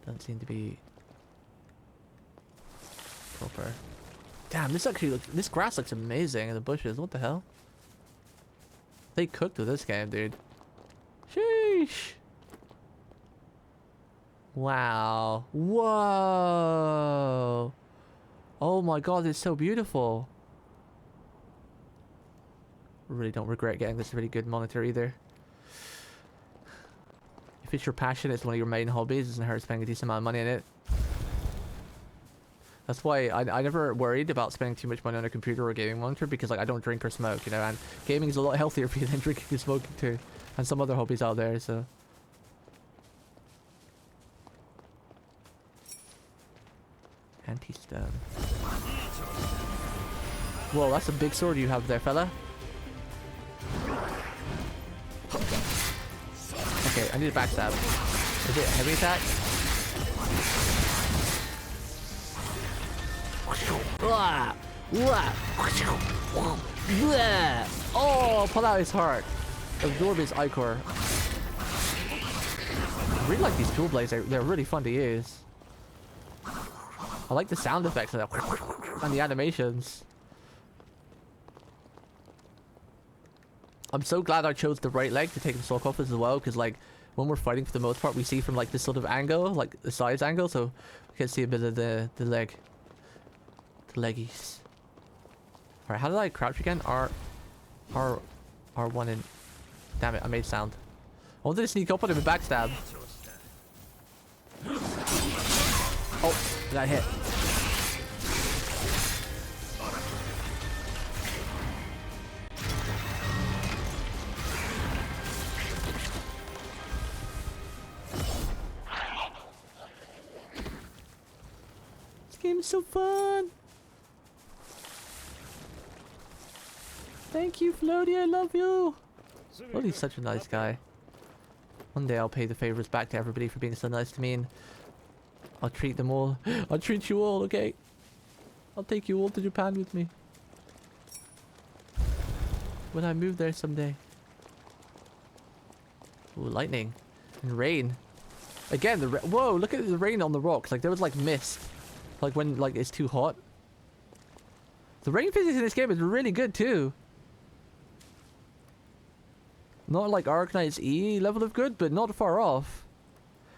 doesn't seem to be proper. Damn, this grass looks amazing in the bushes. What the hell? They cooked with this game, dude. Sheesh. Wow. Whoa. Oh my god, it's so beautiful. Really don't regret getting this really good monitor either. If it's your passion, it's one of your main hobbies, it doesn't hurt spending a decent amount of money in it. That's why I never worried about spending too much money on a computer or a gaming monitor, because like I don't drink or smoke, you know, and gaming is a lot healthier for you than drinking and smoking too. And some other hobbies out there, so. Anti-stone. Whoa, that's a big sword you have there, fella. Okay, I need a backstab. Is it a heavy attack? Oh, pull out his heart. Absorb his ichor. I really like these dual blades. They're really fun to use. I like the sound effects of that and the animations. I'm so glad I chose the right leg to take the sock off as well, because like when we're fighting, for the most part, we see from like this sort of angle, like the sides angle, so we can see a bit of the leg, the leggies. All right, how did I crouch again? R1 in. Damn it, I made sound. I wanted to sneak up on him and backstab. Oh, I got hit. This game is so fun. Thank you, Floaty, I love you. Floaty's such a nice guy. One day I'll pay the favors back to everybody for being so nice to me, and I'll treat them all. I'll treat you all, okay? I'll take you all to Japan with me. When I move there someday. Ooh, lightning. And rain. Again, whoa, look at the rain on the rocks. Like, there was like mist. Like when like it's too hot. The rain physics in this game is really good too. Not like Arknight's E level of good, but not far off.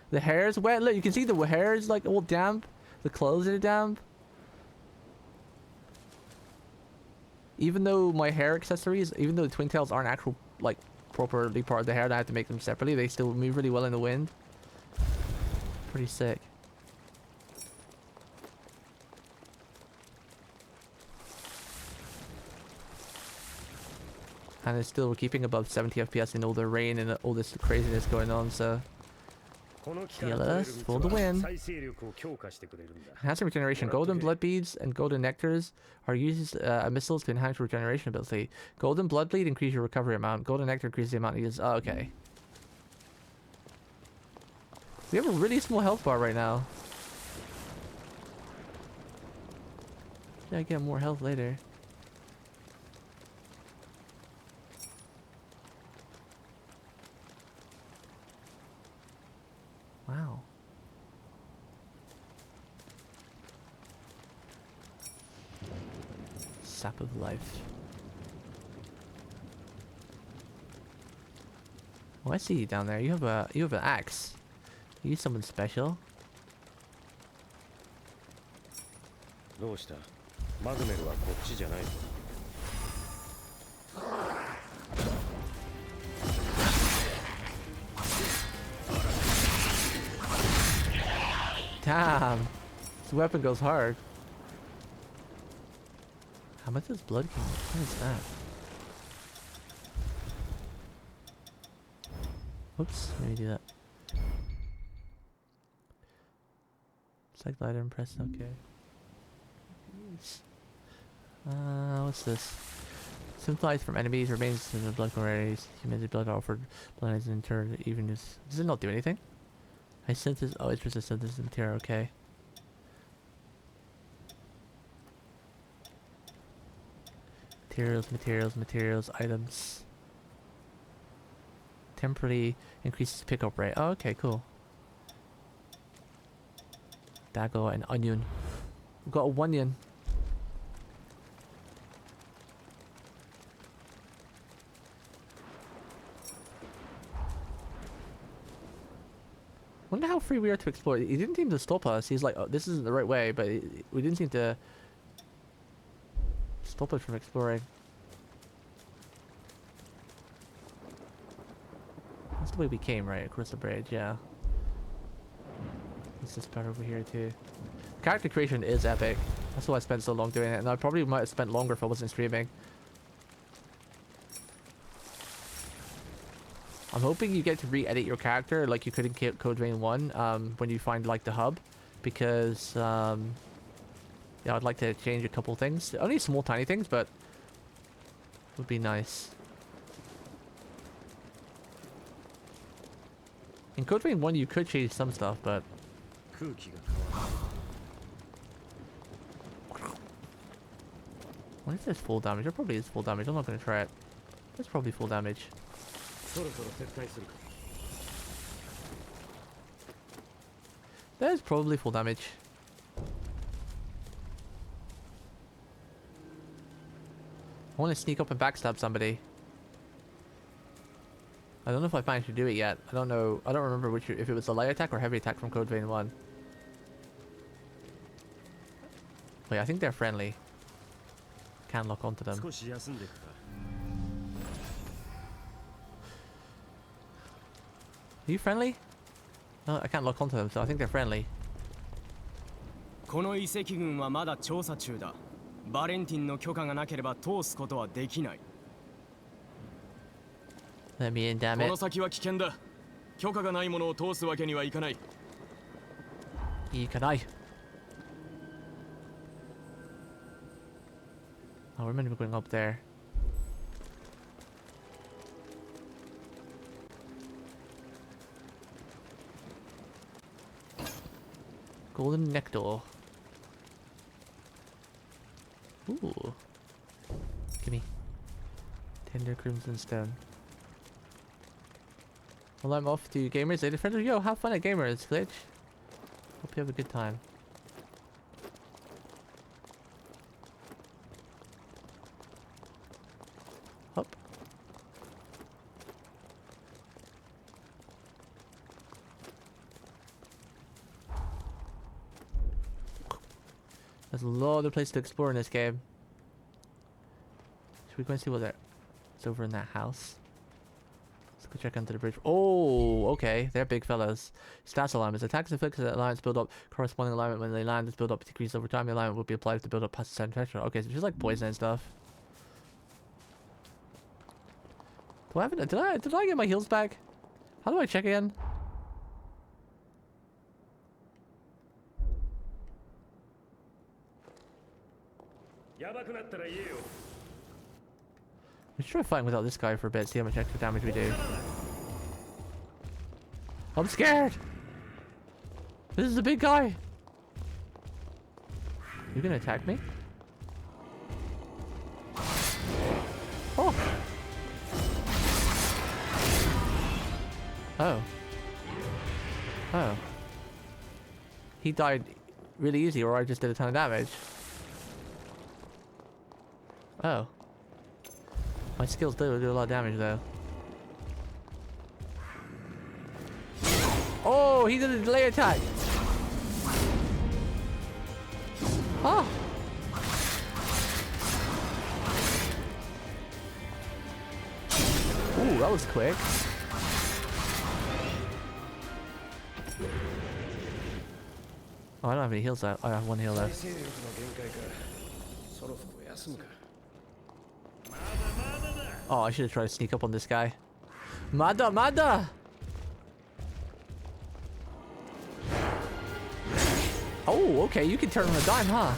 The hair's wet. Look, you can see the hair is like all damp. The clothes are damp. Even though my hair accessories, even though the twin tails aren't actual like properly part of the hair, and I have to make them separately, they still move really well in the wind. Pretty sick. And it's still keeping above 70 FPS in all the rain and all this craziness going on, so TLS for the win. Enhancing regeneration. Golden blood beads and golden nectars are used as missiles to enhance regeneration ability. Golden blood bead increases your recovery amount. Golden nectar increases the amount used. Oh, okay. We have a really small health bar right now. Yeah, I get more health later. Wow. Sap of life. Oh, I see you down there. You have an axe. Are you someone special? どうしたマグメルはこっちじゃないぞ Damn. This weapon goes hard. How much is blood king? What is that? Whoops, let me do that. Select item, press OK. What's this? Sympathize from enemies, remains in the blood quantities. Humanity blood offered, blood is in turn even is. Does it not do anything? I synthesis. Oh, it's just a synthesis material, okay. Materials, items. Temporarily increases pickup rate. Oh, okay, cool. Dagger and onion. We've got a onion. Wonder how free we are to explore. He didn't seem to stop us. He's like, oh, this isn't the right way, but we didn't seem to stop us from exploring. That's the way we came, right? Across the bridge, yeah. There's this part over here too. Character creation is epic. That's why I spent so long doing it, and I probably might have spent longer if I wasn't streaming. I'm hoping you get to re-edit your character like you could in Code Vein 1 when you find like the hub, because yeah, I'd like to change a couple things. Only small tiny things, but would be nice. In Code Vein 1 you could change some stuff, but what if there's full damage? There probably is full damage. I'm not going to try it. There's probably full damage. There's probably full damage. I want to sneak up and backstab somebody. I don't know if I've managed to do it yet. I don't know. I don't remember which, if it was a light attack or heavy attack from Code Vein 1. Wait, I think they're friendly. Can lock onto them. Are you friendly? No, I can't lock onto them, so I think they're friendly. この遺跡群はまだ調査中だ。バレンティンの許可がなければ通すことはできない。Let me in, damn こ it. の先は危険だ。許可がないものを通すわけにはいかない。いかない. Oh, we're meant to be going up there. Golden nectar. Ooh. Gimme. Tender crimson stone. Well, I'm off to Gamers. Hey, friends, yo, have fun at Gamers, Glitch. Hope you have a good time. Up. There's a lot of places to explore in this game. Should we go and see what there? It's over in that house. Let's go check under the bridge. Oh, okay. They're big fellas. Stats alignments. Attacks inflicted at alliance build up. Corresponding alignment when they land is build up decrease over time. The alignment will be applied to build up past a certain threshold. Okay, so it's just like poison and stuff. Do I have it? Did I get my heals back? How do I check again? Let's try fighting without this guy for a bit, see how much extra damage we do. I'm scared! This is a big guy! You gonna attack me? Oh! Oh. Oh. He died really easy, or I just did a ton of damage. Oh. My skills do a lot of damage though. Oh, he did a delay attack. Oh. Ooh, that was quick. Oh, I don't have any heals left. I have one heal left. Oh, I should have tried to sneak up on this guy. Mada, Mada! Oh, okay, you can turn on a dime, huh?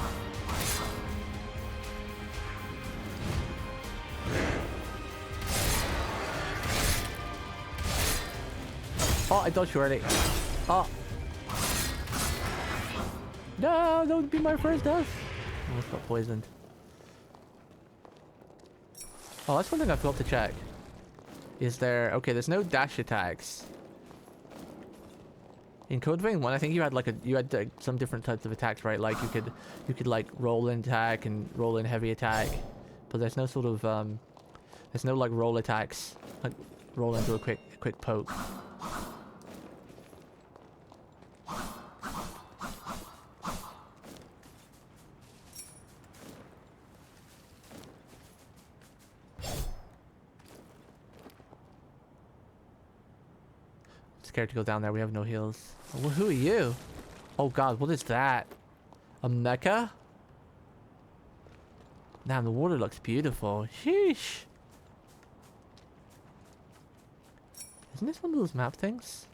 Oh, I dodged already. Oh. No, that would be my first death. Almost got poisoned. Oh, that's one thing I forgot to check. Is there... Okay, there's no dash attacks. In Code Vein 1, I think you had like some different types of attacks, right? Like you could like roll in attack and roll in heavy attack. But there's no sort of there's no like roll attacks. Like roll into a quick poke. Scared to go down there. We have no heals. Well, who are you? Oh god, what is that? A mecha? Damn, the water looks beautiful. Sheesh. Isn't this one of those map things?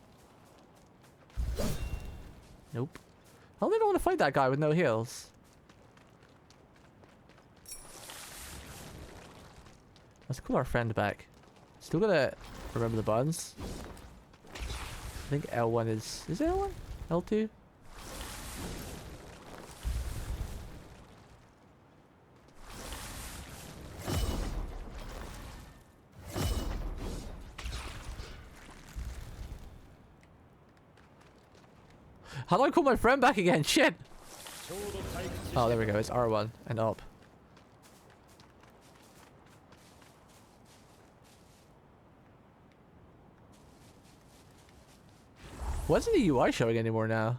Nope. I don't want to fight that guy with no heals. Let's call our friend back. Still gotta remember the buttons. I think L1 is it L1? L2? How do I call my friend back again? Shit! Oh, there we go. It's R1 and up. Why isn't the UI showing anymore now?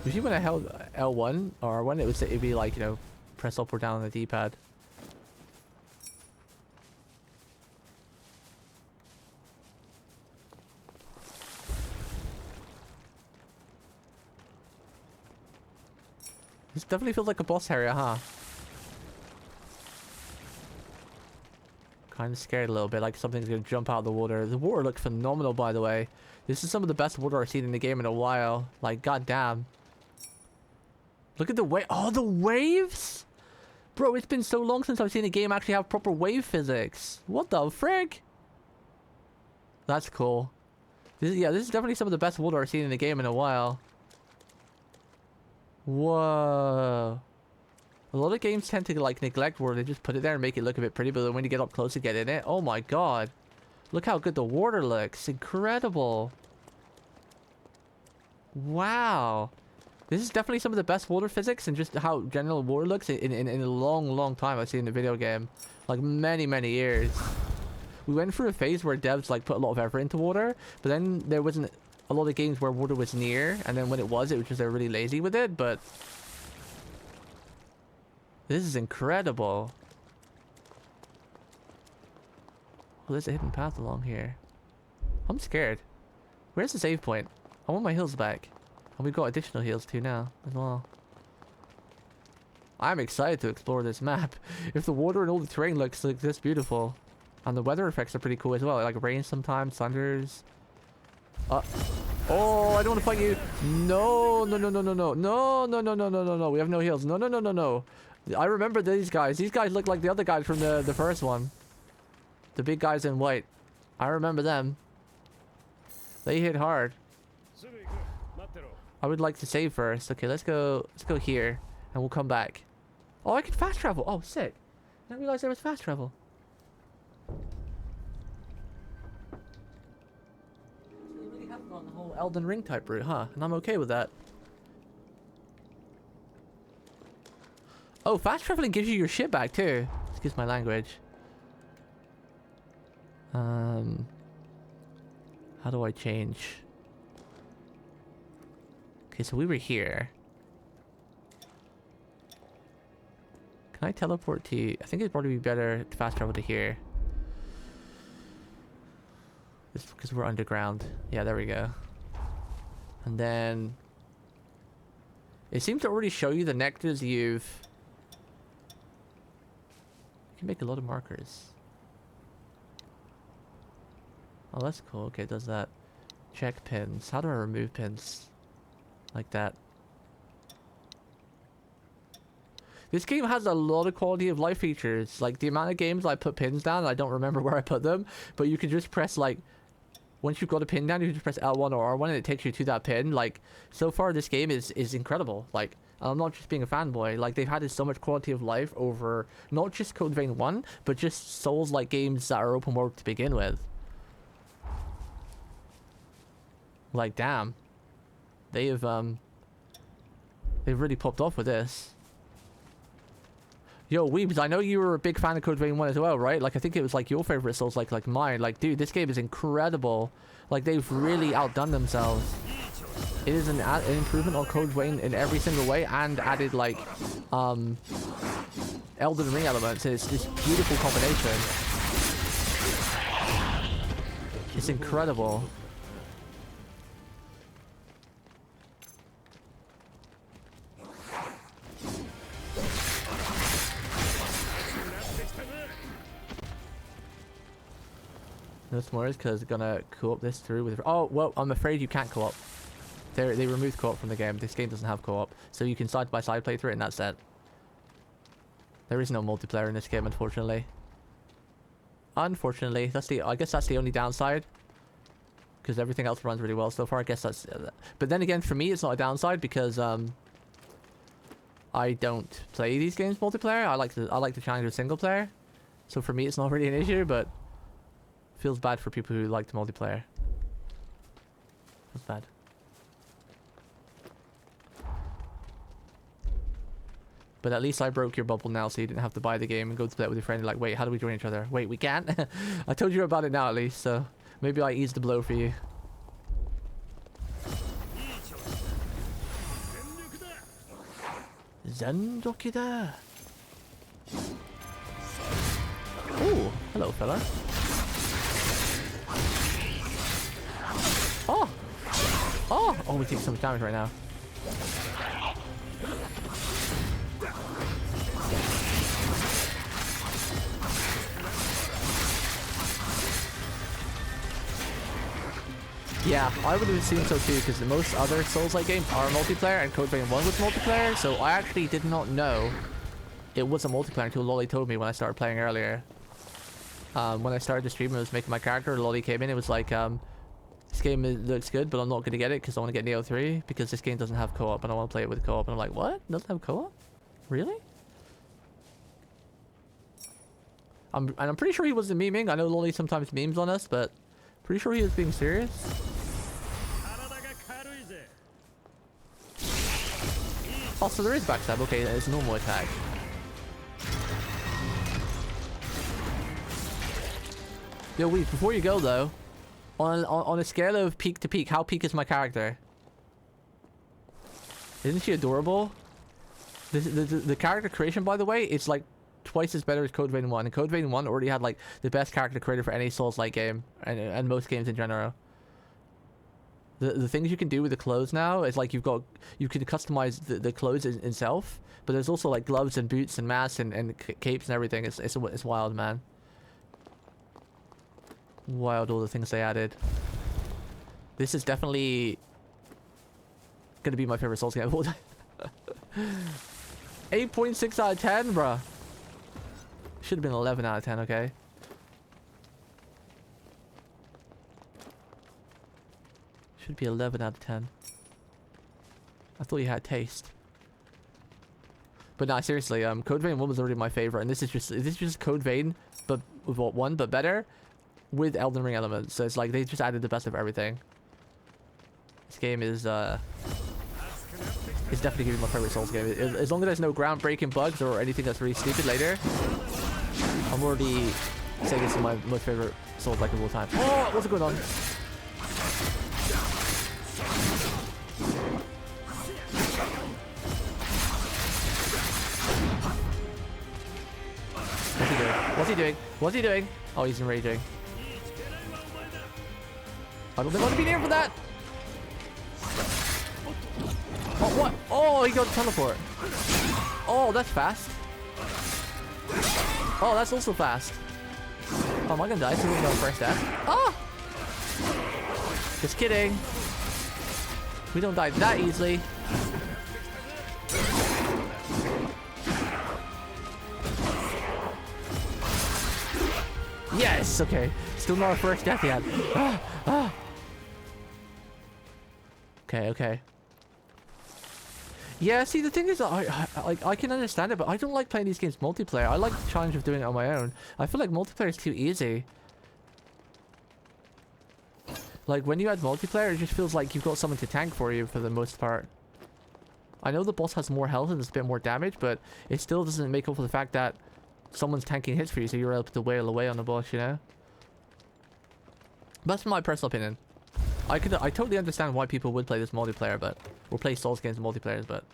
Usually when I held L1 or R1, it'd be like, you know, press up or down on the D-pad. This definitely feels like a boss area, huh? Kind of scared a little bit, like something's gonna jump out of the water. The water looks phenomenal, by the way. This is some of the best water I've seen in the game in a while. Like, goddamn. Look at the wave. Oh, the waves? Bro, it's been so long since I've seen a game actually have proper wave physics. What the frick? That's cool. This is definitely some of the best water I've seen in the game in a while. Whoa. A lot of games tend to like neglect water. They just put it there and make it look a bit pretty, but then when you get up close to get in it, oh my god. Look how good the water looks. Incredible. Wow. This is definitely some of the best water physics and just how general water looks in a long time I've seen in a video game. Like many years. We went through a phase where devs like put a lot of effort into water, but then there wasn't a lot of games where water was near, and then when it was just they're really lazy with it, but this is incredible. Oh, there's a hidden path along here. I'm scared. Where's the save point? I want my heals back. And we've got additional heals too now, as well. I'm excited to explore this map. If the water and all the terrain looks like this beautiful. And the weather effects are pretty cool as well. Like rain sometimes, thunders. Oh, I don't want to fight you. No. We have no heals. No. I remember these guys. These guys look like the other guys from the first one. The big guys in white. I remember them. They hit hard. I would like to save first. Okay, let's go here and we'll come back. Oh, I can fast travel. Oh, sick. I didn't realize there was fast travel. They really have gone the whole Elden Ring type route, huh? And I'm okay with that. Oh, fast traveling gives you your shit back too. Excuse my language. How do I change? Okay, so we were here. Can I teleport to... I think it'd probably be better to fast travel to here. It's because we're underground. Yeah, there we go. And then it seems to already show you the nectars you can make a lot of markers. Oh, that's cool. Okay, it does that. Check pins. How do I remove pins? Like that. This game has a lot of quality of life features. Like, the amount of games I put pins down, I don't remember where I put them. But you can just press, like, once you've got a pin down, you can just press L1 or R1 and it takes you to that pin. Like, so far this game is incredible. Like, I'm not just being a fanboy. Like, they've added so much quality of life over not just Code Vein 1, but just Souls-like games that are open world to begin with. Like, damn. They've really popped off with this. Yo, Weebs, I know you were a big fan of Code Vein 1 as well, right? Like, I think it was, like, your favorite Souls, like mine. Like, dude, this game is incredible. Like, they've really outdone themselves. It is an improvement on Code Vein in every single way, and added, like, Elden Ring elements. It's this beautiful combination. It's incredible. No s'mores because gonna co-op this through with. Oh well, I'm afraid you can't co-op. They removed co-op from the game. This game doesn't have co-op, so you can side by side play through it, and that's it. There is no multiplayer in this game, unfortunately. Unfortunately, I guess that's the only downside. Because everything else runs really well so far. I guess that's. But then again, for me, it's not a downside because I don't play these games multiplayer. I like the challenge of single player. So for me, it's not really an issue, but. Feels bad for people who like the multiplayer. Feels bad. But at least I broke your bubble now, so you didn't have to buy the game and go to play it with your friend. You're like, wait, how do we join each other? Wait, we can't? I told you about it now at least, so maybe I eased the blow for you. Zendokida. Ooh, hello, fella. Oh! Oh! Oh, we take so much damage right now. Yeah, I would have assumed so too, because most other Souls-like games are multiplayer, and Code Vein 1 was multiplayer, so I actually did not know it was a multiplayer until Lolly told me when I started playing earlier. When I started the stream, I was making my character, Lolly came in, it was like, this game looks good, but I'm not going to get it because I want to get Neo 3 because this game doesn't have co-op and I want to play it with co-op. And I'm like, what? It doesn't have co-op? Really? I'm pretty sure he wasn't memeing. I know Lolly sometimes memes on us, but pretty sure he was being serious. Oh, so there is backstab. Okay, it's a normal attack. Yo, wait, before you go though, on a scale of peak to peak, how peak is my character? Isn't she adorable? The character creation, by the way, it's like twice as better as Code Vein 1. And Code Vein 1 already had like the best character creator for any Souls-like game, and most games in general. The things you can do with the clothes now is like you can customize the clothes itself, but there's also like gloves and boots and masks and capes and everything. It's wild, man. Wild, all the things they added. This is definitely gonna be my favorite Souls game of all time. 8.6 out of 10, bruh. Should have been 11 out of 10, okay? Should be 11 out of 10. I thought you had taste. But nah, seriously, Code Vein 1 was already my favorite, and this is just Code Vein, but with what, 1, but better, with Elden Ring elements. So it's like they just added the best of everything. This game is it's definitely gonna be my favorite Souls game. As long as there's no groundbreaking bugs or anything that's really stupid later, I'm already saying this is my most favorite Souls like of all time. Oh, what's going on? What's he doing? What's he doing? Oh, he's enraging. I don't think I want to be near for that. Oh, what? Oh, he got teleport. Oh, that's fast. Oh, that's also fast. Oh, am I gonna die? So we're going first death. Ah! Just kidding. We don't die that easily. Yes, okay. Still not our first death yet. Ah, ah. Okay, okay. Yeah, see, the thing is, I can understand it, but I don't like playing these games multiplayer. I like the challenge of doing it on my own. I feel like multiplayer is too easy. Like, when you add multiplayer, it just feels like you've got someone to tank for you for the most part. I know the boss has more health and there's a bit more damage, but it still doesn't make up for the fact that someone's tanking hits for you, so you're able to wail away on the boss, you know? That's my personal opinion. I totally understand why people would play this multiplayer, but... or play Souls games multiplayer, but...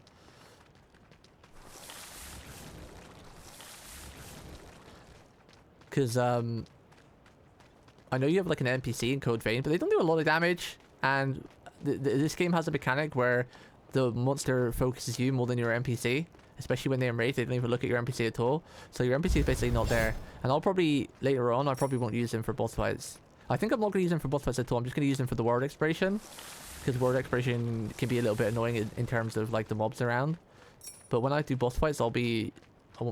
Because, I know you have like an NPC in Code Vein, but they don't do a lot of damage. And this game has a mechanic where the monster focuses you more than your NPC. Especially when they're enraged, they don't even look at your NPC at all. So your NPC is basically not there. And I'll probably, later on, I probably won't use him for boss fights. I think I'm not going to use him for boss fights at all. I'm just going to use him for the world exploration. Because world exploration can be a little bit annoying in terms of like the mobs around. But when I do boss fights, I won't be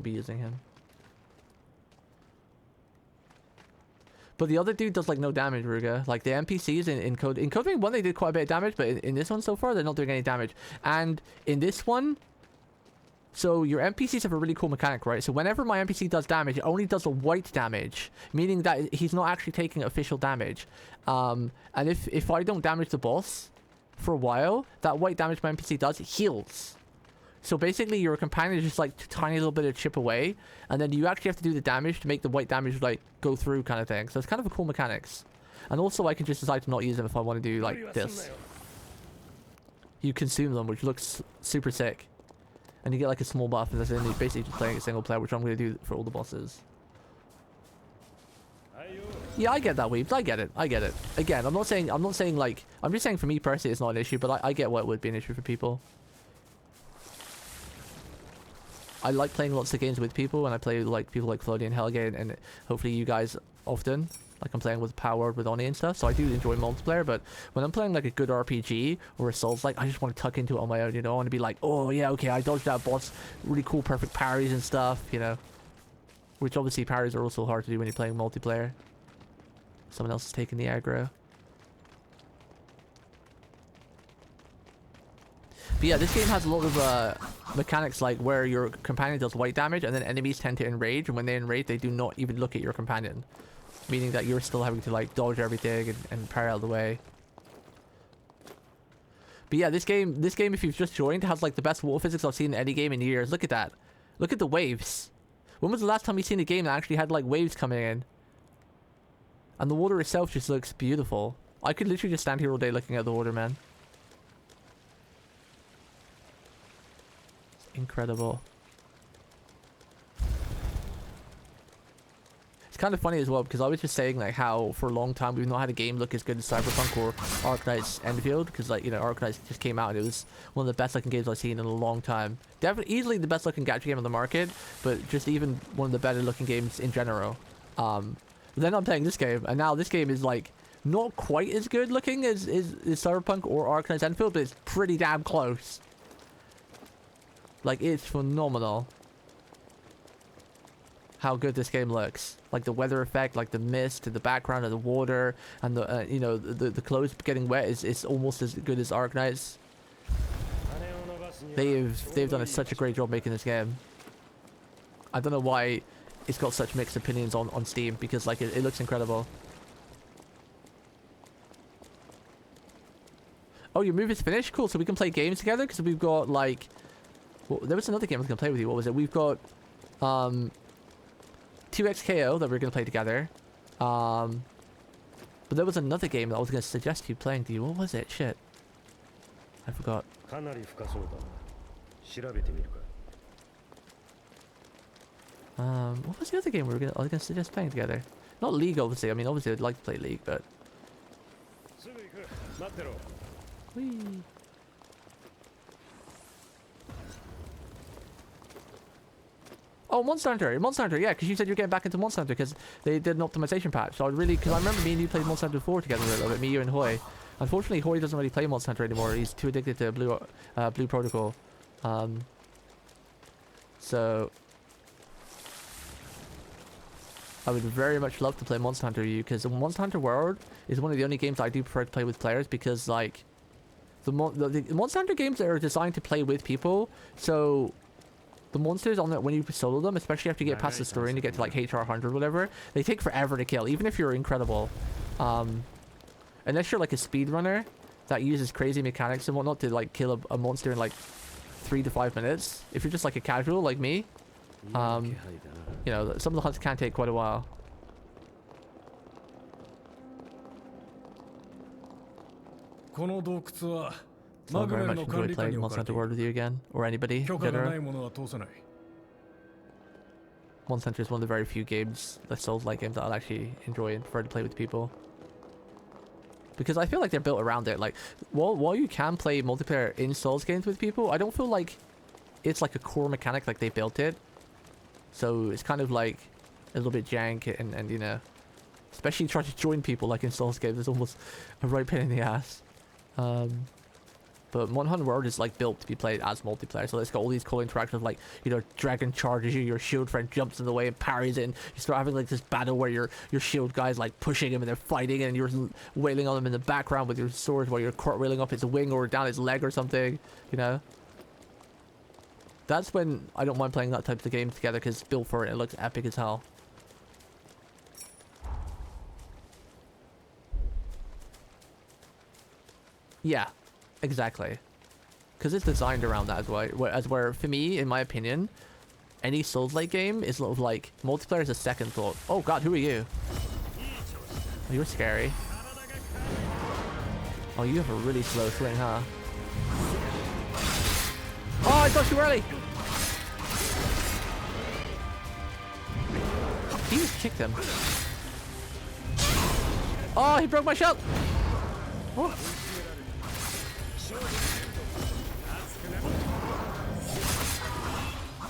using him. But the other dude does like no damage, Ruga. Like the NPCs in Code Vein 1, they did quite a bit of damage, but in this one so far, they're not doing any damage. And in this one, so your NPCs have a really cool mechanic, right? So whenever my NPC does damage, it only does a white damage, meaning that he's not actually taking official damage. And if I don't damage the boss for a while, that white damage my NPC does heals. So basically your companion is just like a tiny little bit of chip away, and then you actually have to do the damage to make the white damage like go through kind of thing. So it's kind of a cool mechanics. And also I can just decide to not use them if I want to do like this. You consume them, which looks super sick. And you get like a small buff, and that's only basically just playing a single player, which I'm going to do for all the bosses. Yeah, I get that, Weebs. I get it. I get it. Again, I'm not saying like, I'm just saying for me personally it's not an issue, but I get what would be an issue for people. I like playing lots of games with people, and I play like people like Floody and Helge, and hopefully you guys often. Like I'm playing with Power, with Oni and stuff, so I do enjoy multiplayer, but when I'm playing like a good RPG or a Souls, like I just want to tuck into it on my own, you know? I want to be like, oh yeah, okay, I dodged that boss, really cool, perfect parries and stuff, you know? Which obviously parries are also hard to do when you're playing multiplayer. Someone else is taking the aggro. But yeah, this game has a lot of mechanics like where your companion does white damage, and then enemies tend to enrage, and when they enrage, they do not even look at your companion. Meaning that you're still having to like dodge everything and parry out of the way. But yeah, this game if you've just joined has like the best water physics I've seen in any game in years. Look at that. Look at the waves. When was the last time you seen a game that actually had like waves coming in? And the water itself just looks beautiful. I could literally just stand here all day looking at the water, man. It's incredible. It's kind of funny as well, because I was just saying like how for a long time we've not had a game look as good as Cyberpunk or Arknight's Enfield, because like, you know, Arknight just came out and it was one of the best looking games I've seen in a long time. Definitely easily the best looking gacha game on the market, but just even one of the better looking games in general. Then I'm playing this game, and now this game is like not quite as good looking as Cyberpunk or Arknight's Enfield, but it's pretty damn close. Like, it's phenomenal how good this game looks. Like the weather effect, like the mist in the background of the water, and the you know, the clothes getting wet is almost as good as Arknight's. They've done such a great job making this game. I don't know why it's got such mixed opinions on Steam, because like it looks incredible. Oh, your move is finished? Cool, so we can play games together, because we've got like, well, there was another game I was gonna play with you. What was it? We've got 2XKO that we're gonna play together. But there was another game that I was gonna suggest you playing to you. What was it? Shit, I forgot. What was the other game I was gonna suggest playing together? Not League, obviously. I mean, obviously I'd like to play League, but. Whee. Oh, Monster Hunter. Monster Hunter, yeah, because you said you're getting back into Monster Hunter because they did an optimization patch. So because I remember me and you played Monster Hunter 4 together a little bit, me, you, and Hoy. Unfortunately, Hoy doesn't really play Monster Hunter anymore. He's too addicted to Blue Protocol. So I would very much love to play Monster Hunter with you, because Monster Hunter World is one of the only games I do prefer to play with players, because like the Monster Hunter games are designed to play with people. So the monsters on it, when you solo them, especially after you get past the story and you get to like HR 100 or whatever, they take forever to kill, even if you're incredible. Unless you're like a speedrunner that uses crazy mechanics and whatnot to like kill a monster in like 3 to 5 minutes. If you're just like a casual like me, you know, some of the hunts can take quite a while. So I very much enjoyed playing Monster Hunter World with you again, or anybody in general. Monster Hunter is one of the very few games, the Souls-like games, that I'll actually enjoy and prefer to play with people. Because I feel like they're built around it. Like, while you can play multiplayer in Souls games with people, I don't feel like it's like a core mechanic like they built it. So it's kind of like a little bit jank, and you know, especially trying to join people like in Souls games is almost a right pain in the ass. But Monster Hunter World is like built to be played as multiplayer, so it's got all these cool interactions, like, you know, dragon charges you, your shield friend jumps in the way and parries it, and you start having like this battle where your shield guy's like pushing him and they're fighting, and you're wailing on him in the background with your sword while you're cartwheeling up his wing or down his leg or something, you know. That's when I don't mind playing that type of game together, because it's built for it, it looks epic as hell. Yeah, exactly. Because it's designed around that as well. Where, for me, in my opinion, any Souls-like game is sort of like, multiplayer is a second thought. Oh god, who are you? Oh, you're scary. Oh, you have a really slow swing, huh? Oh, I got you early! He just kicked him. Oh, he broke my shell! Oh.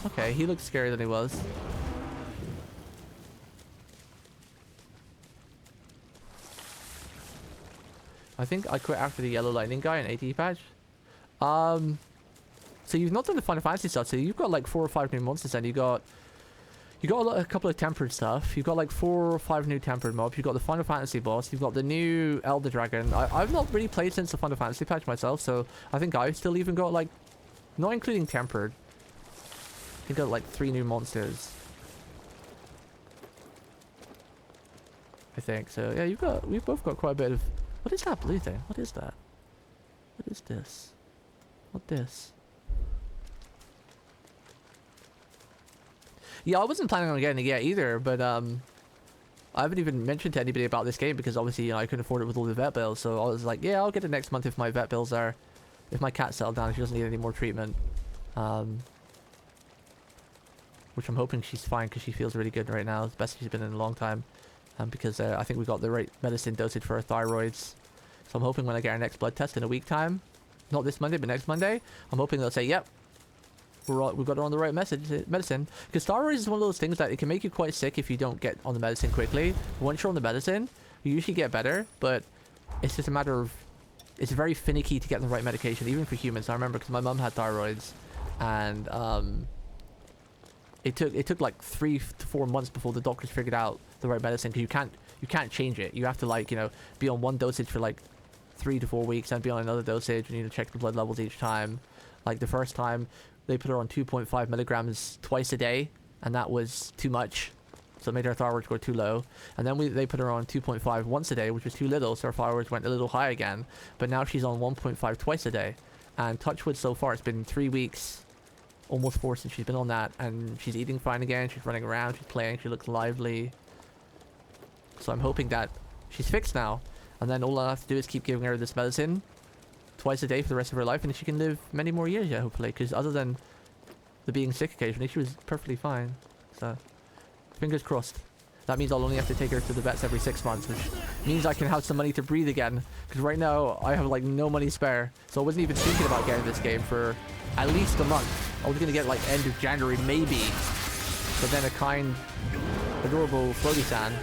Okay, he looked scarier than he was. I think I quit after the yellow lightning guy in AT patch. So you've not done the Final Fantasy stuff, so you've got like 4 or 5 new monsters, and you got a couple of tempered stuff. You've got like 4 or 5 new tempered mobs. You've got the Final Fantasy boss. You've got the new Elder Dragon. I've not really played since the Final Fantasy patch myself, so I think I've still even got like, not including tempered, I think I got like 3 new monsters. I think so. Yeah, we've both got quite a bit of. What is that blue thing? What is that? What is this? What this? Yeah, I wasn't planning on getting it yet either, but I haven't even mentioned to anybody about this game, because obviously, you know, I couldn't afford it with all the vet bills. So I was like, yeah, I'll get it next month if my vet bills are, if my cat settled down, if she doesn't need any more treatment. Which I'm hoping she's fine, because she feels really good right now. It's the best she's been in a long time. Because I think we got the right medicine dosage for her thyroids. So I'm hoping when I get our next blood test in a week time, not this Monday, but next Monday, I'm hoping they'll say, yep, we've got her on the right medicine. Because thyroids is one of those things that it can make you quite sick if you don't get on the medicine quickly. Once you're on the medicine, you usually get better, but it's just a matter of, it's very finicky to get the right medication, even for humans. I remember because my mum had thyroids, and it took like 3 to 4 months before the doctors figured out the right medicine, because you can't change it. You have to, like, you know, be on one dosage for like 3 to 4 weeks and be on another dosage, and you need to check the blood levels each time. Like the first time they put her on 2.5 milligrams twice a day, and that was too much, so it made her thyroid score too low. And then they put her on 2.5 once a day, which was too little, so her thyroid went a little high again. But now she's on 1.5 twice a day, and touch wood, so far it's been 3 weeks, almost 4 since she's been on that, and she's eating fine again, she's running around, she's playing, she looks lively. So I'm hoping that she's fixed now, and then all I have to do is keep giving her this medicine twice a day for the rest of her life, and she can live many more years, yeah, hopefully, because other than the being sick occasionally, she was perfectly fine. So fingers crossed. That means I'll only have to take her to the vets every 6 months, which means I can have some money to breathe again, because right now I have like no money spare. So I wasn't even thinking about getting this game for at least a month. I was gonna get like end of January maybe, but then a kind, adorable Floaty-san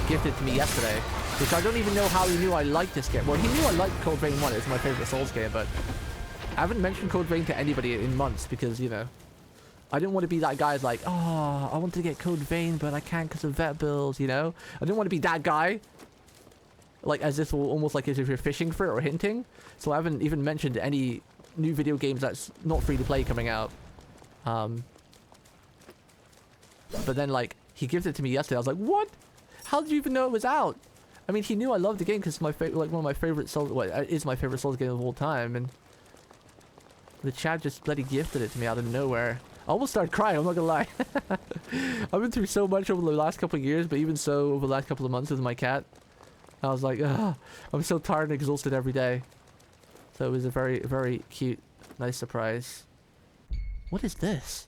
gifted to me yesterday, which I don't even know how he knew I liked this game. Well, he knew I liked Code Vein 1, it's my favorite Souls game, but I haven't mentioned Code Vein to anybody in months because, you know, I didn't want to be that guy like, oh, I wanted to get Code Vein, but I can't because of vet bills, you know? I didn't want to be that guy. Like, as if almost like as if you're fishing for it or hinting. So I haven't even mentioned any new video games that's not free to play coming out. But then, like, he gifted it to me yesterday. I was like, what? How did you even know it was out? I mean, he knew I loved the game because it's my like one of my favorite Souls. Well, it is my favorite Souls game of all time, and the chat just bloody gifted it to me out of nowhere. I almost started crying, I'm not gonna lie. I've been through so much over the last couple of years, but even so, over the last couple of months with my cat, I was like, ugh, I'm so tired and exhausted every day. So it was a very, very cute, nice surprise. What is this?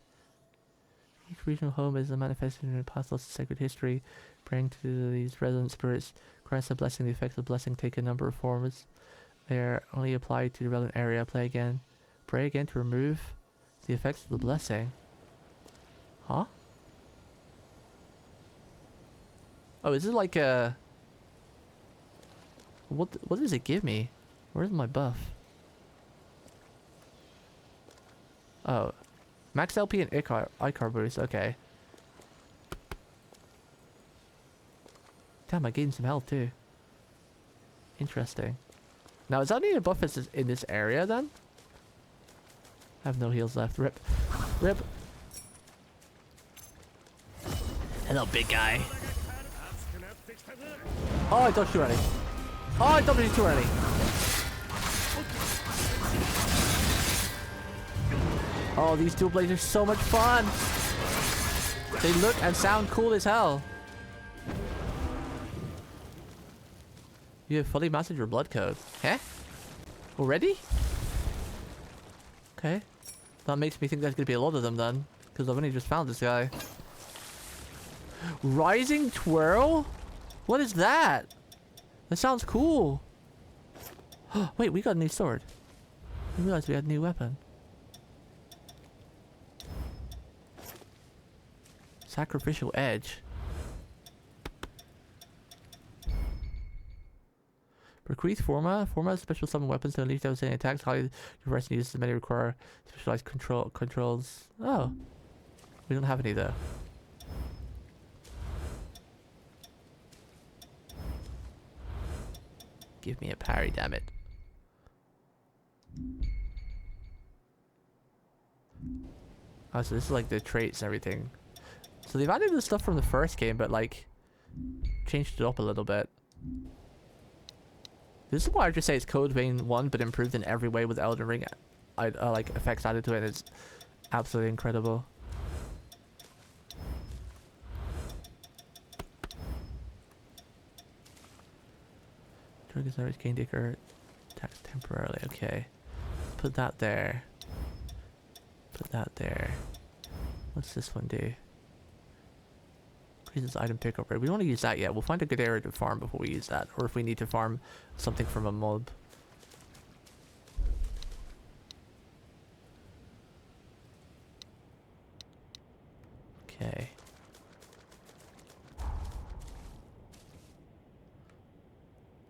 Each regional home is a manifestation in past lost sacred history. Praying to these resident spirits, grants a blessing. The effects of the blessing take a number of forms. They are only applied to the relevant area. Play again. Pray again to remove the effects of the blessing. Huh? Oh, is it like a... What does it give me? Where's my buff? Oh. Max LP and Icar boost, okay. Damn, I gained some health too. Interesting. Now, is that only a buff that's in this area then? I have no heals left. Rip. Rip. Hello, big guy. Oh, I dodged too early. Oh, I dodged too early. Oh, these dual blades are so much fun. They look and sound cool as hell. You have fully mastered your blood code. Huh? Already? Okay. That makes me think there's gonna be a lot of them then. Because I've only just found this guy. Rising Twirl? What is that? That sounds cool. Wait, we got a new sword. I realized we had a new weapon. Sacrificial Edge. Bequeath Forma. Forma has special summon weapons to unleash devastating attacks. Highly diverse and uses many require specialized controls. Oh. We don't have any though. Give me a parry, damn it. Oh, so this is like the traits and everything. So they've added the stuff from the first game, but like changed it up a little bit. This is why I just say it's Code Vein 1, but improved in every way with Elden Ring. Like effects added to it. It's absolutely incredible. Triggers average gain digger attacks temporarily. Okay, put that there. Put that there. What's this one do? Increases item pickup rate. We don't want to use that yet. We'll find a good area to farm before we use that, or if we need to farm something from a mob. Okay.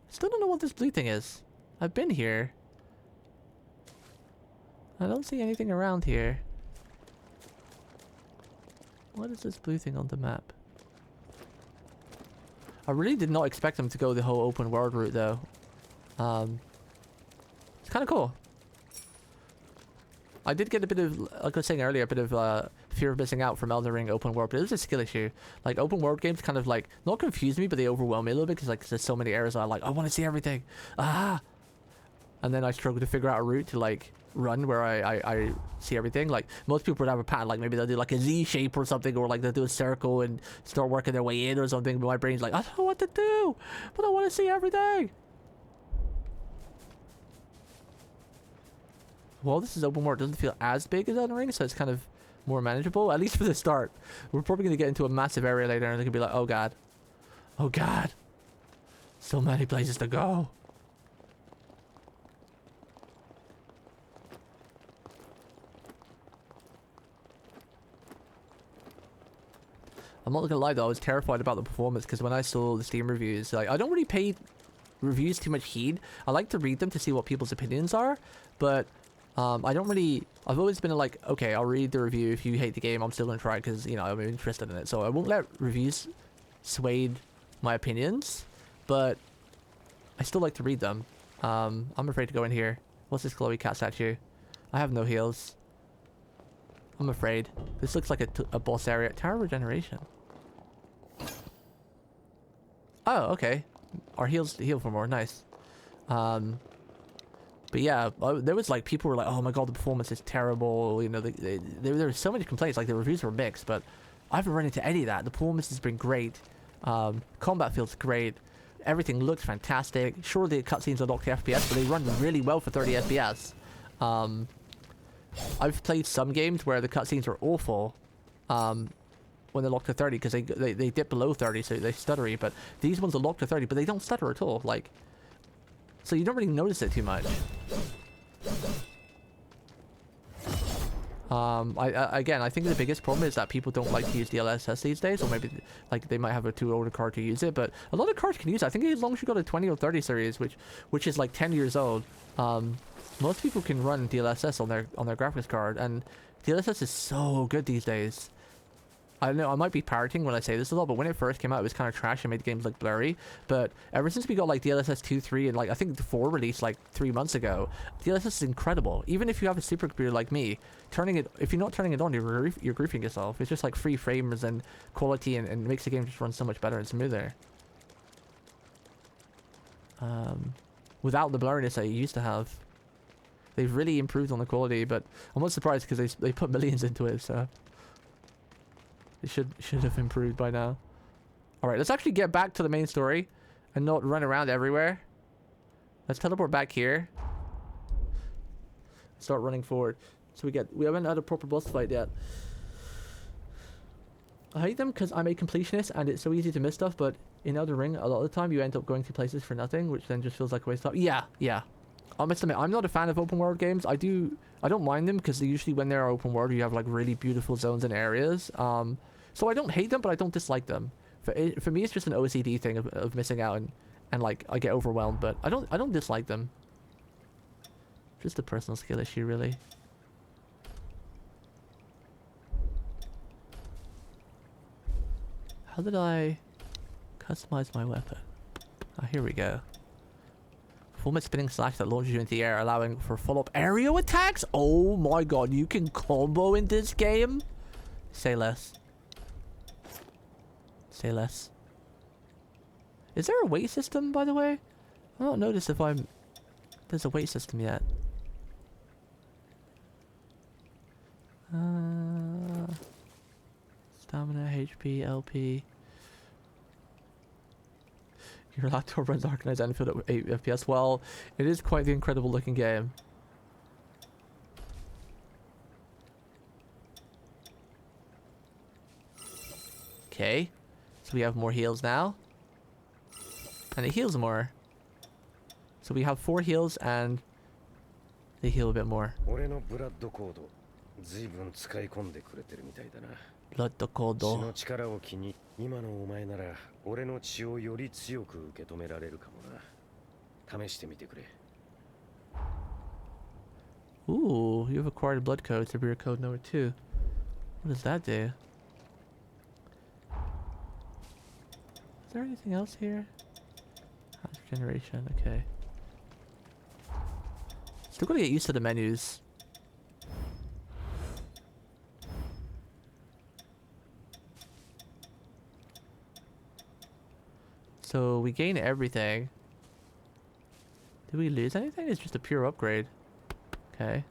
Still don't know what this blue thing is. I've been here. I don't see anything around here. What is this blue thing on the map? I really did not expect them to go the whole open world route though. It's kind of cool. I did get a bit of, like I was saying earlier, a bit of fear of missing out from Elden Ring open world, but it was a skill issue. Like open world games kind of like, not confuse me, but they overwhelm me a little bit because like there's so many areas I like, I want to see everything. Ah! And then I struggle to figure out a route to like run where I see everything. Like most people would have a pattern, like maybe they'll do like a Z shape or something, or like they'll do a circle and start working their way in or something, but my brain's like, I don't know what to do, but I want to see everything. Well, this is open world, it doesn't feel as big as Elden Ring, so it's kind of more manageable, at least for the start. We're probably going to get into a massive area later and it's going to be like, oh god. Oh god. So many places to go. I'm not gonna lie though, I was terrified about the performance because when I saw the Steam reviews, like I don't really pay reviews too much heed. I like to read them to see what people's opinions are, but I don't really. I've always been like, okay, I'll read the review. If you hate the game, I'm still gonna try it because you know I'm interested in it. So I won't let reviews sway my opinions, but I still like to read them. I'm afraid to go in here. What's this Chloe cat statue? I have no heals. I'm afraid. This looks like a boss area. Tower regeneration. Oh, okay. Our heals heal for more. Nice. But yeah, there was like people were like, oh my god, the performance is terrible. You know, there were so many complaints. Like the reviews were mixed, but I haven't run into any of that. The performance has been great. Combat feels great. Everything looks fantastic. Sure, the cutscenes are locked to FPS, but they run really well for 30 FPS. I've played some games where the cutscenes are awful when they're locked to 30 because they dip below 30, so they stuttery. But these ones are locked to 30, but they don't stutter at all. Like, so you don't really notice it too much. Again, I think the biggest problem is that people don't like to use DLSS these days, or maybe like they might have a too old a card to use it. But a lot of cards can use it. I think as long as you got a 20 or 30 series, which is like 10 years old, most people can run DLSS on their graphics card, and DLSS is so good these days. I don't know, I might be parroting when I say this a lot, but when it first came out, it was kind of trash and made games look blurry. But ever since we got like DLSS 2, 3, and like I think the 4 released like 3 months ago, DLSS is incredible. Even if you have a supercomputer like me, if you're not turning it on, you're griefing yourself. It's just like free frames and quality, and makes the game just run so much better and smoother. Without the blurriness that you used to have. They've really improved on the quality, but I'm not surprised because they put millions into it, so it should have improved by now. Alright, let's actually get back to the main story and not run around everywhere. Let's teleport back here. Start running forward. So we haven't had a proper boss fight yet. I hate them because I'm a completionist and it's so easy to miss stuff, but in Elden Ring, a lot of the time you end up going to places for nothing, which then just feels like a waste of time. Yeah. I must admit, I'm not a fan of open world games. I don't mind them because usually when they're open world, you have like really beautiful zones and areas. So I don't hate them, but I don't dislike them. For me, it's just an OCD thing of missing out, and like I get overwhelmed. But I don't dislike them. Just a personal skill issue, really. How did I customize my weapon? Oh, here we go. Performance spinning slash that launches you into the air, allowing for follow-up aerial attacks. Oh my god, you can combo in this game? Say less. Say less. Is there a weight system, by the way? I don't notice if there's a weight system yet. Stamina, HP, LP. Your laptop runs Arcanized Enfield at 8 FPS. Well, it is quite the incredible looking game. Okay. So we have more heals now. And it heals more. So we have 4 heals and they heal a bit more. Blood code. 今のお前なら俺の血をより強く受け止められるかもな。試してみてくれ。Ooh, you have acquired blood code, Severe code number 2. What does that do? Is there anything else here? House generation, okay. Still gotta get used to the menus. So we gain everything. Did we lose anything? It's just a pure upgrade. Okay.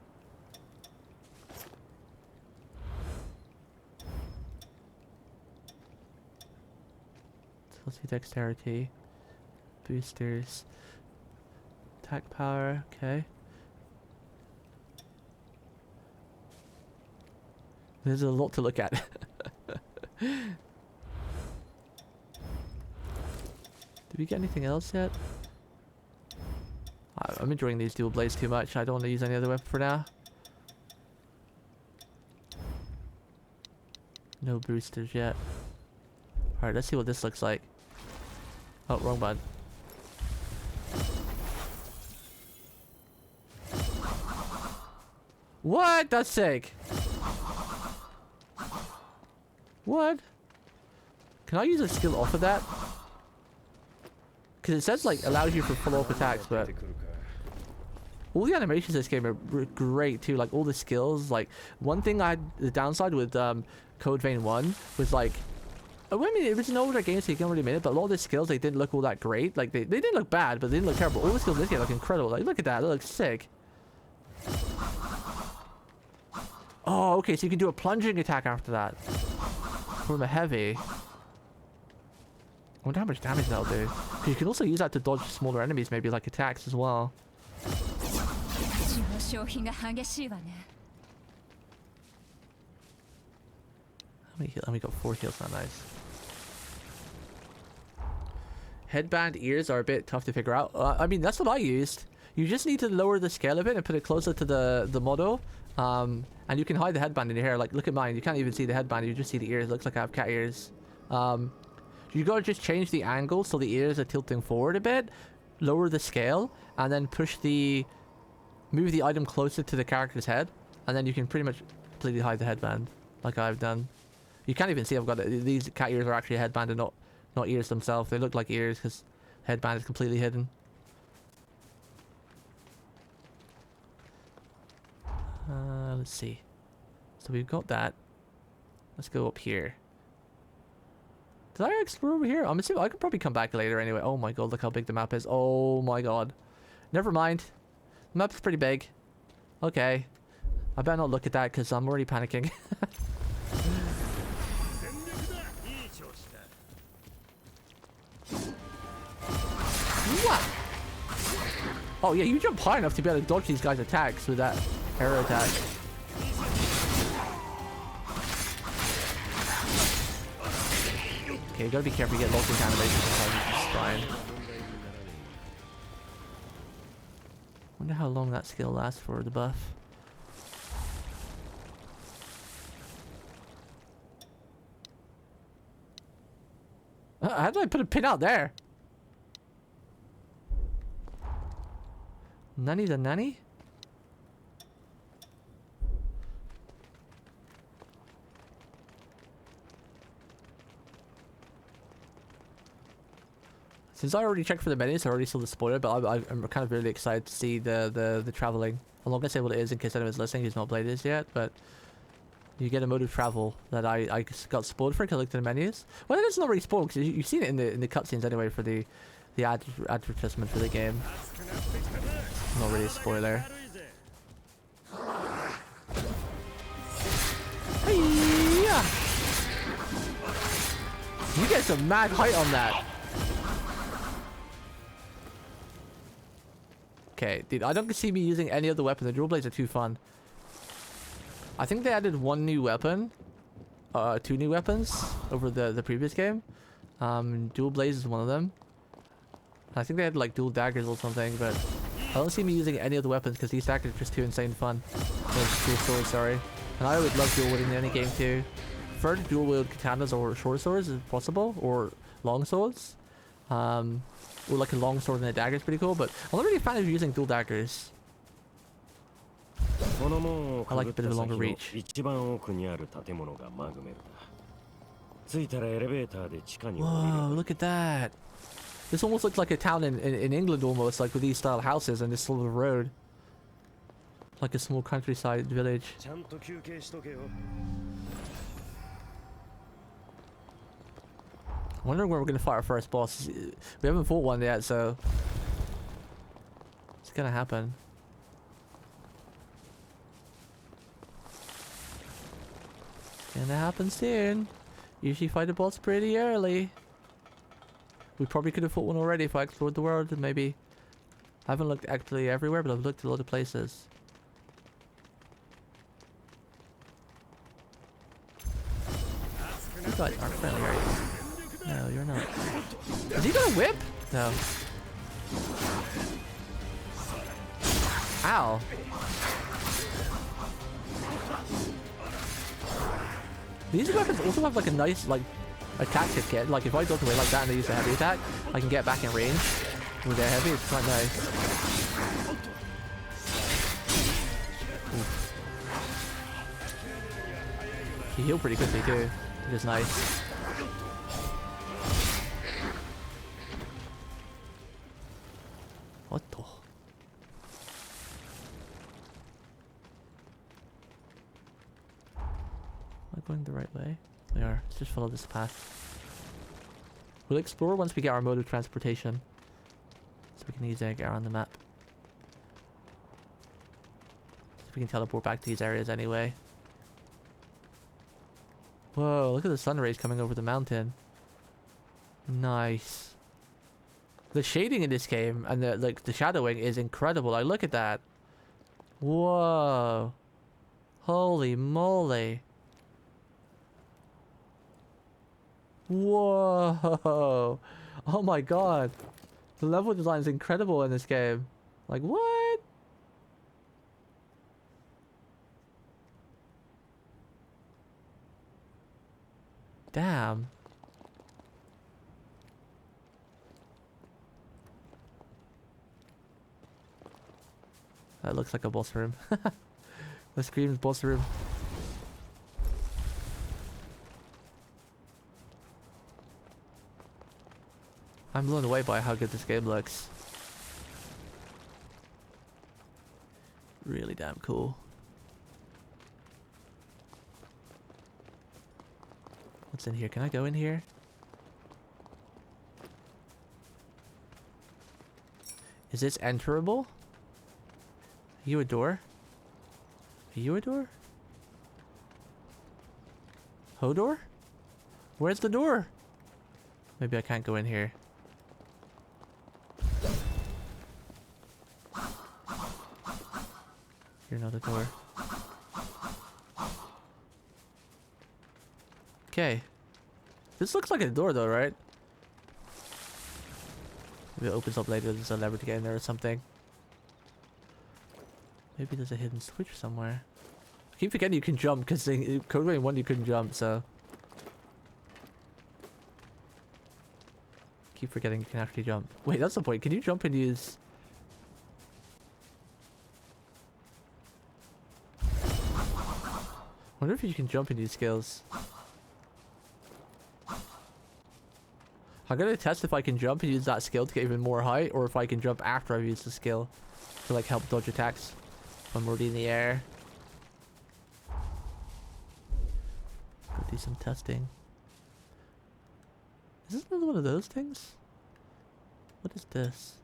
So let's see dexterity. Boosters. Attack power. Okay. There's a lot to look at. Did we get anything else yet? I'm enjoying these dual blades too much. I don't want to use any other weapon for now. No boosters yet. Alright, let's see what this looks like. Oh, wrong button. What? That's sick. What? Can I use a skill off of that? Because it says like allows you for follow-up attacks, but all the animations in this game are great too. Like all the skills. Like one thing the downside with Code Vein 1 was like, I mean it was an older game so you can't really admit it, but a lot of the skills they didn't look all that great. Like they didn't look bad, but they didn't look terrible. All the skills in this game look incredible. Like look at that, it looks sick. Oh, okay, so you can do a plunging attack after that from a heavy. I wonder how much damage that'll do. You can also use that to dodge smaller enemies, maybe like attacks as well. How many heals? Oh, we got 4 heals now, nice. Headband ears are a bit tough to figure out. I mean, that's what I used. You just need to lower the scale a bit and put it closer to the model. And you can hide the headband in your hair. Like, look at mine. You can't even see the headband. You just see the ears. It looks like I have cat ears. You gotta just change the angle so the ears are tilting forward a bit, lower the scale, and then move the item closer to the character's head, and then you can pretty much completely hide the headband, like I've done. You can't even see I've got it. These cat ears are actually a headband and not ears themselves. They look like ears because headband is completely hidden. Let's see. So we've got that. Let's go up here. Did I explore over here? I'm assuming I could probably come back later anyway. Oh my god, look how big the map is. Oh my god. Never mind. The map's pretty big. Okay. I better not look at that because I'm already panicking. What? Oh yeah, you jump high enough to be able to dodge these guys' attacks with that arrow attack. Okay, you gotta be careful, you get locked into animation sometimes, it's fine. Wonder how long that skill lasts for the buff. How did I put a pin out there? Nanny the nanny? Since I already checked for the menus, I already saw the spoiler, but I'm kind of really excited to see the traveling. I'm not gonna say what it is in case anyone's listening who's not played this yet, but you get a mode of travel that I got spoiled for because I looked at the menus. Well, it's not really spoiled because you've seen it in the cutscenes anyway for the advertisement for the game. Not really a spoiler. Hey-ya! You get some mad height on that. Okay, dude, I don't see me using any other weapon. The dual blades are too fun. I think they added 1 new weapon, 2 new weapons over the previous game. Dual blades is one of them. I think they had like dual daggers or something, but I don't see me using any other weapons because these daggers are just too insane fun. Dual swords, sorry. And I would love dual wielding in any game too. Prefer to dual wield katanas or short swords if possible, or long swords. Or like a long sword and a dagger is pretty cool, but I'm not really a fan of using dual daggers. I like a bit of a longer reach. Whoa, look at that. This almost looks like a town in England almost, like with these style houses and this sort of road. Like a small countryside village. Wondering where we're gonna fight our first boss. We haven't fought one yet, so it's gonna happen. Gonna happen soon. Usually fight a boss pretty early. We probably could have fought one already if I explored the world and maybe. I haven't looked actually everywhere, but I've looked at a lot of places. You guys aren't friendly, are you? No, you're not. Is he gonna whip? No. Ow. These weapons also have like a nice like attacks get killed. Like if I duck away like that and they use a heavy attack, I can get back in range with their heavy. It's quite nice. Oof. He healed pretty quickly too, which is nice. What the? Am I going the right way? We are. Let's just follow this path. We'll explore once we get our mode of transportation. So we can easily get around the map. So we can teleport back to these areas anyway. Whoa, look at the sun rays coming over the mountain. Nice. The shading in this game and the shadowing is incredible. Like, look at that. Whoa. Holy moly. Whoa. Oh my god. The level design is incredible in this game. Like, what? Damn. That looks like a boss room. The screams boss room. I'm blown away by how good this game looks. Really damn cool. What's in here? Can I go in here? Is this enterable? Are you a door? Are you a door? Hodor? Where's the door? Maybe I can't go in here. You're not a door. Okay. This looks like a door though, right? Maybe it opens up later, there's a lever to get in there or something. Maybe there's a hidden switch somewhere. I keep forgetting you can jump because in Code Vein 1 you couldn't jump, so. Keep forgetting you can actually jump. Wait, that's the point. Can you jump and use... I wonder if you can jump and use skills. I'm gonna test if I can jump and use that skill to get even more height, or if I can jump after I've used the skill to like help dodge attacks if I'm already in the air. We'll do some testing. Is this another one of those things? What is this?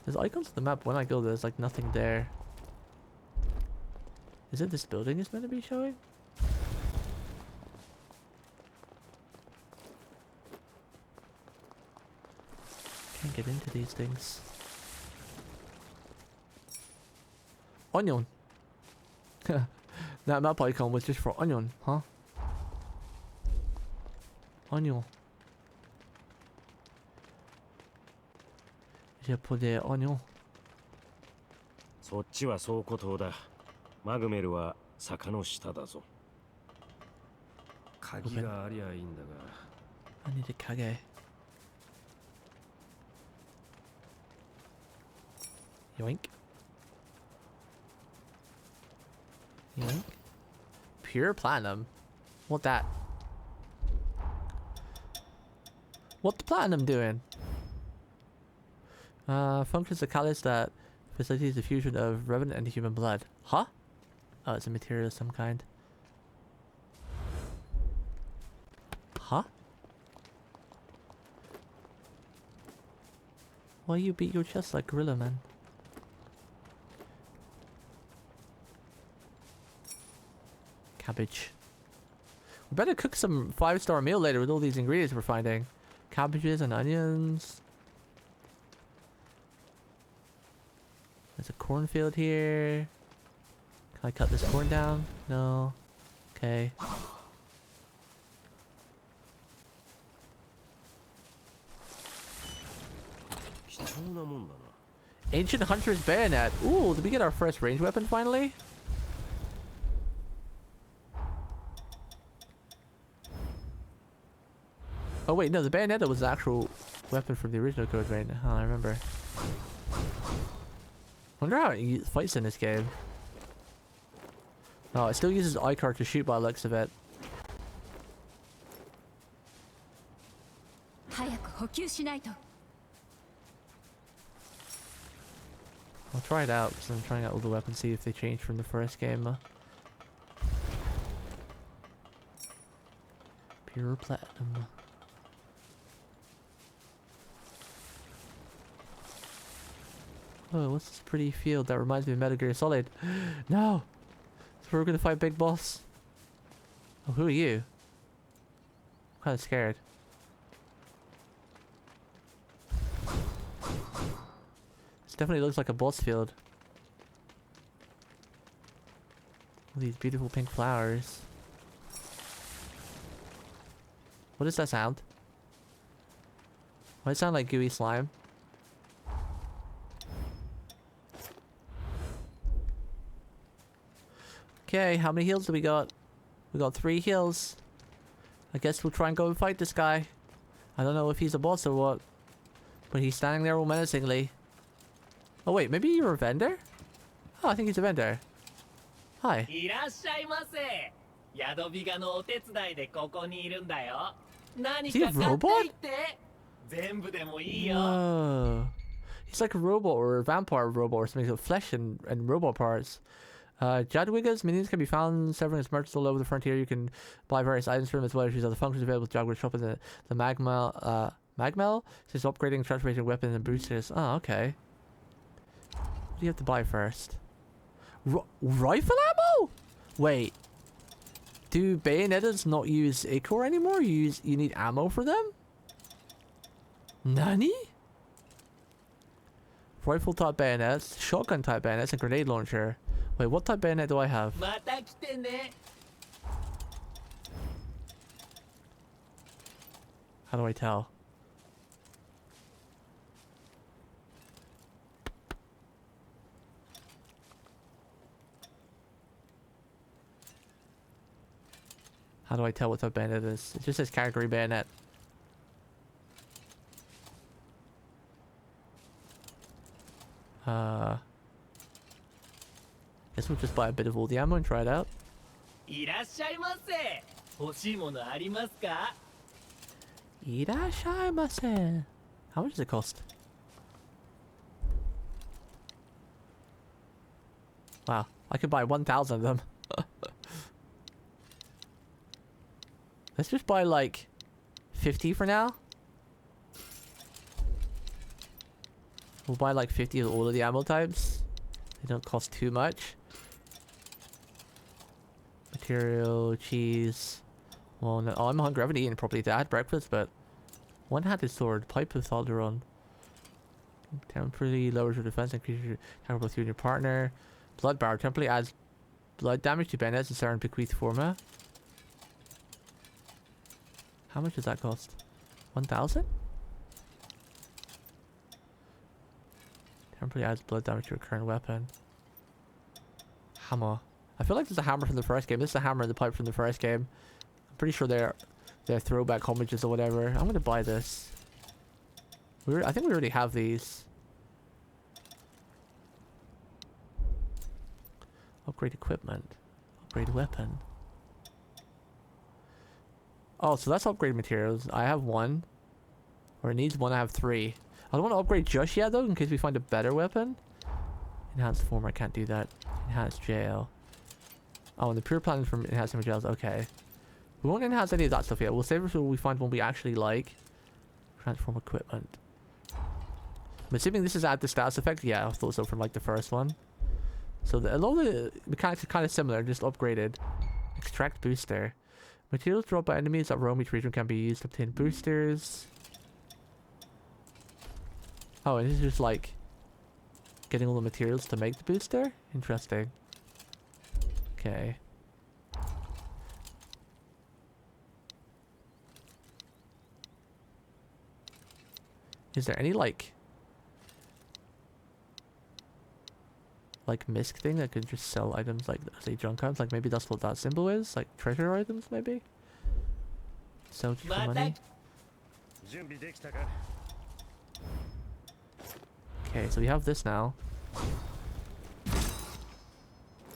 There's icons on the map. When I go there's like nothing there. Is it this building is meant to be showing? Can't get into these things. Onion. That map icon was just for onion, huh? Onion. Je put the onion. そっちは倉庫島だ。マグメルは坂の下だぞ。鍵がありゃいいんだが。I need a kage. Yoink. Yoink. Pure platinum. What that? What the platinum doing? Functions a catalyst that facilitates the fusion of revenant and human blood. Huh? Oh, it's a material of some kind. Huh? Why you beat your chest like Gorilla Man? Cabbage. We better cook some 5-star meal later with all these ingredients we're finding. Cabbages and onions. There's a cornfield here. Can I cut this corn down? No. Okay. Ancient Hunter's Bayonet. Ooh, did we get our first ranged weapon finally? Oh wait, no, the Bayonetta was the actual weapon from the original Code Vein. Oh, I remember. Wonder how it fights in this game. Oh, it still uses iCar to shoot by the looks of it. I'll try it out because I'm trying out all the weapons, see if they change from the first game. Pure Platinum. Oh, what's this pretty field? That reminds me of Metal Gear Solid. No! So we're gonna fight Big Boss. Oh, who are you? I'm kinda scared. This definitely looks like a boss field. All these beautiful pink flowers. What does that sound? Why does it sound like gooey slime? Okay, how many heals do we got? We got 3 heals. I guess we'll try and go and fight this guy. I don't know if he's a boss or what. But he's standing there all menacingly. Oh wait, maybe you're a vendor? Oh, I think he's a vendor. Hi. Is he a robot? Whoa. He's like a robot or a vampire robot or something with flesh and robot parts. Jadwiga's minions can be found serving as merchants all over the frontier. You can buy various items from them as well as use other functions available with Jadwiga's shop in the Magmel. Says upgrading, transformation weapons and boosters. Oh, okay. What do you have to buy first? Rifle ammo? Wait. Do Bayonettas not use Ichor anymore? You need ammo for them? Nani? Rifle type bayonets, shotgun type bayonets, and grenade launcher. Wait, what type bayonet do I have? How do I tell? How do I tell what type bayonet it is? It just says category bayonet. Guess we'll just buy a bit of all the ammo and try it out. Irashaimase. How much does it cost? Wow, I could buy 1,000 of them. Let's just buy like 50 for now. We'll buy like 50 of all of the ammo types. They don't cost too much. Material, cheese. Well, no, oh, I'm hungry. I haven't eaten properly. I had breakfast, but one-handed sword, pipe with Alderon. Temporarily lowers your defense, increases your attack both you and your partner. Blood bar temporarily adds blood damage to bayonets and certain bequeath forma. How much does that cost? 1,000? Temporarily adds blood damage to your current weapon. Hammer. I feel like there's a hammer from the first game. This is a hammer and the pipe from the first game. I'm pretty sure they're throwback homages or whatever. I'm gonna buy this. I think we already have these. Upgrade equipment. Upgrade weapon. Oh, so that's upgrade materials. I have 1. Or it needs 1, I have 3. I don't want to upgrade just yet though, in case we find a better weapon. Enhanced form, I can't do that. Enhanced jail. Oh, and the pure plan from enhancing jails, okay. We won't enhance any of that stuff yet. We'll save it until we find one we actually like. Transform equipment. I'm assuming this is at the status effect. Yeah, I thought so from like the first one. So a lot of the mechanics are kind of similar, just upgraded. Extract booster. Materials dropped by enemies that roam each region can be used to obtain boosters. Oh, and this is just like getting all the materials to make the booster? Interesting. Okay. Is there any like like misc thing that could just sell items like say junk items. Like maybe that's what that symbol is. Like treasure items maybe. Sell just for money. Okay, so we have this now.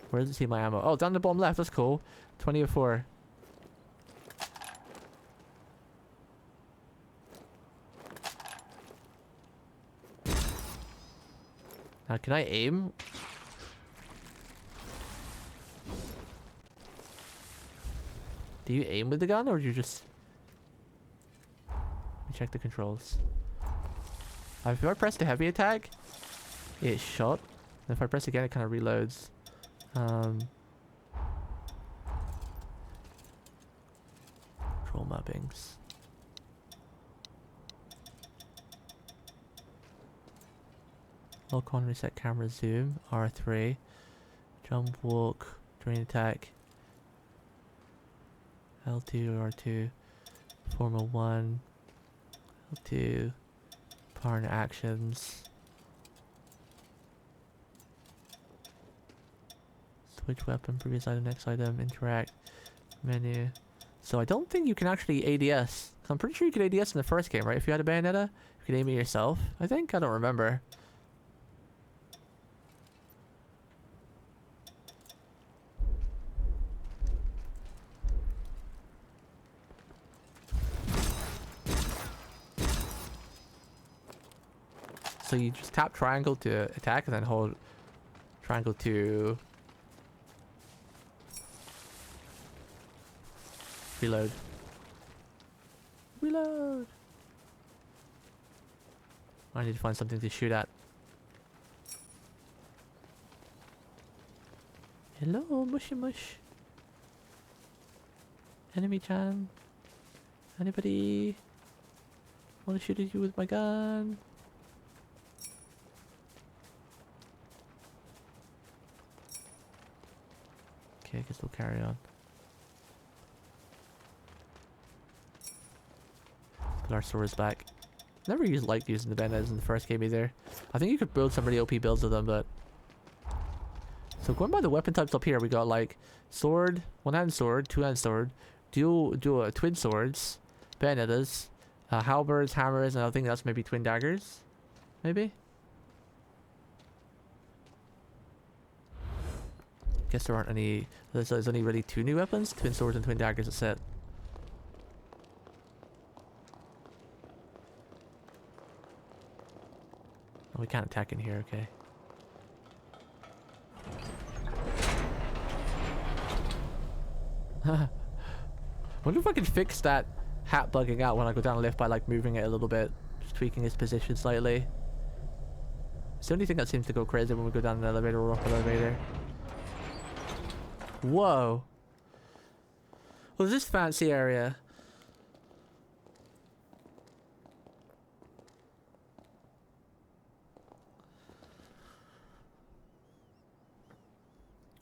Where does it see my ammo? Oh, down the bottom left. That's cool. 20 or 4. Now, can I aim? Do you aim with the gun, or do you just... Let me check the controls. If I press the heavy attack, it's shot. And if I press again, it kind of reloads. Control mappings. Lock on, reset camera zoom, R3. Jump, walk, drain attack. L2 or R2. Formula 1. L2. Partner actions. Switch weapon, previous item, next item, interact, menu. So I don't think you can actually ADS. I'm pretty sure you could ADS in the first game, right? If you had a Bayonetta, you could aim it yourself. I think? I don't remember. So you just tap triangle to attack and then hold triangle to reload. Reload! I need to find something to shoot at. Hello, mushy mush. Enemy chan. Anybody want to shoot at you with my gun? Okay, I guess we'll carry on. Put our swords back. Never liked using the Bayonettas in the first game either. I think you could build some really OP builds with them, but... So going by the weapon types up here, we got like sword, one-hand sword, two-hand sword, dual twin swords, Bayonettas, halberds, hammers, and I think that's maybe twin daggers? Maybe? Guess there aren't any... There's only really 2 new weapons, twin swords and twin daggers, that's it. Oh, we can't attack in here, okay. Wonder if I can fix that hat bugging out when I go down the lift by like moving it a little bit, just tweaking its position slightly. It's the only thing that seems to go crazy when we go down an elevator or up an elevator. Whoa! Well, this fancy area.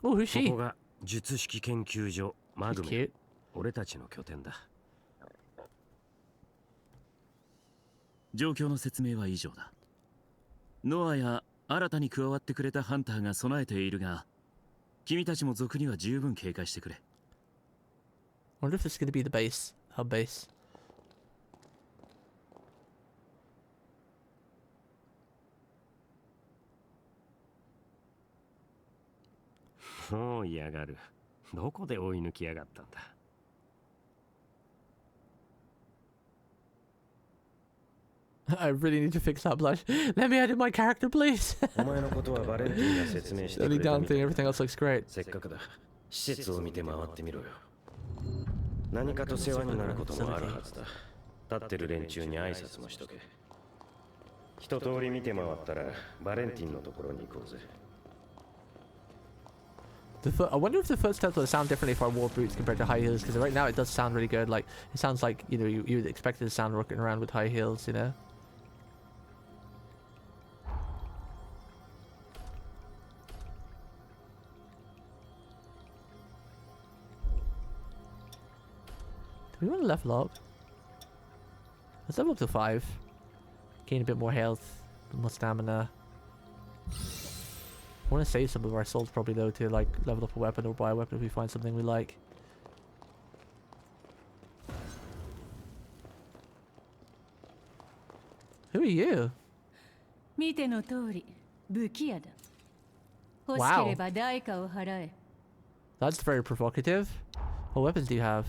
Oh, who's she? ここが術式研究所マグメ。俺たちの拠点だ。状況の説明は以上だ。ノアや新たに加わってくれたハンターが備えているが、君たちも族には十分警戒してくれ。I wonder if this is going to be the base, hub base. もう嫌がる。どこで追い抜きやがったんだ。I really need to fix that blush. Let me edit my character, please. お前のことはバレンティンが説明してくれ Only た down みた thing, い everything else looks great. せっかくだ。施設を見て回ってみろよ。何かと世話になることもあるはずだ。立ってる連中に挨拶もしとけ。一通り見て回ったらバレンティンのところに行こうぜ。I wonder if the footsteps will sound differently if I wore boots compared to high heels, because right now it does sound really good. Like, it sounds like, you know, you would expect it to sound walking around with high heels, you know? Do we want to level up? Let's level up to 5. Gain a bit more health, a bit more stamina. want to save some of our souls probably though to like level up a weapon or buy a weapon if we find something we like. Who are you? 見ての通り、武器屋だ。欲しければ代価を払え。That's very provocative. What weapons do you have?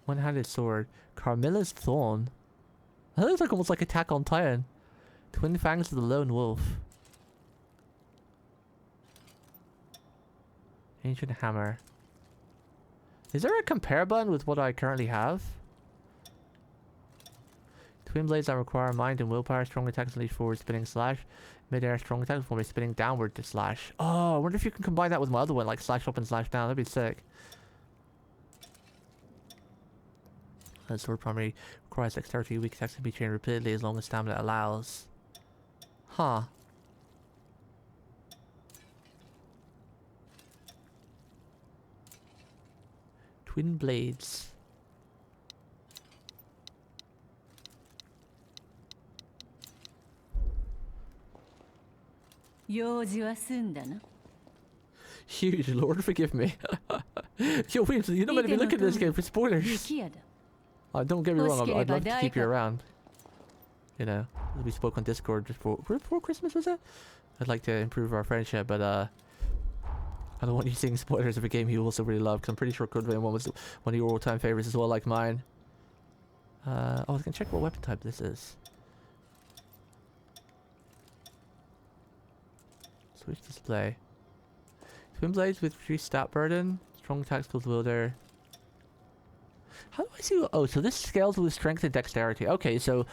One-handed sword. Carmilla's Thorn. That looks like almost like Attack on Titan. Twin Fangs of the Lone Wolf. Ancient Hammer. Is there a compare button with what I currently have? Twin blades that require mind and willpower. Strong attacks unleash forward spinning slash. Mid-air strong attacks for me spinning downward to slash. Oh, I wonder if you can combine that with my other one, like slash up and slash down. That'd be sick. That sword primary requires dexterity. Weak attacks can be chained repeatedly as long as stamina allows. Huh. Twin blades. Huge, Lord forgive me. Yo, wait, you're not meant to be looking at this game for spoilers. Don't get me wrong, I'd love to keep you around. You know, we spoke on Discord just before Christmas, was it? I'd like to improve our friendship, but I don't want you seeing spoilers of a game you also really love, because I'm pretty sure Code Vein 1 was one of your all-time favorites as well, like mine. Oh, I can check what weapon type this is. Switch display. Twin blades with reduced stat burden. Strong tactical wielder. How do I see? Oh, so this scales with strength and dexterity. Okay, so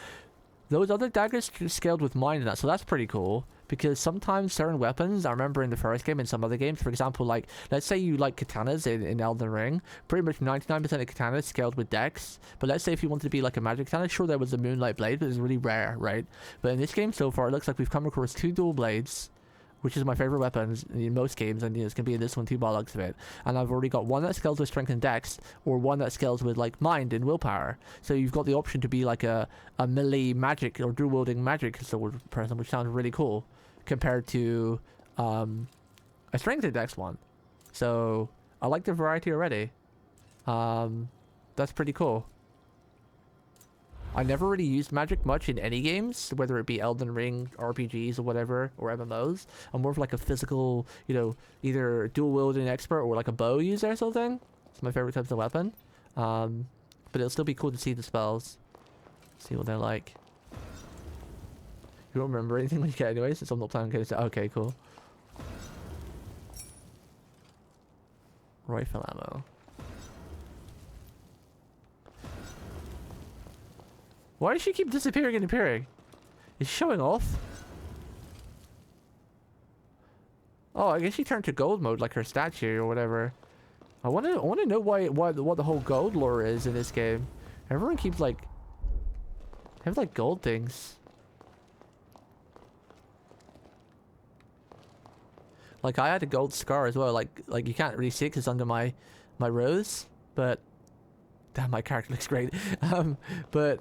those other daggers scaled with mind and that. So that's pretty cool. Because sometimes certain weapons, I remember in the first game and some other games, for example, like, let's say you like katanas in Elden Ring, pretty much 99% of katanas scaled with dex, but let's say if you wanted to be like a magic katana, sure there was a moonlight blade, but it's really rare, right? But in this game so far, it looks like we've come across 2 dual blades, which is my favorite weapon in most games, and it's going to be in this one too by the looks of it. And I've already got one that scales with strength and dex, or one that scales with like mind and willpower. So you've got the option to be like a melee magic or dual wielding magic sword person, which sounds really cool, compared to a strength and dex one. So I like the variety already. That's pretty cool. I never really used magic much in any games, whether it be Elden Ring, RPGs or whatever, or MMOs. I'm more of like a physical, you know, either dual wielding expert or like a bow user or something. It's my favorite types of weapon. But it'll still be cool to see the spells. See what they're like. You don't remember anything when you get anyway, since I'm not planning to get it. Okay, cool. Rifle ammo. Why does she keep disappearing and appearing? Is she showing off? Oh, I guess she turned to gold mode like her statue or whatever. I want to know what the whole gold lore is in this game. Everyone keeps like have like gold things. Like I had a gold scar as well. Like you can't really see it 'cause it's under my rose, but damn, my character looks great. But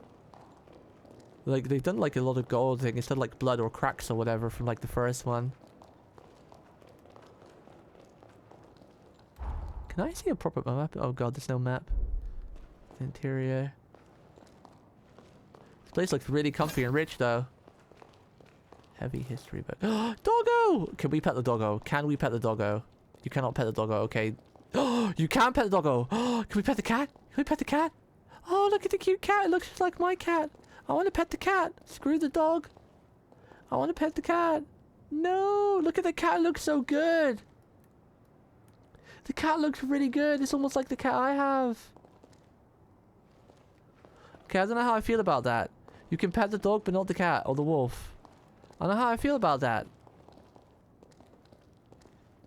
like they've done like a lot of gold thing instead of like blood or cracks or whatever from like the first one. Can I see a proper map? Oh god, there's no map. The interior. This place looks really comfy and rich though. Heavy history book. Doggo! Can we pet the doggo? Can we pet the doggo? You cannot pet the doggo, okay. You can pet the doggo! Can we pet the cat? Can we pet the cat? Oh, look at the cute cat. It looks just like my cat. I want to pet the cat. Screw the dog. I want to pet the cat. No, look at the cat. It looks so good. The cat looks really good. It's almost like the cat I have. Okay, I don't know how I feel about that. You can pet the dog, but not the cat or the wolf. I don't know how I feel about that.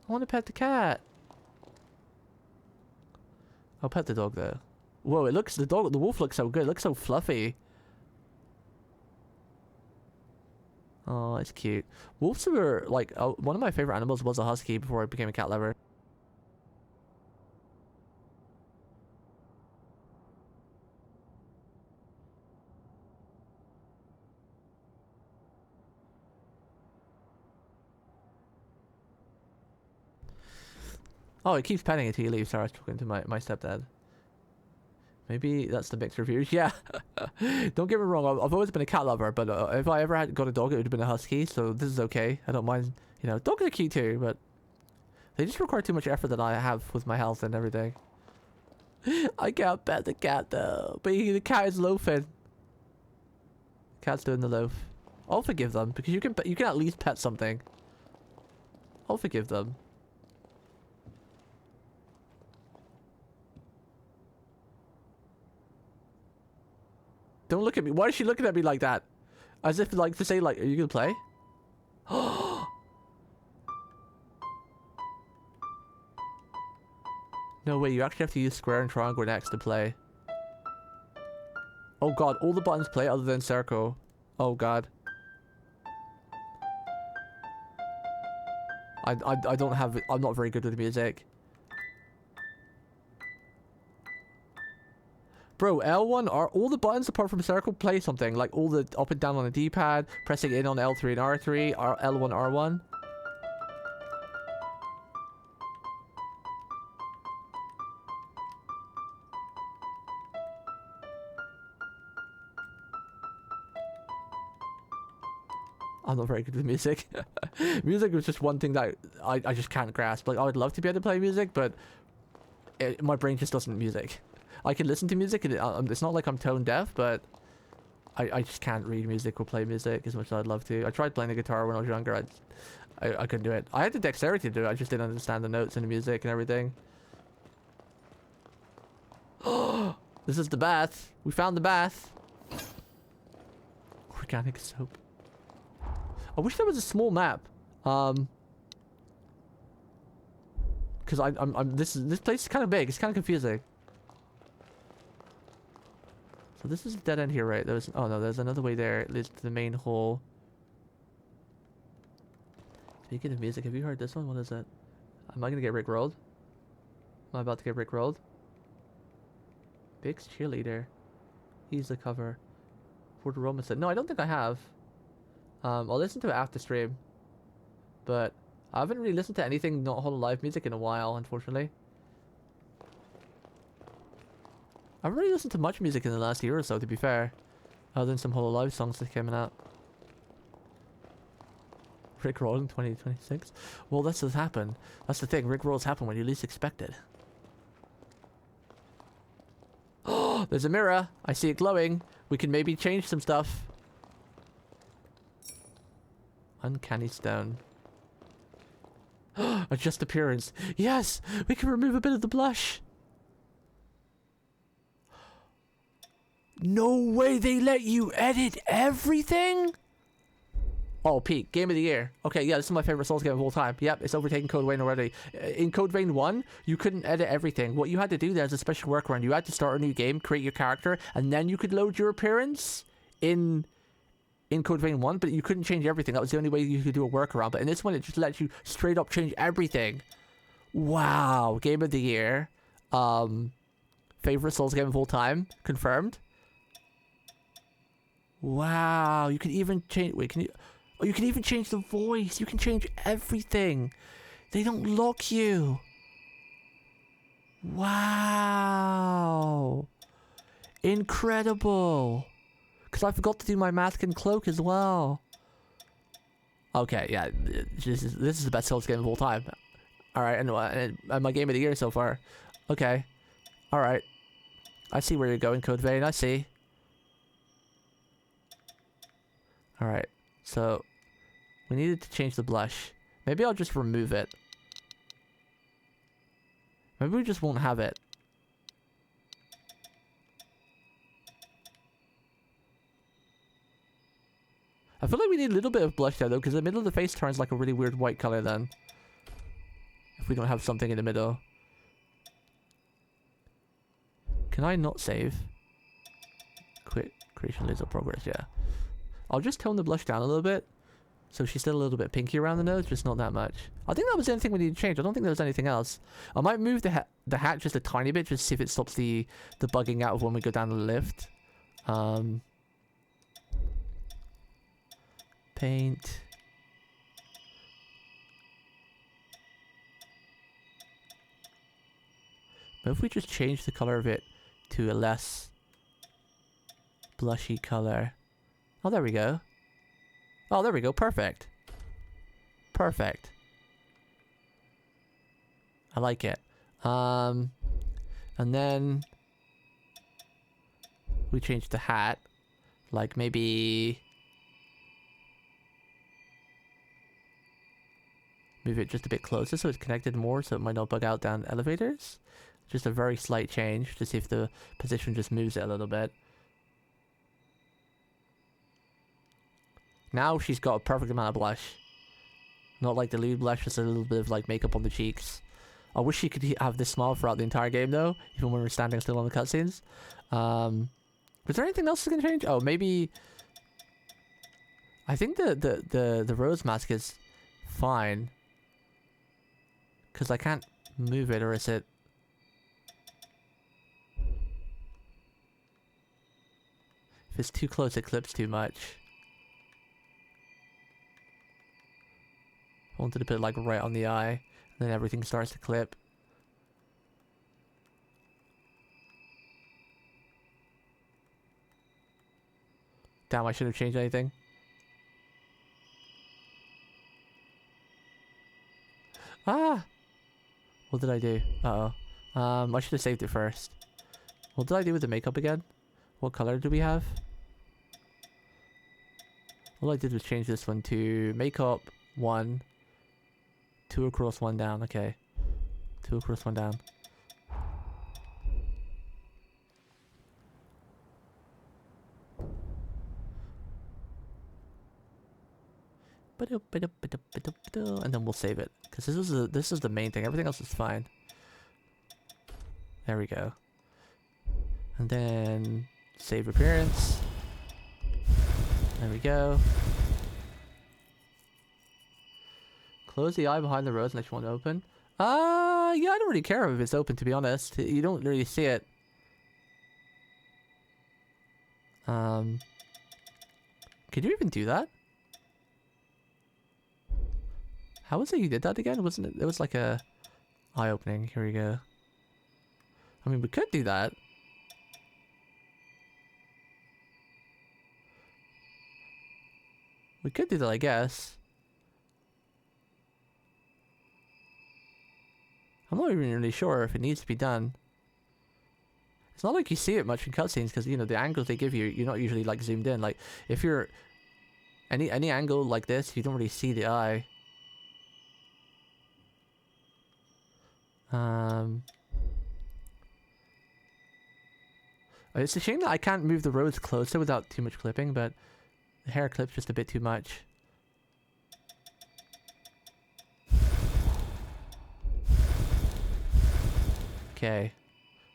I want to pet the cat. I'll pet the dog though. Whoa, it looks, the wolf looks so good. It looks so fluffy. Oh, it's cute. Wolves were like, one of my favorite animals was a husky before I became a cat lover. Oh, it keeps petting it till you leave. Sorry, I was talking to my stepdad. Maybe that's the mixed reviews. Yeah. Don't get me wrong. I've always been a cat lover, but if I ever had got a dog, it would have been a husky. So this is okay. I don't mind. You know, dogs are cute too, but they just require too much effort that I have with my health and everything. I can't pet the cat though. But the cat is loafing. Cat's doing the loaf. I'll forgive them because you can at least pet something. I'll forgive them. Don't look at me. Why is she looking at me like that? As if like to say like, are you gonna play? No way, you actually have to use square and triangle and X to play. Oh god, all the buttons play other than circle. Oh god. I don't have, I'm not very good with music. Bro, L1 are all the buttons apart from circle play something. Like all the up and down on the D-pad, pressing in on L3 and R3, L1, R1. I'm not very good with music. Music was just one thing that I just can't grasp. Like, I would love to be able to play music, but my brain just doesn't music. I can listen to music, and it's not like I'm tone deaf, but I just can't read music or play music as much as I'd love to. I tried playing the guitar when I was younger. I couldn't do it. I had the dexterity to do it. I just didn't understand the notes and the music and everything. This is the bath. We found the bath. Organic soap. I wish there was a small map. Because this place is kind of big. It's kind of confusing. So this is a dead end here, right? Oh no, there's another way there. It leads to the main hall. Speaking of music, have you heard this one? What is it? Am I gonna get rickrolled? Am I about to get rickrolled? Big's cheerleader. He's the cover. Fort Robinson. No, I don't think I have. I'll listen to it after stream. But I haven't really listened to anything not Hololive music in a while, unfortunately. I haven't really listened to much music in the last year or so, to be fair. Other than some Hololive songs that came out. Rickroll in 2026? Well, that's what's happened. That's the thing, Rickrolls happen when you least expect it. Oh, there's a mirror. I see it glowing. We can maybe change some stuff. Uncanny stone. Adjust appearance. Yes! We can remove a bit of the blush. No way they let you edit everything? Oh, Pete, game of the year. Okay, yeah, this is my favorite Souls game of all time. Yep, it's overtaken Code Vein already. In Code Vein 1, you couldn't edit everything. What you had to do there is a special workaround. You had to start a new game, create your character, and then you could load your appearance in Code Vein 1, but you couldn't change everything. That was the only way you could do a workaround. But in this one, it just lets you straight up change everything. Wow, game of the year. Favorite Souls game of all time, confirmed. Wow, you can even change. Wait, can you? Oh, you can even change the voice. You can change everything. They don't lock you. Wow, incredible. Because I forgot to do my mask and cloak as well. Okay, yeah, this is the best Souls game of all time. Alright, and my game of the year so far. Okay. Alright. I see where you're going, Code Vein, I see. Alright, so we needed to change the blush. Maybe I'll just remove it. Maybe we just won't have it. I feel like we need a little bit of blush there though, because the middle of the face turns like a really weird white color then. If we don't have something in the middle. Can I not save? Quit creation laser progress, yeah. I'll just tone the blush down a little bit. So she's still a little bit pinky around the nose, just not that much. I think that was the only thing we need to change. I don't think there was anything else. I might move the hat just a tiny bit, just to see if it stops the bugging out of when we go down the lift. Paint. What if we just change the color of it to a less blushy color? Oh, there we go. Oh, there we go. Perfect. Perfect. I like it. And then we change the hat. Like maybe move it just a bit closer so it's connected more so it might not bug out down elevators. Just a very slight change to see if the position just moves it a little bit. Now she's got a perfect amount of blush. Not like the lead blush, just a little bit of like makeup on the cheeks. I wish she could have this smile throughout the entire game though, even when we're standing still on the cutscenes. Was there anything else that can change? Oh, maybe... I think the rose mask is fine. Because I can't move it, or is it... If it's too close, it clips too much. I wanted to put it like right on the eye, and then everything starts to clip. Damn, I should have changed anything. Ah! What did I do? Uh-oh. I should have saved it first. What did I do with the makeup again? What color do we have? All I did was change this one to makeup 1, 2 across, 1 down. Okay. 2 across, 1 down. And then we'll save it, because this is the main thing. Everything else is fine. There we go. And then save appearance. There we go. Close the eye behind the rose unless you want to open. Yeah, I don't really care if it's open, to be honest. You don't really see it. Can you even do that? How was it you did that again? Wasn't it? It was like a eye opening. Here we go. I mean, we could do that. We could do that, I guess. I'm not even really sure if it needs to be done. It's not like you see it much in cutscenes because, you know, the angles they give you, you're not usually like zoomed in. Like if you're any angle like this, you don't really see the eye. It's a shame that I can't move the roads closer without too much clipping, but the hair clips just a bit too much. Okay.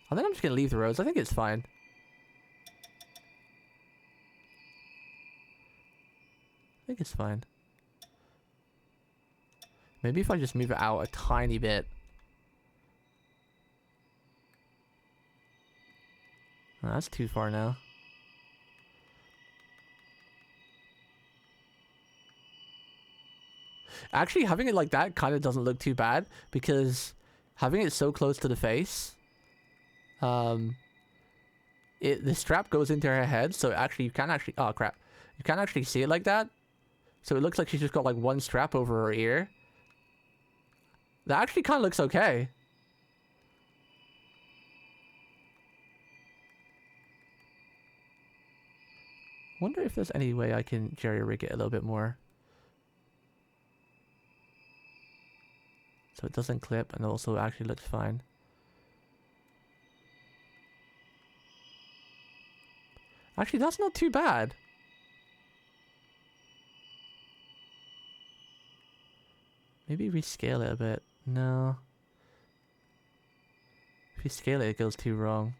I think I'm just gonna leave the roads. I think it's fine. I think it's fine. Maybe if I just move it out a tiny bit. Oh, that's too far now. Actually, having it like that kind of doesn't look too bad because having it so close to the face, the strap goes into her head, so actually you can't actually, oh crap, you can't actually see it like that. So it looks like she's just got like one strap over her ear. That actually kind of looks okay. Wonder if there's any way I can jerry-rig it a little bit more. So it doesn't clip and also actually looks fine. Actually, that's not too bad. Maybe rescale it a bit. No. If you scale it, it goes too wrong.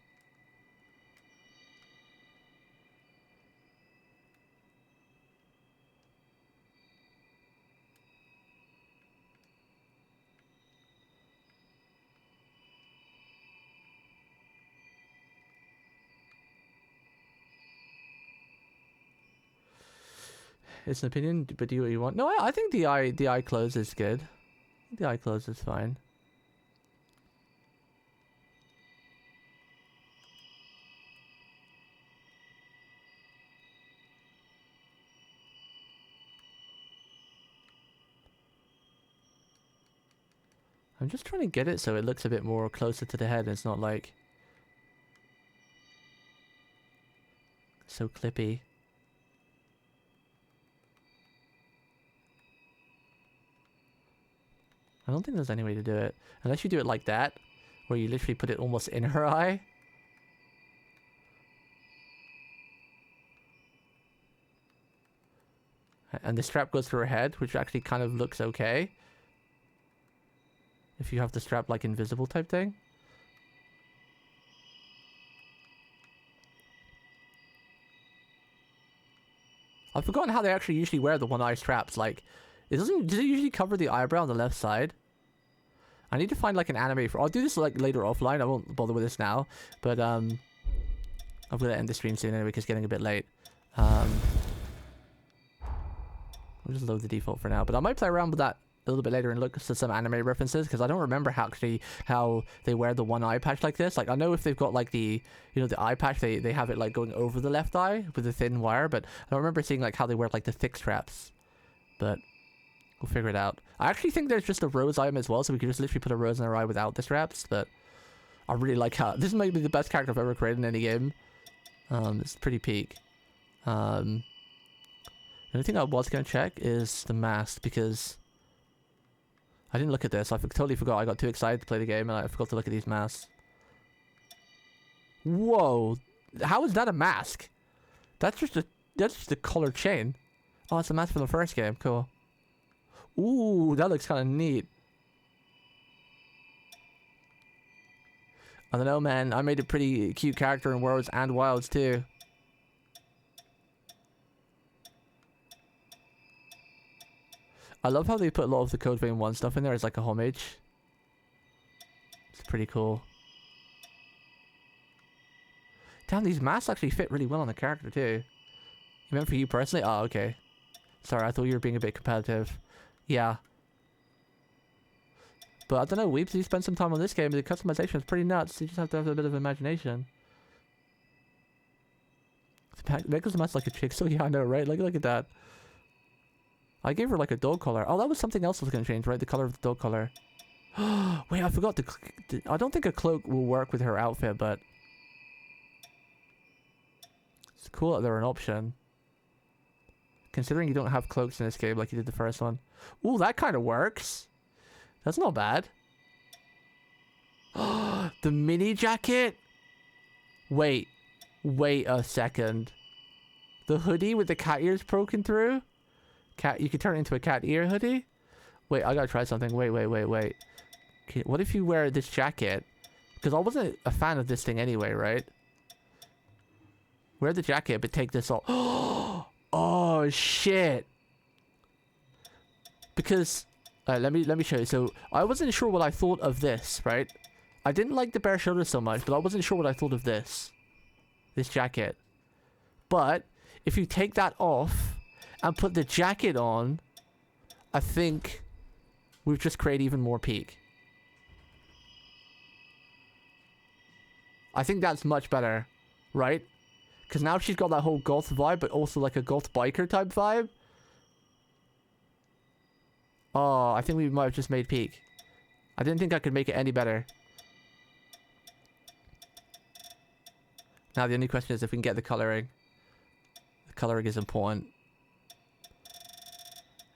It's an opinion, but do what you want. No, I think the eye close is good. The eye close is fine. I'm just trying to get it so it looks a bit more closer to the head and it's not like so clippy. I don't think there's any way to do it. Unless you do it like that, where you literally put it almost in her eye. And the strap goes through her head, which actually kind of looks okay. If you have the strap like invisible type thing. I've forgotten how they actually usually wear the one eye straps. Like, does it usually cover the eyebrow on the left side? I need to find like an anime for. I'll do this like later offline. I won't bother with this now. But I'm gonna end the stream soon anyway because it's getting a bit late. We'll just load the default for now. But I might play around with that a little bit later and look at some anime references because I don't remember how they wear the one eye patch like this. Like I know if they've got like the the eye patch, they have it like going over the left eye with a thin wire. But I don't remember seeing like how they wear like the thick straps. But we'll figure it out. I actually think there's just a rose item as well, so we could just literally put a rose in her eye without the straps. But I really like how this might be the best character I've ever created in any game. It's pretty peak. The only thing I was gonna check is the mask because I didn't look at this. I totally forgot. I got too excited to play the game and I forgot to look at these masks. Whoa! How is that a mask? That's just a color chain. Oh, it's a mask from the first game. Cool. Ooh, that looks kind of neat. I don't know, man. I made a pretty cute character in Worlds and Wilds too. I love how they put a lot of the Code Vein 1 stuff in there as like a homage. It's pretty cool. Damn, these masks actually fit really well on the character too. You meant for you personally? Oh, okay. Sorry, I thought you were being a bit competitive. Yeah. But I don't know, Weeps, you spend some time on this game, the customization is pretty nuts. You just have to have a bit of imagination. Mega's mask like a chick, so yeah, I know, right? Like, look at that. I gave her like a dog collar. Oh, that was something else that was going to change, right? The color of the dog collar. Wait, I forgot I don't think a cloak will work with her outfit, but it's cool that they're an option. Considering you don't have cloaks in this game like you did the first one. Ooh, that kind of works. That's not bad. The mini jacket? Wait a second. The hoodie with the cat ears poking through? You could turn it into a cat ear hoodie? Wait, I gotta try something. Wait. Okay, what if you wear this jacket? Because I wasn't a fan of this thing anyway, right? Wear the jacket, but take this off. Oh, shit. Because, let me show you. So, I wasn't sure what I thought of this, right? I didn't like the bare shoulders so much, but I wasn't sure what I thought of this. This jacket. But, if you take that off and put the jacket on, I think we've just created even more peak. I think that's much better, right? Because now she's got that whole goth vibe, but also like a goth biker type vibe. Oh, I think we might have just made peak. I didn't think I could make it any better. Now the only question is if we can get the coloring. The coloring is important.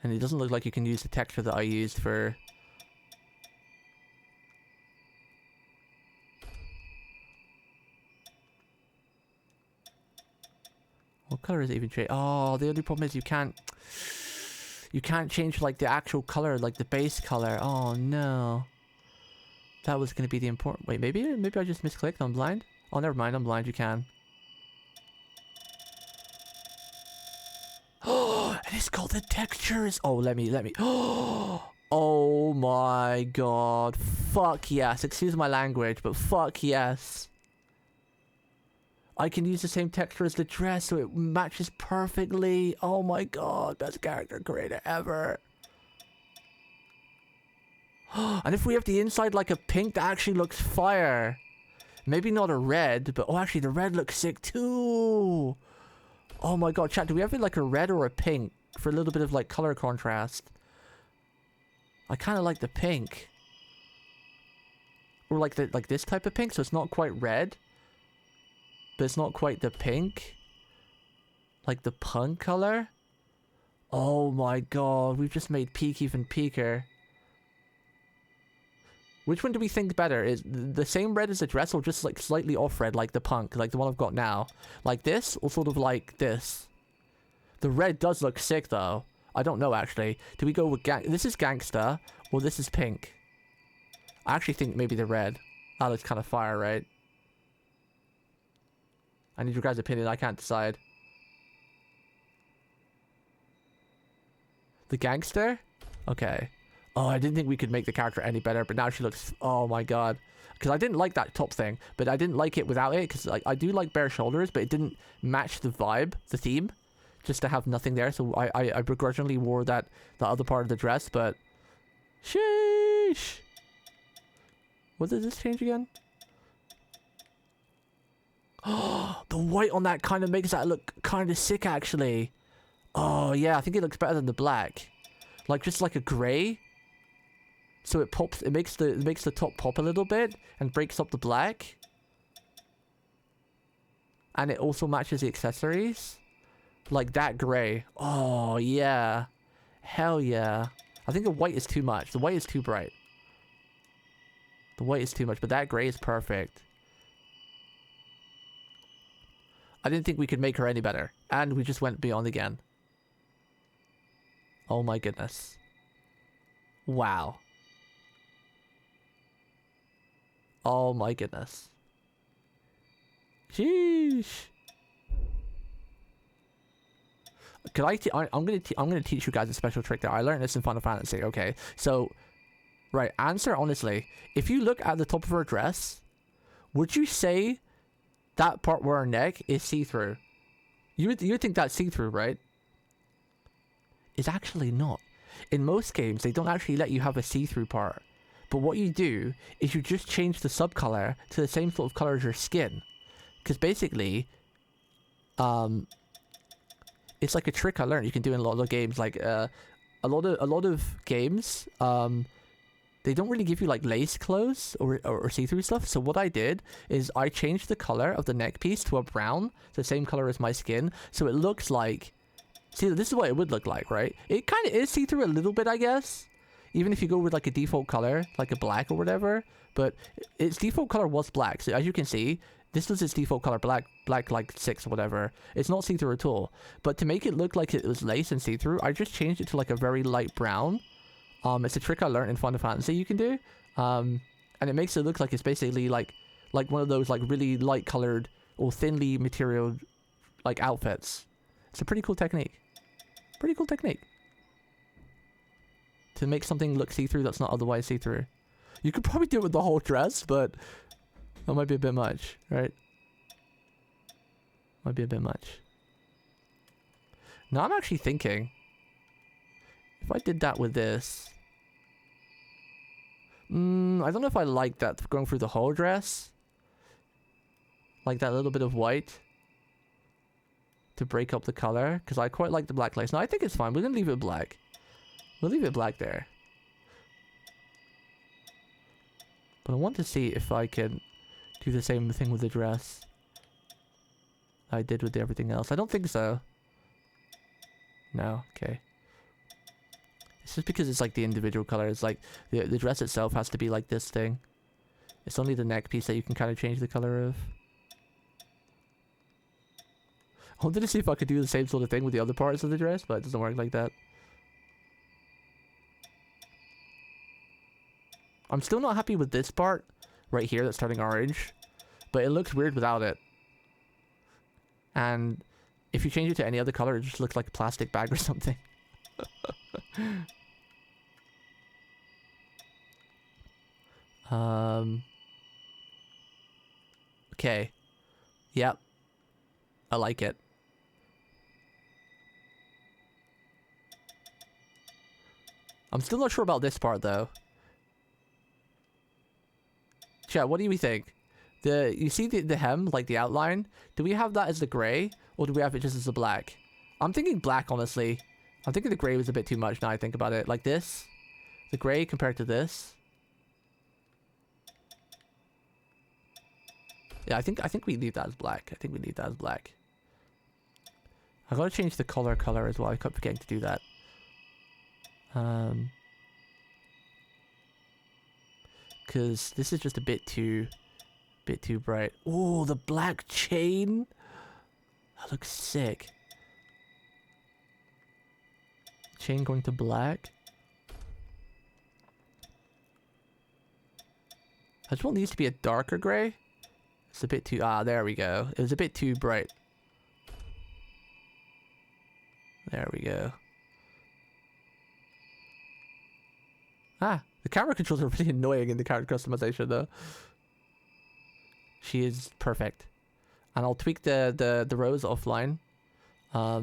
And it doesn't look like you can use the texture that I used for... What color is it even change? Oh, the only problem is you can't change like the actual color, like the base color. Oh no. That was gonna be the important... Wait, maybe I just misclicked. I'm blind? Oh, never mind. I'm blind. You can. Oh, and it's called the textures. Oh, let me. Oh my god. Fuck yes. Excuse my language, but fuck yes. I can use the same texture as the dress so it matches perfectly. Oh my god. Best character creator ever. And if we have the inside like a pink, that actually looks fire. Maybe not a red, but oh, actually the red looks sick too. Oh my god, chat, do we have it like a red or a pink for a little bit of like color contrast? I kind of like the pink. or like this type of pink, so it's not quite red, but it's not quite the pink, like the punk color. Oh my god, we've just made peak even peaker. Which one do we think better? Is the same red as the dress, or just like slightly off red, like the punk, like the one I've got now? Like this, or sort of like this? The red does look sick though. I don't know actually. Do we go with this is gangsta, or this is pink? I actually think maybe the red. That looks kind of fire, right? I need your guys' opinion, I can't decide. The gangster? Okay. Oh, I didn't think we could make the character any better, but now she looks... Oh my god. Because I didn't like that top thing, but I didn't like it without it, because like, I do like bare shoulders, but it didn't match the vibe, the theme, just to have nothing there, so I begrudgingly wore the other part of the dress, but... Sheesh! What does this change again? Oh, the white on that kind of makes that look kind of sick, actually. Oh, yeah, I think it looks better than the black. Like, just like a grey. So it pops, it makes the top pop a little bit and breaks up the black. And it also matches the accessories. Like that grey. Oh, yeah. Hell yeah. I think the white is too much. The white is too bright. The white is too much, but that grey is perfect. I didn't think we could make her any better. And we just went beyond again. Oh my goodness. Wow. Oh my goodness. Sheesh. I'm gonna teach you guys a special trick there. I learned this in Final Fantasy. Okay, so right, answer honestly. If you look at the top of her dress, would you say that part where her neck is see-through? You would think that's see-through, right? It's actually not. In most games, they don't actually let you have a see-through part. But what you do is you just change the subcolor to the same sort of color as your skin. Because basically, it's like a trick I learned you can do in a lot of games. Like a lot of games, they don't really give you like lace clothes or see-through stuff. So what I did is I changed the color of the neck piece to a brown, the same color as my skin, so it looks like... See, this is what it would look like, right? It kind of is see-through a little bit, I guess. Even if you go with like a default color, like a black or whatever. But its default color was black. So as you can see, this was its default color, black like 6 or whatever. It's not see-through at all. But to make it look like it was lace and see-through, I just changed it to like a very light brown. It's a trick I learned in Final Fantasy you can do. And it makes it look like it's basically like one of those like really light colored or thinly material like outfits. It's a pretty cool technique. Pretty cool technique. To make something look see-through that's not otherwise see-through. You could probably do it with the whole dress, but that might be a bit much, right? Might be a bit much. Now I'm actually thinking, if I did that with this, I don't know if I like that going through the whole dress. Like that little bit of white to break up the color, because I quite like the black lace. No, I think it's fine. We're gonna leave it black. We'll leave it black there. But I want to see if I can do the same thing with the dress I did with everything else. I don't think so. No, okay. It's just because it's like the individual colors. Like the dress itself has to be like this thing. It's only the neck piece that you can kind of change the color of. I wanted to see if I could do the same sort of thing with the other parts of the dress, but it doesn't work like that. I'm still not happy with this part right here that's turning orange, but it looks weird without it. And if you change it to any other color, it just looks like a plastic bag or something. Okay. Yep. I like it. I'm still not sure about this part though. Chat, what do we think? You see the hem, like the outline? Do we have that as the grey, or do we have it just as the black? I'm thinking black, honestly. I'm thinking the grey was a bit too much now I think about it. Like this. The grey compared to this. Yeah, I think we leave that as black. I think we leave that as black. I gotta change the color as well. I kept forgetting to do that. Because this is just a bit too bright. Oh, the black chain. That looks sick. Chain going to black. This one needs to be a darker gray. It's a bit too... Ah, there we go. It was a bit too bright. There we go. Ah, the camera controls are really annoying in the character customization though. She is perfect. And I'll tweak the rose offline. I'll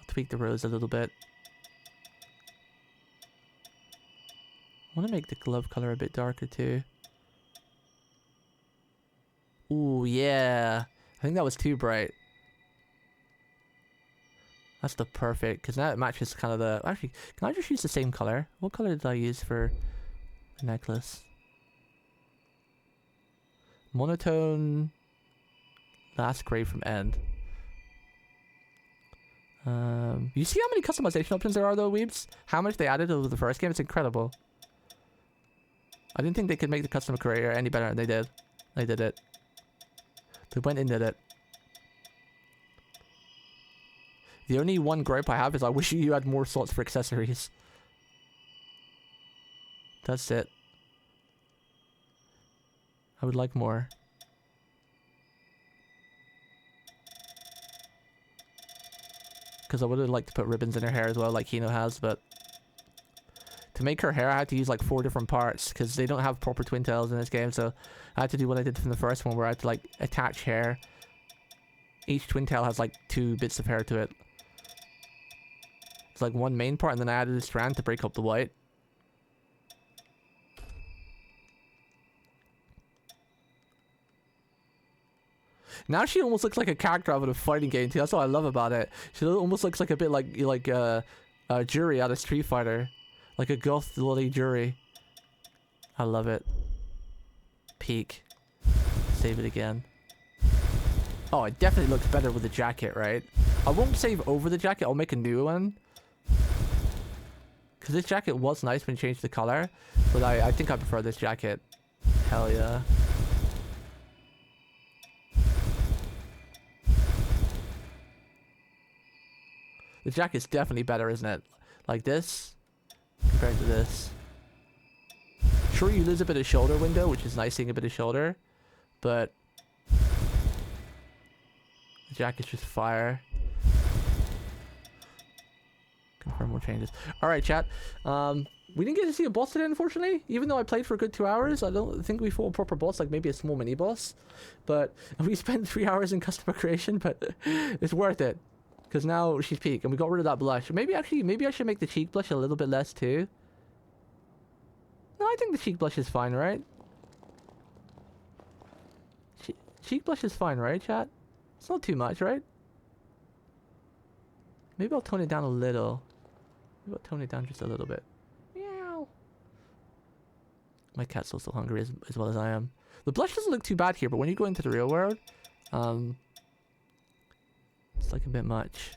tweak the rose a little bit. I want to make the glove color a bit darker too. Ooh, yeah. I think that was too bright. That's the perfect, because now it matches kind of the... Actually, can I just use the same color? What color did I use for the necklace? Monotone... Last gray from end. You see how many customization options there are though, weebs? How much they added over the first game? It's incredible. I didn't think they could make the customer career any better, and they did. They did it. They went and did it. The only one gripe I have is I wish you had more slots for accessories. That's it. I would like more. Because I would have liked to put ribbons in her hair as well, like Hino has, but... To make her hair, I had to use like 4 different parts, because they don't have proper twin tails in this game, so... I had to do what I did from the first one, where I had to like attach hair. Each twin tail has like 2 bits of hair to it. It's like one main part, and then I added a strand to break up the white. Now she almost looks like a character out of a fighting game too. That's what I love about it. She almost looks like a bit like Jury out of Street Fighter, like a goth bloody Jury. I love it. Peak. Save it again. Oh, it definitely looks better with the jacket, right? I won't save over the jacket. I'll make a new one. Because this jacket was nice when you changed the color. But I think I prefer this jacket. Hell yeah. The jacket's definitely better, isn't it? Like this. Compared to this. Sure, you lose a bit of shoulder window, which is nice seeing a bit of shoulder. But... the jacket's just fire. Confirm more changes. Alright, chat. We didn't get to see a boss today, unfortunately. Even though I played for a good 2 hours, I don't think we fought a proper boss, like maybe a small mini boss. But we spent 3 hours in customer creation, but it's worth it. Because now she's peak, and we got rid of that blush. Maybe I should make the cheek blush a little bit less too. No, I think the cheek blush is fine, right? Cheek blush is fine, right, chat? It's not too much, right? Maybe I'll tone it down a little. Maybe I'll tone it down just a little bit. Meow. My cat's also hungry as well as I am. The blush doesn't look too bad here, but when you go into the real world, it's like a bit much.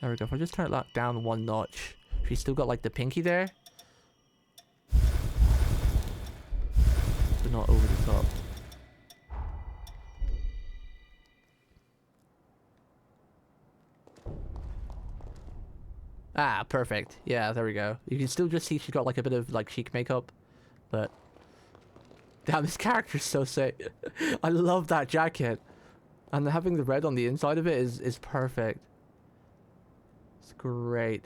There we go. If I just turn it down 1 notch, she's still got like the pinky there, but not over the top. Ah, perfect. Yeah, there we go. You can still just see she's got like a bit of like cheek makeup, but damn, this character's so sick. I love that jacket, and having the red on the inside of it is perfect. It's great.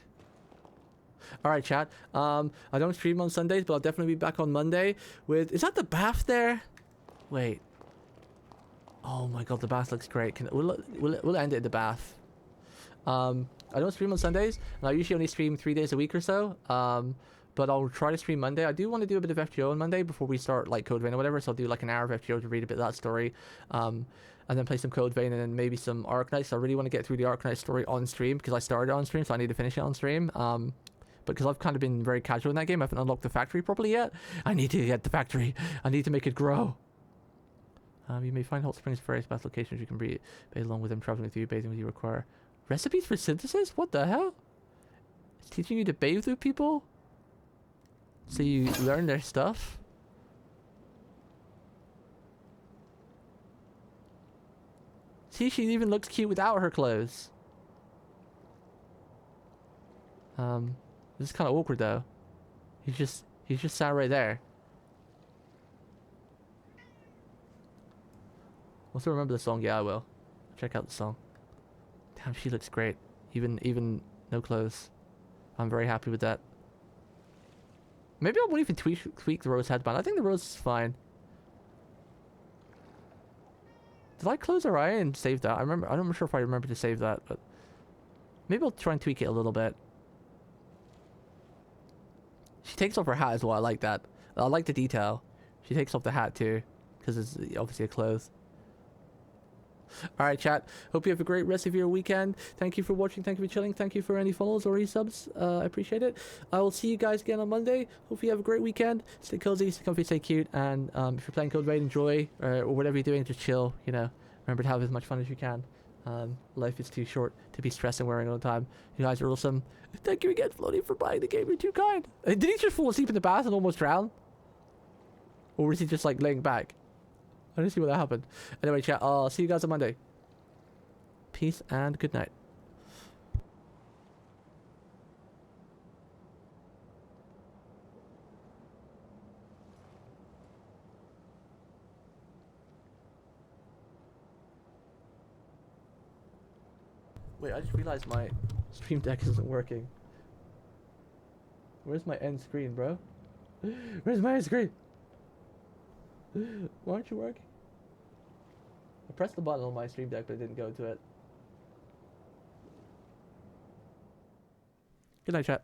Alright, chat. I don't stream on Sundays, but I'll definitely be back on Monday with... Is that the bath there? Wait. Oh my god, the bath looks great. We'll end it at the bath. I don't stream on Sundays, and I usually only stream 3 days a week or so. But I'll try to stream Monday. I do want to do a bit of FGO on Monday before we start like Code Vein or whatever, so I'll do like an hour of FGO to read a bit of that story. and then play some Code Vein and then maybe some Arknights. So I really want to get through the Arknight story on stream because I started on stream, so I need to finish it on stream. But because I've kind of been very casual in that game, I haven't unlocked the factory properly yet. I need to get the factory. I need to make it grow. You may find hot springs various bath locations you can bathe along with them, traveling with you, bathing with you require recipes for synthesis? What the hell? It's teaching you to bathe with people? So you learn their stuff? See, she even looks cute without her clothes. This is kind of awkward though. He's just sat right there. Also remember the song? Yeah, I will. Check out the song. Damn, she looks great. Even no clothes. I'm very happy with that. Maybe I won't even tweak the rose headband. I think the rose is fine. Did I close her eye and save that? I'm not sure if I remember to save that, but maybe I'll try and tweak it a little bit. She takes off her hat as well. I like that. I like the detail. She takes off the hat too, because it's obviously a clothes. Alright, chat. Hope you have a great rest of your weekend. Thank you for watching. Thank you for chilling. Thank you for any follows or resubs. I appreciate it. I will see you guys again on Monday. Hope you have a great weekend. Stay cozy, stay comfy, stay cute. And if you're playing Code Vein, enjoy. Or whatever you're doing, just chill. You know, remember to have as much fun as you can. Life is too short to be stressed and worrying all the time. You guys are awesome. Thank you again, Floaty, for buying the game. You're too kind. Did he just fall asleep in the bath and almost drown? Or was he just like laying back? I didn't see what that happened. Anyway, chat, I'll see you guys on Monday. Peace and good night. Wait, I just realized my stream deck isn't working. Where's my end screen, bro? Where's my end screen? Why aren't you working? I pressed the button on my stream deck, but it didn't go to it. Good night, chat.